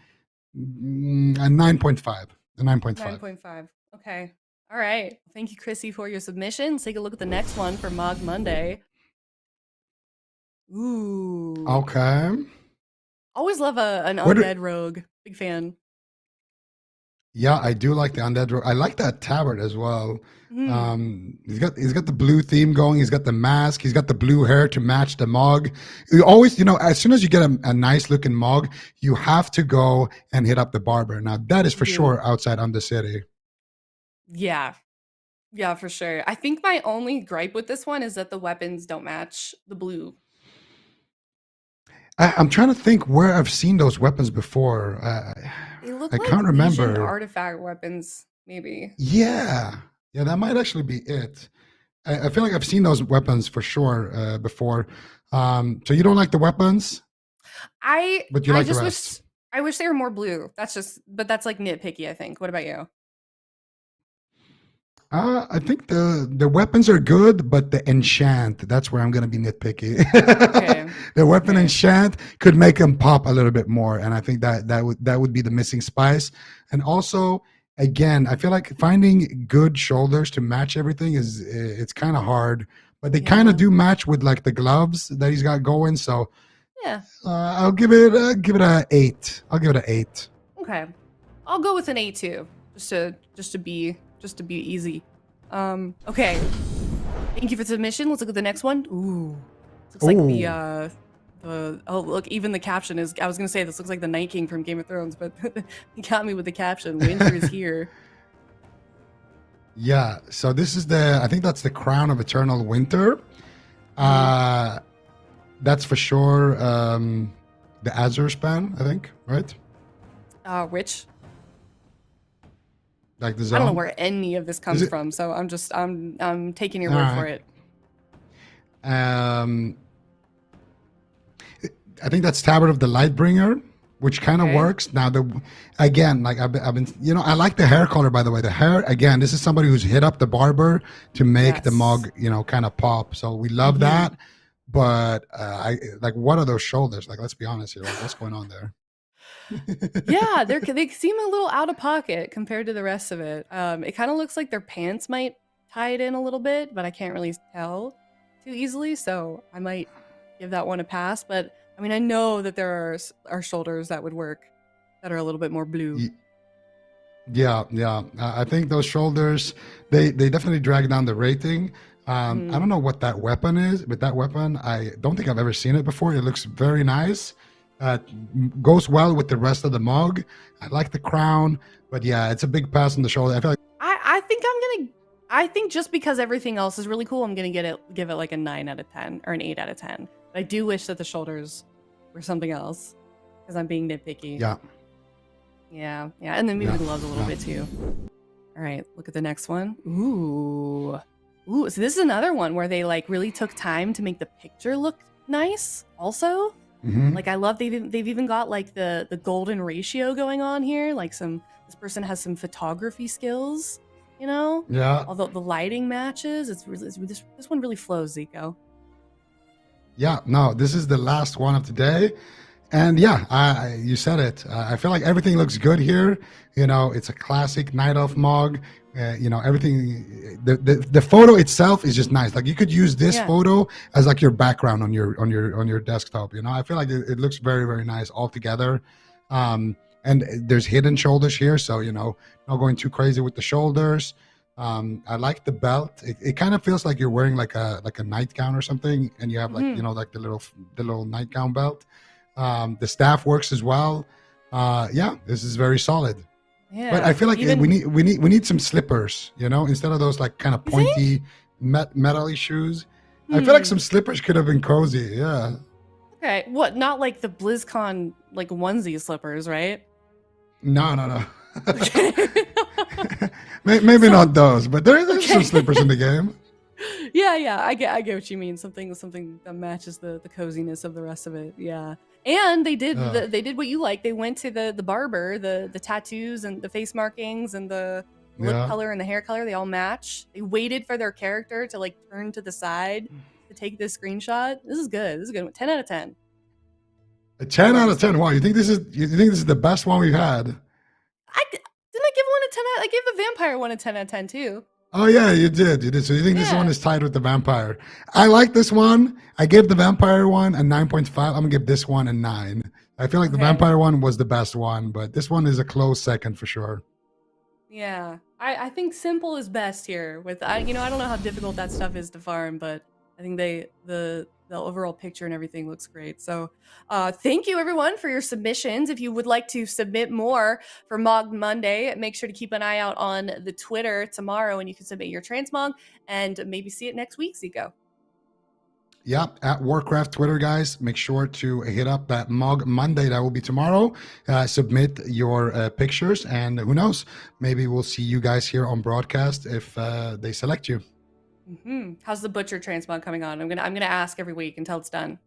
a 9.5. A 9.5. 9.5. Okay. All right. Thank you, Chrissy, for your submission. Let's take a look at the next one for Mog Monday. Ooh. Okay. Always love an Where do- undead rogue. Big fan. Yeah, I do like the undead rogue. I like that tabard as well. Mm. He's got the blue theme going. He's got the mask. He's got the blue hair to match the mog. You always, as soon as you get a nice looking mog, you have to go and hit up the barber. Now that is for sure outside Undercity. Yeah. Yeah, for sure. I think my only gripe with this one is that the weapons don't match the blue. I'm trying to think where I've seen those weapons before. They look I like can't Legion remember. artifact weapons, maybe. Yeah, that might actually be it. I feel like I've seen those weapons for sure before. So you don't like the weapons, but you like the rest. I wish they were more blue. But that's like nitpicky, I think. What about you? I think the weapons are good, but the enchant, that's where I'm going to be nitpicky. Okay. The weapon enchant could make them pop a little bit more, and I think that would be the missing spice. And also, again, I feel like finding good shoulders to match everything it's kind of hard, but they kind of do match with like the gloves that he's got going. So Yeah. I'll give it a 8. I'll give it an 8. Okay. I'll go with an A2 just to be easy. Okay. Thank you for the submission. Let's look at the next one. Ooh. This looks like look, even the caption is, I was gonna say this looks like the Night King from Game of Thrones, but he got me with the caption. Winter is here. Yeah, so this is I think that's the Crown of Eternal Winter. That's for sure the Azure span, I think, right? Rich. Like the I zone. don't know where any of this comes it- from, so I'm taking your word for it. I think that's Tabard of the Lightbringer which kind of Okay. works. Now, again, like I've been, I like the hair color, by the way. The hair, again, this is somebody who's hit up the barber to make the Yes. mug, kind of pop. So we love that. But I like, what are those shoulders? Like, let's be honest here. Like, what's going on there? Yeah, they seem a little out of pocket compared to the rest of it. It kind of looks like their pants might tie it in a little bit, but I can't really tell too easily, so I might give that one a pass. But I mean, I know that there are shoulders that would work that are a little bit more blue. Yeah. I think those shoulders, they definitely drag down the rating. I don't know what that weapon is, but that weapon, I don't think I've ever seen it before. It looks very nice. Goes well with the rest of the mug. I like the crown, but yeah, it's a big pass on the shoulder. I feel like I think just because everything else is really cool, I'm gonna give it like a 9 out of 10 or an 8 out of 10. But I do wish that the shoulders were something else because I'm being nitpicky. Yeah, and then maybe the gloves a little bit too. All right, look at the next one. Ooh, so this is another one where they like really took time to make the picture look nice. Also, like I love they've even got like the golden ratio going on here. Like this person has some photography skills. Yeah. Although the lighting matches, this one really flows, Zico. Yeah, no, this is the last one of today. And yeah, you said it. I feel like everything looks good here. It's a classic Night Elf mug. Everything. The photo itself is just nice. Like you could use this photo as like your background on your desktop. I feel like it looks very, very nice all together. And there's hidden shoulders here, so not going too crazy with the shoulders. I like the belt. It kind of feels like you're wearing like a nightgown or something, and you have like like the little nightgown belt. The staff works as well. This is very solid. Yeah, but I feel like we need some slippers. Instead of those like kind of pointy metal-y shoes. I feel like some slippers could have been cozy. Yeah. Okay, what? Not like the BlizzCon like onesie slippers, right? No. Maybe not those, but there's some slippers in the game. Yeah, I get what you mean. Something that matches the coziness of the rest of it. Yeah, and they did they did what you like. They went to the barber, the tattoos and the face markings and the lip color and the hair color. They all match. They waited for their character to like turn to the side to take this screenshot. This is good. 10 out of 10. A 10 out of 10. Wow, you think this is the best one we've had? Didn't I give one a 10 out? I gave the vampire one a 10 out of 10 too. Oh yeah, you did. So you think this one is tied with the vampire? I like this one. I gave the vampire one a 9.5. I'm gonna give this one a 9. I feel like the vampire one was the best one, but this one is a close second for sure. Yeah, I think simple is best here. I don't know how difficult that stuff is to farm, but I think the overall picture and everything looks great. So thank you everyone for your submissions. If you would like to submit more for Mog Monday, make sure to keep an eye out on the Twitter tomorrow and you can submit your transmog and maybe see it next week, Zico. Yeah, at Warcraft Twitter, guys, make sure to hit up that Mog Monday. That will be tomorrow. Submit your pictures, and who knows, maybe we'll see you guys here on broadcast if they select you. How's the butcher transmog coming on? I'm gonna ask every week until it's done.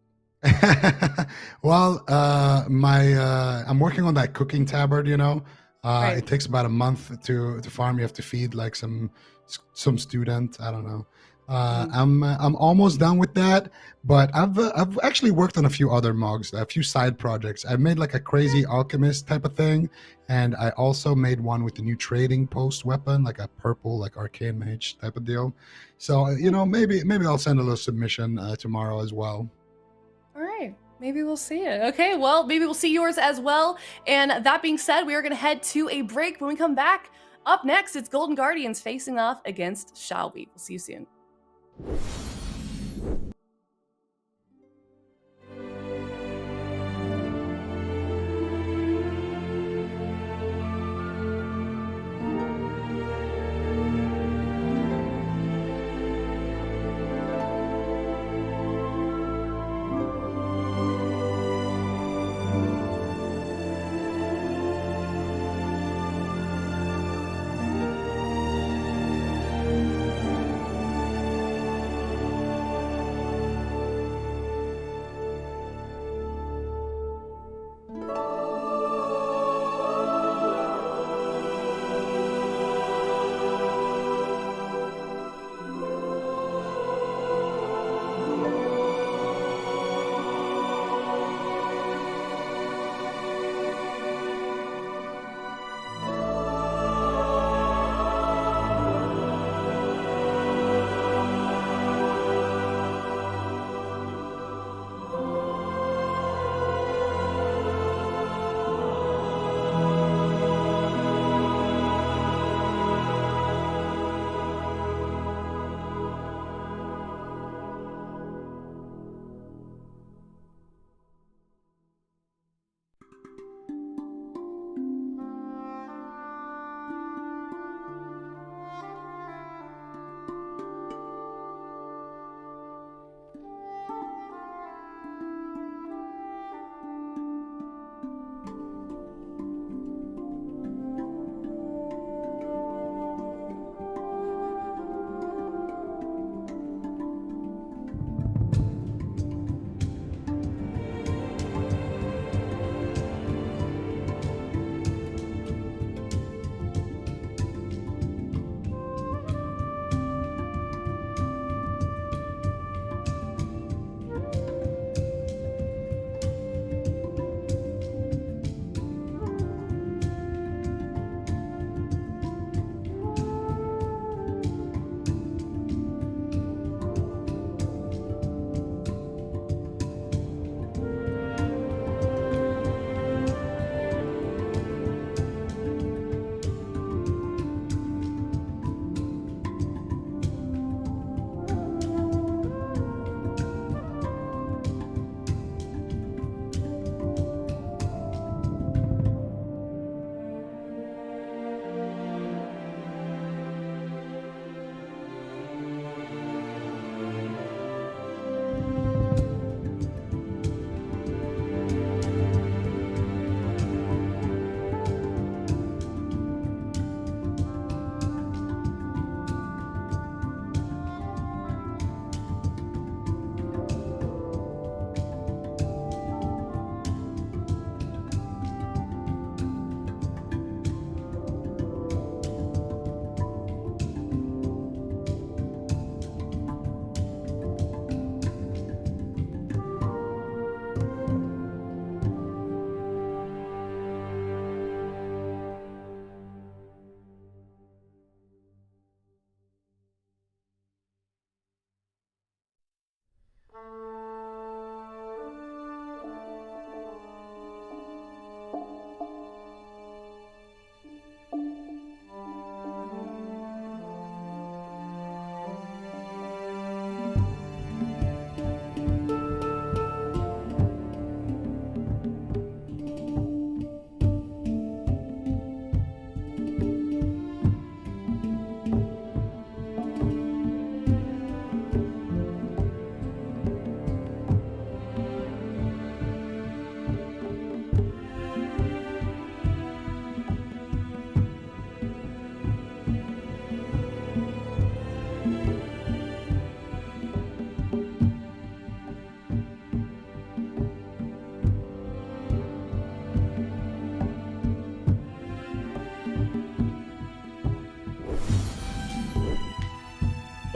Well, I'm working on that cooking tabard. It takes about a month to farm. You have to feed like some student. I don't know. I'm almost done with that, but I've actually worked on a few other mugs, a few side projects. I made like a crazy alchemist type of thing, and I also made one with the new trading post weapon, like a purple like arcane mage type of deal. So maybe I'll send a little submission tomorrow as well. All right, maybe we'll see it. Okay, well, maybe we'll see yours as well. And that being said, we are going to head to a break. When we come back, up next, it's Golden Guardians facing off against Shall We. We'll see you soon.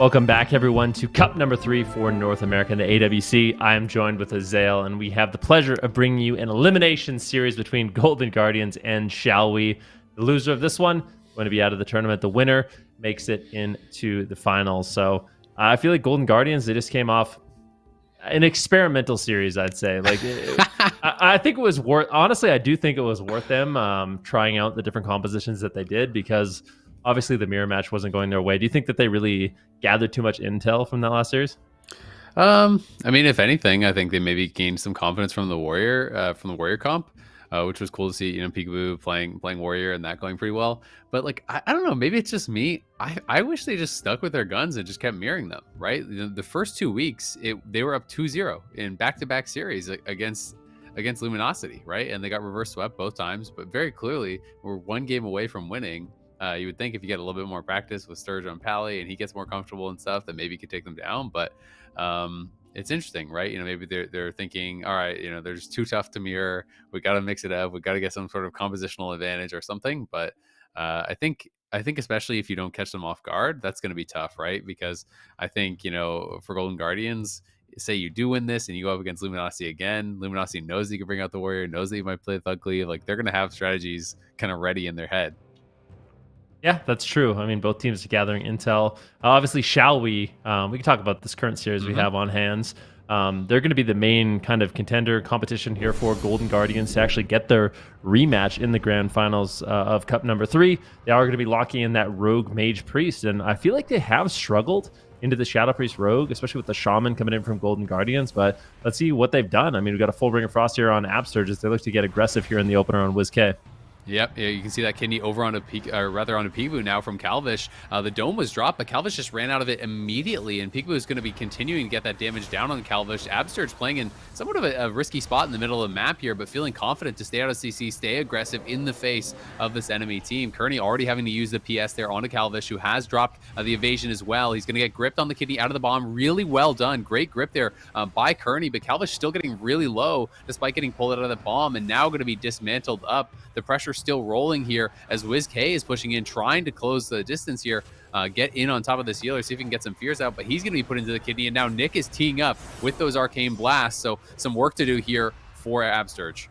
Welcome back, everyone, to Cup number 3 for North America in the AWC. I am joined with Azael, and we have the pleasure of bringing you an elimination series between Golden Guardians and Shall We. The loser of this one going to be out of the tournament. The winner makes it into the finals. So I feel like Golden Guardians, they just came off an experimental series, I'd say. Like, I think it was worth. Honestly, I do think it was worth them trying out the different compositions that they did, because obviously the mirror match wasn't going their way. Do you think that they really gathered too much intel from that last series? I mean, if anything, I think they maybe gained some confidence from the Warrior comp, which was cool to see. You know, Peekaboo playing Warrior and that going pretty well. But like, I don't know, maybe it's just me. I wish they just stuck with their guns and just kept mirroring them. Right, the first 2 weeks, they were up 2-0 in back-to-back series against Luminosity, right? And they got reverse swept both times, but very clearly we're 1 game away from winning. You would think if you get a little bit more practice with Sturge on Pally and he gets more comfortable and stuff, that maybe you could take them down. But it's interesting, right? You know, maybe they're thinking, all right, you know, they're just too tough to mirror. We got to mix it up. We got to get some sort of compositional advantage or something. But I think especially if you don't catch them off guard, that's going to be tough, right? Because I think, you know, for Golden Guardians, say you do win this and you go up against Luminosity again, Luminosity knows that you can bring out the Warrior, knows that you might play Thug Cleave. Like, they're going to have strategies kind of ready in their head. Yeah, that's true. I mean, both teams are gathering intel. Obviously, Shall We? We can talk about this current series we have on hands. They're going to be the main kind of contender competition here for Golden Guardians to actually get their rematch in the grand finals of Cup number 3. They are going to be locking in that Rogue Mage Priest, and I feel like they have struggled into the Shadow Priest Rogue, especially with the Shaman coming in from Golden Guardians. But let's see what they've done. I mean, we've got a full Ring of Frost here on Absurge as they look to get aggressive here in the opener on WizK. Yep, yeah, you can see that kidney over on a Peekaboo now from Calvish. The dome was dropped, but Calvish just ran out of it immediately, and Peekaboo is going to be continuing to get that damage down on Calvish. Absurge playing in somewhat of a risky spot in the middle of the map here, but feeling confident to stay out of CC, stay aggressive in the face of this enemy team. Kearney already having to use the PS there onto Calvish, who has dropped the evasion as well. He's going to get gripped on the kidney out of the bomb. Really well done. Great grip there by Kearney, but Calvish still getting really low despite getting pulled out of the bomb, and now going to be dismantled up. The pressure still rolling here as WizK is pushing in, trying to close the distance here, get in on top of this healer, see if he can get some fears out, but he's going to be put into the kidney, and now Nick is teeing up with those arcane blasts, so some work to do here for Absurge.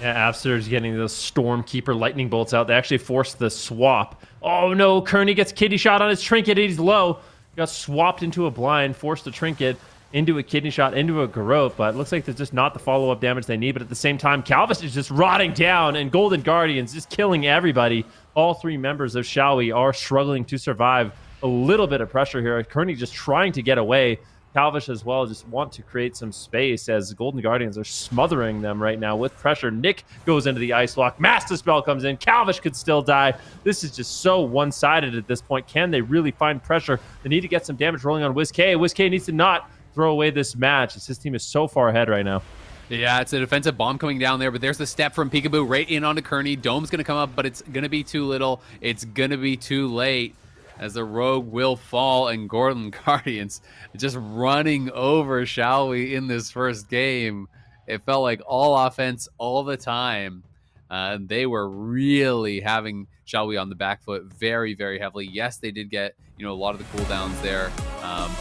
Yeah, Absurge getting those Stormkeeper lightning bolts out. They actually forced the swap. Oh no, Kearney gets kidney shot on his trinket, he's low. Got swapped into a blind, forced a trinket into a kidney shot, into a garrote, but it looks like there's just not the follow-up damage they need. But at the same time, Calvis is just rotting down, and Golden Guardians just killing everybody. All 3 members of Shall We are struggling to survive. A little bit of pressure here. Kearney just trying to get away. Calvish as well just want to create some space as Golden Guardians are smothering them right now with pressure. Nick goes into the ice lock. Master Spell comes in. Calvish could still die. This is just so one-sided at this point. Can they really find pressure? They need to get some damage rolling on WizK. WizK needs to not throw away this match. His team is so far ahead right now. Yeah, it's a defensive bomb coming down there, but there's the step from Peekaboo right in onto Kearney. Dome's going to come up, but it's going to be too little. It's going to be too late as the Rogue will fall, and Golden Guardians just running over Shall We in this first game. It felt like all offense all the time. They were really having Shall We on the back foot very, very heavily. Yes, they did get, you know, a lot of the cooldowns there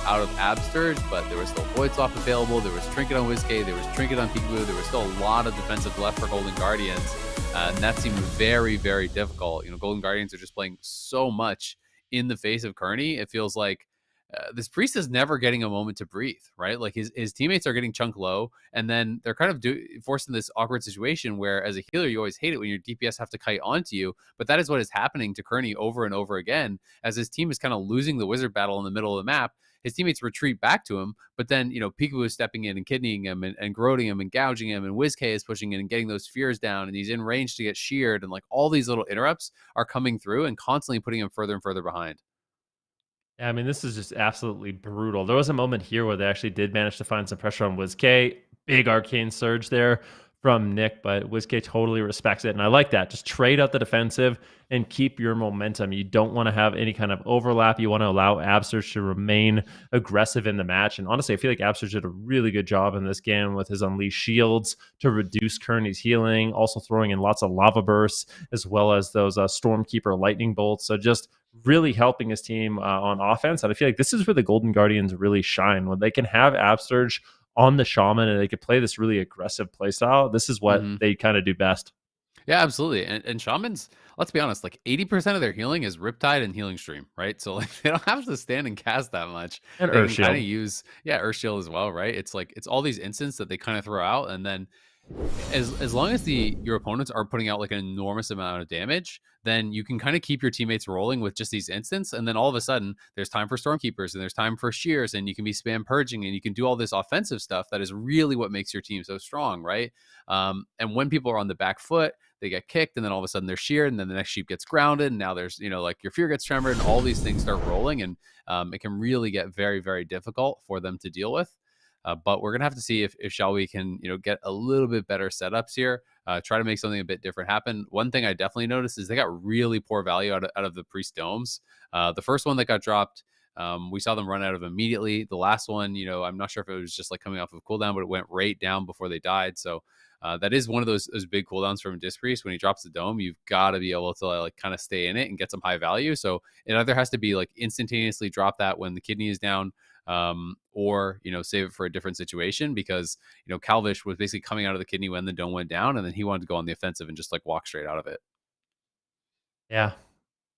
out of Absurge, but there was still Void Swap available. There was Trinket on WizK. There was Trinket on Peekaboo. There was still a lot of defensive left for Golden Guardians, and that seemed very, very difficult. You know, Golden Guardians are just playing so much in the face of Kearney. It feels like this Priest is never getting a moment to breathe, right? Like his teammates are getting chunk low, and then they're kind of forced in this awkward situation where as a healer, you always hate it when your DPS have to kite onto you, but that is what is happening to Kearney over and over again as his team is kind of losing the wizard battle in the middle of the map. His teammates retreat back to him, but then, you know, Peekaboo is stepping in and kidneying him and growing him and gouging him, and WizK is pushing in and getting those fears down, and he's in range to get sheared, and like all these little interrupts are coming through and constantly putting him further and further behind. Yeah, I mean, this is just absolutely brutal. There was a moment here where they actually did manage to find some pressure on WizK. Big arcane surge there from Nick, but WizK totally respects it. And I like that. Just trade out the defensive and keep your momentum. You don't want to have any kind of overlap. You want to allow Absurge to remain aggressive in the match. And honestly, I feel like Absurge did a really good job in this game with his Unleashed Shields to reduce Kearney's healing, also throwing in lots of lava bursts, as well as those Stormkeeper lightning bolts. So just really helping his team on offense. And I feel like this is where the Golden Guardians really shine, when they can have Absurge on the Shaman and they could play this really aggressive playstyle. This is what they kind of do best. Yeah, absolutely. And Shamans, let's be honest, like 80% of their healing is Riptide and Healing Stream, right? So like they don't have to stand and cast that much. And They Earth can Shield. kind of use, Earth Shield as well, right? It's like, it's all these instants that they kind of throw out, and then as long as your opponents are putting out like an enormous amount of damage, then you can kind of keep your teammates rolling with just these instants, and then all of a sudden there's time for Stormkeepers and there's time for Shears, and you can be spam purging and you can do all this offensive stuff that is really what makes your team so strong, right? And when people are on the back foot, they get kicked, and then all of a sudden they're sheared, and then the next sheep gets grounded, and now there's, like your fear gets tremored, and all these things start rolling, and it can really get very, very difficult for them to deal with. But we're gonna have to see if Xiaowei can get a little bit better setups here, try to make something a bit different happen. One thing I definitely noticed is they got really poor value out of the Priest Domes. The first one that got dropped, we saw them run out of immediately. The last one, I'm not sure if it was just like coming off of cooldown, but it went right down before they died. So that is one of those big cooldowns from Disc Priest. When he drops the dome, you've got to be able to like kind of stay in it and get some high value. So it either has to be like instantaneously drop that when the kidney is down, or save it for a different situation, because Calvish was basically coming out of the kidney when the dome went down, and then he wanted to go on the offensive and just like walk straight out of it. Yeah,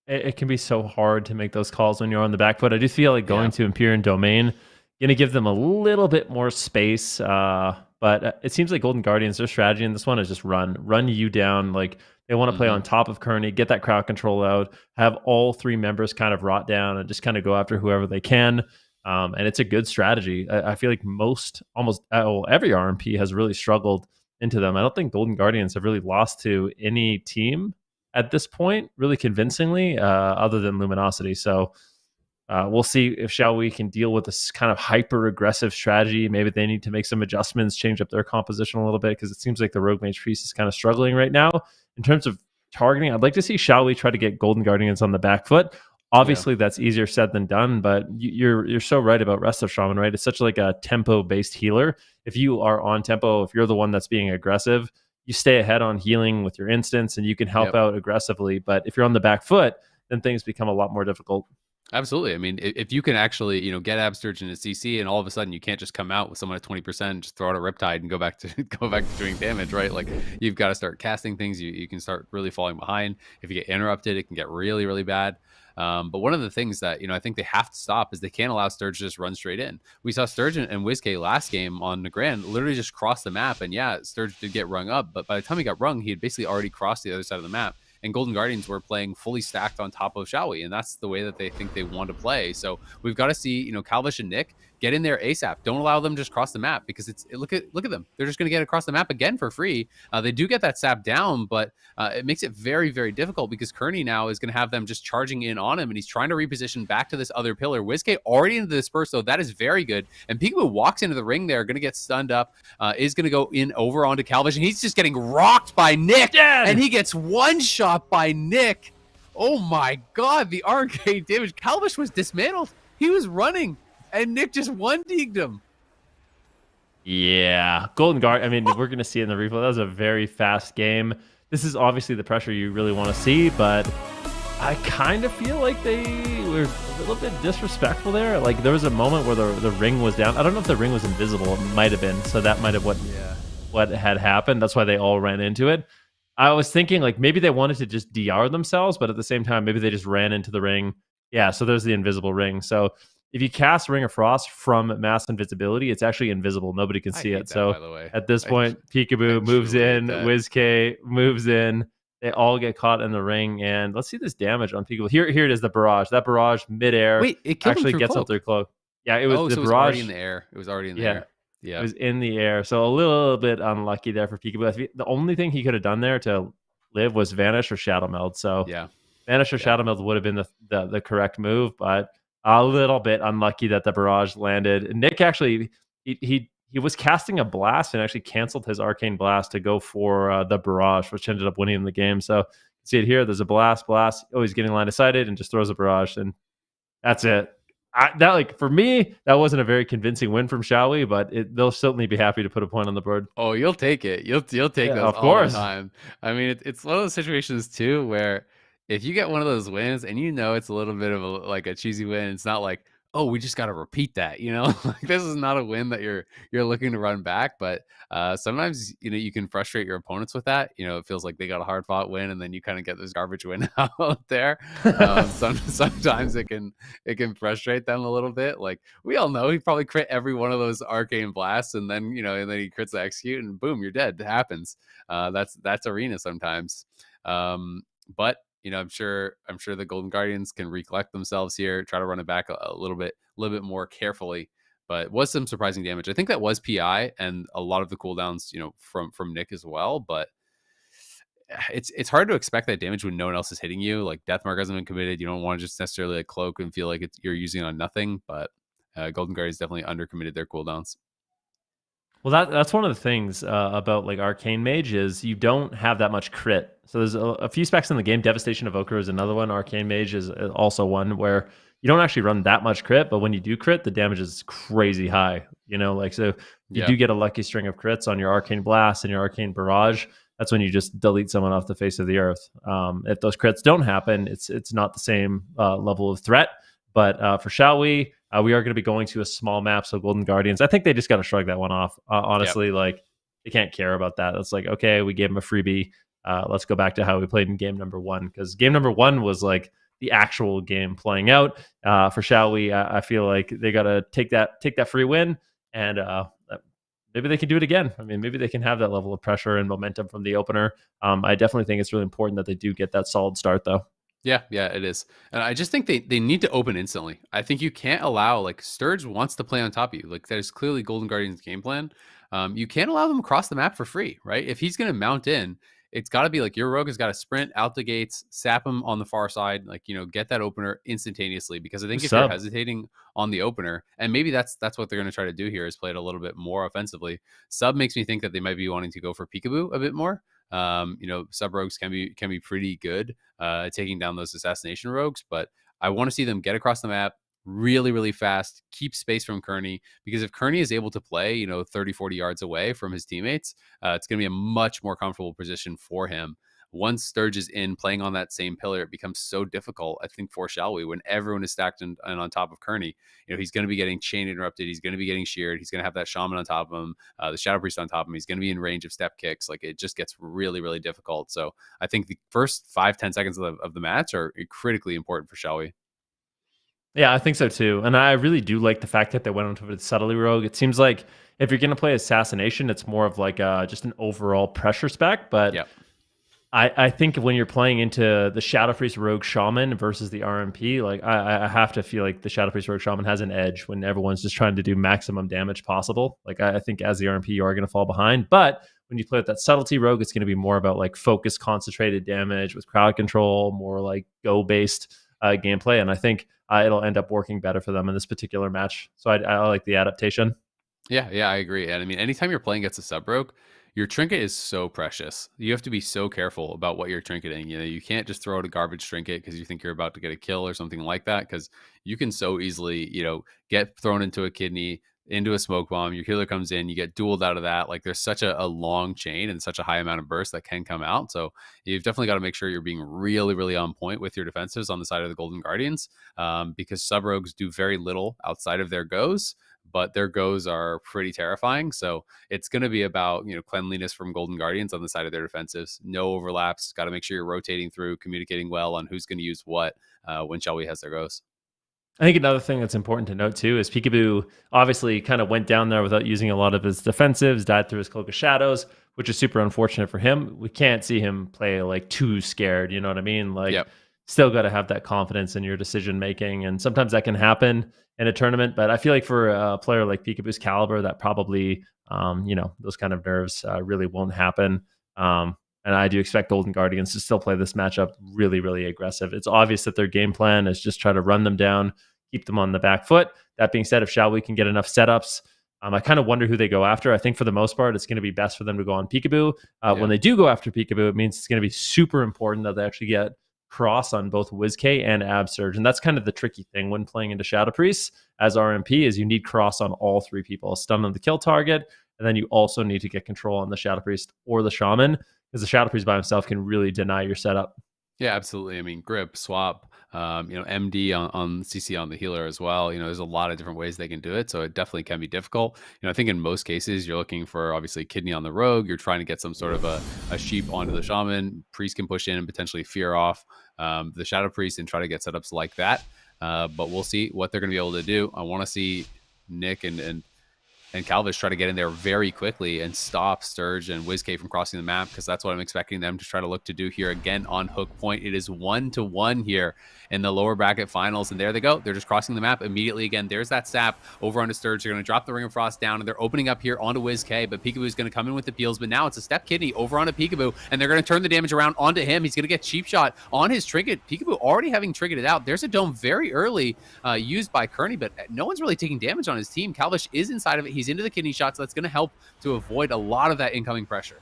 it can be so hard to make those calls when you're on the back foot. I do feel like going to Empyrean Domain going to give them a little bit more space, but it seems like Golden Guardians, their strategy in this one is just run you down. Like they want to play on top of Kearney, get that crowd control out, have all three members kind of rot down, and just kind of go after whoever they can. And it's a good strategy. I feel like almost every RMP has really struggled into them. I don't think Golden Guardians have really lost to any team at this point, really convincingly, other than Luminosity. So we'll see if Xiaowei can deal with this kind of hyper-aggressive strategy. Maybe they need to make some adjustments, change up their composition a little bit, because it seems like the Rogue Mage Priest is kind of struggling right now. In terms of targeting, I'd like to see Xiaowei try to get Golden Guardians on the back foot. Obviously, that's easier said than done, but you're so right about Rest of Shaman, right? It's such like a tempo-based healer. If you are on tempo, if you're the one that's being aggressive, you stay ahead on healing with your instants, and you can help out aggressively. But if you're on the back foot, then things become a lot more difficult. Absolutely. I mean, if you can actually, get Absurge in a CC, and all of a sudden you can't just come out with someone at 20%, just throw out a Riptide and go back to doing damage, right? Like you've got to start casting things. You can start really falling behind. If you get interrupted, it can get really, really bad. But one of the things that, I think they have to stop is they can't allow Sturge to just run straight in. We saw Sturge and WizK last game on the Grand literally just cross the map. And yeah, Sturge did get rung up, but by the time he got rung, he had basically already crossed the other side of the map. And Golden Guardians were playing fully stacked on top of Xiaowei, and that's the way that they think they want to play. So we've got to see, Calvish and Nick get in there ASAP. Don't allow them to just cross the map, because look at them. They're just going to get across the map again for free. They do get that sap down, but it makes it very, very difficult, because Kearney now is going to have them just charging in on him, and he's trying to reposition back to this other pillar. WizK already into the disperse, so that is very good. And Peekaboo walks into the ring there, going to get stunned up, is going to go in over onto Calvish, and he's just getting rocked by Nick, and he gets one shot by Nick. Oh my god, the RK damage. Calvish was dismantled. He was running, and Nick just one-degged him. Yeah, Golden Guard. I mean, we're going to see it in the replay. That was a very fast game. This is obviously the pressure you really want to see, but I kind of feel like they were a little bit disrespectful there. Like there was a moment where the ring was down. I don't know if the ring was invisible. It might have been. So that might have what had happened. That's why they all ran into it. I was thinking like maybe they wanted to just DR themselves, but at the same time, maybe they just ran into the ring. Yeah, so there's the invisible ring. So if you cast Ring of Frost from Mass Invisibility, it's actually invisible. Nobody can see it. So at this point, Peekaboo moves in, WizK moves in. They all get caught in the ring. And let's see this damage on Peekaboo. Here it is, the barrage. That barrage midair actually gets up their cloak. Yeah, it was the barrage. It was already in the air. It was already in the air. Yeah, it was in the air. So a little bit unlucky there for Peekaboo. The only thing he could have done there to live was Vanish or Shadow Meld. So Vanish or Shadow Meld would have been the correct move, but a little bit unlucky that the barrage landed. Nick actually he he was casting a blast and actually canceled his arcane blast to go for the barrage, which ended up winning the game. So you see it here. There's a blast. Oh, he's getting line of sighted and just throws a barrage, and that's it. That, like, for me, that wasn't a very convincing win from Shawi, but they'll certainly be happy to put a point on the board. Oh, you'll take it. You'll take Yeah, those of all course. the time. I mean, it's one of those situations too where if you get one of those wins and you know it's a little bit of like a cheesy win, it's not like, oh, we just got to repeat that, you know? Like, this is not a win that you're looking to run back, but sometimes, you know, you can frustrate your opponents with that. You know, it feels like they got a hard fought win and then you kind of get this garbage win out there. Sometimes it can frustrate them a little bit. Like, we all know he probably crit every one of those arcane blasts, and then, you know, and then he crits the execute and boom, you're dead. It happens. That's arena sometimes. But you know, I'm sure the Golden Guardians can recollect themselves here, try to run it back a little bit more carefully. But was some surprising damage. I think that was PI and a lot of the cooldowns, you know, from Nick as well. But it's hard to expect that damage when no one else is hitting you. Like, Deathmark hasn't been committed. You don't want to just necessarily like cloak and feel like you're using it on nothing. But Golden Guardians definitely undercommitted their cooldowns. Well, that's one of the things about like Arcane Mage is you don't have that much crit. So there's a few specs in the game. Devastation Evoker is another one. Arcane Mage is also one where you don't actually run that much crit, but when you do crit, the damage is crazy high. You know, like, so you do get a lucky string of crits on your Arcane Blast and your Arcane Barrage. That's when you just delete someone off the face of the earth. If those crits don't happen, it's not the same level of threat. But for Shawi, we are going to be going to a small map, so Golden Guardians, I think they just got to shrug that one off. Honestly, like, they can't care about that. It's like, okay, we gave them a freebie. Let's go back to how we played in game number 1, because game number 1 was like the actual game playing out. For Shawi, I feel like they got to take that free win, and maybe they can do it again. I mean, maybe they can have that level of pressure and momentum from the opener. I definitely think it's really important that they do get that solid start, though. Yeah, it is. And I just think they need to open instantly. I think you can't allow, like, Sturge wants to play on top of you. Like, that is clearly Golden Guardian's game plan. You can't allow them across the map for free, right? If he's going to mount in, it's got to be like your rogue has got to sprint out the gates, sap him on the far side, like, you know, get that opener instantaneously. Because I think if you're hesitating on the opener, and maybe that's what they're going to try to do here, is play it a little bit more offensively. Sub makes me think that they might be wanting to go for peekaboo a bit more. You know, sub rogues can be pretty good taking down those assassination rogues, but I want to see them get across the map really, really fast, keep space from Kearney, because if Kearney is able to play, you know, 30-40 yards away from his teammates, it's going to be a much more comfortable position for him. Once Sturge is in playing on that same pillar, it becomes so difficult, I think, for Shalwi, when everyone is stacked and on top of Kearney. You know, he's going to be getting chain interrupted. He's going to be getting sheared. He's going to have that shaman on top of him, the Shadow Priest on top of him. He's going to be in range of step kicks. Like, it just gets really, really difficult. So I think the first 5-10 seconds of the match are critically important for Shalwi. Yeah, I think so too. And I really do like the fact that they went onto the subtlety rogue. It seems like if you're going to play assassination, it's more of like just an overall pressure spec. But I think when you're playing into the Shadow Priest Rogue Shaman versus the RMP, like, I have to feel like the Shadow Priest Rogue Shaman has an edge when everyone's just trying to do maximum damage possible. Like, I think as the RMP, you are going to fall behind. But when you play with that subtlety rogue, it's going to be more about like focus, concentrated damage with crowd control, more like go-based gameplay. And I think it'll end up working better for them in this particular match. So I like the adaptation. Yeah, I agree. And I mean, anytime you're playing against a sub rogue, your trinket is so precious. You have to be so careful about what you're trinketing. You know, you can't just throw out a garbage trinket because you think you're about to get a kill or something like that, because you can so easily, you know, get thrown into a kidney, into a smoke bomb. Your healer comes in, you get dueled out of that. Like, there's such a long chain and such a high amount of burst that can come out. So you've definitely got to make sure you're being really, really on point with your defensives on the side of the Golden Guardians, because sub rogues do very little outside of their goes, but their goes are pretty terrifying. So it's going to be about, you know, cleanliness from Golden Guardians on the side of their defensives. No overlaps. Got to make sure you're rotating through, communicating well on who's going to use what when Shelby has their goes. I think another thing that's important to note too is Peekaboo obviously kind of went down there without using a lot of his defensives, died through his Cloak of Shadows, which is super unfortunate for him. We can't see him play like too scared, you know what I mean? Like, still got to have that confidence in your decision making, and sometimes that can happen in a tournament. But I feel like for a player like Peekaboo's caliber, that probably, you know, those kind of nerves really won't happen. And I do expect Golden Guardians to still play this matchup really, really aggressive. It's obvious that their game plan is just try to run them down, keep them on the back foot. That being said, if Shalwi can get enough setups, I kind of wonder who they go after. I think for the most part, it's going to be best for them to go on Peekaboo. When they do go after Peekaboo, it means it's going to be super important that they actually get cross on both WizK and Absurge. And that's kind of the tricky thing when playing into Shadow Priest as RMP is you need cross on all 3 people. Stun on the kill target, and then you also need to get control on the Shadow Priest or the Shaman, because the Shadow Priest by himself can really deny your setup. Yeah, absolutely. I mean, grip, swap, MD on CC on the healer as well. There's a lot of different ways they can do it. So it definitely can be difficult. I think in most cases, you're looking for obviously kidney on the rogue. You're trying to get some sort of a sheep onto the shaman. Priest can push in and potentially fear off the Shadow Priest and try to get setups like that. But we'll see what they're going to be able to do. I want to see Nick and Calvish try to get in there very quickly and stop Sturge and WizK from crossing the map, because that's what I'm expecting them to try to look to do here again on Hook Point. It is 1-1 here in the lower bracket finals, and there they go. They're just crossing the map immediately again. There's that sap over onto Sturge. They're going to drop the Ring of Frost down, and they're opening up here onto WizK, but Peekaboo is going to come in with the peels, but now it's a Step Kidney over onto Peekaboo, and they're going to turn the damage around onto him. He's going to get cheap shot on his trinket. Peekaboo already having trinketed out. There's a dome very early used by Kearney, but no one's really taking damage on his team. Calvish is inside of it. He's into the kidney shots. That's going to help to avoid a lot of that incoming pressure.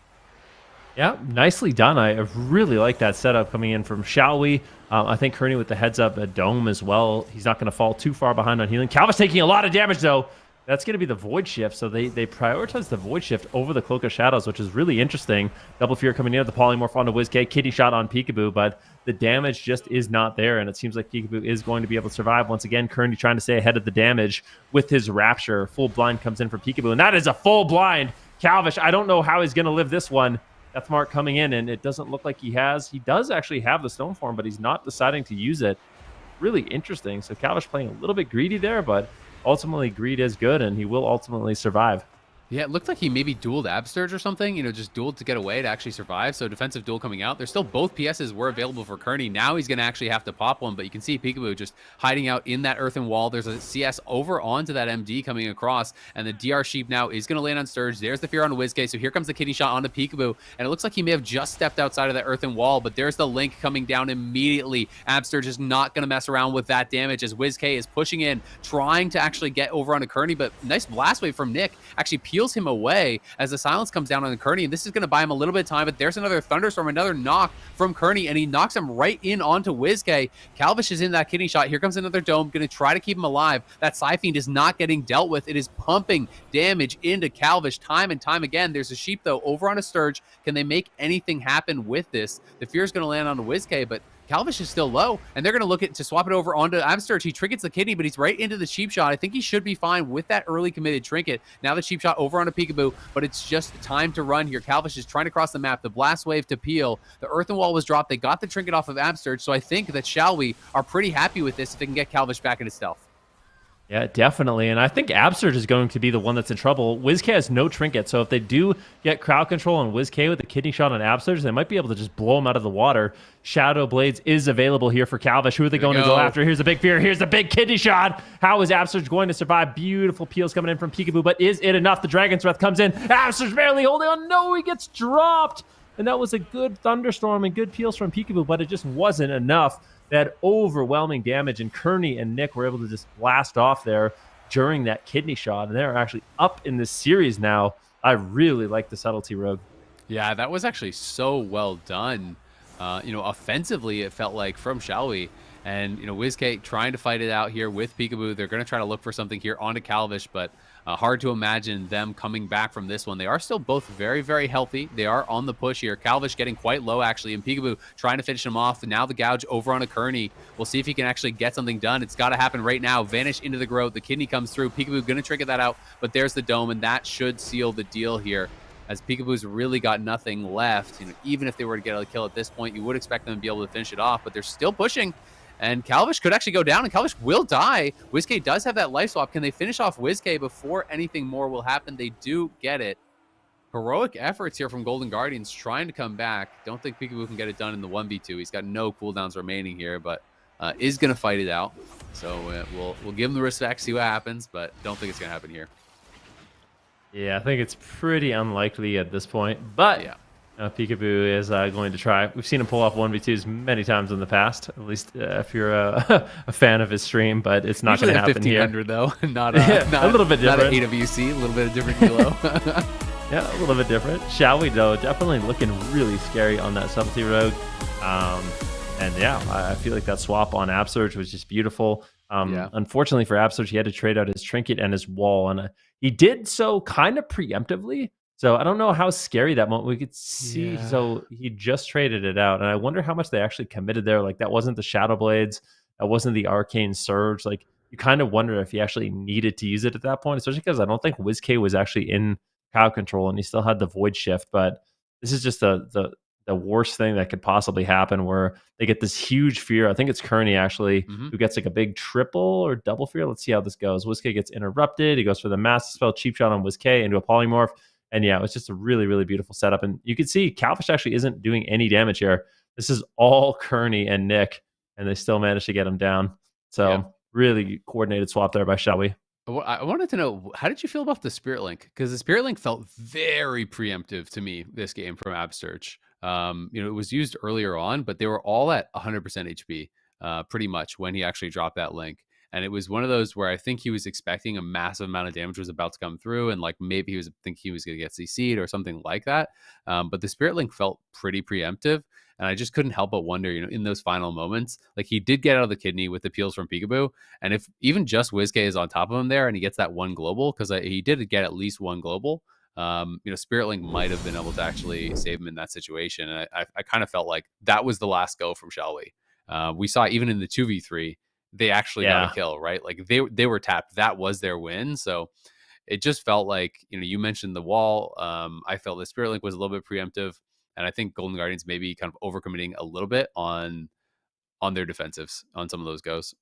Yeah, nicely done. I really like that setup coming in from Shall We. I think Kearney with the heads up a dome as well. He's not going to fall too far behind on healing. Calvish taking a lot of damage, though. That's going to be the Void Shift. So they prioritize the Void Shift over the Cloak of Shadows, which is really interesting. Double Fear coming in with the Polymorph onto WizK. Kidney shot on Peekaboo, but the damage just is not there. And it seems like Peekaboo is going to be able to survive. Once again, Kearney trying to stay ahead of the damage with his Rapture. Full blind comes in for Peekaboo, and that is a full blind. Calvish, I don't know how he's going to live this one. Death Mark coming in, and it doesn't look like he has. He does actually have the Stone Form, but he's not deciding to use it. Really interesting. So Calvish playing a little bit greedy there, but ultimately greed is good, and he will ultimately survive. Yeah, it looked like he maybe dueled Absturge or something, just dueled to get away to actually survive. So defensive duel coming out. There's still both PSs were available for Kearney. Now he's going to actually have to pop one, but you can see Peekaboo just hiding out in that earthen wall. There's a CS over onto that MD coming across, and the DR Sheep now is going to land on Sturge. There's the fear on WizK, so here comes the kidney shot onto Peekaboo, and it looks like he may have just stepped outside of that earthen wall, but there's the link coming down immediately. Absturge is not going to mess around with that damage as WizK is pushing in, trying to actually get over onto Kearney, but nice blast wave from Nick actually peels him away as the silence comes down on Kearney, and this is going to buy him a little bit of time, but there's another Thunderstorm, another knock from Kearney, and he knocks him right in onto WizK. Calvish is in that kidney shot. Here comes another dome, going to try to keep him alive. That Psyfiend is not getting dealt with. It is pumping damage into Calvish time and time again. There's a sheep, though, over on a Sturge. Can they make anything happen with this? The fear is going to land onto WizK, but Calvish is still low, and they're going to look to swap it over onto Absturge. He trinkets the kidney, but he's right into the cheap shot. I think he should be fine with that early committed trinket. Now the cheap shot over onto Peekaboo, but it's just time to run here. Calvish is trying to cross the map. The blast wave to peel. The earthen wall was dropped. They got the trinket off of Absturge, so I think that Shall We are pretty happy with this if they can get Calvish back into stealth. Yeah, definitely. And I think Absurge is going to be the one that's in trouble. WizK has no trinket, so if they do get crowd control on WizK with a kidney shot on Absurge, they might be able to just blow him out of the water. Shadow Blades is available here for Calvish. Who are they going to go after? Here's a big fear. Here's a big kidney shot. How is Absurge going to survive? Beautiful peels coming in from Peekaboo, but is it enough? The Dragon's Breath comes in. Absurge barely holding on. No, he gets dropped. And that was a good Thunderstorm and good peels from Peekaboo, but it just wasn't enough. That overwhelming damage, and Kearney and Nick were able to just blast off there during that kidney shot, and they're actually up in this series now. I really like the subtlety, Rogue. Yeah, that was actually so well done. Offensively, it felt like from Shall We. And, WizK trying to fight it out here with Peekaboo. They're going to try to look for something here onto Calvish, but hard to imagine them coming back from this one. They are still both very, very healthy. They are on the push here. Calvish getting quite low, actually, and Peekaboo trying to finish him off. And now the gouge over on a Kearney. We'll see if he can actually get something done. It's got to happen right now. Vanish into the growth. The kidney comes through. Peekaboo going to trigger that out, but there's the dome, and that should seal the deal here. As Peekaboo's really got nothing left. Even if they were to get a kill at this point, you would expect them to be able to finish it off, but they're still pushing. And Calvish could actually go down, and Calvish will die. WizK does have that life swap. Can they finish off WizK before anything more will happen? They do get it. Heroic efforts here from Golden Guardians trying to come back. Don't think Peekaboo can get it done in the 1v2. He's got no cooldowns remaining here, but is going to fight it out. So we'll give him the respect, see what happens, but don't think it's going to happen here. Yeah, I think it's pretty unlikely at this point, but yeah, Peekaboo is going to try. We've seen him pull off 1v2s many times in the past, at least if you're a fan of his stream, but it's not going to happen here. 1500 though, not a little bit not different. an AWC, a little bit of different kilo. Yeah, a little bit different. Shall we, though? Definitely looking really scary on that subtlety rogue. And yeah, I feel like that swap on Upsurge was just beautiful. Unfortunately for Upsurge, he had to trade out his trinket and his wall, and he did so kind of preemptively. So I don't know how scary that moment we could see. Yeah. So he just traded it out, and I wonder how much they actually committed there. Like, that wasn't the Shadow Blades, that wasn't the Arcane Surge. Like, you kind of wonder if he actually needed to use it at that point, especially because I don't think WizK was actually in crowd control, and he still had the Void Shift. But this is just the worst thing that could possibly happen, where they get this huge fear. I think it's Kearney actually who gets like a big triple or double fear. Let's see how this goes. WizK gets interrupted. He goes for the Master Spell, cheap shot on WizK into a Polymorph. And yeah, it was just a really, really beautiful setup. And you can see Calfish actually isn't doing any damage here. This is all Kearney and Nick, and they still managed to get him down. So really coordinated swap there by Shelby. I wanted to know, how did you feel about the Spirit Link? Because the Spirit Link felt very preemptive to me this game from Upsurge. It was used earlier on, but they were all at 100% HP pretty much when he actually dropped that link. And it was one of those where I think he was expecting a massive amount of damage was about to come through, and like maybe he was thinking he was going to get CC'd or something like that. But the Spirit Link felt pretty preemptive, and I just couldn't help but wonder, in those final moments, like he did get out of the kidney with the peels from Peekaboo, and if even just WizK is on top of him there and he gets that one global, because he did get at least one global, Spirit Link might have been able to actually save him in that situation. And I kind of felt like that was the last go from Shelby. We saw even in the 2v3, they actually got a kill, right? Like they were tapped. That was their win. So it just felt like, you mentioned the wall. I felt the Spirit Link was a little bit preemptive. And I think Golden Guardians maybe kind of overcommitting a little bit on their defensives on some of those goes.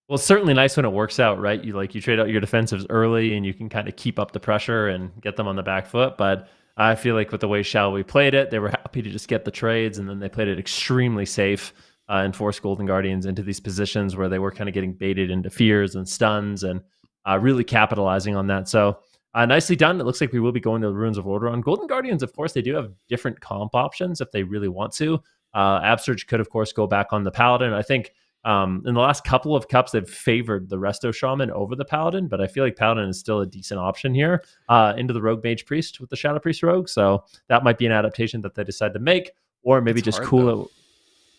Well, it's certainly nice when it works out, right? You trade out your defensives early and you can kind of keep up the pressure and get them on the back foot. But I feel like with the way Shelby played it, they were happy to just get the trades, and then they played it extremely safe and forced Golden Guardians into these positions where they were kind of getting baited into fears and stuns and really capitalizing on that. So nicely done. It looks like we will be going to the Ruins of Order on Golden Guardians. Of course, they do have different comp options if they really want to. Upsurge could, of course, go back on the Paladin. I think in the last couple of cups, they've favored the Resto Shaman over the Paladin, but I feel like Paladin is still a decent option here into the Rogue Mage Priest with the Shadow Priest Rogue. So that might be an adaptation that they decide to make, or maybe just cool it.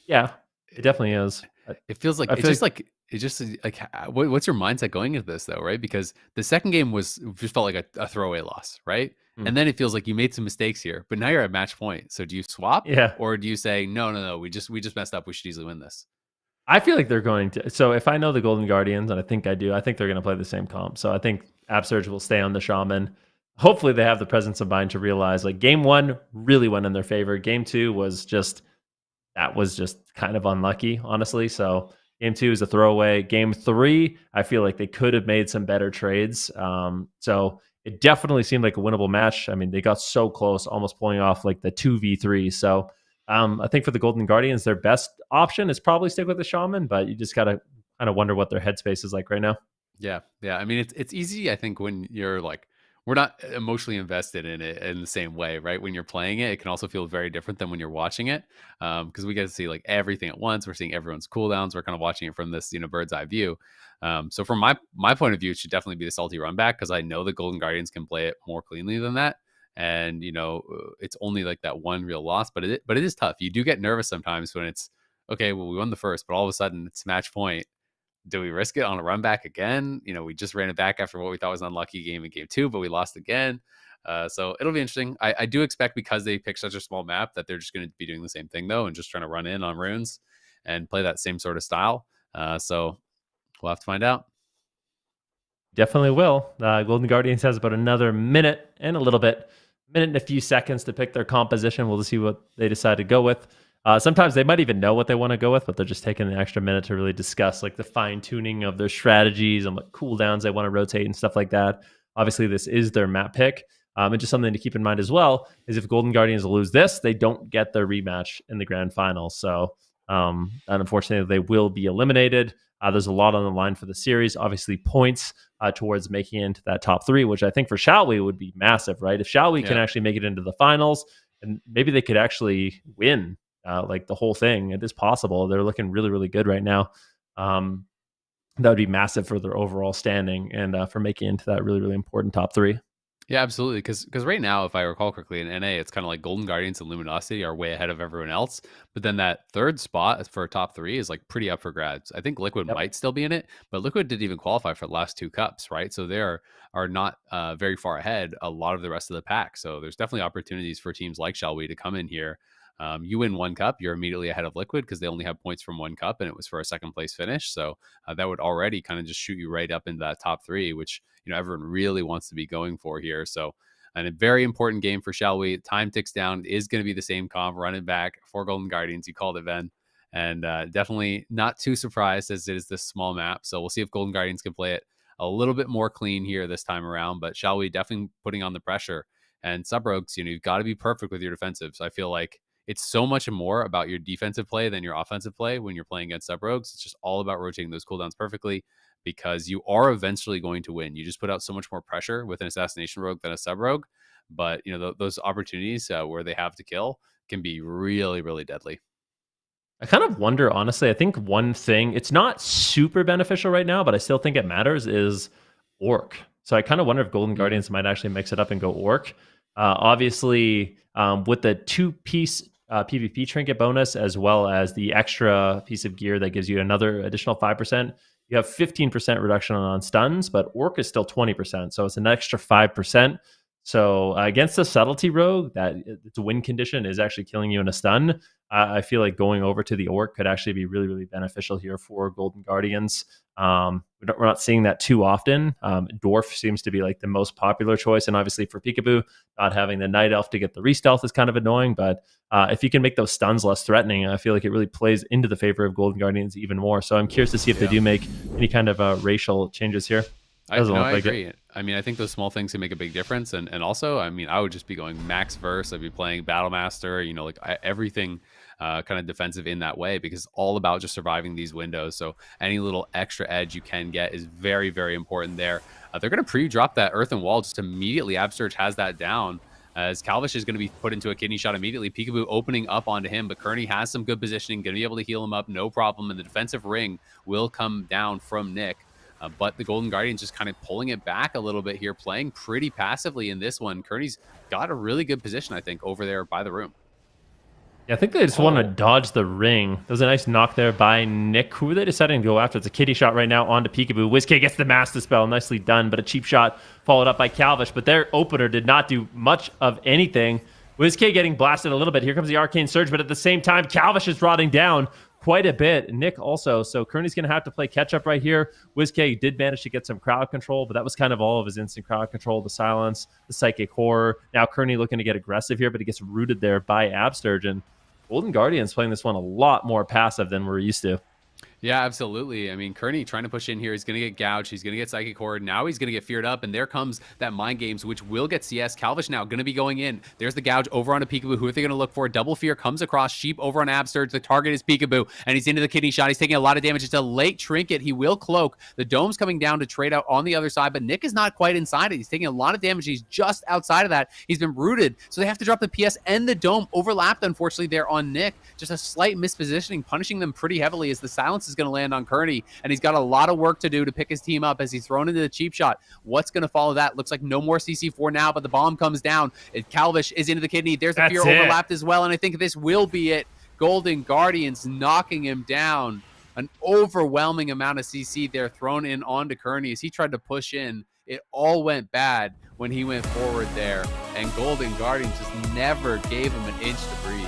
Yeah, it definitely is. It feels like what's your mindset going into this though, right? Because the second game just felt like a throwaway loss, right? And then it feels like you made some mistakes here, but now you're at match point. So do you swap? Yeah. Or do you say, no, we just messed up. We should easily win this. I feel like they're going to. So if I know the Golden Guardians, and I think I do, I think they're going to play the same comp. So I think Upsurge will stay on the Shaman. Hopefully they have the presence of mind to realize like game one really went in their favor. Game two was just kind of unlucky, honestly. So game two is a throwaway. Game three, I feel like they could have made some better trades. So it definitely seemed like a winnable match. I mean, they got so close, almost pulling off like the 2v3. So I think for the Golden Guardians, their best option is probably stick with the Shaman, but you just got to kind of wonder what their headspace is like right now. Yeah. I mean, it's easy, I think, when you're like, we're not emotionally invested in it in the same way, right? When you're playing it, it can also feel very different than when you're watching it, because we get to see like everything at once. We're seeing everyone's cooldowns. We're kind of watching it from this, bird's eye view. So from my point of view, it should definitely be the salty run back, because I know the Golden Guardians can play it more cleanly than that. And it's only like that one real loss, but it is tough. You do get nervous sometimes when it's okay. Well, we won the first, but all of a sudden it's match point. Do we risk it on a run back again? We just ran it back after what we thought was an unlucky game in game two, but we lost again. So it'll be interesting. I do expect, because they picked such a small map, that they're just going to be doing the same thing though, and just trying to run in on runes and play that same sort of style. So we'll have to find out. Definitely will. Golden Guardians has about another minute and a few seconds to pick their composition. We'll see what they decide to go with. Sometimes they might even know what they want to go with, but they're just taking the extra minute to really discuss like the fine tuning of their strategies and what cooldowns they want to rotate and stuff like that. Obviously, this is their map pick. And just something to keep in mind as well is if Golden Guardians lose this, they don't get their rematch in the grand final. So And unfortunately, they will be eliminated. There's a lot on the line for the series. Obviously, points towards making it into that top 3, which I think for Xiaowei would be massive, right? If Xiaowei can actually make it into the finals, and maybe they could actually win like the whole thing. It is possible. They're looking really, really good right now. That would be massive for their overall standing and for making it into that really, really important top 3. Yeah, absolutely. Because right now, if I recall correctly, in NA, it's kind of like Golden Guardians and Luminosity are way ahead of everyone else. But then that third spot for top 3 is like pretty up for grabs. I think Liquid Yep. might still be in it, but Liquid didn't even qualify for the last 2 cups, right? So they are not very far ahead a lot of the rest of the pack. So there's definitely opportunities for teams like Xiaowei to come in here. You win 1 cup, you're immediately ahead of Liquid because they only have points from 1 cup, and it was for a 2nd place finish. So that would already kind of just shoot you right up into that top 3, which everyone really wants to be going for here. So. And a very important game for Xiaowei. Time ticks down. It is going to be the same comp, running back for Golden Guardians. You called it, Ben. And definitely not too surprised as it is this small map. So we'll see if Golden Guardians can play it a little bit more clean here this time around. But Xiaowei definitely putting on the pressure. And Sub-Rogues, you've got to be perfect with your defensives. I feel like it's so much more about your defensive play than your offensive play when you're playing against Sub-Rogues. It's just all about rotating those cooldowns perfectly, because you are eventually going to win. You just put out so much more pressure with an assassination rogue than a sub rogue. But those opportunities where they have to kill can be really, really deadly. I kind of wonder, honestly, I think one thing, it's not super beneficial right now, but I still think it matters, is Orc. So I kind of wonder if Golden Guardians might actually mix it up and go Orc. Obviously, with the 2-piece PvP trinket bonus, as well as the extra piece of gear that gives you another additional 5%, you have 15% reduction on stuns, but Orc is still 20%. So it's an extra 5%. So against the subtlety rogue, that its win condition is actually killing you in a stun. I feel like going over to the Orc could actually be really, really beneficial here for Golden Guardians. We're not seeing that too often. Dwarf seems to be like the most popular choice. And obviously for Peekaboo, not having the Night Elf to get the re-stealth is kind of annoying. But if you can make those stuns less threatening, I feel like it really plays into the favor of Golden Guardians even more. So I'm curious to see if they do make any kind of racial changes here. I agree. I mean, I think those small things can make a big difference. And also, I mean, I would just be going max verse. I'd be playing Battlemaster, everything kind of defensive in that way, because it's all about just surviving these windows. So any little extra edge you can get is very, very important there. They're going to pre-drop that earthen wall just immediately. Absurge has that down, as Calvish is going to be put into a kidney shot immediately. Peekaboo opening up onto him, but Kearney has some good positioning, going to be able to heal him up, no problem. And the defensive ring will come down from Nick. But the Golden Guardians just kind of pulling it back a little bit here, playing pretty passively in this one. Kearney's got a really good position, I think, over there by the room. Yeah, I think they just want to dodge the ring. There's a nice knock there by Nick. Who are they deciding to go after? It's a kitty shot right now onto Peekaboo. WizK gets the Master Spell. Nicely done, but a cheap shot followed up by Calvish. But their opener did not do much of anything. WizK getting blasted a little bit. Here comes the Arcane Surge, but at the same time, Calvish is rotting down quite a bit. Nick also. So Kearney's going to have to play catch up right here. WizK did manage to get some crowd control, but that was kind of all of his instant crowd control, the silence, the psychic horror. Now Kearney looking to get aggressive here, but he gets rooted there by Absturge. And Golden Guardians playing this one a lot more passive than we're used to. Yeah, absolutely. I mean, Kearney trying to push in here. He's going to get gouged. He's going to get psychic horror. Now he's going to get feared up. And there comes that mind games, which will get CS. Calvish now going to be going in. There's the gouge over on a Peekaboo. Who are they going to look for? Double fear comes across. Sheep over on Absturge. The target is Peekaboo. And he's into the kidney shot. He's taking a lot of damage. It's a late trinket. He will cloak. The dome's coming down to trade out on the other side. But Nick is not quite inside it. He's taking a lot of damage. He's just outside of that. He's been rooted. So they have to drop the PS and the dome. Overlapped, unfortunately, there on Nick. Just a slight mispositioning, punishing them pretty heavily as the silence is going to land on Kearney. And he's got a lot of work to do to pick his team up as he's thrown into the cheap shot. What's going to follow that? Looks like no more CC4 now, but the bomb comes down. Calvish is into the kidney. There's the fear overlapped as well, and I think this will be it. Golden Guardians knocking him down. An overwhelming amount of CC there thrown in onto Kearney as he tried to push in. It all went bad when he went forward there, and Golden Guardians just never gave him an inch to breathe.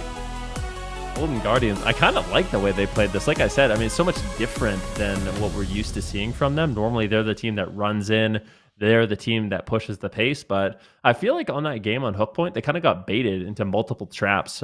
Golden Guardians, I kind of like the way they played this. Like I said, I mean, it's so much different than what we're used to seeing from them. Normally, they're the team that runs in. They're the team that pushes the pace. But I feel like on that game on Hook Point, they kind of got baited into multiple traps,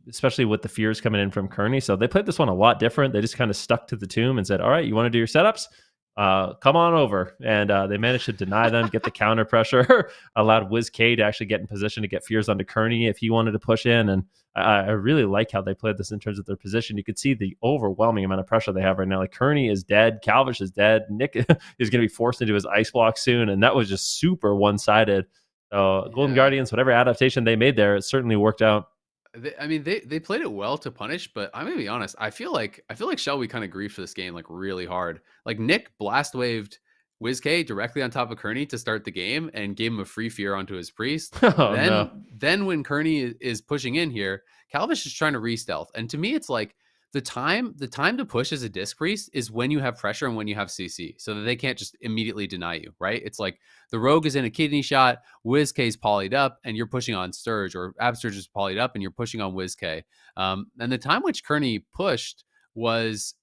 especially with the fears coming in from Kearney. So they played this one a lot different. They just kind of stuck to the tomb and said, all right, you want to do your setups? come on over. And they managed to deny them, get the counter pressure, allowed WizK to actually get in position to get fears onto Kearney if he wanted to push in. And I really like how they played this in terms of their position. You could see the overwhelming amount of pressure they have right now. Like Kearney is dead, Calvish is dead, Nick is going to be forced into his ice block soon, and that was just super one-sided. So Golden Guardians, whatever adaptation they made there, it certainly worked out. They played it well to punish, but I'm gonna be honest. I feel like Shelby kind of griefed for this game like really hard. Like Nick blast waved WizK directly on top of Kearney to start the game and gave him a free fear onto his priest. Oh, no. Then when Kearney is pushing in here, Calvish is trying to re-stealth. And to me, it's like the time to push as a disc priest is when you have pressure and when you have CC, so that they can't just immediately deny you, right? It's like the rogue is in a kidney shot, WizK's polyed up, and you're pushing on Sturge, or Absturge is polyed up and you're pushing on WizK. And the time which Kearney pushed was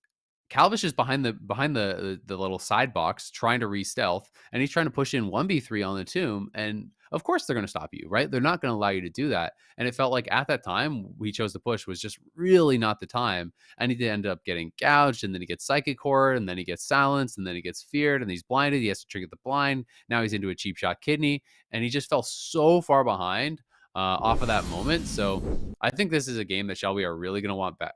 Calvish is behind the little side box trying to re-stealth, and he's trying to push in 1v3 on the tomb, and of course they're going to stop you, right? They're not going to allow you to do that. And it felt like at that time we chose to push was just really not the time, and he ended up getting gouged, and then he gets psychic horde, and then he gets silenced, and then he gets feared, and he's blinded. He has to trigger the blind. Now he's into a cheap shot kidney, and he just fell so far behind off of that moment. So I think this is a game that Shelby are really going to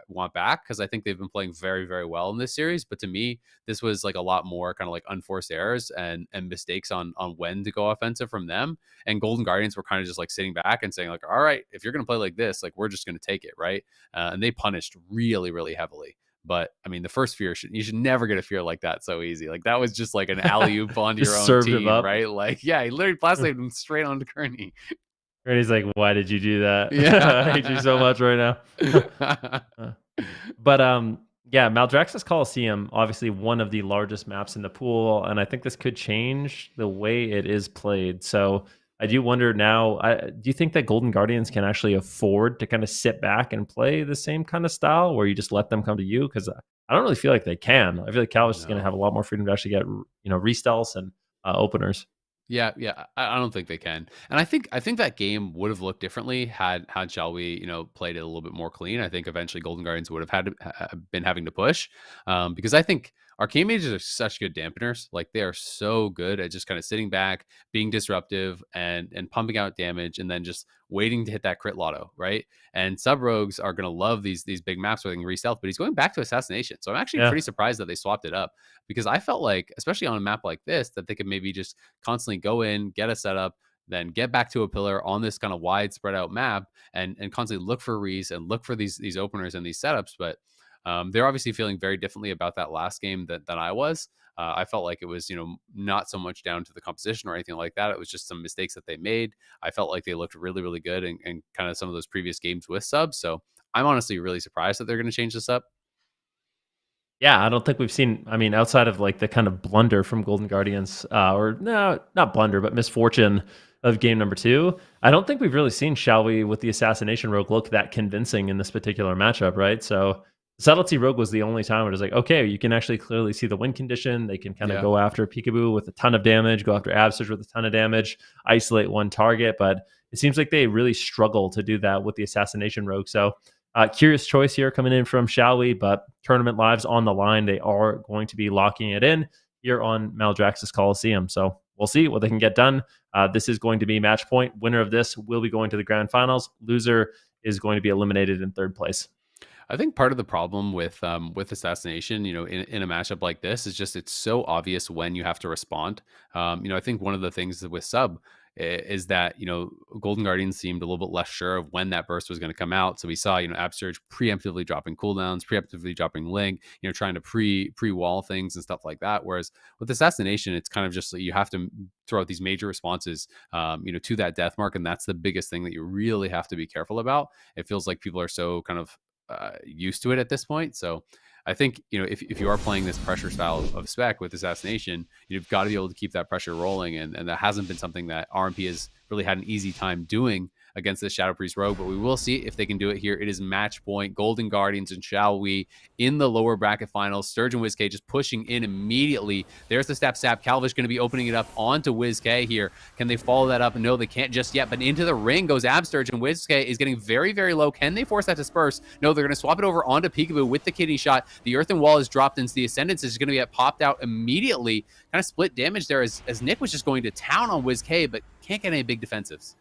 want back, because I think they've been playing very, very well in this series. But to me, this was like a lot more kind of like unforced errors and mistakes on when to go offensive from them. And Golden Guardians were kind of just like sitting back and saying like, all right, if you're going to play like this, like we're just going to take it, right? And they punished really, really heavily. But I mean, the first fear you should never get a fear like that so easy. Like that was just like an alley oop onto your own team, right? Like, yeah, he literally blasted him straight onto Kearney. And he's like, why did you do that? Yeah. I hate you so much right now. But yeah, Maldraxxus Coliseum, obviously one of the largest maps in the pool, and I think this could change the way it is played. So I do wonder now, do you think that Golden Guardians can actually afford to kind of sit back and play the same kind of style where you just let them come to you? Because I don't really feel like they can. I feel like Calvish is going to have a lot more freedom to actually get, restells and openers. Yeah, I don't think they can, and I think that game would have looked differently had Shelby played it a little bit more clean. I think eventually Golden Guardians would have been having to push, because I think Arcane Mages are such good dampeners. Like they are so good at just kind of sitting back, being disruptive, and pumping out damage, and then just waiting to hit that crit lotto, right? And sub rogues are going to love these big maps where they can re-stealth, but he's going back to assassination. So I'm actually pretty surprised that they swapped it up, because I felt like, especially on a map like this, that they could maybe just constantly go in, get a setup, then get back to a pillar on this kind of wide spread out map, and constantly look for rees and look for these openers and these setups. But they're obviously feeling very differently about that last game than I was. I felt like it was, not so much down to the composition or anything like that. It was just some mistakes that they made. I felt like they looked really, really good and kind of some of those previous games with subs. So I'm honestly really surprised that they're going to change this up. Yeah, I don't think we've seen, outside of like the kind of blunder from Golden Guardians, or no, not blunder, but misfortune of game number 2. I don't think we've really seen Shelby with the Assassination Rogue look that convincing in this particular matchup, right? So Subtlety Rogue was the only time where it was like, okay, you can actually clearly see the win condition. They can kind of go after Peekaboo with a ton of damage, go after Absurge with a ton of damage, isolate one target. But it seems like they really struggle to do that with the Assassination Rogue. So curious choice here coming in from Shelby, but tournament lives on the line. They are going to be locking it in here on Maldraxxus Coliseum. So we'll see what they can get done. This is going to be match point. Winner of this will be going to the grand finals. Loser is going to be eliminated in third place. I think part of the problem with Assassination, in a matchup like this is just it's so obvious when you have to respond. I think one of the things with sub is that Golden Guardians seemed a little bit less sure of when that burst was going to come out. So we saw Absurge preemptively dropping cooldowns, preemptively dropping Link, trying to pre-wall things and stuff like that. Whereas with Assassination, it's kind of just you have to throw out these major responses, to that death mark, and that's the biggest thing that you really have to be careful about. It feels like people are so kind of used to it at this point. So I think, if you are playing this pressure style of spec with Assassination, you've got to be able to keep that pressure rolling. And that hasn't been something that RMP has really had an easy time doing against this Shadow Priest Rogue, but we will see if they can do it here. It is match point. Golden Guardians and Shall We in the lower bracket finals. Sturge and WizK just pushing in immediately. There's the stab. Calvish going to be opening it up onto WizK here. Can they follow that up? No, they can't just yet, but into the ring goes Absturge, and WizK is getting very, very low. Can they force that to disperse? No, they're going to swap it over onto Peekaboo with the kidney shot. The earthen wall is dropped into the Ascendance is going to get popped out immediately. Kind of split damage there as Nick was just going to town on WizK, but can't get any big defensives.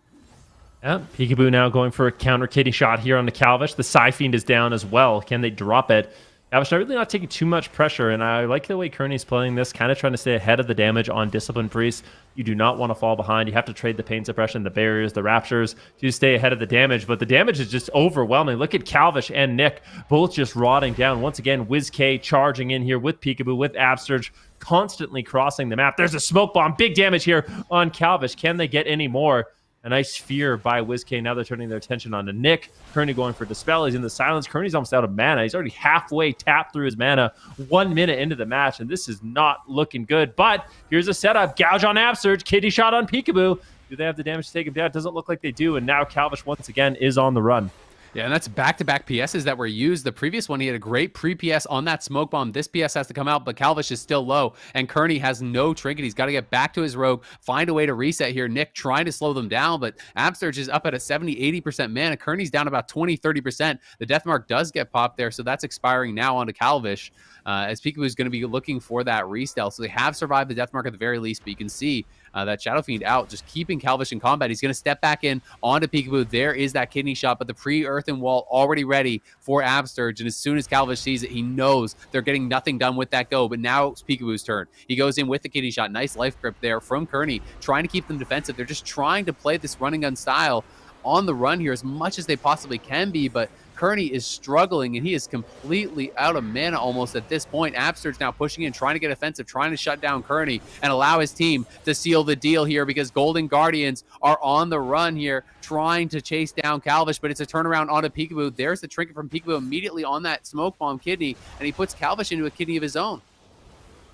Yeah, Peekaboo now going for a counter kidney shot here on the Calvish. The Fiend is down as well. Can they drop it? Calvish really not taking too much pressure, and I like the way Kearney's playing this, kind of trying to stay ahead of the damage on Discipline Priest. You do not want to fall behind. You have to trade the pain suppression, the barriers, the raptures to stay ahead of the damage, but the damage is just overwhelming. Look at Calvish and Nick both just rotting down. Once again, WizK charging in here with Peekaboo, with Absturge, constantly crossing the map. There's a smoke bomb. Big damage here on Calvish. Can they get any more? A nice fear by WizK. Now they're turning their attention on to Nick. Kearney going for Dispel. He's in the silence. Kearney's almost out of mana. He's already halfway tapped through his mana 1 minute into the match, and this is not looking good. But here's a setup. Gouge on Absurge. Kidney shot on Peekaboo. Do they have the damage to take him down? It doesn't look like they do, and now Calvish once again is on the run. Yeah, and that's back-to-back PSs that were used. The previous one, he had a great pre-PS on that smoke bomb. This PS has to come out, but Calvish is still low, and Kearney has no trinket. He's got to get back to his rogue, find a way to reset here. Nick trying to slow them down, but Absturge is up at a 70-80% mana. Kearney's down about 20-30%. The death mark does get popped there, so that's expiring now onto Calvish, as Peekaboo is going to be looking for that restel. So they have survived the death mark at the very least, but you can see that Shadow Fiend out, just keeping Calvish in combat. He's going to step back in onto Peekaboo. There is that kidney shot, but the pre-earthen wall already ready for Absturge. And as soon as Calvish sees it, he knows they're getting nothing done with that go. But now it's Peekaboo's turn. He goes in with the kidney shot. Nice life grip there from Kearney, trying to keep them defensive. They're just trying to play this running gun style on the run here as much as they possibly can be, but Kearney is struggling, and he is completely out of mana almost at this point. Absturge now pushing in, trying to get offensive, trying to shut down Kearney and allow his team to seal the deal here, because Golden Guardians are on the run here, trying to chase down Calvish, but it's a turnaround onto Peekaboo. There's the trinket from Peekaboo immediately on that smoke bomb kidney, and he puts Calvish into a kidney of his own.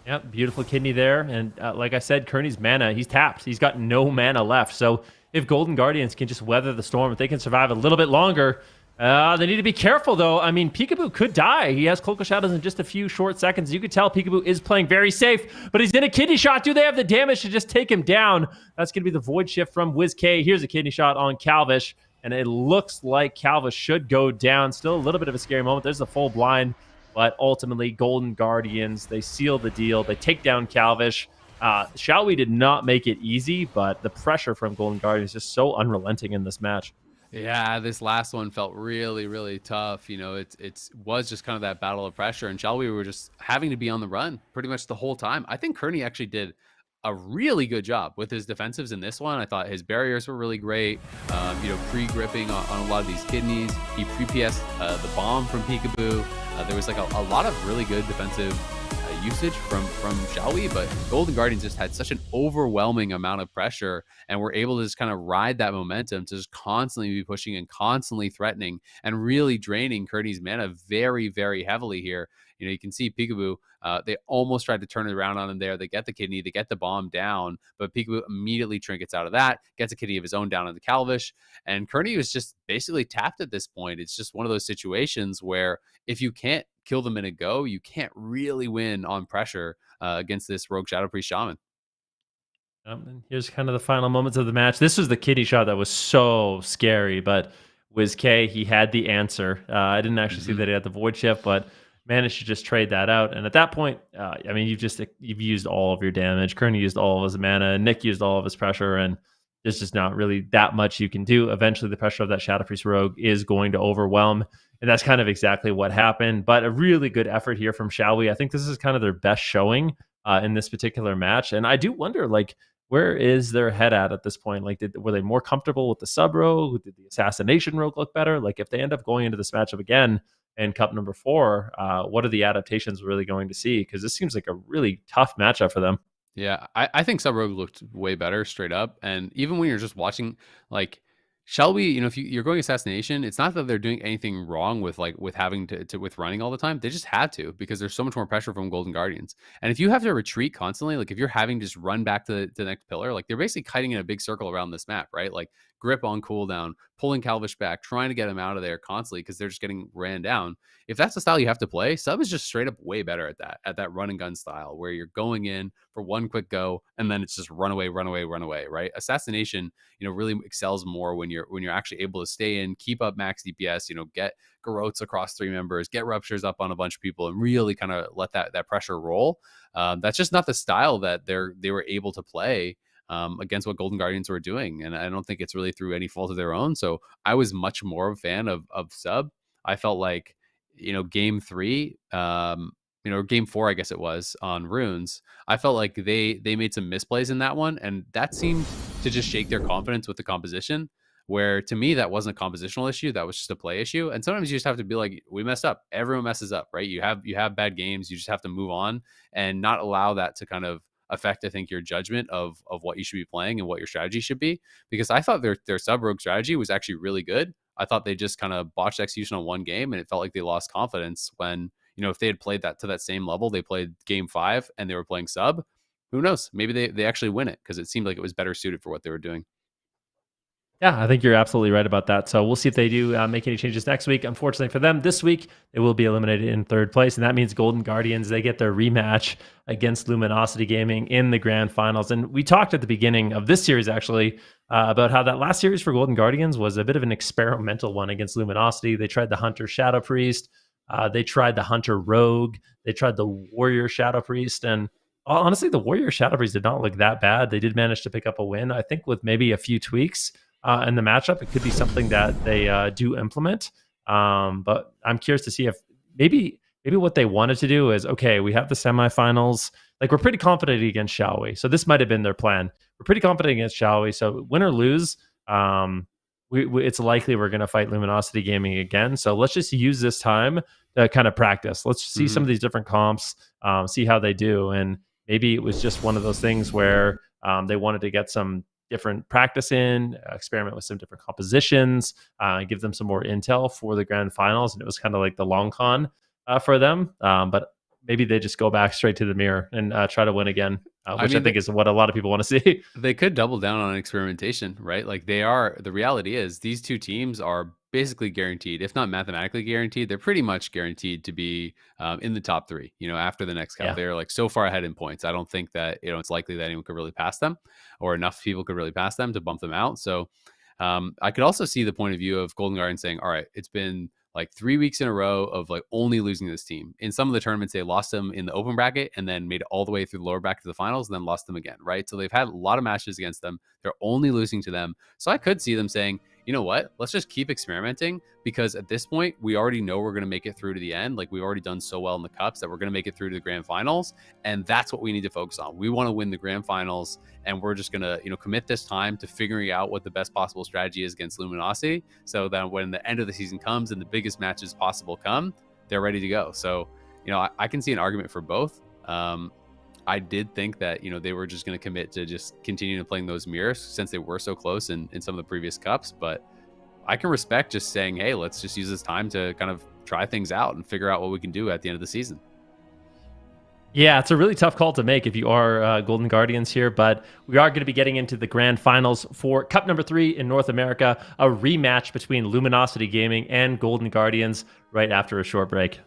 Yep, beautiful kidney there. And like I said, Kearney's mana, he's tapped. He's got no mana left. So if Golden Guardians can just weather the storm, if they can survive a little bit longer, they need to be careful, though. I mean, Peekaboo could die. He has Cloak of Shadows in just a few short seconds. You could tell Peekaboo is playing very safe, but he's in a kidney shot. Do they have the damage to just take him down? That's going to be the Void Shift from WizK. Here's a kidney shot on Calvish, and it looks like Calvish should go down. Still a little bit of a scary moment. There's the full blind, but ultimately, Golden Guardians, they seal the deal. They take down Calvish. Shall We did not make it easy, but the pressure from Golden Guardians is just so unrelenting in this match. Yeah, this last one felt really, really tough. You know, it was just kind of that battle of pressure, and Shall We were just having to be on the run pretty much the whole time. I think Kearney actually did a really good job with his defensives in this one. I thought his barriers were really great. You know, pre-gripping on a lot of these kidneys. He pre-PS'd the bomb from Peekaboo. There was like a lot of really good defensive usage from Shall We, but Golden Guardians just had such an overwhelming amount of pressure, and were able to just kind of ride that momentum to just constantly be pushing and constantly threatening and really draining Kearney's mana very, very heavily here. You know, you can see Peekaboo, they almost tried to turn it around on him there. They get the kidney, they get the bomb down, but Peekaboo immediately trinkets out of that, gets a kidney of his own down on the Calvish, and Kearney was just basically tapped at this point. It's just one of those situations where if you can't kill them in a go, you can't really win on pressure against this Rogue Shadow Priest Shaman. And here's kind of the final moments of the match. This was the kidney shot that was so scary, but WizK, he had the answer. I didn't actually see that he had the Void Shift, but managed to just trade that out. And at that point, I mean, you've used all of your damage. Kearney used all of his mana. Nick used all of his pressure, and there's just not really that much you can do. Eventually, the pressure of that Shadow Priest Rogue is going to overwhelm, and that's kind of exactly what happened. But a really good effort here from Shall We. I think this is kind of their best showing in this particular match. And I do wonder, like, where is their head at this point? Like, were they more comfortable with the sub rogue? Did the assassination rogue look better? Like, if they end up going into this matchup again in Cup number 4, what are the adaptations we're really going to see? Because this seems like a really tough matchup for them. Yeah, I think Sub Rogue looked way better straight up. And even when you're just watching, like, Shall We, you know, if you're going assassination, it's not that they're doing anything wrong with having to with running all the time. They just had to, because there's so much more pressure from Golden Guardians. And if you have to retreat constantly, like if you're having to just run back to the next pillar, like they're basically kiting in a big circle around this map, right? Like grip on cooldown, pulling Calvish back, trying to get him out of there constantly because they're just getting ran down. If that's the style you have to play, Sub is just straight up way better at that run and gun style where you're going in for one quick go and then it's just run away, right? Assassination, really excels more when you're actually able to stay in, keep up max DPS, get garrotes across 3 members, get ruptures up on a bunch of people, and really kind of let that pressure roll. That's just not the style that they were able to play against what Golden Guardians were doing, and I don't think it's really through any fault of their own. So I was much more of a fan of Sub. I felt like game 3, or game 4, I guess it was, on Runes, I felt like they made some misplays in that one, and that seemed to just shake their confidence with the composition, where to me that wasn't a compositional issue, that was just a play issue. And sometimes you just have to be like, we messed up, everyone messes up, right? You have bad games, you just have to move on and not allow that to kind of affect, I think, your judgment of what you should be playing and what your strategy should be. Because I thought their sub rogue strategy was actually really good. I thought they just kind of botched execution on one game, and it felt like they lost confidence when, if they had played that to that same level, they played game 5 and they were playing sub, who knows? Maybe they actually win it because it seemed like it was better suited for what they were doing. Yeah, I think you're absolutely right about that. So we'll see if they do make any changes next week. Unfortunately for them, this week they will be eliminated in 3rd place, and that means Golden Guardians, they get their rematch against Luminosity Gaming in the grand finals. And we talked at the beginning of this series actually about how that last series for Golden Guardians was a bit of an experimental one against Luminosity. They tried the Hunter Shadow Priest, they tried the Hunter Rogue, they tried the Warrior Shadow Priest, and honestly, the Warrior Shadow Priest did not look that bad. They did manage to pick up a win, I think, with maybe a few tweaks. In the matchup, it could be something that they do implement. But I'm curious to see if maybe what they wanted to do is, okay, we have the semifinals. Like, we're pretty confident against Shall We? So this might have been their plan. We're pretty confident against Shall We? So win or lose, it's likely we're going to fight Luminosity Gaming again. So let's just use this time to kind of practice. Let's see some of these different comps, see how they do. And maybe it was just one of those things where they wanted to get some different practice in, experiment with some different compositions, give them some more intel for the grand finals. And it was kind of like the long con for them. But maybe they just go back straight to the mirror and try to win again, which I think is what a lot of people want to see. They could double down on experimentation, right? Like the reality is these two teams are basically guaranteed, if not mathematically guaranteed, they're pretty much guaranteed to be in the top 3, after the next cup. Yeah. They're like so far ahead in points. I don't think that, it's likely that anyone could really pass them, or enough people could really pass them to bump them out. So I could also see the point of view of Golden Guardian saying, all right, it's been like 3 weeks in a row of like only losing this team. In some of the tournaments, they lost them in the open bracket and then made it all the way through the lower bracket to the finals and then lost them again, right? So they've had a lot of matches against them. They're only losing to them. So I could see them saying, you know what, let's just keep experimenting, because at this point, we already know we're going to make it through to the end. Like, we've already done so well in the cups that we're going to make it through to the grand finals. And that's what we need to focus on. We want to win the grand finals, and we're just going to, commit this time to figuring out what the best possible strategy is against Luminosity, so that when the end of the season comes and the biggest matches possible come, they're ready to go. So, I can see an argument for both. I did think that, they were just going to commit to just continuing to playing those mirrors since they were so close in some of the previous cups. But I can respect just saying, hey, let's just use this time to kind of try things out and figure out what we can do at the end of the season. Yeah, it's a really tough call to make if you are Golden Guardians here, but we are going to be getting into the grand finals for Cup number 3 in North America, a rematch between Luminosity Gaming and Golden Guardians right after a short break.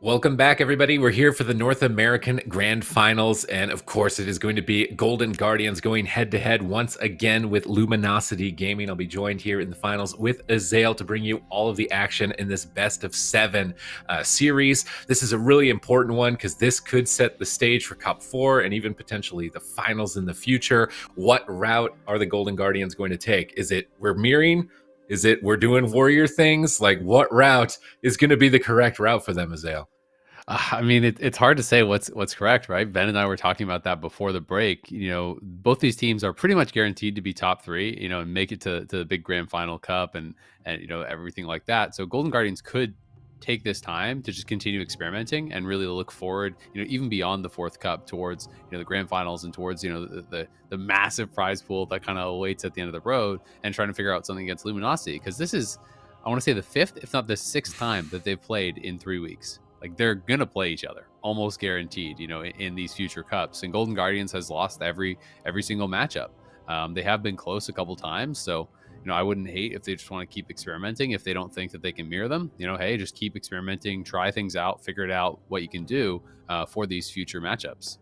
Welcome back, everybody. We're here for the North American Grand Finals, and of course, it is going to be Golden Guardians going head-to-head once again with Luminosity Gaming. I'll be joined here in the finals with Azael to bring you all of the action in this best-of-7 series. This is a really important one because this could set the stage for Cup 4 and even potentially the finals in the future. What route are the Golden Guardians going to take? Is it we're mirroring? Is it we're doing warrior things? Like, what route is going to be the correct route for them, Azael? I mean, it's hard to say what's correct, right? Ben and I were talking about that before the break. You know, both these teams are pretty much guaranteed to be top 3, you know, and make it to the big Grand Final Cup and you know, everything like that. So Golden Guardians could take this time to just continue experimenting and really look forward, you know, even beyond the 4th Cup towards, you know, the Grand Finals and towards, you know, the massive prize pool that kind of awaits at the end of the road, and trying to figure out something against Luminosity, because this is, I want to say, the 5th, if not the 6th time that they've played in 3 weeks. Like, they're gonna play each other, almost guaranteed, you know, in these future cups. And Golden Guardians has lost every single matchup. They have been close a couple times, so you know, I wouldn't hate if they just want to keep experimenting. If they don't think that they can mirror them, you know, hey, just keep experimenting, try things out, figure it out what you can do for these future matchups.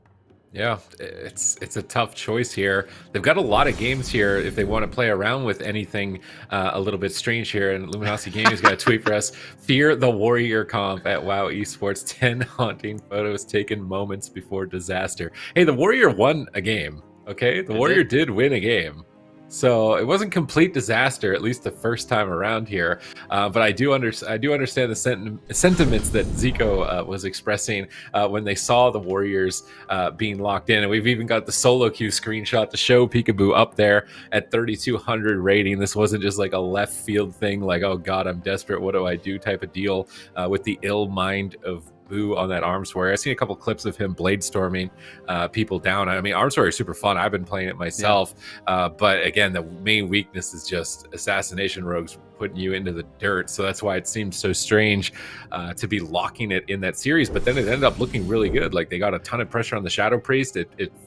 Yeah, it's a tough choice here. They've got a lot of games here if they want to play around with anything a little bit strange here. And Luminosity Gaming's got a tweet for us. Fear the Warrior comp at WoW Esports. 10 haunting photos taken moments before disaster. Hey, the Warrior won a game, okay? The Warrior did win a game. So it wasn't complete disaster, at least the first time around here. But I do understand the sentiments that Zico was expressing when they saw the Warriors being locked in. And we've even got the solo queue screenshot to show Peekaboo up there at 3,200 rating. This wasn't just like a left field thing, like, oh God, I'm desperate, what do I do type of deal with the ill mind of Boo on that Arms Warrior. I've seen a couple clips of him blade storming people down. I mean, Arms Warrior is super fun. I've been playing it myself. Yeah. But again, the main weakness is just assassination rogues putting you into the dirt. So that's why it seemed so strange to be locking it in that series. But then it ended up looking really good. Like, they got a ton of pressure on the Shadow Priest.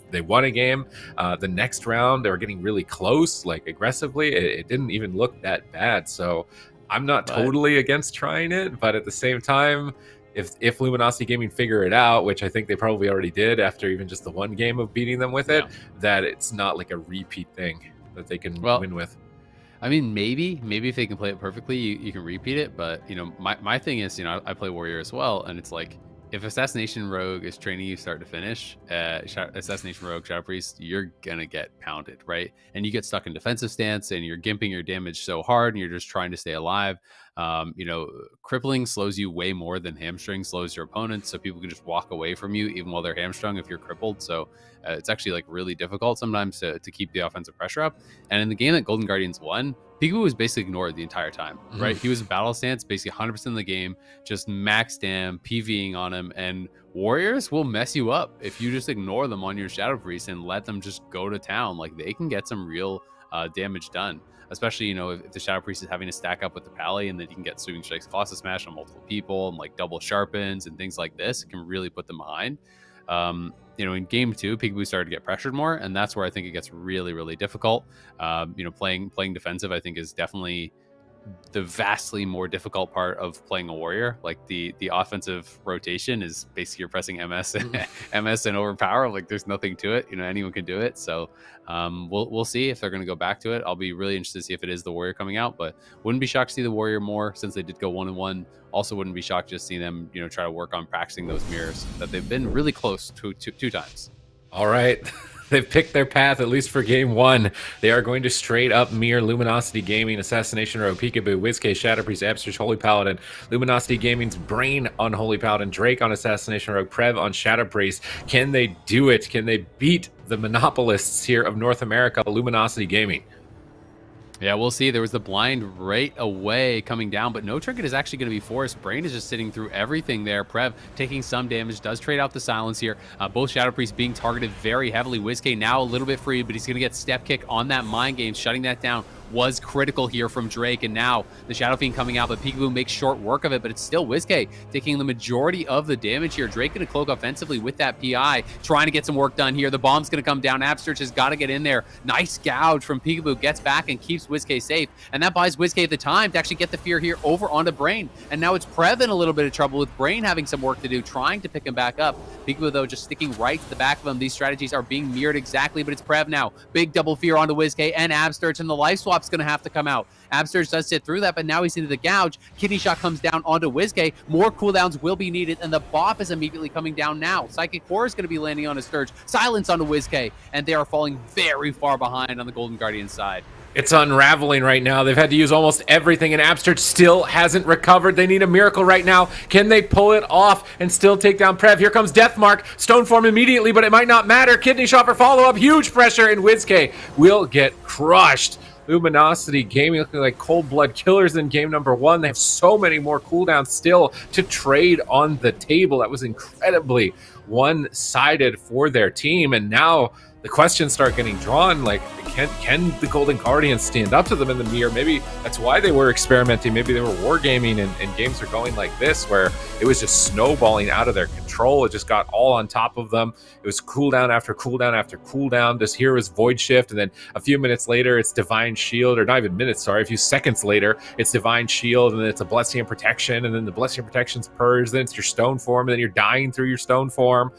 They won a game. The next round, they were getting really close, like aggressively. It didn't even look that bad. So I'm not totally against trying it, but at the same time, if Luminosity Gaming figure it out, which I think they probably already did after even just the one game of beating them with it, that it's not like a repeat thing that they can win with. I mean, maybe if they can play it perfectly, you can repeat it. But, you know, my thing is, you know, I play Warrior as well, and it's like, if Assassination Rogue is training you start to finish, Assassination Rogue, Shadow Priest, you're gonna get pounded, right? And you get stuck in defensive stance, and you're gimping your damage so hard, and you're just trying to stay alive. You know, crippling slows you way more than hamstring slows your opponent, so people can just walk away from you even while they're hamstrung if you're crippled. So it's actually like really difficult sometimes to keep the offensive pressure up. And in the game that Golden Guardians won, Peekaboo was basically ignored the entire time, right? He was in battle stance basically 100% of the game, just max dam, PVing on him, and Warriors will mess you up if you just ignore them on your Shadow Priest and let them just go to town. Like, they can get some real damage done, especially, you know, if the Shadow Priest is having to stack up with the Pally, and then you can get Sweeping Strikes, Colossus Smash on multiple people, and like double sharpens and things like this. It can really put them behind. You know, in game 2, Peekaboo started to get pressured more, and that's where I think it gets really, really difficult. You know, playing defensive, I think, is definitely the vastly more difficult part of playing a Warrior. Like, the offensive rotation is basically you're pressing MS and overpower. Like, there's nothing to it. You know, anyone can do it. So we'll see if they're going to go back to it. I'll be really interested to see if it is the Warrior coming out, but wouldn't be shocked to see the Warrior more since they did go 1-1. Also wouldn't be shocked to see them, you know, try to work on practicing those mirrors that they've been really close to two times. All right. They've picked their path, at least for game 1. They are going to straight up mirror Luminosity Gaming, Assassination Rogue, Peekaboo, WizK, Shadow Priest, Absters, Holy Paladin, Luminosity Gaming's Brain on Holy Paladin, Drake on Assassination Rogue, Prev on Shadow Priest. Can they do it? Can they beat the monopolists here of North America, Luminosity Gaming? Yeah, we'll see. There was the blind right away coming down, but no trinket is actually going to be forced. Brain is just sitting through everything there. Prev taking some damage, does trade out the silence here. Both Shadow Priests being targeted very heavily. WizK now a little bit free, but he's going to get step kick on that mind game, shutting that down. was critical here from Drake, and now the Shadow Fiend coming out, but Peekaboo makes short work of it, but it's still WizKay taking the majority of the damage here. Drake going to cloak offensively with that PI, trying to get some work done here. The bomb's going to come down. Absterch has got to get in there. Nice gouge from Peekaboo, gets back and keeps WizKay safe, and that buys WizKay the time to actually get the fear here over onto Brain, and now it's Prev in a little bit of trouble with Brain having some work to do, trying to pick him back up. Peekaboo, though, just sticking right to the back of him. These strategies are being mirrored exactly, but it's Prev now. Big double fear onto WizKay and Absterch, and the life swap's going to have to come out. Absterch does sit through that, but now he's into the gouge. Kidney Shot comes down onto WizKay. More cooldowns will be needed, and the Bop is immediately coming down now. Psychic Core is going to be landing on a Sturge. Silence onto WizKay, and they are falling very far behind on the Golden Guardian side. It's unraveling right now. They've had to use almost everything, and Absterch still hasn't recovered. They need a miracle right now. Can they pull it off and still take down Prev? Here comes Deathmark. Stoneform immediately, but it might not matter. Kidney Shot for follow-up. Huge pressure, and WizKay will get crushed. Luminosity Gaming looking like cold blood killers in game number 1. They have so many more cooldowns still to trade on the table. That was incredibly one-sided for their team, and now the questions start getting drawn, like, can the Golden Guardians stand up to them in the mirror? Maybe that's why they were experimenting. Maybe they were wargaming, and games are going like this, where it was just snowballing out of their control. It just got all on top of them. It was cooldown after cooldown after cooldown. This here was Void Shift, and then a few minutes later, it's Divine Shield, or not even minutes, sorry, a few seconds later, it's Divine Shield, and then it's a Blessing and Protection, and then the Blessing and Protection's purged, then it's your Stone Form, and then you're dying through your Stone Form.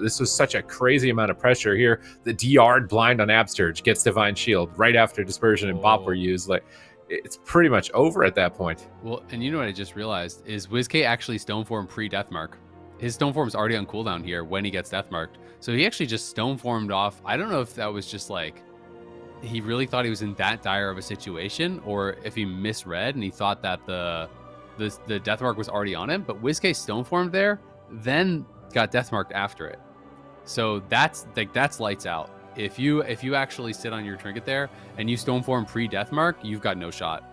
This was such a crazy amount of pressure here. The DR blind on Absterch gets Divine Shield right after Dispersion and Bop were used. Like, it's pretty much over at that point. Well, and you know what I just realized is WizKay actually Stoneform pre-Deathmark. His Stoneform is already on cooldown here when he gets Deathmarked. So he actually just Stoneformed off. I don't know if that was just like, he really thought he was in that dire of a situation, or if he misread and he thought that the Deathmark was already on him. But WizKay Stoneformed there, then got Deathmarked after it. So that's lights out. If you actually sit on your trinket there and you Stoneform pre-Deathmark, you've got no shot.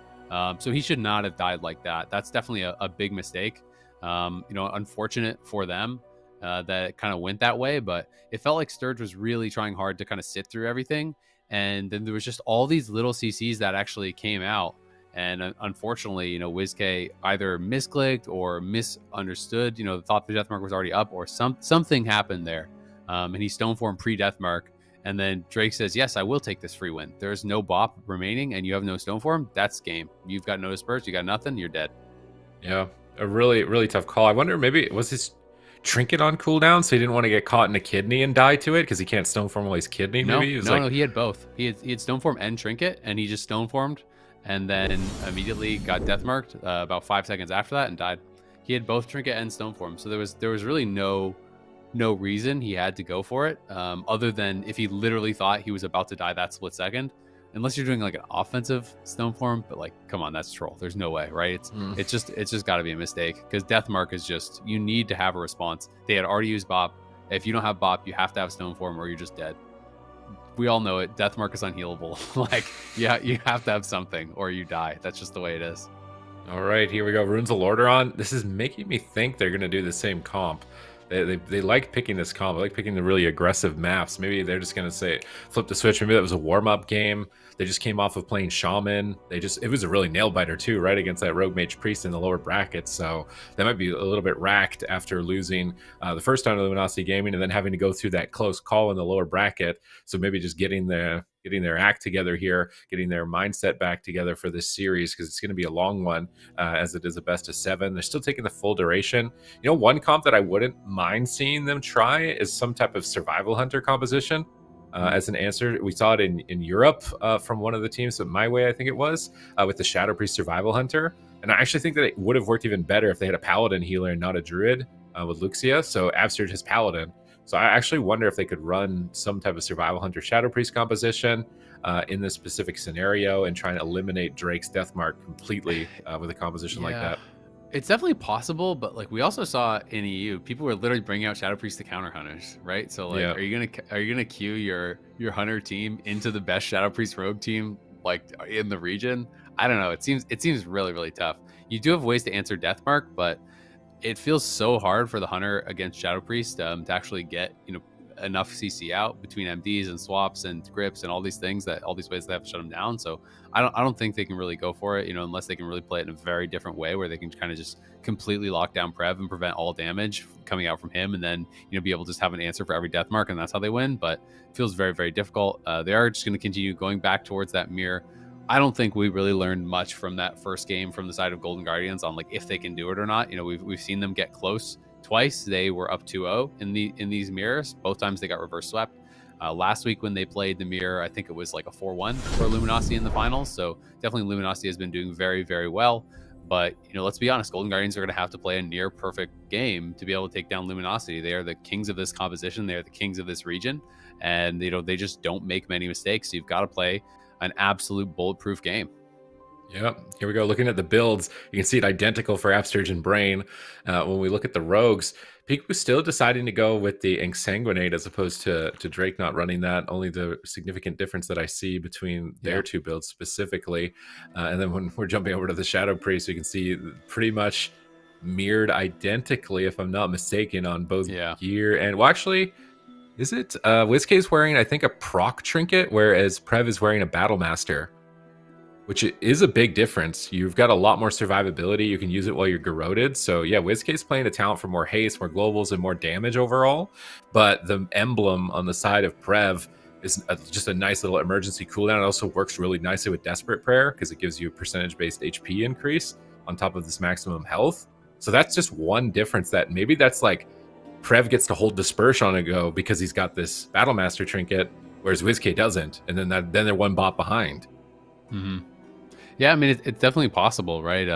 So he should not have died like that. That's definitely a big mistake. Unfortunate for them that it kind of went that way, but it felt like Sturge was really trying hard to kind of sit through everything. And then there was just all these little CCs that actually came out. And unfortunately, WizKay either misclicked or misunderstood, thought the Deathmark was already up, or something happened there. And he Stoneformed pre-Deathmark. And then Drake says, yes, I will take this free win. There's no Bop remaining and you have no Stoneform. That's game. You've got no Disperse. You got nothing. You're dead. Yeah, a really, really tough call. I wonder, maybe was his trinket on cooldown, so he didn't want to get caught in a kidney and die to it because he can't Stoneform while he's kidney? Maybe? No, he had both. He had Stoneform and trinket, and he just Stoneformed and then immediately got Deathmarked about 5 seconds after that and died. He had both trinket and Stoneform. So there was really no reason he had to go for it, other than if he literally thought he was about to die that split second. Unless you're doing like an offensive Stoneform, but like, come on, that's troll. There's no way, right? It's just got to be a mistake, because Deathmark is just, you need to have a response. They had already used Bop. If you don't have Bop, you have to have Stoneform or you're just dead. We all know it. Deathmark is unhealable. Like, yeah, you have to have something or you die. That's just the way it is. All right, here we go. Runes of Lordaeron. This is making me think they're going to do the same comp. They like picking this comp. They like picking the really aggressive maps. Maybe they're just going to say, flip the switch. Maybe that was a warm-up game. They just came off of playing Shaman. It was a really nail-biter too, right, against that Rogue Mage Priest in the lower bracket. So they might be a little bit racked after losing the first time to Luminosity Gaming and then having to go through that close call in the lower bracket. So maybe just getting their act together here, getting their mindset back together for this series, because it's going to be a long one, as it is a best of 7. They're still taking the full duration. One comp that I wouldn't mind seeing them try is some type of survival hunter composition. As an answer, we saw it in Europe from one of the teams, at MYWAY, I think it was, with the Shadow Priest Survival Hunter. And I actually think that it would have worked even better if they had a Paladin healer and not a Druid with Luxia. So Absterch has Paladin. So I actually wonder if they could run some type of Survival Hunter Shadow Priest composition in this specific scenario and try and eliminate Drake's Deathmark completely with a composition like that. It's definitely possible, but like we also saw in EU, people were literally bringing out Shadow Priest to counter hunters, right? So like, are you gonna queue your hunter team into the best Shadow Priest rogue team like in the region? I don't know. It seems really, really tough. You do have ways to answer Deathmark, but it feels so hard for the hunter against Shadow Priest to actually get enough CC out between MDs and swaps and grips and all these things, that all these ways they have to shut him down. So I don't think they can really go for it, unless they can really play it in a very different way where they can kind of just completely lock down Prev and prevent all damage coming out from him, and then be able to just have an answer for every death mark, and that's how they win. But it feels very, very difficult. They are just going to continue going back towards that mirror. I don't think we really learned much from that first game from the side of Golden Guardians on if they can do it or not. We've seen them get close twice. They were up 2-0 in these mirrors. Both times they got reverse swept. Last week when they played the mirror, I think it was like a 4-1 for Luminosity in the finals. So definitely Luminosity has been doing very, very well. But let's be honest, Golden Guardians are going to have to play a near perfect game to be able to take down Luminosity. They are the kings of this composition. They are the kings of this region, and they just don't make many mistakes. So you've got to play an absolute bulletproof game. Yep. Here we go. Looking at the builds, you can see it identical for Upsurge and Brain. When we look at the rogues, Peek was still deciding to go with the Exsanguinate as opposed to Drake not running that. Only the significant difference that I see between their two builds specifically. And then when we're jumping over to the Shadow Priest, you can see pretty much mirrored identically, if I'm not mistaken, on both gear and... Well, actually... Is it? WizK is wearing, I think, a proc trinket, whereas Prev is wearing a Battle Master, which is a big difference. You've got a lot more survivability. You can use it while you're garroted. So yeah, WizK is playing a talent for more haste, more globals, and more damage overall. But the emblem on the side of Prev is just a nice little emergency cooldown. It also works really nicely with Desperate Prayer because it gives you a percentage-based HP increase on top of this maximum health. So that's just one difference that maybe that's Prev gets to hold Disperse on a go because he's got this Battle Master trinket, whereas WizK doesn't, and then they're one bot behind. Mm-hmm. Yeah, I mean it's definitely possible, right?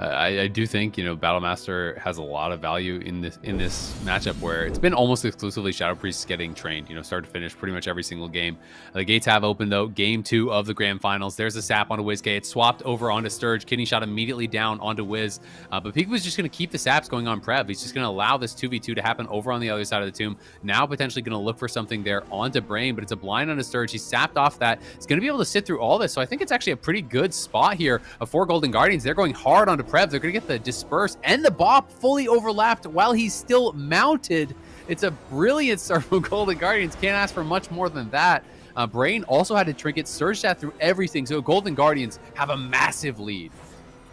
I do think Battle Master has a lot of value in this matchup where it's been almost exclusively Shadow Priests getting trained, start to finish pretty much every single game. The gates have opened though. Game 2 of the grand finals. There's a sap onto WizK. It's swapped over onto Sturge. Kidney shot immediately down onto Wiz. But Peek was just going to keep the saps going on Prev. He's just going to allow this 2v2 to happen over on the other side of the tomb. Now potentially going to look for something there onto Brain, but it's a blind onto Sturge. He's sapped off that. He's going to be able to sit through all this. So I think it's actually a pretty good spot here for Golden Guardians. They're going hard onto Prev. They're going to get the Disperse and the Bop fully overlapped while he's still mounted. It's a brilliant start from Golden Guardians. Can't ask for much more than that. Brain also had to trinket, surge that through everything. So Golden Guardians have a massive lead.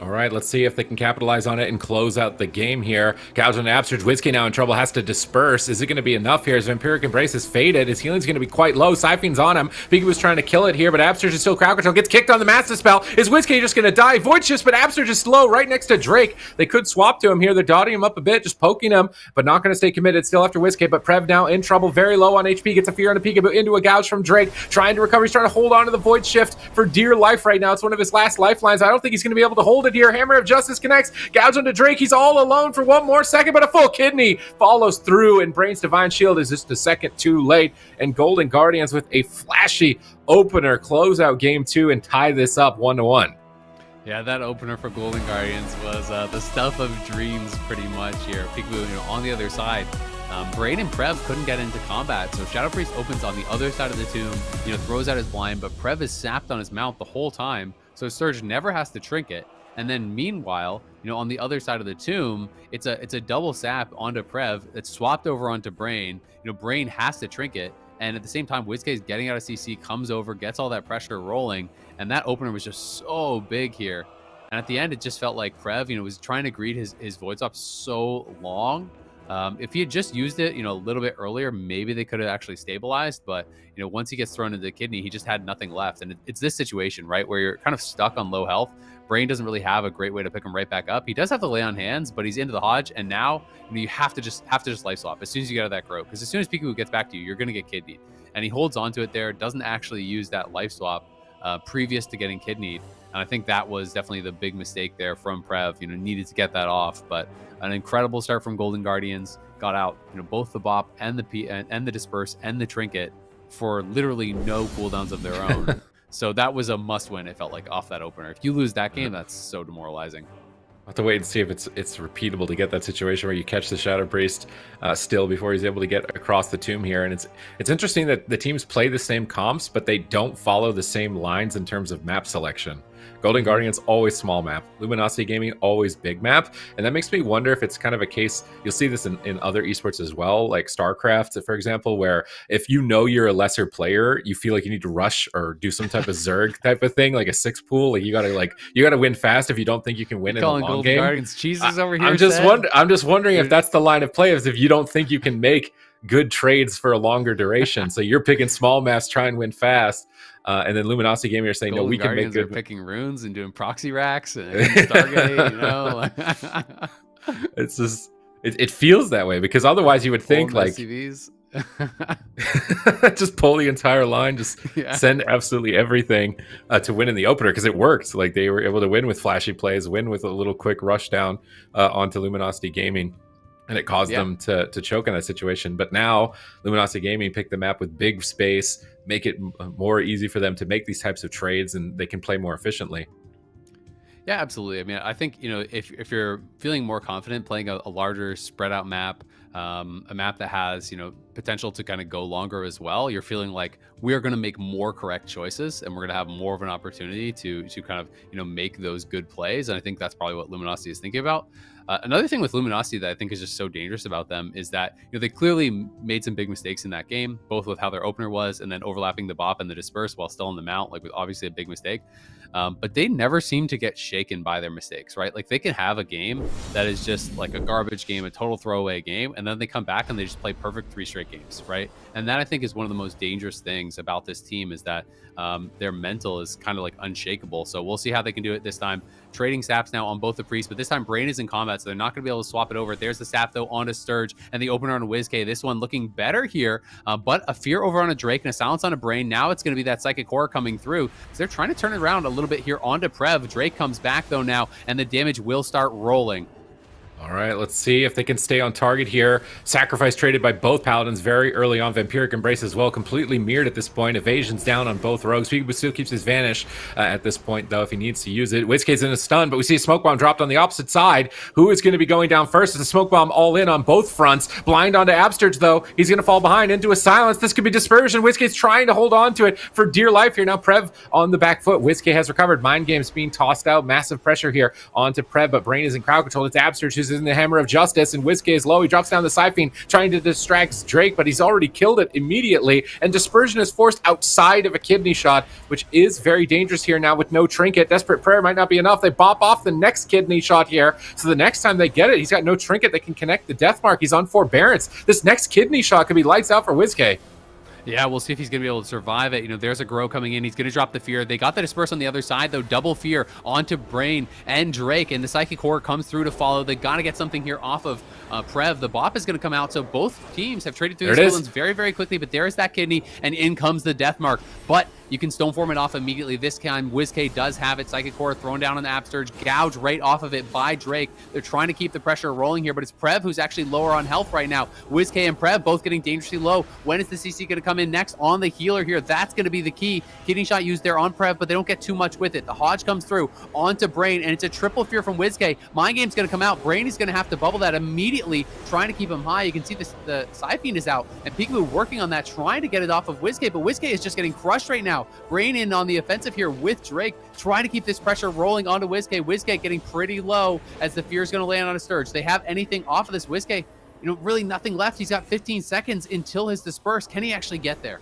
All right, let's see if they can capitalize on it and close out the game here. Gouge on Absurge. WizK now in trouble, has to disperse. Is it going to be enough here? As Vampiric Embrace is faded, his healing's going to be quite low. Siphon's on him. Piggy was trying to kill it here, but Absurge is still crowd control. Gets kicked on the Master Spell. Is WizK just going to die? Void Shifts, but Absurge is slow right next to Drake. They could swap to him here. They're dotting him up a bit, just poking him, but not going to stay committed. Still after WizK, but Prev now in trouble, very low on HP. Gets a Fear on a Peekaboo into a Gouge from Drake. Trying to recover. He's trying to hold on to the Void Shift for dear life right now. It's one of his last lifelines. I don't think he's going to be able to hold it here. Hammer of Justice connects. Gouge onto Drake. He's all alone for one more second, but a full kidney follows through, and Brain's Divine Shield is just a second too late. And Golden Guardians with a flashy opener close out game 2 and tie this up 1-1. Yeah, that opener for Golden Guardians was the stuff of dreams pretty much here. Peekaboo, on the other side. Brain and Prev couldn't get into combat, so Shadow Priest opens on the other side of the tomb, throws out his blind, but Prev is sapped on his mount the whole time, so Surge never has to trinket. And then meanwhile, on the other side of the tomb, it's a double sap onto Prev that's swapped over onto Brain. Brain has to trinket, and at the same time, WizK is getting out of CC, comes over, gets all that pressure rolling, and that opener was just so big here. And at the end, it just felt like Prev, was trying to greet his Void Swap so long. If he had just used it, a little bit earlier, maybe they could have actually stabilized. But, once he gets thrown into the kidney, he just had nothing left. And it's this situation, right, where you're kind of stuck on low health. Brain doesn't really have a great way to pick him right back up. He does have to lay on hands, but he's into the Hodge. And now you have to just life swap as soon as you get out of that growth. Because as soon as Peekaboo gets back to you, you're going to get kidneyed. And he holds onto it there, doesn't actually use that life swap previous to getting kidneyed. And I think that was definitely the big mistake there from Prev. Needed to get that off. But an incredible start from Golden Guardians. Got out, both the Bop and the Disperse and the Trinket for literally no cooldowns of their own. So that was a must-win. It felt like off that opener. If you lose that game, that's so demoralizing. We'll have to wait and see if it's repeatable to get that situation where you catch the Shadow Priest still before he's able to get across the tomb here. And it's interesting that the teams play the same comps, but they don't follow the same lines in terms of map selection. Golden Guardians always small map, Luminosity Gaming always big map, and that makes me wonder if it's kind of a case, you'll see this in other esports as well, like StarCraft, for example, where if you know you're a lesser player, you feel like you need to rush or do some type of Zerg type of thing, like a 6 pool, like you gotta win fast if you don't think you can win in a long Golden game. Guardians cheeses over here. I'm just wondering if that's the line of play, is if you don't think you can make good trades for a longer duration. So you're picking small maps, try and win fast. And then Luminosity Gaming are saying, Golden no, we can make good. Are picking runes and doing proxy racks and Stargate, you know. It's just, it feels that way, because otherwise you would think like SCVs. just pull the entire line, just send absolutely everything to win in the opener, because it worked. Like they were able to win with flashy plays, win with a little quick rush down onto Luminosity Gaming. And it caused them to choke in that situation. But now Luminosity Gaming picked the map with big space, make it more easy for them to make these types of trades, and they can play more efficiently. Yeah, absolutely. I mean, I think, you know, if you're feeling more confident playing a larger spread out map, a map that has, you know, potential to kind of go longer as well, you're feeling like we are going to make more correct choices and we're going to have more of an opportunity to kind of, you know, make those good plays. And I think that's probably what Luminosity is thinking about. Another thing with Luminosity that I think is just so dangerous about them is that, you know, they clearly made some big mistakes in that game, both with how their opener was and then overlapping the BOP and the disperse while still in the mount, like with obviously a big mistake. But they never seem to get shaken by their mistakes, right? Like they can have a game that is just like a garbage game, a total throwaway game, and then they come back and they just play perfect 3 straight games, right? And that I think is one of the most dangerous things about this team, is that their mental is kind of like unshakable. So we'll see how they can do it this time. Trading saps now on both the priests, but this time Brain is in combat, so they're not going to be able to swap it over. There's the sap though onto Sturge and the opener on WizK. This one looking better here, but a fear over on a Drake and a silence on a Brain. Now it's going to be that Psychic Horror coming through, so they're trying to turn it around a little bit here onto Prev. Drake comes back though now, and the damage will start rolling. All right, let's see if they can stay on target here. Sacrifice traded by both Paladins very early on. Vampiric Embrace as well, completely mirrored at this point. Evasion's down on both rogues. Peekaboo still keeps his Vanish at this point, though, if he needs to use it. WizK's in a stun, but we see a Smoke Bomb dropped on the opposite side. Who is going to be going down first? It's a Smoke Bomb all in on both fronts. Blind onto Absturge, though. He's going to fall behind into a silence. This could be Dispersion. WizK's trying to hold on to it for dear life here. Now Prev on the back foot. WizK has recovered. Mind Games being tossed out. Massive pressure here onto Prev, but Brain is in crowd control. It's Absturge who's in the Hammer of Justice, and WizK is low. He drops down the Siphene, trying to distract Drake, but he's already killed it immediately, and Dispersion is forced outside of a kidney shot, which is very dangerous here now with no trinket. Desperate Prayer might not be enough. They bop off the next kidney shot here, so the next time they get it, he's got no trinket that can connect the death mark. He's on forbearance. This next kidney shot could be lights out for WizK. Yeah, we'll see if he's going to be able to survive it. You know, there's a Grow coming in. He's going to drop the Fear. They got the Disperse on the other side, though. Double Fear onto Brain and Drake, and the Psychic Horror comes through to follow. They got to get something here off of Prev. The BOP is going to come out, so both teams have traded through the villains very, very quickly, but there is that kidney, and in comes the Death Mark. But you can Stoneform it off immediately. This time, WizK does have it. Psychic Horror thrown down on the Absturge, gouge right off of it by Drake. They're trying to keep the pressure rolling here, but it's Prev who's actually lower on health right now. WizK and Prev both getting dangerously low. When is the CC going to come in next on the healer here? That's going to be the key. Kidney shot used there on Prev, but they don't get too much with it. The Hodge comes through onto Brain, and it's a triple fear from WizK. Mind Game's going to come out. Brain is going to have to bubble that immediately, trying to keep him high. You can see this, the Siphene is out, and Peekaboo working on that, trying to get it off of WizK, but WizK is just getting crushed right now. Brain in on the offensive here with Drake, trying to keep this pressure rolling onto WizK. WizK getting pretty low as the fear is going to land on a Sturge. They have anything off of this WizK? You know, really nothing left. He's got 15 seconds until his disperse. Can he actually get there?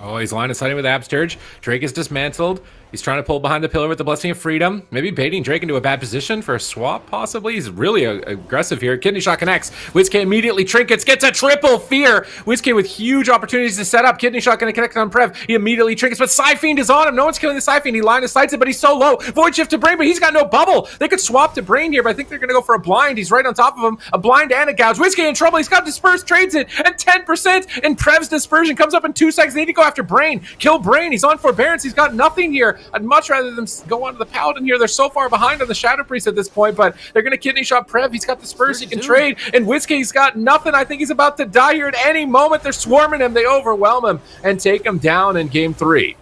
Oh, he's line of sighting with Absturge. Drake is dismantled. He's trying to pull behind the pillar with the Blessing of Freedom. Maybe baiting Drake into a bad position for a swap, possibly. He's really aggressive here. Kidney shot connects. WizK immediately trinkets, gets a triple fear. WizK with huge opportunities to set up. Kidney shot going to connect on Prev. He immediately trinkets, but Siphene is on him. No one's killing the Siphene. He line of sights it, but he's so low. Void shift to Brain, but he's got no bubble. They could swap to Brain here, but I think they're going to go for a blind. He's right on top of him. A blind and a gouge. WizK in trouble. He's got dispersed, trades it at 10%, and Prev's dispersion comes up in 2 seconds. They need to go after Brain. Kill Brain. He's on forbearance. He's got nothing here. I'd much rather them go on to the Paladin here. They're so far behind on the Shadow Priest at this point, but they're going to kidney shot Prev. He's got the Spurs he can trade, and WizK's got nothing. I think he's about to die here at any moment. They're swarming him. They overwhelm him and take him down in game 3.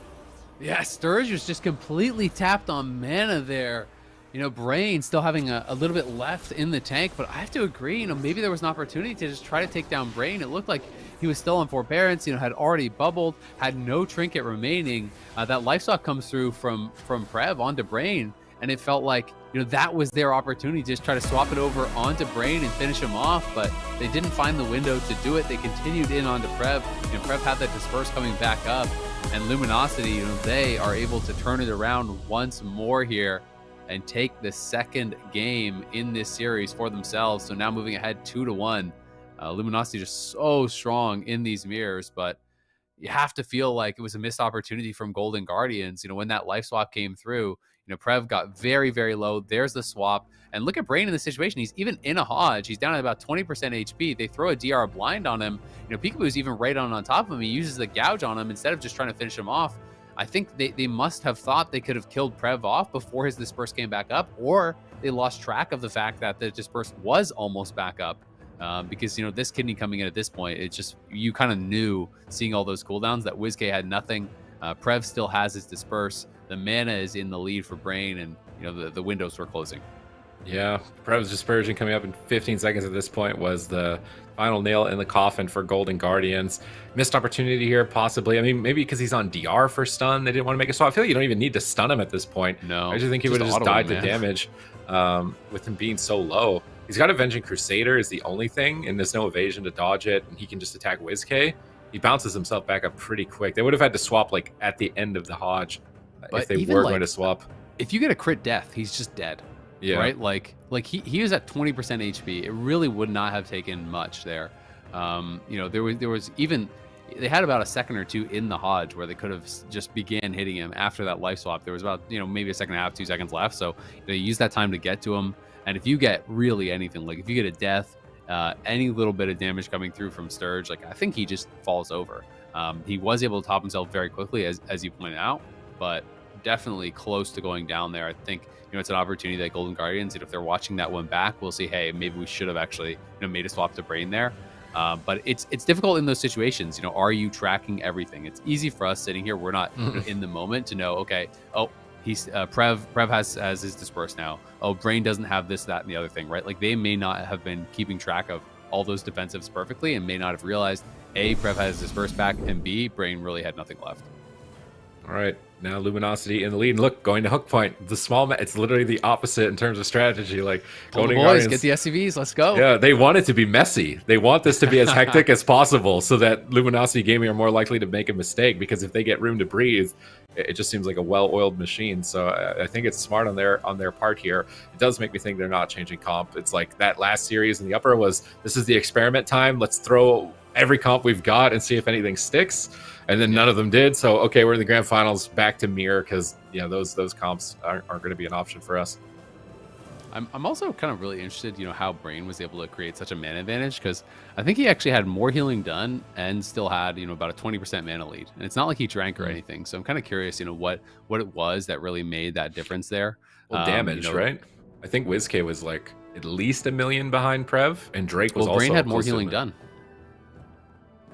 Yeah, Sturge was just completely tapped on mana there. You know, Brain still having a little bit left in the tank, but I have to agree, you know, maybe there was an opportunity to just try to take down Brain. It looked like he was still on forbearance, you know, had already bubbled, had no trinket remaining. That life stock comes through from Prev onto Brain, and it felt like, you know, that was their opportunity to just try to swap it over onto Brain and finish him off, but they didn't find the window to do it. They continued in onto Prev. You know, Prev had that disperse coming back up, and Luminosity, you know, they are able to turn it around once more here and take the second game in this series for themselves. So now moving ahead 2-1. Luminosity just so strong in these mirrors, but you have to feel like it was a missed opportunity from Golden Guardians. You know, when that life swap came through, you know, Prev got very, very low. There's the swap. And look at Brain in the situation. He's even in a Hodge. He's down at about 20% HP. They throw a DR blind on him. You know, Peekaboo's even right on top of him. He uses the gouge on him instead of just trying to finish him off. I think they must have thought they could have killed Prev off before his disperse came back up, or they lost track of the fact that the disperse was almost back up. Because, you know, this kidney coming in at this point, it's just, you kind of knew seeing all those cooldowns that WizK had nothing. Prev still has his disperse. The mana is in the lead for Brain, and, you know, the windows were closing. Yeah, Prev's dispersion coming up in 15 seconds at this point was the final nail in the coffin for Golden Guardians. Missed opportunity here, possibly. I mean, maybe because he's on DR for stun, they didn't want to make a swap. I feel like you don't even need to stun him at this point. No, I just think he would have just died to damage with him being so low. He's got Avenging Crusader is the only thing, and there's no evasion to dodge it, and he can just attack WizK. He bounces himself back up pretty quick. They would have had to swap like at the end of the Hodge if they were going to swap. If you get a crit death, he's just dead. Yeah. Right? Like he was at 20% HP. It really would not have taken much there. You know, there was even, they had about a second or two in the Hodge where they could have just began hitting him after that life swap. There was about, you know, maybe a second and a half, 2 seconds left. So they used that time to get to him. And if you get really anything, like if you get a death, any little bit of damage coming through from Sturge, like I think he just falls over. He was able to top himself very quickly, as you pointed out, but definitely close to going down there. I think, you know, it's an opportunity that Golden Guardians, if they're watching that one back, we'll see, hey, maybe we should have actually, you know, made a swap to Brain there. But it's difficult in those situations. You know, are you tracking everything? It's easy for us sitting here. We're not in the moment to know, okay, oh, he's Prev has his disperse now. Oh, Brain doesn't have this, that, and the other thing, right? Like they may not have been keeping track of all those defensives perfectly and may not have realized, A, Prev has his disperse back, and B, Brain really had nothing left. All right, now Luminosity in the lead. And look, going to hook point. The small, it's literally the opposite in terms of strategy. Like, Golden Guardians, get the SCVs, let's go. Yeah, they want it to be messy. They want this to be as hectic as possible, so that Luminosity Gaming are more likely to make a mistake. Because if they get room to breathe, it just seems like a well-oiled machine. So I think it's smart on their part here. It does make me think they're not changing comp. It's like that last series in the upper was, this is the experiment time. Let's throw every comp we've got and see if anything sticks. And then none of them did. So, okay, we're in the grand finals, back to mirror, because, you know, those comps aren't going to be an option for us. I'm also kind of really interested, you know, how Brain was able to create such a mana advantage, because I think he actually had more healing done and still had, you know, about a 20% mana lead. And it's not like he drank or anything. So I'm kind of curious, you know, what it was that really made that difference there. Well, damage, you know, right? I think WizK was like at least 1 million behind Prev, and Drake was also Brain had more healing done.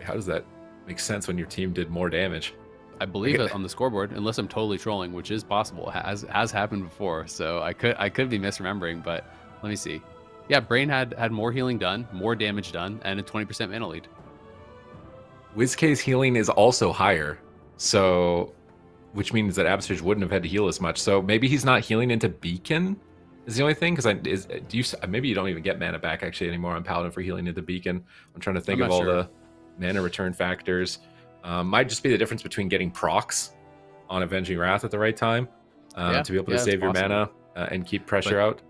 How does that make sense when your team did more damage? I believe it on the scoreboard, unless I'm totally trolling, which is possible. Has happened before, so I could be misremembering, but let me see. Yeah, Brain had more healing done, more damage done, and a 20% mana lead. WizK's healing is also higher, so which means that Absurge wouldn't have had to heal as much. So maybe he's not healing into Beacon is the only thing, because maybe you don't even get mana back actually anymore on Paladin for healing into Beacon. I'm trying to think of all the mana return factors. Might just be the difference between getting procs on Avenging Wrath at the right time to be able to save your mana and keep pressure out.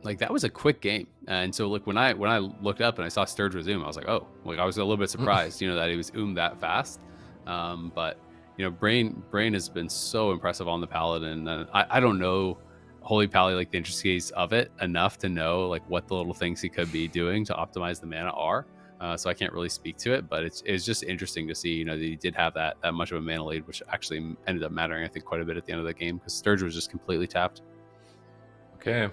Like, that was a quick game, and so look, when I looked up and I saw Sturge resume, I was like, oh, like I was a little bit surprised, you know, that he was that fast. But you know, Brain has been so impressive on the Paladin, and I don't know Holy Pally, like the intricacies of it enough to know like what the little things he could be doing to optimize the mana are. So I can't really speak to it, but it's just interesting to see, you know, that he did have that much of a mana lead, which actually ended up mattering, I think, quite a bit at the end of the game, because Sturge was just completely tapped. Okay,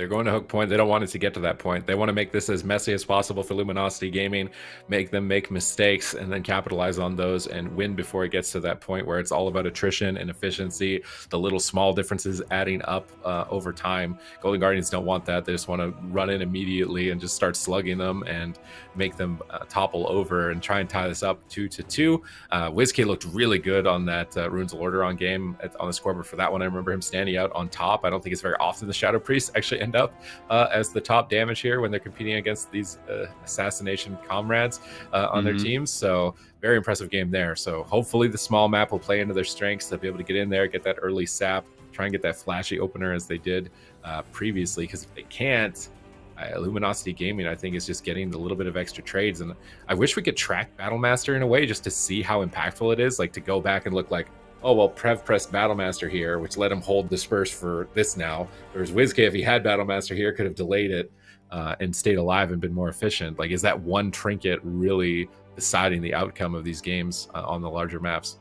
They're going to hook point. They don't want it to get to that point. They want to make this as messy as possible for Luminosity Gaming, make them make mistakes, and then capitalize on those and win before it gets to that point where it's all about attrition and efficiency, the little small differences adding up over time. Golden Guardians don't want that. They just want to run in immediately and just start slugging them and make them topple over and try and tie this up 2-2. WizKid looked really good on that Runes of Lordaeron game on the scoreboard for that one. I remember him standing out on top. I don't think it's very often the Shadow Priests actually end up as the top damage here when they're competing against these assassination comrades on their teams. So very impressive game there. So hopefully the small map will play into their strengths. They'll be able to get in there, get that early sap, try and get that flashy opener as they did previously. Because if they can't, Luminosity Gaming, I think, is just getting a little bit of extra trades. And I wish we could track Battlemaster in a way just to see how impactful it is. Like to go back and look like, oh, well, Prev pressed Battlemaster here, which let him hold Disperse for this now. Whereas WizKid, if he had Battlemaster here, could have delayed it and stayed alive and been more efficient. Like, is that one trinket really deciding the outcome of these games on the larger maps?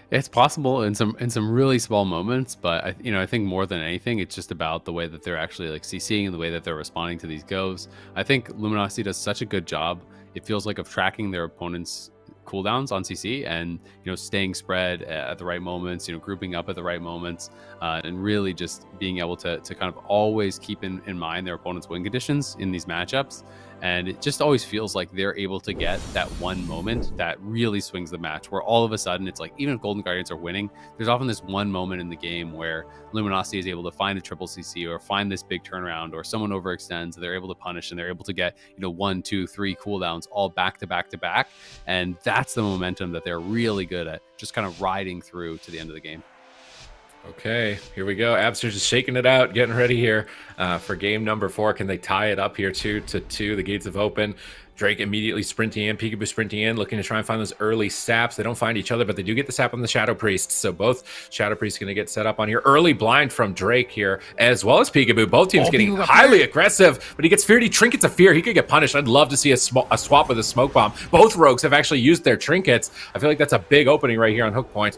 It's possible in some really small moments, but I think more than anything, it's just about the way that they're actually like CCing and the way that they're responding to these goes. I think Luminosity does such a good job. It feels like of tracking their opponents' cooldowns on CC and staying spread at the right moments, grouping up at the right moments, and really just being able to kind of always keep in mind their opponent's win conditions in these matchups. And it just always feels like they're able to get that one moment that really swings the match, where all of a sudden it's like, even if Golden Guardians are winning, there's often this one moment in the game where Luminosity is able to find a triple CC or find this big turnaround, or someone overextends and they're able to punish and they're able to get 1, 2, 3 cooldowns all back to back to back. And that's the momentum that they're really good at, just kind of riding through to the end of the game. Okay, here we go. Abster's just shaking it out, getting ready here for game number 4. Can they tie it up here 2-2? The gates have opened. Drake immediately sprinting in, Peekaboo sprinting in, looking to try and find those early saps. They don't find each other, but they do get the sap on the Shadow Priest. So both Shadow Priests going to get set up on here. Early blind from Drake here, as well as Peekaboo. Both teams getting highly aggressive, but he gets feared. He trinkets a fear. He could get punished. I'd love to see a swap with a smoke bomb. Both rogues have actually used their trinkets. I feel like that's a big opening right here on Hook Point.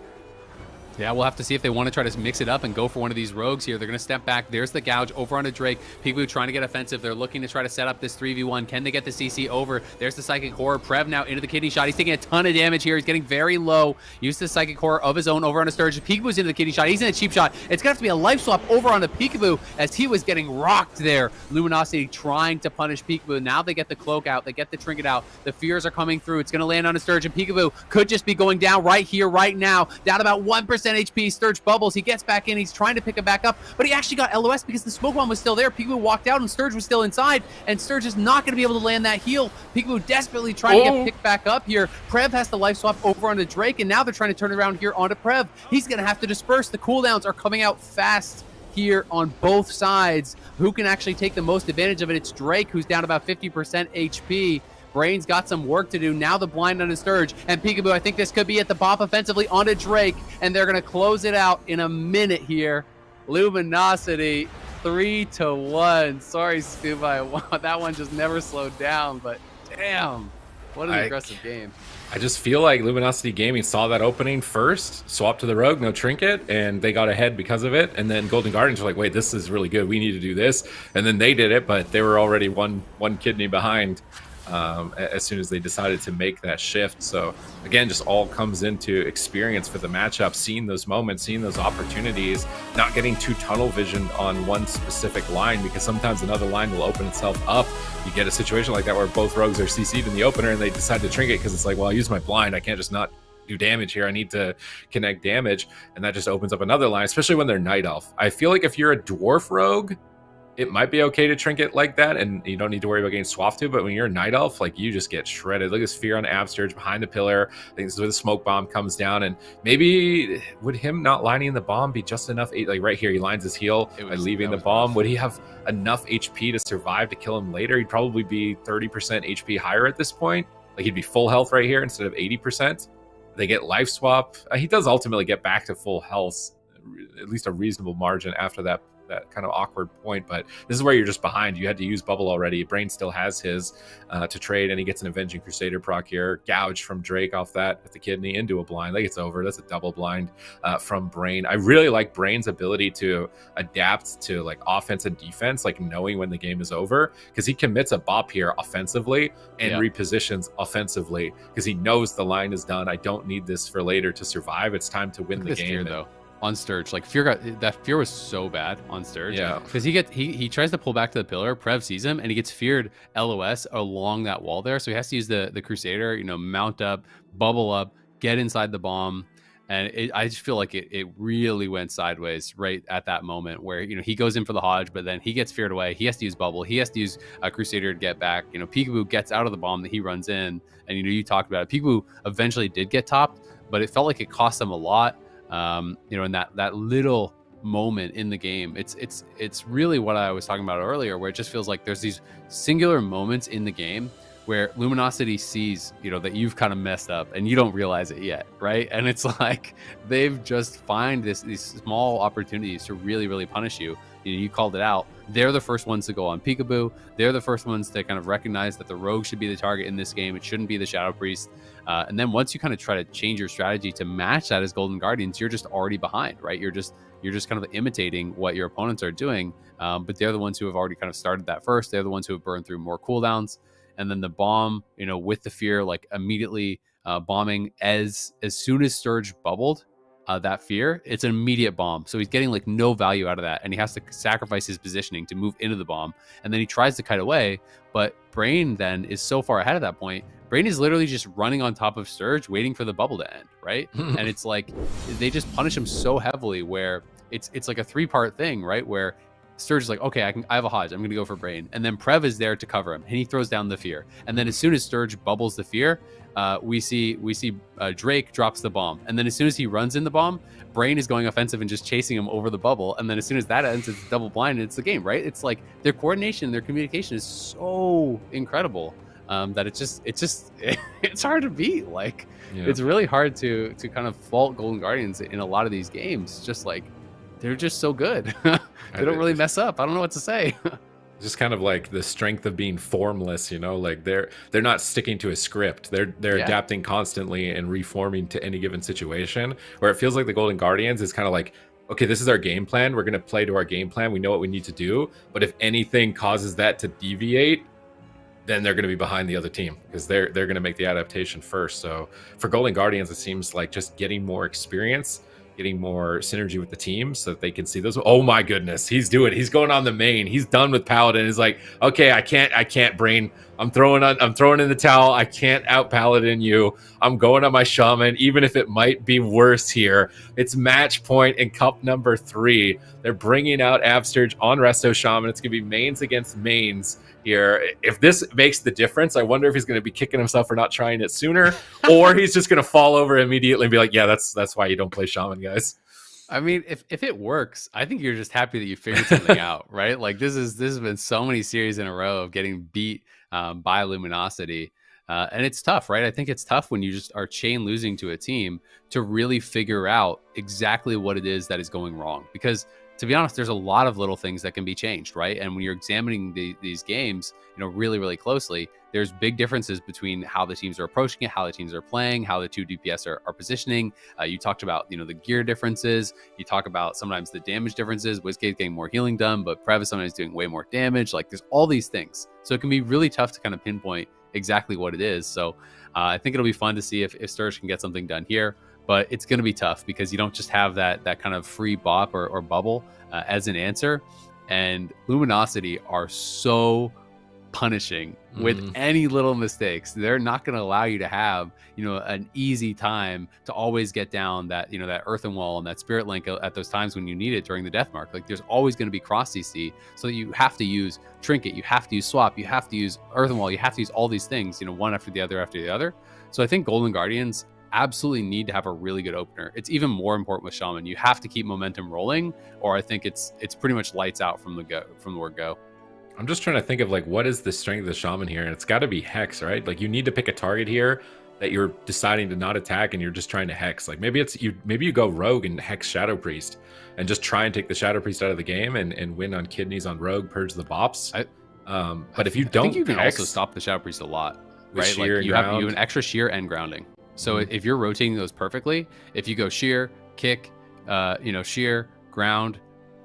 Yeah, we'll have to see if they want to try to mix it up and go for one of these rogues here. They're going to step back. There's the gouge over onto Drake. Peekaboo trying to get offensive. They're looking to try to set up this 3v1. Can they get the CC over? There's the Psychic Horror. Prev now into the kidney shot. He's taking a ton of damage here. He's getting very low. Use the Psychic Horror of his own over onto Sturge. Peekaboo's into the kidney shot. He's in a cheap shot. It's going to have to be a life swap over onto Peekaboo as he was getting rocked there. Luminosity trying to punish Peekaboo. Now they get the cloak out. They get the trinket out. The fears are coming through. It's going to land on a Sturge, and Peekaboo could just be going down right here, right now. Down about 1% HP. Sturge bubbles. He gets back in. He's trying to pick it back up, but he actually got LOS because the smoke bomb was still there. Peekaboo walked out and Sturge was still inside, and Sturge is not going to be able to land that heal. Peekaboo desperately trying to get picked back up here. Prev has the life swap over onto Drake, and now they're trying to turn around here onto Prev. He's going to have to disperse. The cooldowns are coming out fast here on both sides. Who can actually take the most advantage of it? It's Drake, who's down about 50% HP. Brain's got some work to do. Now the blind on his Sturge, and Peekaboo, I think this could be at the bop offensively onto Drake, and they're going to close it out in a minute here. Luminosity 3-1. Sorry, Scuba, that one just never slowed down, but damn, what an aggressive game. I just feel like Luminosity Gaming saw that opening first, swapped to the rogue, no trinket, and they got ahead because of it. And then Golden Guardians were like, wait, this is really good. We need to do this. And then they did it, but they were already one kidney behind as soon as they decided to make that shift. So again, just all comes into experience for the matchup, seeing those moments, seeing those opportunities, not getting too tunnel visioned on one specific line, because sometimes another line will open itself up. You get a situation like that where both rogues are CC'd in the opener and they decide to trinket because it's like, well, I use my blind, I can't just not do damage here. I need to connect damage, and that just opens up another line, especially when they're Night Elf. I feel like if you're a Dwarf rogue, it might be okay to trinket like that, and you don't need to worry about getting swapped to, but when you're a Night Elf, like, you just get shredded. Look at this fear on Absturge behind the pillar. I think this is where the smoke bomb comes down, and maybe would him not lining the bomb be just enough? Like right here, he lines his heal by leaving the bomb. Would he have enough HP to survive to kill him later? He'd probably be 30% HP higher at this point. Like, he'd be full health right here instead of 80%. They get life swap. He does ultimately get back to full health, at least a reasonable margin after that that kind of awkward point. But this is where you're just behind. You had to use bubble already. Brain still has his to trade, and he gets an Avenging Crusader proc here, gouged from Drake off that with the kidney into a blind. Like, it's over. That's a double blind from Brain. I really like Brain's ability to adapt to like offense and defense, like knowing when the game is over, because he commits a bop here offensively and repositions offensively because he knows the line is done. I don't need this for later to survive. It's time to win the game. Fear, though, on Sturge, like that fear was so bad on Sturge. Yeah, because he tries to pull back to the pillar. Prev sees him and he gets feared LOS along that wall there, so he has to use the Crusader, you know, mount up, bubble up, get inside the bomb. And I just feel like it really went sideways right at that moment where, you know, he goes in for the Hodge, but then he gets feared away. He has to use bubble. He has to use a Crusader to get back. You know, Peekaboo gets out of the bomb that he runs in. And, you know, you talked about it. Peekaboo eventually did get topped, but it felt like it cost them a lot. You know, in that little moment in the game, it's really what I was talking about earlier, where it just feels like there's these singular moments in the game where Luminosity sees, you know, that you've kind of messed up and you don't realize it yet, right? And it's like they've just find these small opportunities to really, really punish you. You know, you called it out. They're the first ones to go on Peekaboo. They're the first ones to kind of recognize that the Rogue should be the target in this game. It shouldn't be the Shadow Priest. And then once you kind of try to change your strategy to match that as Golden Guardians, you're just already behind, right? You're just kind of imitating what your opponents are doing. But they're the ones who have already kind of started that first. They're the ones who have burned through more cooldowns. And then the bomb, you know, with the fear, like immediately bombing as soon as Sturge bubbled that fear, it's an immediate bomb. So he's getting like no value out of that. And he has to sacrifice his positioning to move into the bomb. And then he tries to kite away. But Brain then is so far ahead at that point. Brain is literally just running on top of Sturge, waiting for the bubble to end, right? And it's like they just punish him so heavily where it's like a three-part thing, right? Where Sturge is like, okay, I have a Hodge, I'm gonna go for Brain, and then Prev is there to cover him, and he throws down the fear, and then as soon as Sturge bubbles the fear, we see Drake drops the bomb, and then as soon as he runs in the bomb, Brain is going offensive and just chasing him over the bubble, and then as soon as that ends, it's double blind and it's the game, right? It's like their coordination, their communication is so incredible that it's hard to beat. Like it's really hard to kind of fault Golden Guardians in a lot of these games. Just like they're just so good. They don't really mess up. I don't know what to say. Just kind of like the strength of being formless, you know, like they're not sticking to a script. They're adapting constantly and reforming to any given situation, where it feels like the Golden Guardians is kind of like, okay, this is our game plan. We're going to play to our game plan. We know what we need to do. But if anything causes that to deviate, then they're going to be behind the other team because they're going to make the adaptation first. So for Golden Guardians, it seems like just getting more experience, getting more synergy with the team so that they can see those. Oh my goodness, he's going on the main. He's done with Paladin. He's like, okay, I can't Brain. I'm throwing in the towel. I can't out Paladin you. I'm going on my Shaman, even if it might be worse here. It's match point in cup number 3. They're bringing out Absturge on Resto Shaman. It's gonna be mains against mains here. If this makes the difference, I wonder if he's going to be kicking himself for not trying it sooner, or he's just going to fall over immediately and be like, yeah, that's why you don't play Shaman, guys. I mean, if it works, I think you're just happy that you figured something out, right? Like this has been so many series in a row of getting beat by Luminosity. And it's tough, right? I think it's tough when you just are chain losing to a team to really figure out exactly what it is that is going wrong. Because to be honest, there's a lot of little things that can be changed, right? And when you're examining these games, you know, really, really closely, there's big differences between how the teams are approaching it, how the teams are playing, how the two DPS are positioning. You talked about, you know, the gear differences. You talk about sometimes the damage differences. WizKid's getting more healing done, but Prev is sometimes doing way more damage. Like there's all these things. So it can be really tough to kind of pinpoint exactly what it is. So I think it'll be fun to see if Sturge can get something done here. But it's going to be tough because you don't just have that kind of free bop or bubble as an answer. And Luminosity are so punishing with any little mistakes. They're not going to allow you to have, you know, an easy time to always get down that, you know, that Earthen Wall and that Spirit Link at those times when you need it during the Death Mark. Like there's always going to be cross CC, so you have to use Trinket, you have to use Swap, you have to use Earthen Wall, you have to use all these things, you know, one after the other. So I think Golden Guardians absolutely need to have a really good opener. It's even more important with Shaman. You have to keep momentum rolling, or I think it's pretty much lights out from the word go. I'm just trying to think of like what is the strength of the Shaman here, and it's got to be Hex, right? Like you need to pick a target here that you're deciding to not attack and you're just trying to hex. Like maybe you go rogue and hex Shadow Priest and just try and take the Shadow Priest out of the game and win on kidneys on rogue, purge the bops. But if you don't, I think you can hex, also stop the Shadow Priest a lot, with right? shear Like and you have ground. an extra shear and grounding. So if you're rotating those perfectly, if you go shear, kick, shear, ground,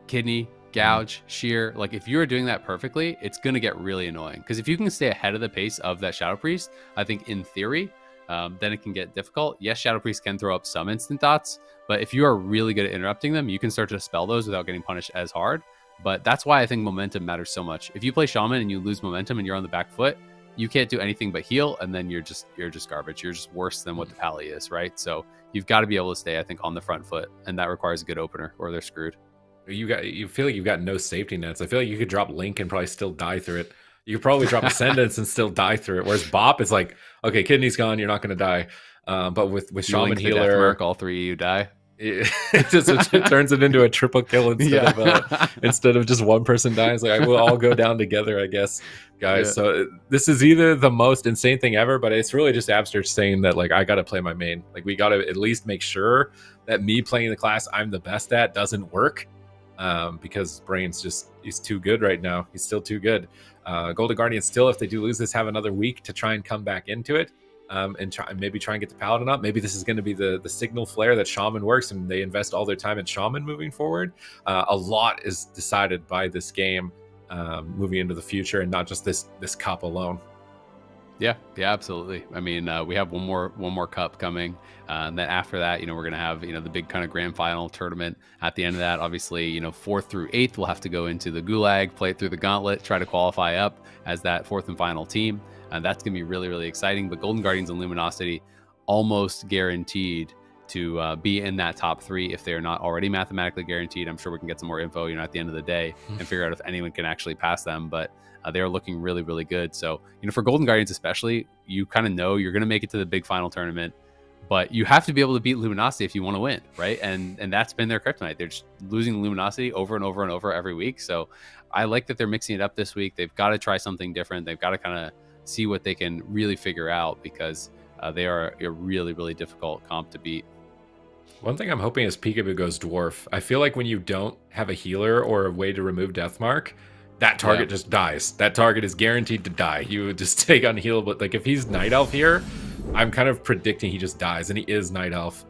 kidney, gouge, shear, like if you're doing that perfectly, it's going to get really annoying. Because if you can stay ahead of the pace of that Shadow Priest, I think in theory, then it can get difficult. Yes, Shadow Priest can throw up some instant dots, but if you are really good at interrupting them, you can start to dispel those without getting punished as hard. But that's why I think momentum matters so much. If you play Shaman and you lose momentum and you're on the back foot, you can't do anything but heal, and then you're just garbage. You're just worse than what the Pally is, right? So you've got to be able to stay, I think, on the front foot, and that requires a good opener, or they're screwed. You feel like you've got no safety nets. I feel like you could drop Link and probably still die through it. You could probably drop Ascendance and still die through it. Whereas Bop is like, okay, kidney's gone, you're not going to die. But with Shaman Healer, all three of you die. it turns it into a triple kill instead of just one person dies. Like we'll all go down together, I guess, guys. Yeah. So this is either the most insane thing ever, but it's really just Abster saying that like I got to play my main. Like we got to at least make sure that me playing the class I'm the best at doesn't work. Because Brain's he's too good right now. He's still too good. Golden Guardian still, if they do lose this, have another week to try and come back into it, and maybe try and get the Paladin up. Maybe this is going to be the signal flare that Shaman works, and they invest all their time in Shaman moving forward. A lot is decided by this game moving into the future, and not just this cup alone. Yeah, absolutely. I mean, we have one more cup coming, and then after that, we're gonna have the big kind of grand final tournament. At the end of that, obviously, 4th through 8th, we'll have to go into the Gulag, play it through the Gauntlet, try to qualify up as that 4th and final team, and that's gonna be really, really exciting. But Golden Guardians and Luminosity almost guaranteed to be in that top 3 if they are not already mathematically guaranteed. I'm sure we can get some more info, at the end of the day and figure out if anyone can actually pass them. But they are looking really, really good. So, for Golden Guardians especially, you kind of know you're going to make it to the big final tournament, but you have to be able to beat Luminosity if you want to win, right? And that's been their kryptonite. They're just losing Luminosity over and over and over every week. So I like that they're mixing it up this week. They've got to try something different. They've got to kind of see what they can really figure out, because they are a really, really difficult comp to beat. One thing I'm hoping is Peekaboo goes Dwarf. I feel like when you don't have a healer or a way to remove Deathmark, that target just dies. That target is guaranteed to die. You would just take unhealable. Like if he's Night Elf here, I'm kind of predicting he just dies, and he is Night Elf.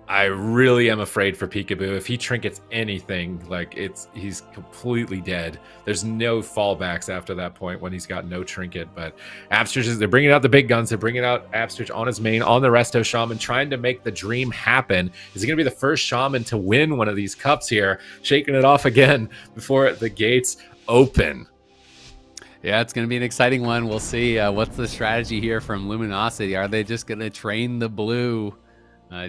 I really am afraid for Peekaboo. If he trinkets anything, like he's completely dead. There's no fallbacks after that point when he's got no trinket. But Absterge, they're bringing out the big guns. They're bringing out Absterge on his main, on the Resto Shaman, trying to make the dream happen. Is he going to be the first Shaman to win one of these cups here? Shaking it off again before the gates open. Yeah, it's going to be an exciting one. We'll see. What's the strategy here from Luminosity? Are they just going to train the blue?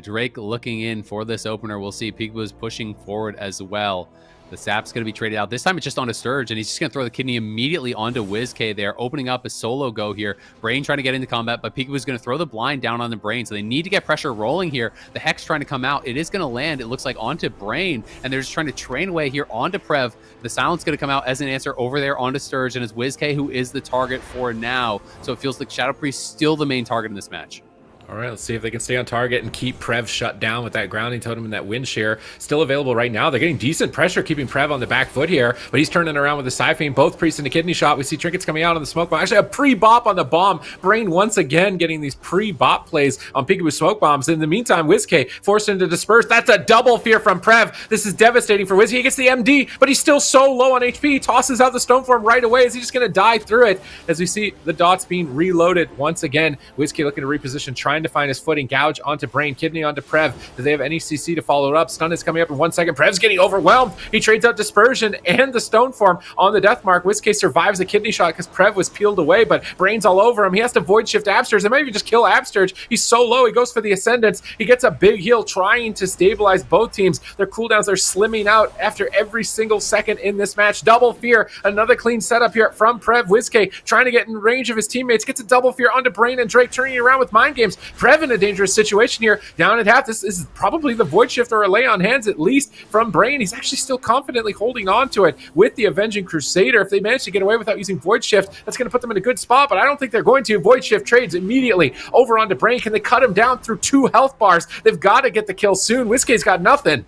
Drake looking in for this opener. We'll see. Peekaboo's pushing forward as well. The sap's going to be traded out. This time it's just on a Sturge, and he's just going to throw the kidney immediately onto WizK there, opening up a solo go here. Brain trying to get into combat, but Peekaboo's going to throw the blind down on the Brain, so they need to get pressure rolling here. The Hex trying to come out. It is going to land, it looks like, onto Brain, and they're just trying to train away here onto Prev. The Silence going to come out as an answer over there onto Sturge, and it's WizK who is the target for now. So it feels like Shadow Priest still the main target in this match. All right, let's see if they can stay on target and keep Prev shut down with that grounding totem and that wind shear still available right now. They're getting decent pressure keeping Prev on the back foot here, but he's turning around with the Siphene, both Priest and a kidney shot. We see trinkets coming out on the smoke bomb. Actually, a pre-bop on the bomb. Brain once again getting these pre-bop plays on Peekaboo smoke bombs. In the meantime, WizK forced him to disperse. That's a double fear from Prev. This is devastating for WizK. He gets the MD, but he's still so low on HP. He tosses out the Stoneform right away. Is he just going to die through it? As we see the dots being reloaded once again. WizK looking to reposition, trying to find his footing. Gouge onto Brain, kidney onto Prev. Do they have any CC to follow it up? Stun is coming up in 1 second. Prev's getting overwhelmed. He trades out Dispersion and the Stoneform on the Deathmark. WizK survives the kidney shot because Prev was peeled away, but Brain's all over him. He has to void shift Absterge. They might even just kill Absterge. He's so low. He goes for the Ascendance. He gets a big heal trying to stabilize both teams. Their cooldowns are slimming out after every single second in this match. Double fear. Another clean setup here from Prev. WizK trying to get in range of his teammates. Gets a double fear onto Brain and Drake, turning it around with Mind Games. Prev in a dangerous situation here, down at half. This is probably the Void Shift or a lay on hands, at least from Brain. He's actually still confidently holding on to it with the Avenging Crusader. If they manage to get away without using Void Shift, that's going to put them in a good spot, but I don't think they're going to. Void Shift trades immediately over onto Brain. Can they cut him down through 2 health bars? They've got to get the kill soon. Whiskey's got nothing.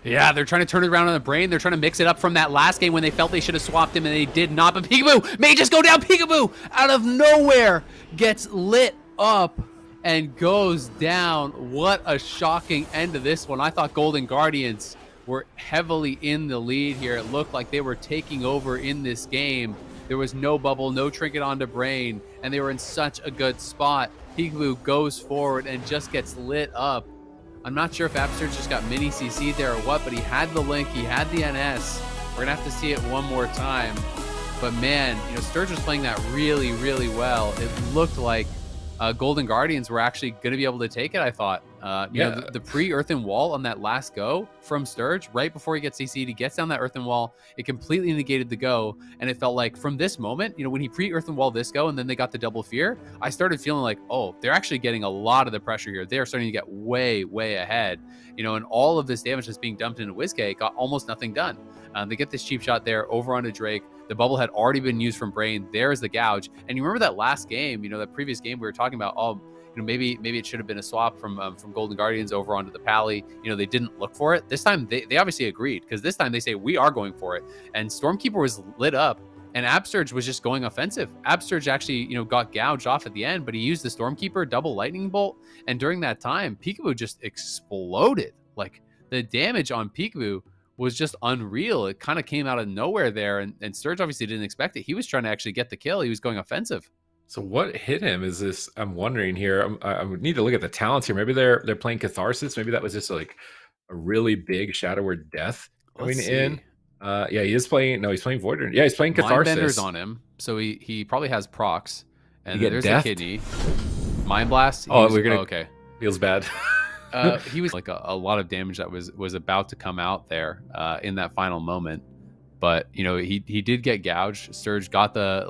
Yeah, they're trying to turn it around on the Brain. They're trying to mix it up from that last game when they felt they should have swapped him, and they did not. But Peekaboo may just go down. Peekaboo, out of nowhere, gets lit up and goes down. What a shocking end to this one. I thought Golden Guardians were heavily in the lead here. It looked like they were taking over in this game. There was no bubble, no trinket onto Brain, and they were in such a good spot. Peekaboo goes forward and just gets lit up. I'm not sure if Absurd just got mini CC'd there or what, but he had the link, he had the NS. We're gonna have to see it one more time. But man, you know, Sturge was playing that really, really well. It looked like Golden Guardians were actually going to be able to take it, I thought. You know, the pre-earthen wall on that last go from Sturge, right before he gets CC'd, he gets down that earthen wall. It completely negated the go. And it felt like from this moment, you know, when he pre-earthen wall this go and then they got the double fear, I started feeling like, oh, they're actually getting a lot of the pressure here. They're starting to get way, way ahead. You know, and all of this damage that's being dumped into Whiskey got almost nothing done. They get this cheap shot there over onto Drake. The bubble had already been used from Brain. There's the gouge. And you remember that last game, you know, that previous game we were talking about, oh, you know, maybe it should have been a swap from Golden Guardians over onto the Pally. You know, they didn't look for it. This time they obviously agreed, because this time they say we are going for it. And Stormkeeper was lit up and Absurge was just going offensive. Absurge actually, you know, got gouged off at the end, but he used the Stormkeeper double lightning bolt. And during that time, Peekaboo just exploded. Like, the damage on Peekaboo was just unreal. It kind of came out of nowhere there, and Sturge obviously didn't expect it. He was trying to actually get the kill. He was going offensive. So what hit him is this? I'm wondering here. I would need to look at the talents here. Maybe they're playing Catharsis. Maybe that was just like a really big Shadow Word Death going in. Yeah, he is playing. No, he's playing Void. Yeah, he's playing Catharsis. Mindbender's on him, so he probably has procs. And you get there's death? the kidney. Mind Blast. Okay. Feels bad. He was like a lot of damage that was about to come out there in that final moment, but you know, he did get gouged. Sturge got the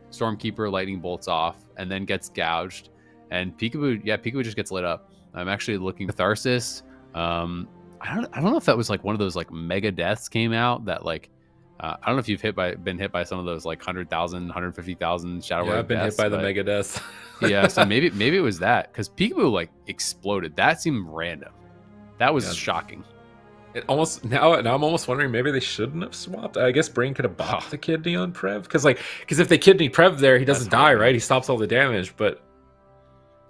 Stormkeeper lightning bolts off and then gets gouged, and Peekaboo just gets lit up. I'm actually looking Catharsis. I don't know if that was like one of those like mega deaths came out that like I don't know if you've been hit by some of those like 100,000, 150,000 Shadow Word. I've been hit by the mega deaths. Yeah, so maybe it was that, because Peekaboo like exploded. That seemed random. That was shocking. It almost now I'm almost wondering maybe they shouldn't have swapped. I guess Brain could have bought the kidney on Prev, because if they kidney Prev there, he doesn't die, right? He stops all the damage, but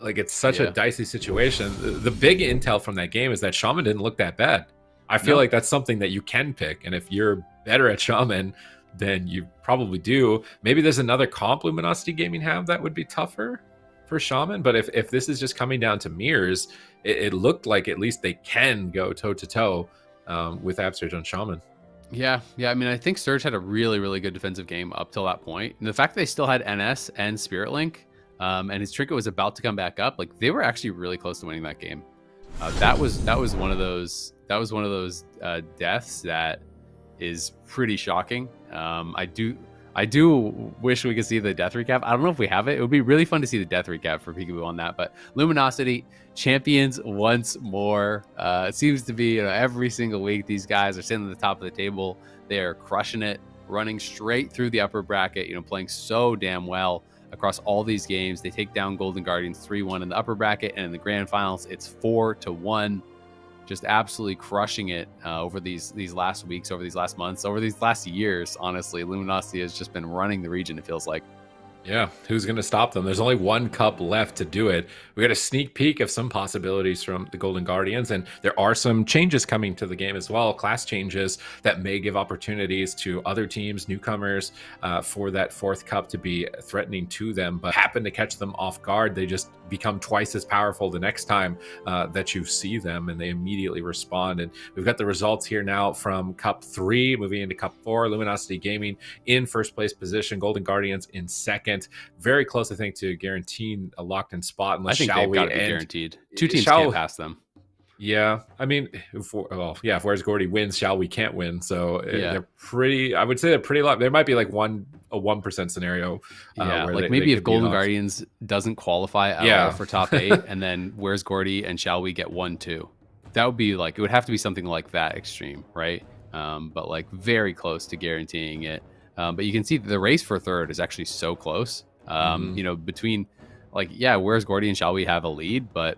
like it's such a dicey situation. The big intel from that game is that Shaman didn't look that bad. I feel like that's something that you can pick, and if you're better at Shaman, then you probably do. Maybe there's another comp Luminosity Gaming have that would be tougher for Shaman, but if this is just coming down to mirrors, it looked like at least they can go toe-to-toe with Absurge on Shaman. Yeah. I mean, I think Sturge had a really, really good defensive game up till that point. And the fact that they still had NS and Spirit Link, and his trinket was about to come back up, like they were actually really close to winning that game. That was one of those deaths that is pretty shocking. I do wish we could see the death recap. I don't know if we have it. It would be really fun to see the death recap for Peekaboo on that. But Luminosity champions once more. It seems to be, you know, every single week these guys are sitting at the top of the table. They are crushing it, running straight through the upper bracket. You know, playing so damn well across all these games. They take down Golden Guardians 3-1 in the upper bracket, and in the grand finals, it's 4-1. Just absolutely crushing it over these last weeks, over these last months, over these last years. Honestly, Luminosity has just been running the region, it feels like. Yeah, who's going to stop them? There's only one cup left to do it. We got a sneak peek of some possibilities from the Golden Guardians, and there are some changes coming to the game as well, class changes that may give opportunities to other teams, newcomers, for that fourth cup to be threatening to them, but happen to catch them off guard. They just become twice as powerful the next time that you see them, and they immediately respond. And we've got the results here now from Cup 3, moving into Cup 4. Luminosity Gaming in first place position, Golden Guardians in second. Very close, I think, to guaranteeing a locked-in spot. Unless I think they've got to be guaranteed. Two teams can't pass them. Yeah, I mean, if Where's Gordy wins, Shall We can't win. So Yeah. they're pretty. I would say they're pretty low. There might be like a 1% scenario. Yeah, where like they maybe if could be an Golden option. Guardians doesn't qualify at Yeah. all for top 8, and then Where's Gordy and Shall We get 1-2. That would be like, it would have to be something like that extreme, right? But like very close to guaranteeing it. But you can see the race for third is actually so close. You know, between like, yeah, Where's Gordy and Shall We have a lead, but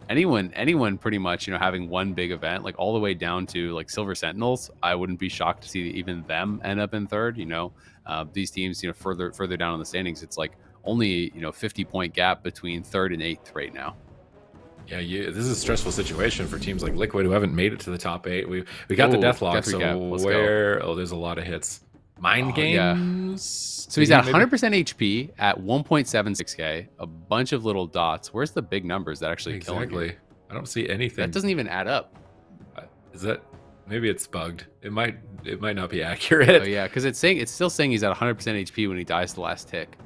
anyone pretty much, you know, having one big event, like all the way down to like Silver Sentinels, I wouldn't be shocked to see even them end up in third. You know, these teams, you know, further down on the standings, it's like only, you know, 50-point gap between third and eighth right now. Yeah, this is a stressful situation for teams like Liquid who haven't made it to the top 8. We got the deathlock, Death so recap. Let's where? Oh, there's a lot of hits. Mind games. So he's at 100% HP at 1.76k, a bunch of little dots. Where's the big numbers that actually kill him? Exactly. I don't see anything. That doesn't even add up. Is that maybe it's bugged? It might not be accurate. Oh yeah, because it's still saying he's at 100% HP when he dies the last tick.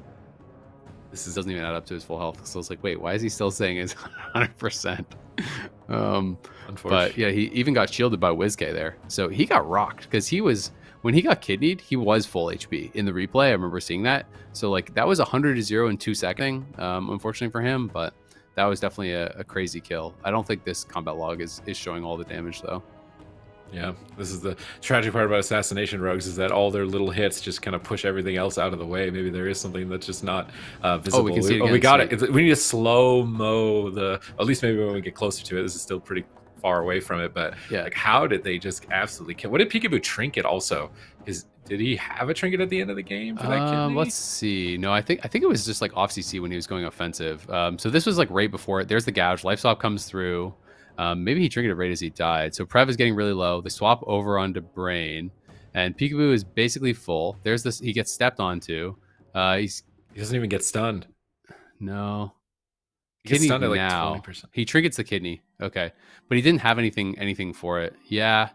This doesn't even add up to his full health. So it's like, wait, why is he still saying it's 100%? But yeah, he even got shielded by WizK there. So he got rocked because when he got kidneyed, he was full HP in the replay. I remember seeing that. So like that was 100-0 in 2 seconds, unfortunately for him, but that was definitely a crazy kill. I don't think this combat log is showing all the damage though. Yeah, this is the tragic part about assassination rogues, is that all their little hits just kind of push everything else out of the way. Maybe there is something that's just not visible. Oh, we can see it again. We got it. We need to slow mo at least maybe when we get closer to it. This is still pretty far away from it, but yeah, like how did they just absolutely kill? What did Peekaboo trinket also? Did he have a trinket at the end of the game for that kidney? Let's see. No, I think it was just like off CC when he was going offensive. So this was like right before it. There's the gouge. Life swap comes through. Maybe he triggered it right as he died. So Prev is getting really low. They swap over onto Brain, and Peekaboo is basically full. There's this. He gets stepped onto. He doesn't even get stunned. No. He gets Kidney stunned at like now. 20%. He triggers the kidney. Okay, but he didn't have anything for it. Yeah.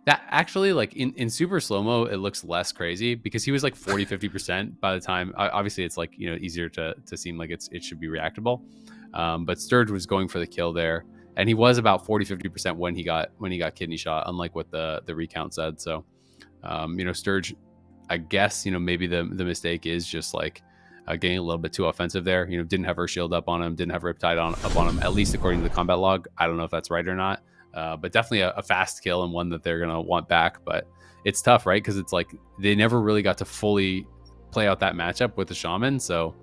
That actually, like in super slow-mo, it looks less crazy because he was like 40-50% by the time. Obviously, it's like, you know, easier to seem like it should be reactable. But Sturge was going for the kill there, and he was about 40-50% when he got kidney shot, unlike what the recount said. So, you know, Sturge, I guess, you know, maybe the mistake is just like getting a little bit too offensive there. You know, didn't have her shield up on him, didn't have Riptide up on him, at least according to the combat log. I don't know if that's right or not. But definitely a fast kill and one that they're going to want back. But it's tough, right? Because it's like they never really got to fully play out that matchup with the Shaman. So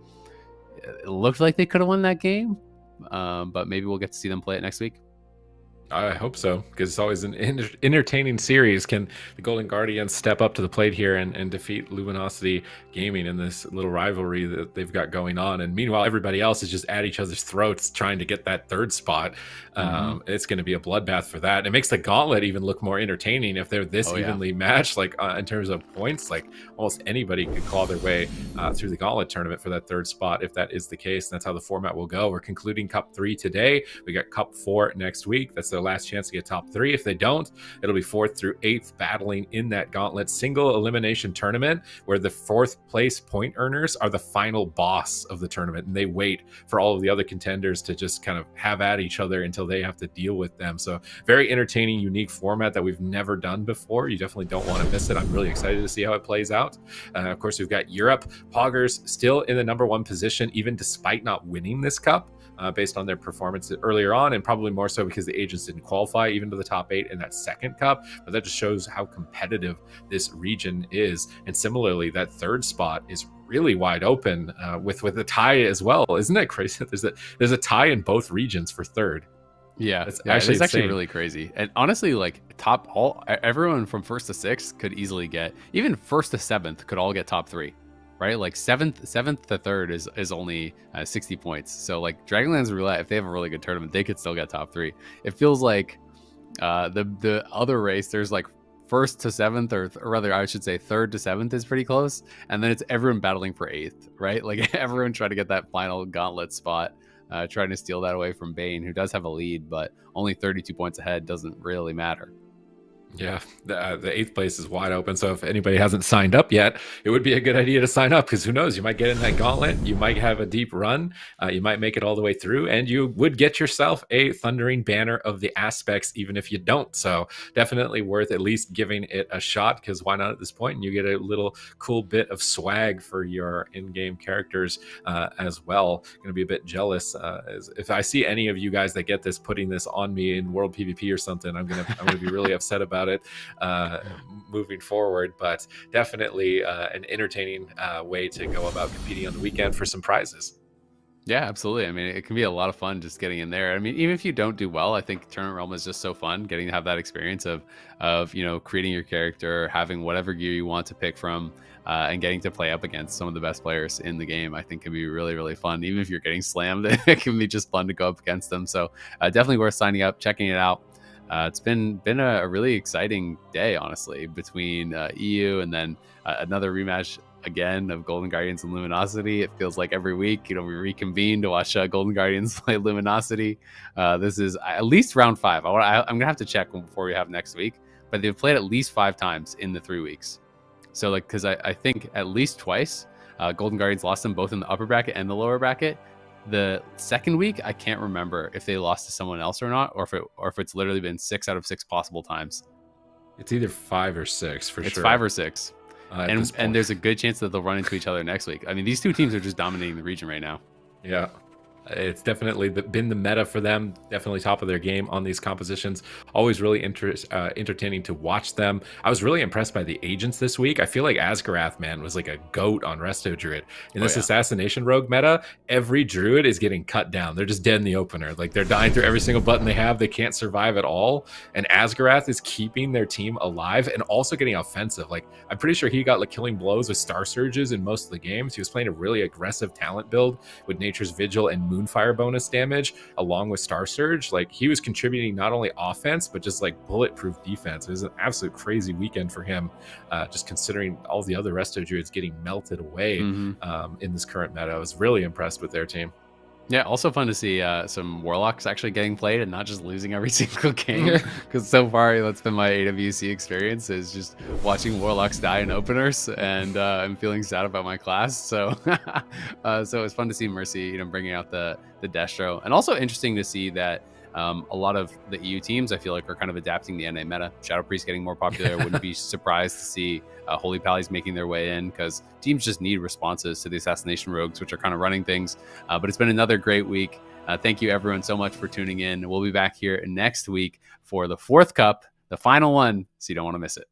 it looked like they could have won that game. But maybe we'll get to see them play it next week. I hope so, because it's always an entertaining series. Can the Golden Guardians step up to the plate here and defeat Luminosity Gaming in this little rivalry that they've got going on? And meanwhile, everybody else is just at each other's throats trying to get that third spot. It's going to be a bloodbath for that. It makes the gauntlet even look more entertaining if they're this evenly matched, like in terms of points. Like almost anybody could claw their way through the gauntlet tournament for that third spot if that is the case. And that's how the format will go. We're concluding Cup 3 today. We got Cup 4 next week. That's their last chance to get top 3. If they don't, it'll be 4th through 8th battling in that gauntlet single elimination tournament, where the 4th place point earners are the final boss of the tournament, and they wait for all of the other contenders to just kind of have at each other until they have to deal with them. So very entertaining, unique format that we've never done before. You definitely don't want to miss it. I'm really excited to see how it plays out. Of course, we've got Europe. Poggers still in the #1 position, even despite not winning this cup. Based on their performance earlier on, and probably more so because the agents didn't qualify even to the top 8 in that second cup. But that just shows how competitive this region is. And similarly, that third spot is really wide open with a tie as well. Isn't that crazy? There's a tie in both regions for third. Yeah, it's actually really crazy. And honestly, like everyone from 1st to 6th could easily get, even 1st to 7th could all get top 3. Right, like 7th to 3rd is only 60 points. So like Dragonlance Roulette, if they have a really good tournament, they could still get top 3. It feels like the other race, there's like 1st to 7th, or rather I should say 3rd to 7th is pretty close, and then it's everyone battling for 8th, right? Like everyone trying to get that final gauntlet spot, trying to steal that away from Bane, who does have a lead, but only 32 points ahead doesn't really matter. Yeah, the 8th place is wide open. So if anybody hasn't signed up yet, it would be a good idea to sign up, because who knows, you might get in that gauntlet, you might have a deep run, you might make it all the way through, and you would get yourself a Thundering Banner of the Aspects, even if you don't. So definitely worth at least giving it a shot, because why not at this point? And you get a little cool bit of swag for your in-game characters as well. Going to be a bit jealous if I see any of you guys that get this putting this on me in World PvP or something. I'm gonna be really upset about it moving forward, but definitely an entertaining way to go about competing on the weekend for some prizes. Yeah, absolutely. I mean, it can be a lot of fun just getting in there. I mean, even if you don't do well, I think Tournament Realm is just so fun, getting to have that experience of creating your character, having whatever gear you want to pick from, and getting to play up against some of the best players in the game. I think can be really, really fun. Even if you're getting slammed, it can be just fun to go up against them. So definitely worth signing up, checking it out. It's been a really exciting day, honestly, between EU and then another rematch again of Golden Guardians and Luminosity. It feels like every week, we reconvene to watch Golden Guardians play Luminosity. This is at least round 5. I'm gonna have to check before we have next week, but they've played at least 5 times in the 3 weeks. So because I think at least twice, Golden Guardians lost them both in the upper bracket and the lower bracket. The second week, I can't remember if they lost to someone else or not, or if it's literally been 6 out of 6 possible times. It's either 5 or 6 for sure. It's 5 or 6. And there's a good chance that they'll run into each other next week. I mean, these two teams are just dominating the region right now. Yeah. It's definitely been the meta for them, definitely top of their game on these compositions. Always really entertaining to watch them. I was really impressed by the agents this week. I feel like Asgarath, man, was like a goat on Resto Druid. In this Assassination Rogue meta, every Druid is getting cut down. They're just dead in the opener. Like, they're dying through every single button they have. They can't survive at all. And Asgarath is keeping their team alive and also getting offensive. Like, I'm pretty sure he got like killing blows with Star Surges in most of the games. He was playing a really aggressive talent build with Nature's Vigil and Moonfire bonus damage along with Star Surge. Like, he was contributing not only offense but just like bulletproof defense. It was an absolute crazy weekend for him, just considering all the other Resto Druids getting melted away in this current meta. I was really impressed with their team. Yeah, also fun to see some Warlocks actually getting played and not just losing every single game. Because so far, that's been my AWC experience, is just watching Warlocks die in openers, and I'm feeling sad about my class. So, so it's fun to see Mercy, bringing out the Destro, and also interesting to see that a lot of the EU teams, I feel like, are kind of adapting the NA meta. Shadow Priest getting more popular. Wouldn't be surprised to see Holy Pallies making their way in, because teams just need responses to the Assassination Rogues, which are kind of running things. But it's been another great week. Thank you, everyone, so much for tuning in. We'll be back here next week for the 4th cup, the final one, so you don't want to miss it.